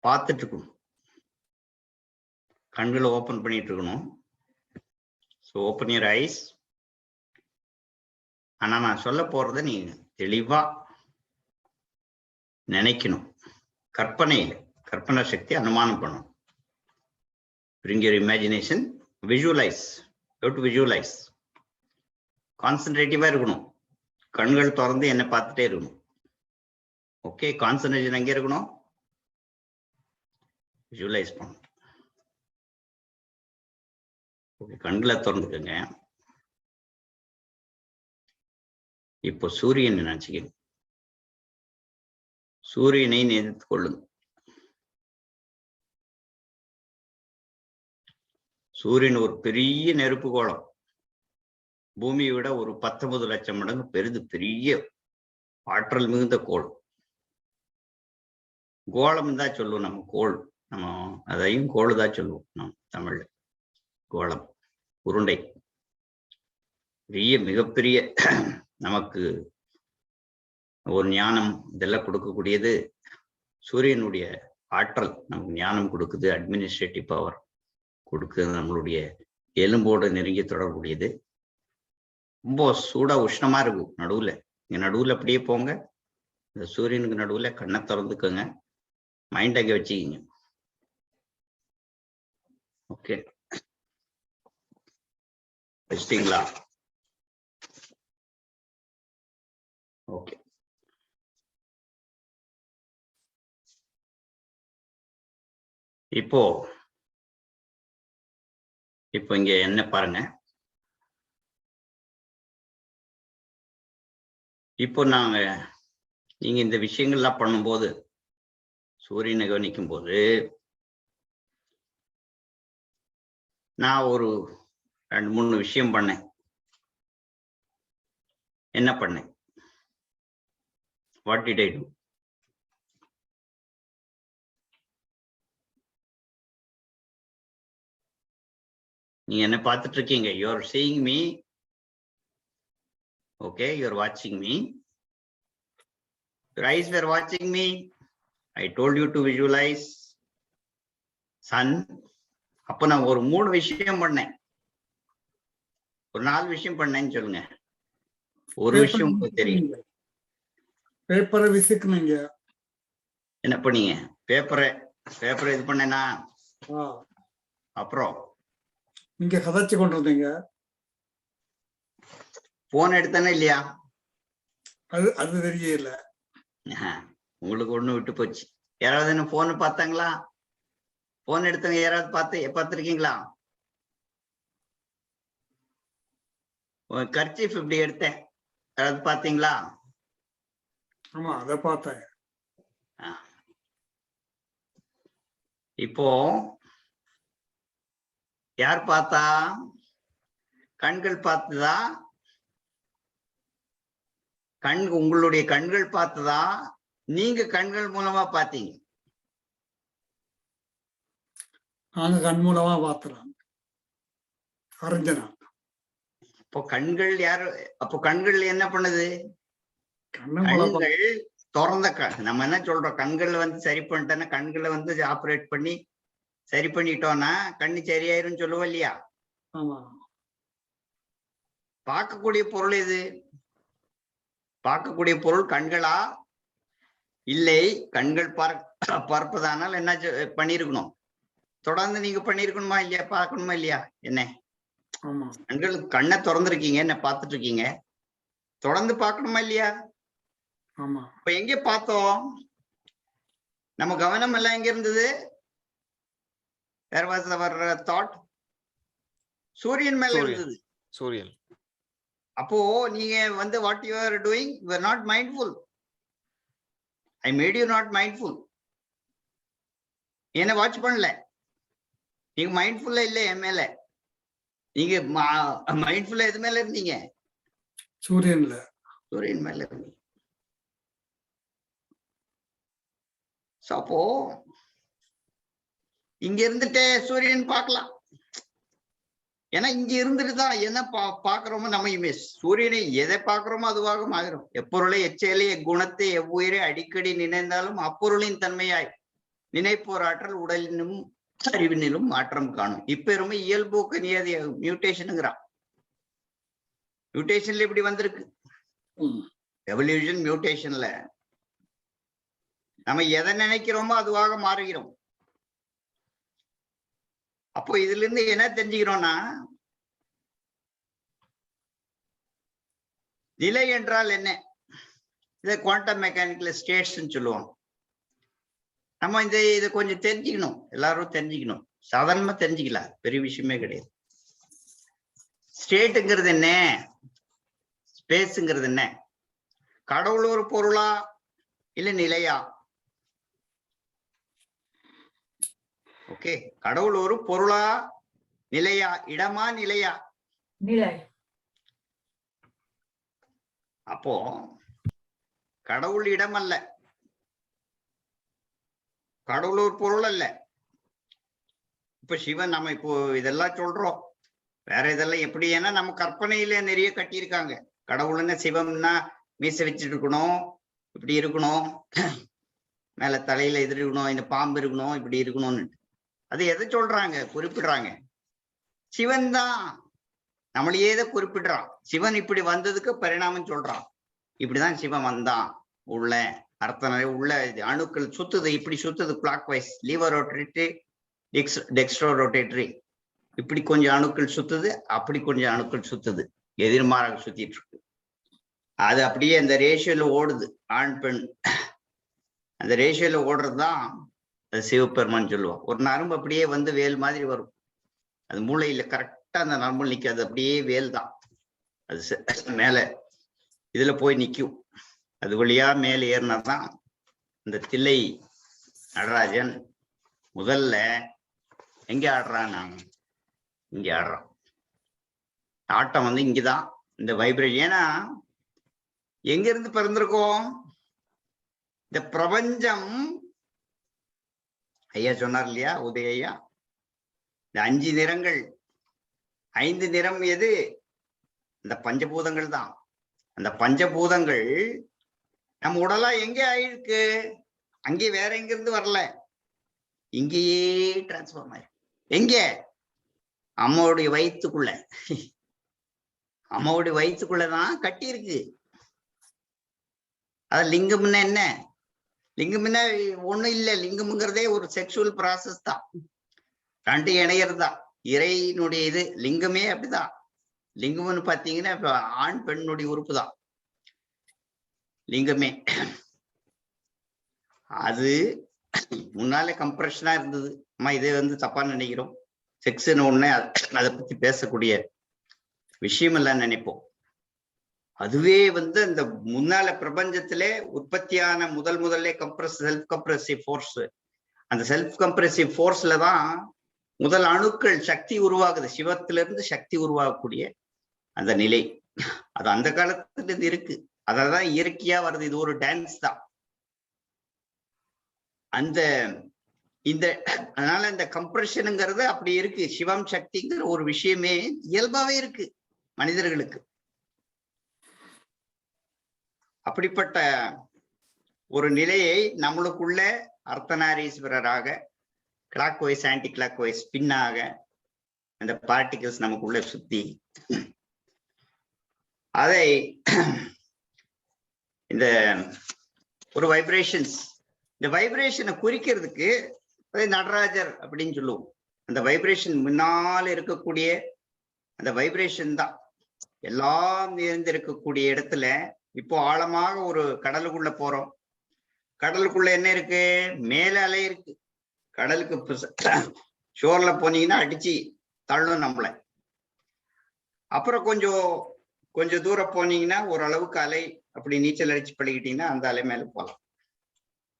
பார்த்துட்டு இருக்கணும். கண்களை ஓபன் பண்ணிட்டு இருக்கணும். So open your eyes. ஆனா நான் சொல்ல போறத நீங்க தெளிவா நினைக்கணும். கற்பனை சக்தி அனுமானம் பண்ணணும். Bring your imagination, visualize. You have to visualize. கான்சென்ட்ரேட்டிவா இருக்கணும். கண்கள் திறந்து என்னை பார்த்துட்டே இருக்கணும். ஓகே, கான்சென்ட்ரேஷன் எங்க இருக்கணும்? விஜுவலைஸ் பண்ணணும். ஓகே, கண்களை திறந்துக்கங்க. இப்போ சூரியன் நினைச்சுக்கணும். சூரியனை நினைத்து கொள்ளுங்க. சூரியன் ஒரு பெரிய நெருப்பு கோளம். பூமியை விட ஒரு 19 லட்சம் மடங்கு பெரிய ஆற்றல் மிகுந்த கோள். கோளம் தான் சொல்லுவோம் நம்ம. கோள், நம்ம அதையும் கோள் தான் சொல்லுவோம் நம்ம தமிழ்ல. கோளம், உருண்டை, மிகப்பெரிய நமக்கு ஒரு ஞானம் இதெல்லாம் கொடுக்கக்கூடியது சூரியனுடைய ஆற்றல். நமக்கு ஞானம் கொடுக்குது, அட்மினிஸ்ட்ரேட்டிவ் பவர் கொடுக்குறது நம்மளுடைய எலும்போடு நெருங்கி தொடர்புடையது. ரொம்ப சூடா உஷ்ணமா இருக்கும் நடுவுல. இங்க நடுவுல அப்படியே போங்க, இந்த சூரியனுக்கு நடுவுல கண்ணை திறந்துக்கோங்க, மைண்ட் அங்கே வச்சுக்கிங்க. ஓகே, வச்சிட்டீங்களா? ஓகே, இப்போ இங்க என்ன பாருங்க. இப்போ நீங்க இந்த விஷயங்கள்லாம் பண்ணும்போது, சூரியனை கவனிக்கும் போது நான் ஒரு 2-3 விஷயம் பண்ணேன். என்ன பண்ணேன்? What did I to? நீங்க என்ன பார்த்துட்டு இருக்கீங்க. You are seeing me. Okay, you are வாட்சிங் me. Your eyes were watching me. I told you to visualize sun. அப்ப நான் ஒரு 3 விஷயம் பண்ணேன். ஒரு 4 விஷயம் பண்ணேன்னு சொல்லுங்க. ஒரு விஷயம் உங்களுக்கு தெரியும். பேப்பரை விசுக்குனீங்க. என்ன பண்ணீங்க? பேப்பரை இது பண்ணேனா? அப்புறம் நீங்க கதைச்சு கொண்டு வந்தீங்க. போன் எடுத்தானே இல்லையா? அது தெரியல. உங்களுக்கு ஒண்ணு விட்டு போச்சு. யாராவது என்ன போன் பார்த்தாங்களா? போன் எடுத்தவங்க யாராவது பார்த்திருக்கீங்களா? கர்ச்சீஃப் இப்படி எடுத்தேன், யாராவது பாத்தீங்களா? ஆமா, அதை பார்த்தேன். இப்போ யார் பார்த்தா? கண்கள் பார்த்ததா? உங்களுடைய கண்கள் பார்த்ததா? நீங்க கண்கள் மூலமா பார்த்தீங்க? நாங்க கண் மூலமா பார்த்தோம். அறிஞ்சனா. இப்போ கண்கள் யாரு? அப்போ கண்கள் என்ன பண்ணுது? கண்கள் திறந்த நம்ம என்ன சொல்றோம், கண்கள் சரி பண்ணிட்டோன்னா, கண்களை ஆப்ரேட் பண்ணி சரி பண்ணிட்டோம்னா கண்ணு சரியாயிரும் சொல்லுவோம் இல்லையா? பார்க்கக்கூடிய பொருள் எது? பார்க்கக்கூடிய பொருள் கண்களா? இல்லை, கண்கள் பார்ப்பதானால் என்ன பண்ணிருக்கணும்? தொடர்ந்து நீங்க பண்ணிருக்கணுமா இல்லையா? பார்க்கணுமா இல்லையா? என்ன கண்கள், கண்ணை திறந்துருக்கீங்க, என்ன பார்த்துட்டு இருக்கீங்க, தொடர்ந்து பார்க்கணுமா இல்லையா? இப்ப எங்க பார்த்தோம்? நம்ம கவனம் எல்லாம் எங்க இருந்தது? Where was our thought? சூரியன் மேல இருந்தது. சூரியன். அப்போ நீங்க what you are doing, you are not mindful. I made you not mindful. என்ன வாட்ச் பண்ணல, நீங்க மைண்ட்ஃபுல்லா இல்ல என் மேல. நீங்க மைண்ட்ஃபுல்லா எது மேல இருந்தீங்க? சூரியன் மேல இருந்தீங்க. அப்போ இங்க இருந்துட்டே சூரியன் பார்க்கலாம். ஏன்னா இங்க இருந்துட்டு தான் என்ன பாக்குறோமோ நம்ம இமேஜ். சூரியனை எதை பாக்குறோமோ அதுவாக ஆகிறோம். எப்பொருளை, எச்செயலை, எக்குணத்தை, எவ்வுயிரை அடிக்கடி நினைந்தாலும் அப்பொருளின் தன்மையாய் நினைப்போர் ஆற்றல் உடலினும் அறிவினிலும் மாற்றம் காணும். இப்பெருமை இயல்போக்கு நியதி மியூட்டேஷனுங்கிறான். மியூட்டேஷன்ல இப்படி வந்திருக்கு. எவல்யூஷன் மியூட்டேஷன்ல நம்ம எதை நினைக்கிறோமோ அதுவாக மாறுகிறோம். அப்போ இதுல இருந்து என்ன தெரிஞ்சுக்கிறோம்னா, நிலை என்றால் என்ன? இதை குவாண்டம் மெக்கானிக்கல் ஸ்டேட்ஸ் சொல்லுவோம். நம்ம இதை கொஞ்சம் தெரிஞ்சுக்கணும், எல்லாரும் தெரிஞ்சுக்கணும். சாதாரணமா தெரிஞ்சுக்கலாம், பெரிய விஷயமே கிடையாது. ஸ்டேட்டுங்கிறது என்ன, ஸ்பேஸ்ங்கிறது என்ன? கடவுள் ஒரு பொருளா இல்ல நிலையா? ஓகே, கடவுள் ஒரு பொருளா நிலையா? இடமா நிலையா? நிலை. அப்போ கடவுள் இடம் அல்ல, கடவுள் ஒரு பொருள் அல்ல. இப்ப சிவன், நம்ம இப்போ இதெல்லாம் சொல்றோம், வேற இதெல்லாம் எப்படி? ஏன்னா நம்ம கற்பனையில நிறைய கட்டியிருக்காங்க. கடவுள்னா சிவம்னா மீசை வச்சுட்டு இருக்கணும், இப்படி இருக்கணும், மேல தலையில இது இருக்கணும், இந்த பாம்பு இருக்கணும், இப்படி இருக்கணும்னு. அது எதை சொல்றாங்க குறிப்பிடுறாங்க? சிவன் தான் நம்மளையே தான் குறிப்பிடுறான். சிவன் இப்படி வந்ததுக்கு பரிணாமம் சொல்றான். இப்படிதான் சிவன் வந்தான். உள்ள அர்த்தம் உள்ள அணுக்கள் சுத்துது, இப்படி சுத்துது கிளாக் வைஸ், லீவர் ரோட்டேட்டரி, டெக்ஸ்ட்ரோ ரோட்டேட்டரி. இப்படி கொஞ்சம் அணுக்கள் சுத்துது, அப்படி கொஞ்சம் அணுக்கள் சுத்துது, எதிர்மாறாக சுத்திட்டு இருக்கு. அது அப்படியே அந்த ரேஷியோல ஓடுது, ஆண் பெண் அந்த ரேஷியோல ஓடுறதுதான் அது சிவபெருமான் சொல்லுவோம். ஒரு நரம்பு அப்படியே வந்து வேல் மாதிரி வரும், அது மூளையில கரெக்டா அந்த நரம்பு நிற்காது, அப்படியே வேல் தான் அது மேல இதுல போய் நிற்கும். அது வழியா மேல ஏறினாதான் இந்த தில்லை நடராஜன் முதல்ல எங்க ஆடுறான், நாங்க இங்க ஆடுறோம். ஆட்டம் வந்து இங்கதான் இந்த வைப்ரேஷன். ஏன்னா எங்க இருந்து பிறந்திருக்கோம்? இந்த பிரபஞ்சம் ஐயா சொன்னார் இல்லையா, உதய ஐயா, இந்த 5 நிறங்கள், 5 நிறம் எது? இந்த பஞ்சபூதங்கள் தான். அந்த பஞ்சபூதங்கள் நம்ம உடலா எங்க ஆயிருக்கு? அங்கே வேற எங்க இருந்து வரல, இங்கேயே டிரான்ஸ்ஃபார்ம் ஆயிருக்கு. எங்க? அம்மாவுடைய வயிற்றுக்குள்ள. அம்மாவுடைய வயிற்றுக்குள்ளதான் கட்டி இருக்கு. அது லிங்கம்னா என்ன? லிங்கம்னா ஒண்ணும் இல்லை. லிங்கம்ங்கிறதே ஒரு செக்ஷுவல் ப்ராசஸ் தான், 2 இணையறதா இறையினுடைய இது. லிங்கமே அப்படிதான். லிங்கம்னு பாத்தீங்கன்னா இப்ப ஆண் பெண்ணுடைய உறுப்பு தான் லிங்கமே. அது முன்னாலே கம்ப்ரெஷனா இருந்தது. அம்மா இதே வந்து தப்பா நினைக்கிறோம், செக்ஸ்ன்னு ஒண்ணு அதை பத்தி பேசக்கூடிய விஷயம் எல்லாம் நினைப்போம். அதுவே வந்து அந்த முன்னால பிரபஞ்சத்திலே உற்பத்தியான முதல்ல செல்ஃப் கம்ப்ரெசிவ் ஃபோர்ஸ். அந்த செல்ஃப் கம்ப்ரெசிவ் ஃபோர்ஸ்ல தான் முதல் அணுக்கள் சக்தி உருவாகுது. சிவத்திலிருந்து சக்தி உருவாகக்கூடிய அந்த நிலை அது அந்த காலத்துல இருந்து இருக்கு. அததான் இயற்கையா வருது. இது ஒரு டான்ஸ் தான். அந்த இந்த அதனால இந்த கம்ப்ரெஷனுங்கிறது அப்படி இருக்கு. சிவம் சக்திங்கிற ஒரு விஷயமே இயல்பாவே இருக்கு மனிதர்களுக்கு. அப்படிப்பட்ட ஒரு நிலையை நம்மளுக்குள்ள அர்த்தநாரீஸ்வரராக clockwise anticlockwise பின்னாக அந்த பார்ட்டிகல்ஸ் நமக்குள்ள சுத்தி அதை இந்த ஒரு வைப்ரேஷன்ஸ், இந்த வைப்ரேஷனை குறிக்கிறதுக்கு அதை நடராஜர் அப்படின்னு சொல்லுவோம். அந்த வைப்ரேஷன் முன்னால் இருக்கக்கூடிய அந்த வைப்ரேஷன் தான் எல்லாம் நிறைந்திருக்கக்கூடிய இடத்துல. இப்போ ஆழமாக ஒரு கடலுக்குள்ள போறோம். கடலுக்குள்ள என்ன இருக்கு? மேல அலை இருக்கு. கடலுக்கு ஷோர்ல போனீங்கன்னா அடிச்சு தள்ளும் நம்மள. அப்புறம் கொஞ்சம் தூரம் போனீங்கன்னா ஓரளவுக்கு அலை அப்படி நீச்சல் அடிச்சு பழகிட்டீங்கன்னா அந்த அலை மேல போகலாம்.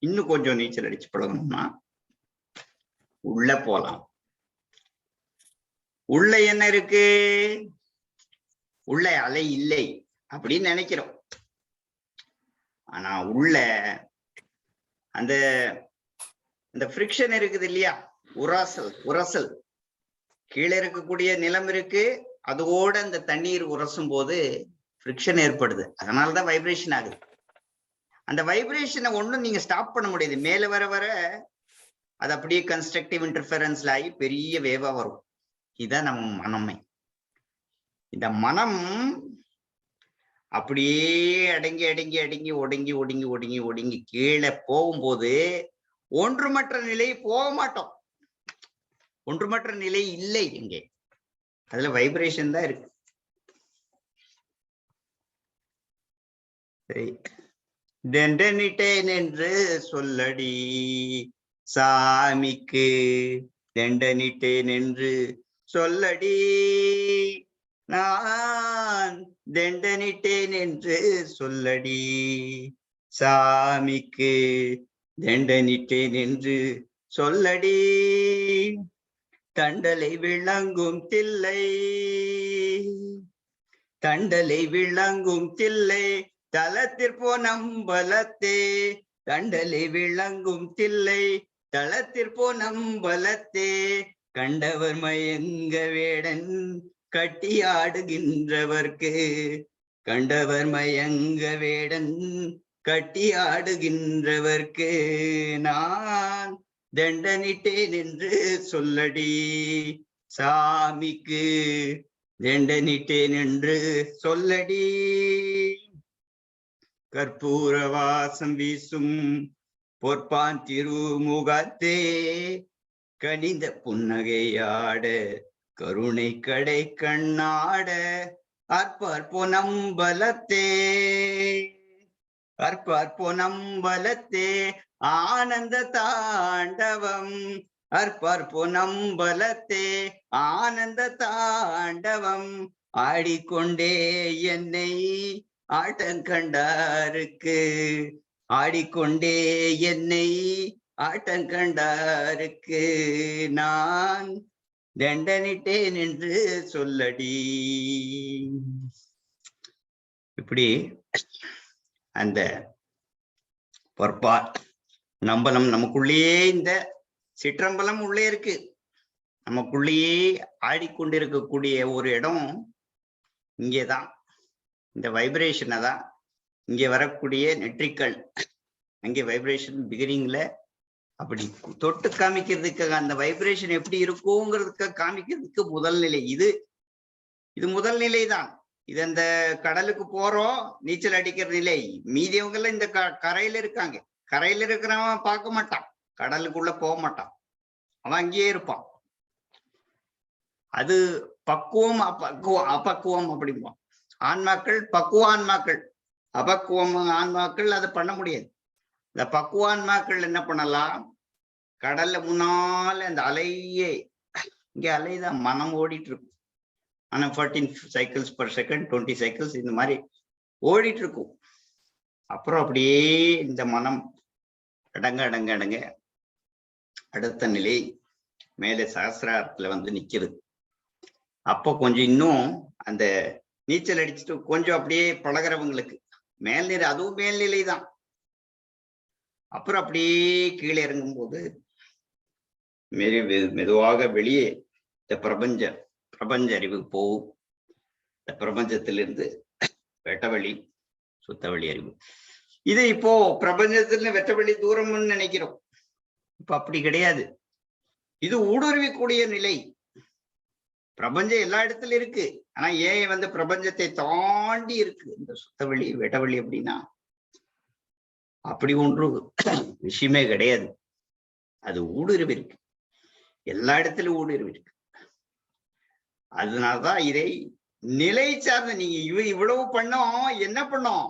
இன்னும் கொஞ்சம் நீச்சல் அடிச்சு பழகணும்னா உள்ள போலாம். உள்ள என்ன இருக்கு? உள்ள அலை இல்லை அப்படின்னு நினைக்கிறோம். ஆனா உள்ள அந்த ஃப்ரிக்ஷன் இருக்குது இல்லையா, உரசல் கீழே இருக்கக்கூடிய நிலம் இருக்கு, அதோட அந்த தண்ணீர் உரசும் போது ஃப்ரிக்ஷன் ஏற்படுது. அதனாலதான் வைப்ரேஷன் ஆகுது. அந்த வைப்ரேஷனை ஒண்ணும் நீங்க ஸ்டாப் பண்ண முடியாது. மேல வர வர அது அப்படியே கன்ஸ்ட்ரக்டிவ் இன்டர்ஃபரன்ஸ்ல ஆகி பெரிய வேவா வரும். இதுதான் நம்ம மனமே. இந்த மனம் அப்படியே அடங்கி ஒடுங்கி கீழே போகும்போது ஒன்றுமற்ற நிலை போக மாட்டோம். ஒன்றுமற்ற நிலை இல்லை இங்கே. அதுல வைப்ரேஷன் தான் இருக்கு. சரி, தண்டனிட்டேன் என்று சொல்லடி சாமிக்கு, தண்டனிட்டேன் என்று சொல்லடி, நான் தண்டனிட்டேன் என்று சொல்லடி சாமிக்கு, தண்டனிட்டேன் என்று சொல்லடி, தண்டலை விளங்கும் தில்லை, தண்டலை விளங்கும் தில்லை தலத்திற்போன் அம்பலத்தே, தண்டலை விளங்கும் தில்லை தலத்திற்போன் அம்பலத்தே, கண்டவர் மயங்க வேடன் கட்டியாடுகின்றவர்க்கு, கண்டவர் மயங்க வேடன் கட்டியாடுகின்றவர்க்கு, நான் தண்டனிட்டேன் என்று சொல்லடி சாமிக்கு தண்டனிட்டேன் என்று சொல்லடி கற்பூர வாசம் வீசும் பொற்பான் திருமுகத்தே கனிந்த புன்னகையாட கருணை கடை கண்ணாட அற்பர் பொனம்பலத்தே அற்பர் பொனம்பலத்தே ஆனந்த தாண்டவம் அற்பர் பொனம்பலத்தே ஆனந்த தாண்டவம் ஆடிக்கொண்டே என்னை ஆட்டங்கண்டாருக்கு ஆடிக்கொண்டே என்னை ஆட்டங்கண்டாருக்கு நான் தண்டனிட்டேன் என்று சொல்லடி. இப்படி அந்த பொற்பார் நம்பலம் நமக்குள்ளேயே, இந்த சிற்றம்பலம் உள்ளே இருக்கு, நமக்குள்ளேயே ஆடிக்கொண்டிருக்கக்கூடிய ஒரு இடம் இங்கேதான். இந்த வைப்ரேஷனை தான் இங்கே வரக்கூடிய நெற்றிக்கல், அங்கே வைப்ரேஷன் பிகினிங்ல அப்படி தொட்டு காமிக்கிறதுக்காக, அந்த வைப்ரேஷன் எப்படி இருக்குங்கிறதுக்காக காமிக்கிறதுக்கு முதல் நிலை இது. இது முதல் நிலை தான். இது அந்த கடலுக்கு போறோம் நீச்சல் அடிக்கிற நிலை. மீதியவங்க எல்லாம் இந்த கரையில இருக்காங்க. கரையில இருக்கிறவன் பார்க்க மாட்டான், கடலுக்குள்ள போக மாட்டான், அவன் அங்கேயே இருப்பான். அது பக்குவம் அப்பக்குவம் அபக்குவம் அப்படிம்போம். ஆன்மாக்கள் பக்குவ ஆன்மாக்கள், அபக்குவம் ஆன்மாக்கள் அதை பண்ண முடியாது. இந்த பக்குவ ஆன்மாக்கள் என்ன பண்ணலாம், கடல்ல முன்னால அந்த அலையே, இங்க அலைதான் மனம் ஓடிட்டு இருக்கும். ஆனா 14 cycles per second, 20 cycles இந்த மாதிரி ஓடிட்டு இருக்கும். அப்புறம் அப்படியே இந்த மனம் அடங்க அடங்க அடங்க அடுத்த நிலை மேலே சகசிராரத்துல வந்து நிக்கிறது. அப்போ கொஞ்சம் இன்னும் அந்த நீச்சல் அடிச்சுட்டு கொஞ்சம் அப்படியே பழகிறவங்களுக்கு மேல்நிலை, அதுவும் மேல்நிலை தான். அப்புறம் அப்படியே கீழே இறங்கும் போது மெதுவாக வெளியே இந்த பிரபஞ்ச அறிவு போகும். இந்த பிரபஞ்சத்திலிருந்து வெட்டவெளி சுத்தவெளி அறிவு. இது இப்போ பிரபஞ்சத்துல வெட்டவெளி தூரம்னு நினைக்கிறோம். இப்ப அப்படி கிடையாது. இது ஊடுருவிக்கூடிய நிலை. பிரபஞ்சம் எல்லா இடத்துல இருக்கு. ஆனா ஏன் வந்து பிரபஞ்சத்தை தாண்டி இருக்கு இந்த சுத்தவெளி வெட்டவெளி அப்படின்னா, அப்படி ஒன்று விஷயமே கிடையாது. அது ஊடுருவி இருக்கு, எல்லா இடத்துலயும் ஊடுருவி இருக்கு. அதனாலதான் இதை நிலை சார்ந்த நீங்க இவ்வளவு பண்ணோம், என்ன பண்ணோம்.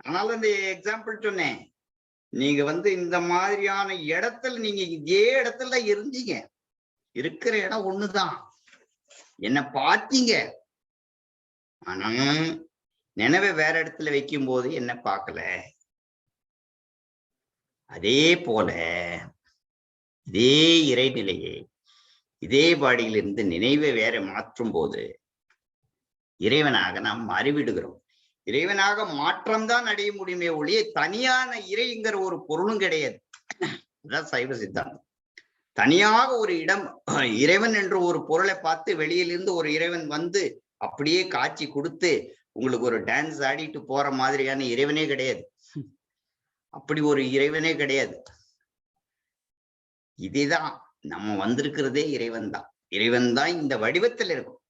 ஆனாலும் இந்த எக்ஸாம்பிள் சொன்னேன், நீங்க வந்து இந்த மாதிரியான இடத்துல நீங்க இதே இடத்துல இருந்தீங்க, இருக்கிற இடம் ஒண்ணுதான், என்ன பார்த்தீங்க. ஆனா நினைவை வேற இடத்துல வைக்கும் போது என்ன பார்க்கல. அதே போல இதே இறைநிலையை இதே பாடியிலிருந்து நினைவை வேற மாற்றும் போது இறைவனாக நாம் மாறிவிடுகிறோம். இறைவனாக மாற்றம்தான் அடைய முடியுமே ஒழிய தனியான இறைங்கிற ஒரு பொருளும் கிடையாது. அதுதான் சைவ சித்தாந்தம். தனியாக ஒரு இடம், இறைவன் என்ற ஒரு பொருளை பார்த்து வெளியிலிருந்து ஒரு இறைவன் வந்து அப்படியே காட்சி கொடுத்து உங்களுக்கு ஒரு டான்ஸ் ஆடிட்டு போற மாதிரியான இறைவனே கிடையாது. அப்படி ஒரு இறைவனே கிடையாது. இதுதான் நம்ம வந்திருக்கிறதே இறைவன் தான். இறைவன் தான் இந்த வடிவத்தில் இருக்கும்.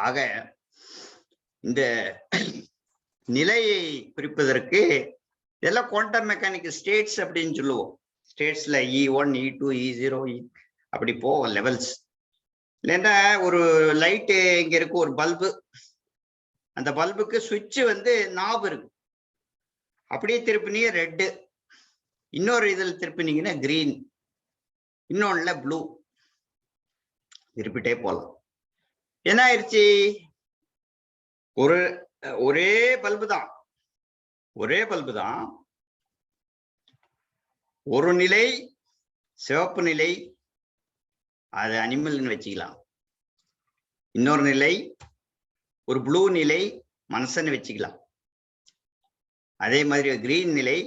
ஆக இந்த நிலையை குறிப்பதற்கு இதெல்லாம் குவாண்டம் மெக்கானிக் ஸ்டேட்ஸ் அப்படின்னு சொல்லுவோம். ஸ்டேட்ஸ்ல E1, E2, E0 அப்படி போவோம் லெவல்ஸ். இல்லைன்னா ஒரு லைட்டு இங்க இருக்கு, ஒரு பல்பு, அந்த பல்புக்கு சுவிட்ச் வந்து நாப் இருக்கு. அப்படியே திருப்பினீங்க ரெட்டு, இன்னொரு இதில் திருப்பினீங்கன்னா கிரீன், இன்னொன்னுல ப்ளூ, திருப்பிட்டே போகலாம். என்ன ஆயிடுச்சு, ஒரே பல்பு தான், ஒரே பல்பு தான். ஒரு நிலை சிவப்பு நிலை, அது அனிமல்னு வச்சுக்கலாம். இன்னொரு நிலை ஒரு ப்ளூ நிலை மனுஷன்னு வச்சுக்கலாம். அதே மாதிரி கிரீன் நிலை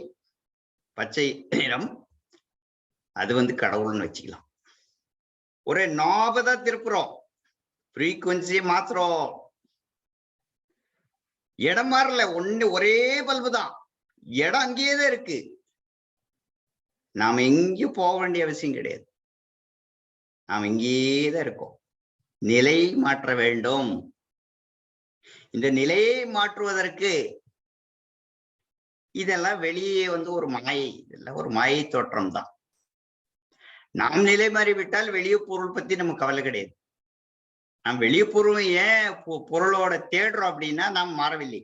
பச்சை நிறம், அது வந்து கடவுள்னு வச்சுக்கலாம். ஒரே நாபதான் திருப்புறோம், ஃப்ரீக்குவன்சியை மாத்துறோம். இடம் மாறல, ஒரே பல்பு தான், இடம் அங்கேயே தான் இருக்கு. நாம் எங்கேயும் போக வேண்டிய அவசியம் கிடையாது. நாம் இங்கேதான் இருக்கோம். நிலை மாற்ற வேண்டும். இந்த நிலையை மாற்றுவதற்கு இதெல்லாம் வெளியே ஒரு மாயை, இதெல்லாம் ஒரு மாயை தோற்றம் தான். நாம் நிலை மாறிவிட்டால் வெளியே பொருள் பத்தி நமக்கு கவலை கிடையாது. நாம் வெளியே பொருள் ஏன் பொருளோட தேடுறோம் அப்படின்னா நாம் மாறவில்லை.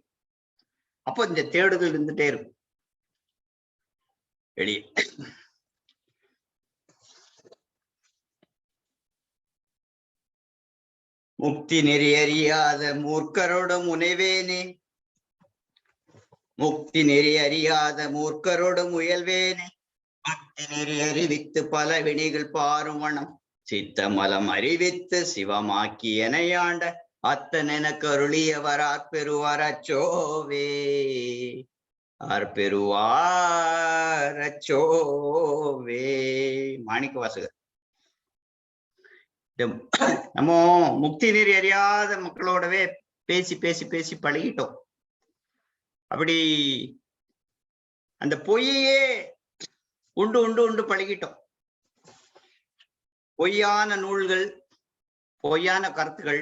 அப்போ இந்த தேடுதல் இருந்துட்டே இருக்கும் வெளியே. முக்தி நெறி அறியாத மூர்க்கரோட முனைவேனே, முக்தி நெறி அறியாத மூர்க்கரோடு முயல்வேனே, பக்தி நெறி அறிவித்து பல வினைகள் பாரும் வனம், சித்தமலம் அறிவித்து சிவமாக்கி எனையாண்ட அத்தனென கருளியவர் ஆர்பெருவார் அச்சோவே, ஆர்பெருவார் அச்சோவே. மாணிக்க வாசகர். நம்ம முக்தி நெறி அறியாத மக்களோடவே பேசி பேசி பேசி பழகிட்டோம். அப்படி அந்த பொய்யே உண்டு உண்டு உண்டு பழகிட்டோம். பொய்யான நூல்கள், பொய்யான கருத்துகள்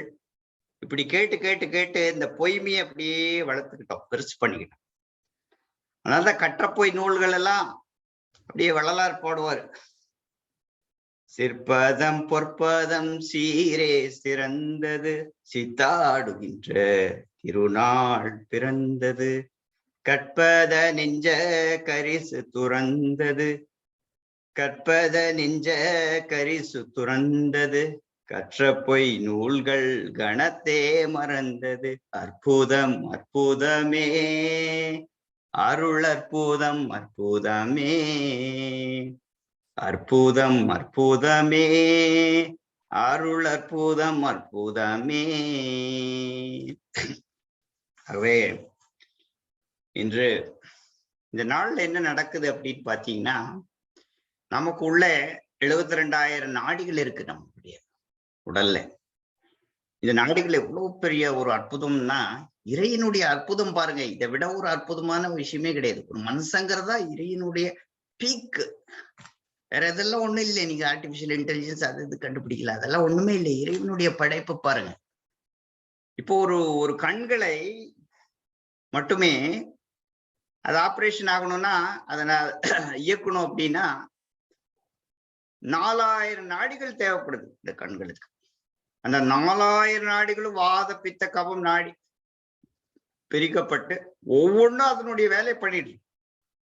இப்படி கேட்டு கேட்டு கேட்டு இந்த பொய்மையை அப்படியே வளர்த்துக்கிட்டோம், பெருசு பண்ணிக்கிட்டோம். அதனாலதான் கற்ற பொய் நூல்கள் எல்லாம் அப்படியே வள்ளலார் போடுவார். சிற்பதம் பொற்பதம் சீரே சிறந்தது, சித்தாடுகின்ற திருநாள் பிறந்தது, கற்பத நெஞ்ச கரிசு துறந்தது, கற்பத நெஞ்ச கரிசு துறந்தது, கற்ற பொய் நூல்கள் கணத்தே மறந்தது, அற்புதம் அற்புதமே அருள் அற்புதம் அற்புதமே, அற்புதம் அற்புதமே அருள் அற்புதம் அற்புதமே. ஆகவே இன்று இந்த நாள்ல என்ன நடக்குது அப்படின்னு பாத்தீங்கன்னா, நமக்கு உள்ள 72,000 நாடிகள் இருக்கு நம்முடைய உடல்ல. இந்த நாடிகள் எவ்வளவு பெரிய ஒரு அற்புதம்னா, இறையினுடைய அற்புதம் பாருங்க. இதை விட ஒரு அற்புதமான விஷயமே கிடையாது. ஒரு மனுஷங்கிறதா இறையினுடைய பீக்கு. வேற இதெல்லாம் ஒண்ணும் இல்லை. நீங்க ஆர்டிபிஷியல் இன்டெலிஜென்ஸ் அது இது கண்டுபிடிக்கல, அதெல்லாம் ஒண்ணுமே இல்லை. இறைவனுடைய படைப்பு பாருங்க. இப்போ ஒரு கண்களை மட்டுமே அது ஆபரேஷன் ஆகணும்னா, அதை நான் இயக்கணும் அப்படின்னா 4000 நாடிகள் தேவைப்படுது இந்த கண்களுக்கு. அந்த 4000 நாடிகளும் வாத பித்த கபம் நாடி பிரிக்கப்பட்டு ஒவ்வொன்றும் அதனுடைய வேலையை பண்ணிட்டு.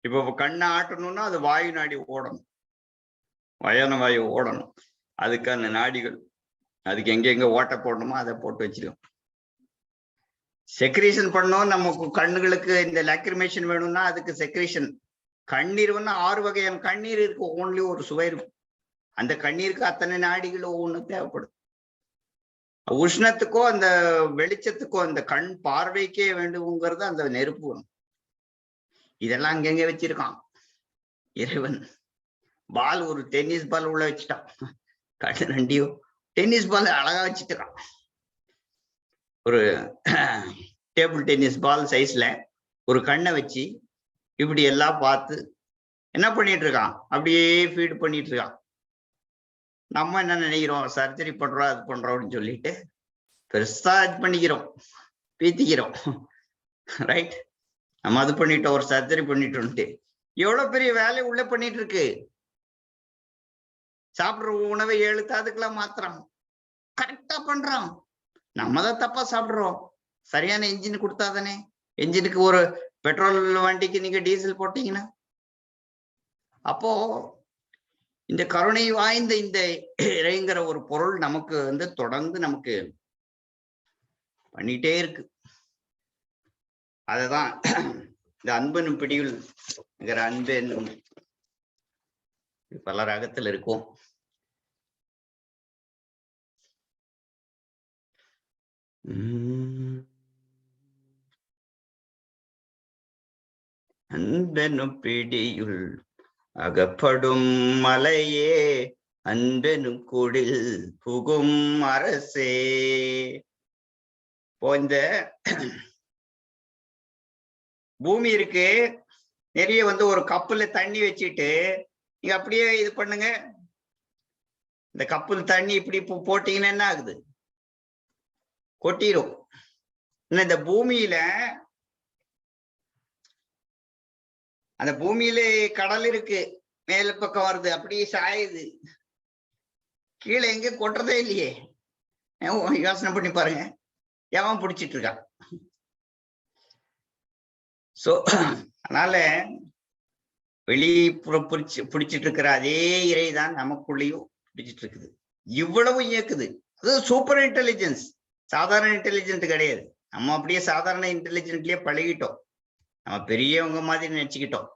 இப்போ கண்ணை ஆட்டணும்னா அது வாயு நாடி ஓடணும், வயன வாயு ஓடணும். அதுக்கு அந்த நாடிகள், அதுக்கு எங்க ஓட்ட போடணுமோ அதை போட்டு வச்சிருக்கோம். செக்ரீஷன் பண்ணோம். நமக்கு கண்ணுகளுக்கு இந்த லாக்ரிமேஷன் வேணும்னா அதுக்கு செக்ரீஷன். கண்ணீர் 6 வகையான கண்ணீர் இருக்கு. ஒவ்வொன்றிலும் ஒரு சுவை இருக்கும். அந்த கண்ணீருக்கு அத்தனை நாடிகள் ஒவ்வொன்று தேவைப்படும். உஷ்ணத்துக்கோ அந்த வெளிச்சத்துக்கோ அந்த கண் பார்வைக்கே வேண்டுங்கிறது அந்த நெருப்பு வேணும். இதெல்லாம் அங்கங்க வச்சிருக்கான் இறைவன். பால், ஒரு டென்னிஸ் பால் உள்ள வச்சுட்டான். கண்ணு ரெண்டியோ டென்னிஸ் பால் அழகா வச்சுட்டான். ஒரு டேபிள் டென்னிஸ் பால் சைஸ்ல ஒரு கண்ணை வச்சு இப்படி எல்லாம் பார்த்து என்ன பண்ணிட்டு இருக்கான், அப்படியே ஃபீட் பண்ணிட்டு இருக்கான். நம்ம என்ன நினைக்கிறோம், சர்ஜரி பண்றோம் அது பண்றோம் அப்படின்னு சொல்லிட்டு பெருசா இது பண்ணிக்கிறோம், பீத்திக்கிறோம். ரைட், நம்ம அது பண்ணிட்டோம், ஒரு சர்ஜரி பண்ணிட்டோம்ட்டு. எவ்வளவு பெரிய வேலை உள்ள பண்ணிட்டு இருக்கு. சாப்பிடுற உணவை 7 தாதுக்கெல்லாம் மாத்துறான், கரெக்டா பண்றான். நம்ம தான் தப்பா சாப்பிடுறோம். சரியான என்ஜின் கொடுத்தாதானே. என்ஜினுக்கு ஒரு பெட்ரோல் வண்டிக்கு நீங்க டீசல் போட்டீங்கன்னா, அப்போ இந்த கருணை வாய்ந்த இந்த இறைங்கிற ஒரு பொருள் நமக்கு தொடர்ந்து நமக்கு பண்ணிட்டே இருக்கு. அததான் இந்த அன்பனும் பிடியுள் அன்பு என்னும் பல ராகத்தில் இருக்கும். அன்பெனும் பிடியுள் அகப்படும் மலையே, அன்பெனும் குடில் புகும் அரசே. இப்போ இந்த பூமி இருக்கு, நிறைய ஒரு கப்புல தண்ணி வச்சுட்டு நீங்க அப்படியே இது பண்ணுங்க. இந்த கப்பில் தண்ணி இப்படி போட்டீங்கன்னா என்ன ஆகுது? கொட்டிரும். இந்த பூமியில அந்த பூமியில கடல் இருக்கு, மேல பக்கம் வருது, அப்படியே சாயுது, கீழே எங்க கொட்டுறதே இல்லையே. யோசனை பண்ணி பாருங்க, எவன் பிடிச்சிட்டு இருக்கான். சோ அதனால வெளிப்புற பிடிச்சிட்டு இருக்கிற அதே இறைதான் நமக்குள்ளேயும் பிடிச்சிட்டு இருக்குது, இவ்வளவு இயக்குது. அது சூப்பர் இன்டெலிஜென்ஸ், சாதாரண இன்டெலிஜென்ட் கிடையாது. நம்ம அப்படியே சாதாரண இன்டெலிஜென்ட்லயே பழகிட்டோம், நம்ம பெரியவங்க மாதிரி நினைச்சுக்கிட்டோம்.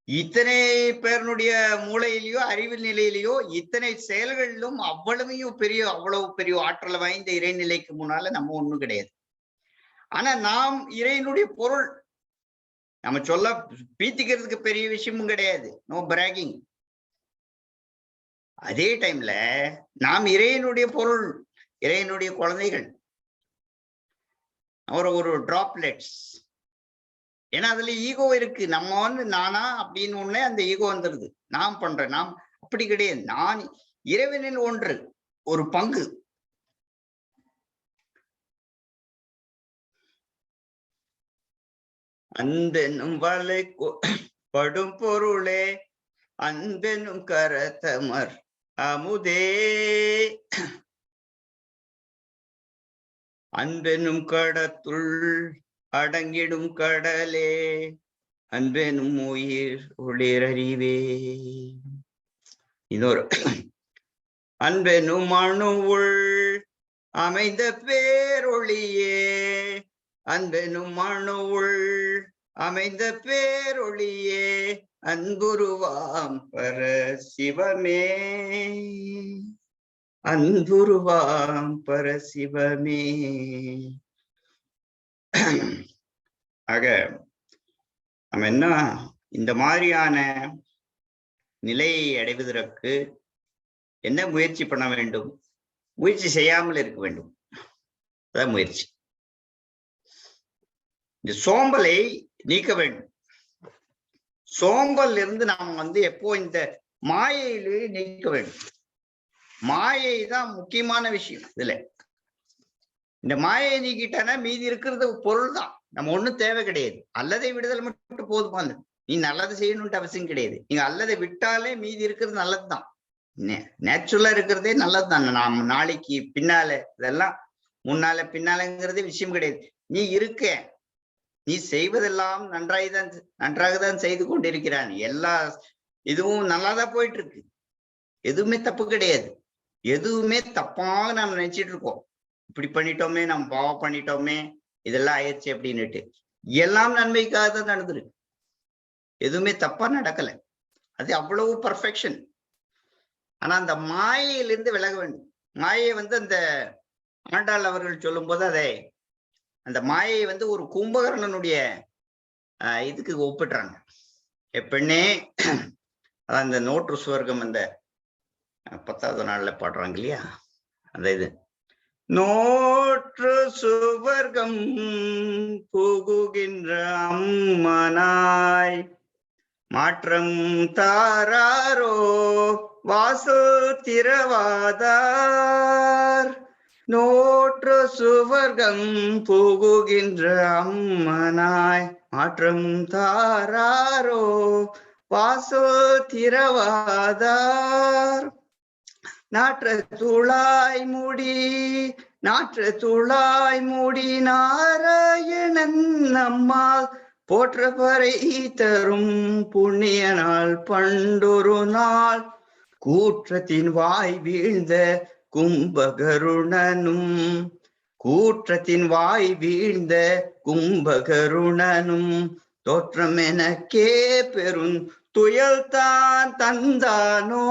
இத்தனை பேருடைய மூளையிலேயோ அறிவு நிலையிலேயோ இத்தனை செயல்களிலும் அவ்வளவு பெரிய ஆற்றல் வாய்ந்த இறைநிலைக்கு முன்னால நம்ம ஒண்ணும் கிடையாது. ஆனா நாம் இறைவனுடைய பொருள், நம்ம சொல்ல பீத்திக்கிறதுக்கு பெரிய விஷயமும் கிடையாது, நோ பிராகிங். அதே டைம்ல நாம் இறைவனுடைய பொருள், இறைவனுடைய குழந்தைகள், ஒரு டிராப்லெட்ஸ். ஏன்னா அதுல ஈகோ இருக்கு. நம்ம நானா அப்படின்னு உடனே அந்த ஈகோ வந்துருது. நான் பண்றேன், நாம் அப்படி கிடையாது. நான் இறைவனில் ஒன்று, ஒரு பங்கு. அன்பெனும் வலை படும் பொருளே, அன்பெனும் கரத்தமர் அமுதே, அன்பெனும் கடத்துள் அடங்கிடும் கடலே, அன்பெனும் உயிர் ஒளிரறிவே. இன்னொரு, அன்பெனும் அணுவுள் அமைந்த பேரொளியே, அன்பெனும் அணுவுள் அமைந்த பேரொளியே, அன்புருவாம் பர சிவமே, அன்புருவாம் பர சிவமே. ஆக நம்ம என்ன இந்த மாதிரியான நிலையை அடைவதற்கு என்ன முயற்சி பண்ண வேண்டும்? முயற்சி செய்யாமல் இருக்க வேண்டும், அதான் முயற்சி. இந்த சோம்பலை நீக்க வேண்டும். சோம்பல் இருந்து நாம் எப்போ இந்த மாயையிலே நீக்க வேண்டும். மாயை தான் முக்கியமான விஷயம் இதுல. இந்த மாயை நீக்கிட்டானா மீதி இருக்கிறது பொருள் தான், நம்ம ஒண்ணும் தேவை கிடையாது. அல்லதை விடுதல் மட்டும் போதுமானது. நீ நல்லது செய்யணும்ட்டு அவசியம் கிடையாது. நீங்க அல்லதை விட்டாலே மீதி இருக்கிறது நல்லதுதான், நேச்சுரலா இருக்கிறதே நல்லதுதான். நாம் நாளைக்கு பின்னால இதெல்லாம் முன்னால பின்னாலங்கிறதே விஷயம் கிடையாது. நீ இருக்க, நீ செய்வதெல்லாம் நன்றாக தான் செய்து கொண்டிருக்கிறான். எல்லா இதுவும் நல்லாதான் போயிட்டு இருக்கு, எதுவுமே தப்பு கிடையாது. எதுவுமே தப்பாக நாம் நினைச்சிட்டு இருக்கோம். இப்படி பண்ணிட்டோமே, நம்ம பாவம் பண்ணிட்டோமே, இதெல்லாம் ஆயிடுச்சு அப்படின்னுட்டு. எல்லாம் நன்மைக்காக தான் நடந்துருக்கு, எதுவுமே தப்பா நடக்கல. அது அவ்வளவு பர்ஃபெக்ஷன். ஆனா அந்த மாயையிலிருந்து விலக வேண்டும். மாயை அந்த ஆண்டாள் அவர்கள் சொல்லும் போது அதை அந்த மாயை ஒரு கும்பகர்ணனுடைய இதுக்கு ஒப்பிடுறாங்க. பெண்ணே, அந்த நோற்று சுவர்க்கம் அந்த 10வது நாள்ல பாடுறாங்க இல்லையா, அந்த இது, நோற்று சுவர்க்கம் புகுகின்ற அம்மனாய் மாற்றம் தாராரோ வாசல் திரவாதார், நோற்று சுவர்க்கம் புகுகின்ற அம்மனாய் மாற்றம் தாராரோ வாசல் திரவாதார், நாற்ற துளாய் மூடி நாராயணன் நம்மால் போற்றபறை தரும் புண்ணிய நாள் பண்டொரு நாள், கூற்றத்தின் வாய் வீழ்ந்த கும்பகருணனும் தோற்றம் எனக்கே பெரும் துயல்தான் தந்தானோ,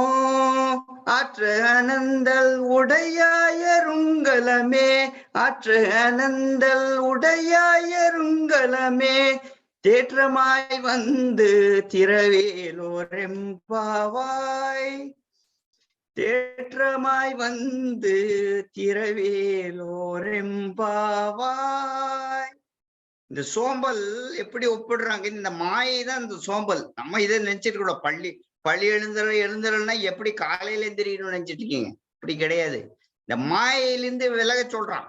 ஆற்ற அனந்தல் உடையாயருங்கலமே, தேற்றமாய் திரவேலோரெம்பாவாய், தேற்றமாய் திரவேலோரெம்பாவாய். இந்த சோம்பல் எப்படி ஒப்பிடுறாங்க? இந்த மாயை தான் இந்த சோம்பல். நம்ம இதை நினைச்சிட்டு கூட பள்ளி எழுந்துறன்னா எப்படி காலையில எந்திரிக்கணும்னு நினைச்சிட்டு இருக்கீங்க? இப்படி கிடையாது. இந்த மாயையிலிருந்து விலக சொல்றான்.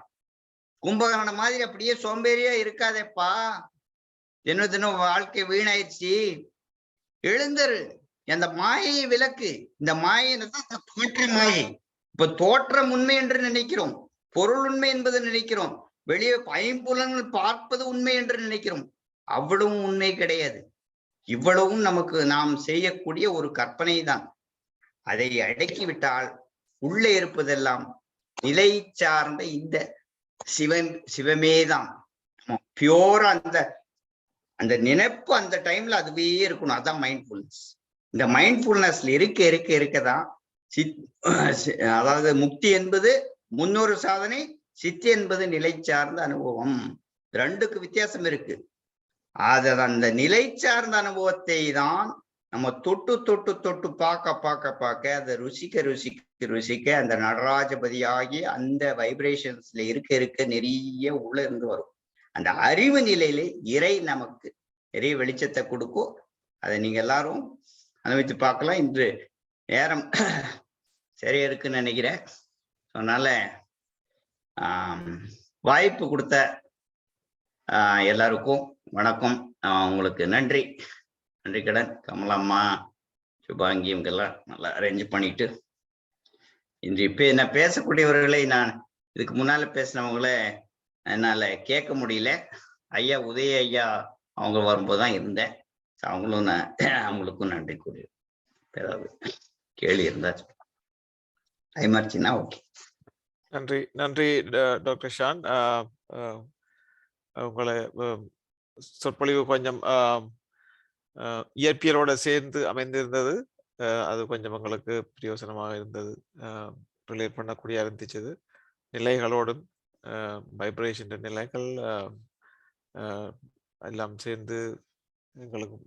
கும்பகரண மாதிரி அப்படியே சோம்பேறியா இருக்காதேப்பா, தினம் தினம் வாழ்க்கை வீணாயிடுச்சு, எழுந்தரு, அந்த மாயையை விலக்கு. இந்த மாயை தான் தோற்ற மாயை. இப்ப தோற்றம் உண்மை என்று நினைக்கிறோம், பொருள் உண்மை என்பது நினைக்கிறோம், வெளியே ஐம்புலன்கள் பார்ப்பது உண்மை என்று நினைக்கிறோம். அவ்வளவும் உண்மை கிடையாது. இவ்வளவும் நமக்கு நாம் செய்யக்கூடிய ஒரு கற்பனை தான். அதை அடக்கிவிட்டால் உள்ளே இருப்பதெல்லாம் நிலை சார்ந்த இந்த சிவமேதான். பியூரா அந்த நினைப்பு அந்த டைம்ல அதுவே இருக்கணும். அதான் மைண்ட்ஃபுல்னஸ். இந்த மைண்ட்ஃபுல்னஸ்ல இருக்கதான் அதாவது முக்தி என்பது முன்னொரு சாதனை, சித்தி என்பது நிலை சார்ந்த அனுபவம். ரெண்டுக்கு வித்தியாசம் இருக்கு. அந்த நிலை சார்ந்த அனுபவத்தை தான் நம்ம தொட்டு தொட்டு தொட்டு பார்க்க அதை ருசிக்க அந்த நடராஜபதியாகி அந்த வைப்ரேஷன்ஸ்ல இருக்க நிறைய உள்ள இருந்து வரும். அந்த அறிவு நிலையில இறை நமக்கு நிறைய வெளிச்சத்தை கொடுக்கும். அதை நீங்க எல்லாரும் அனுபவித்து பார்க்கலாம். இன்று நேரம் சரியா இருக்குன்னு நினைக்கிறேன். அதனால வாய்ப்பு கொடுத்த எல்லாருக்கும் வணக்கம். உங்களுக்கு நன்றி கடன். கமலம்மா, சுபாங்கி, இவங்கெல்லாம் நல்லா அரேஞ்ச் பண்ணிட்டு இன்று இப்ப என்ன பேசக்கூடியவர்களை நான் இதுக்கு முன்னால பேசினவங்கள என்னால கேட்க முடியல. ஐயா உதய ஐயா அவங்க வரும்போதுதான் இருந்தேன். அவங்களுக்கும் நன்றி கூறிய. ஏதாவது கேள்வி இருந்தா ஐமார்ச்சின்னா ஓகே. நன்றி டாக்டர் ஷான். உங்களை சொற்பொழிவு கொஞ்சம் இயற்பியலோட சேர்ந்து அமைந்திருந்தது. அது கொஞ்சம் எங்களுக்கு பிரயோசனமாக இருந்தது, ரிலேட் பண்ணக்கூடிய இருந்துச்சது. நிலைகளோடும் வைப்ரேஷன் நிலைகள் எல்லாம் சேர்ந்து எங்களுக்கு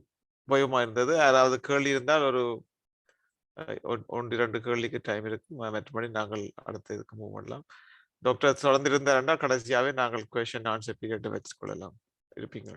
உபயோகமாக இருந்தது. அதாவது கேள்வி இருந்தால் ஒரு 1-2 கேள்விக்கு டைம் இருக்கு. மற்றபடி நாங்கள் அடுத்த இதுக்கு மூவ் பண்ணலாம். டாக்டர் தொடர்ந்து இருந்தால் கடைசியாவே நாங்கள் கொஸ்டின் ஆன்சர் பீரியட் வச்சுக்கொள்ளலாம். இருப்பீங்க?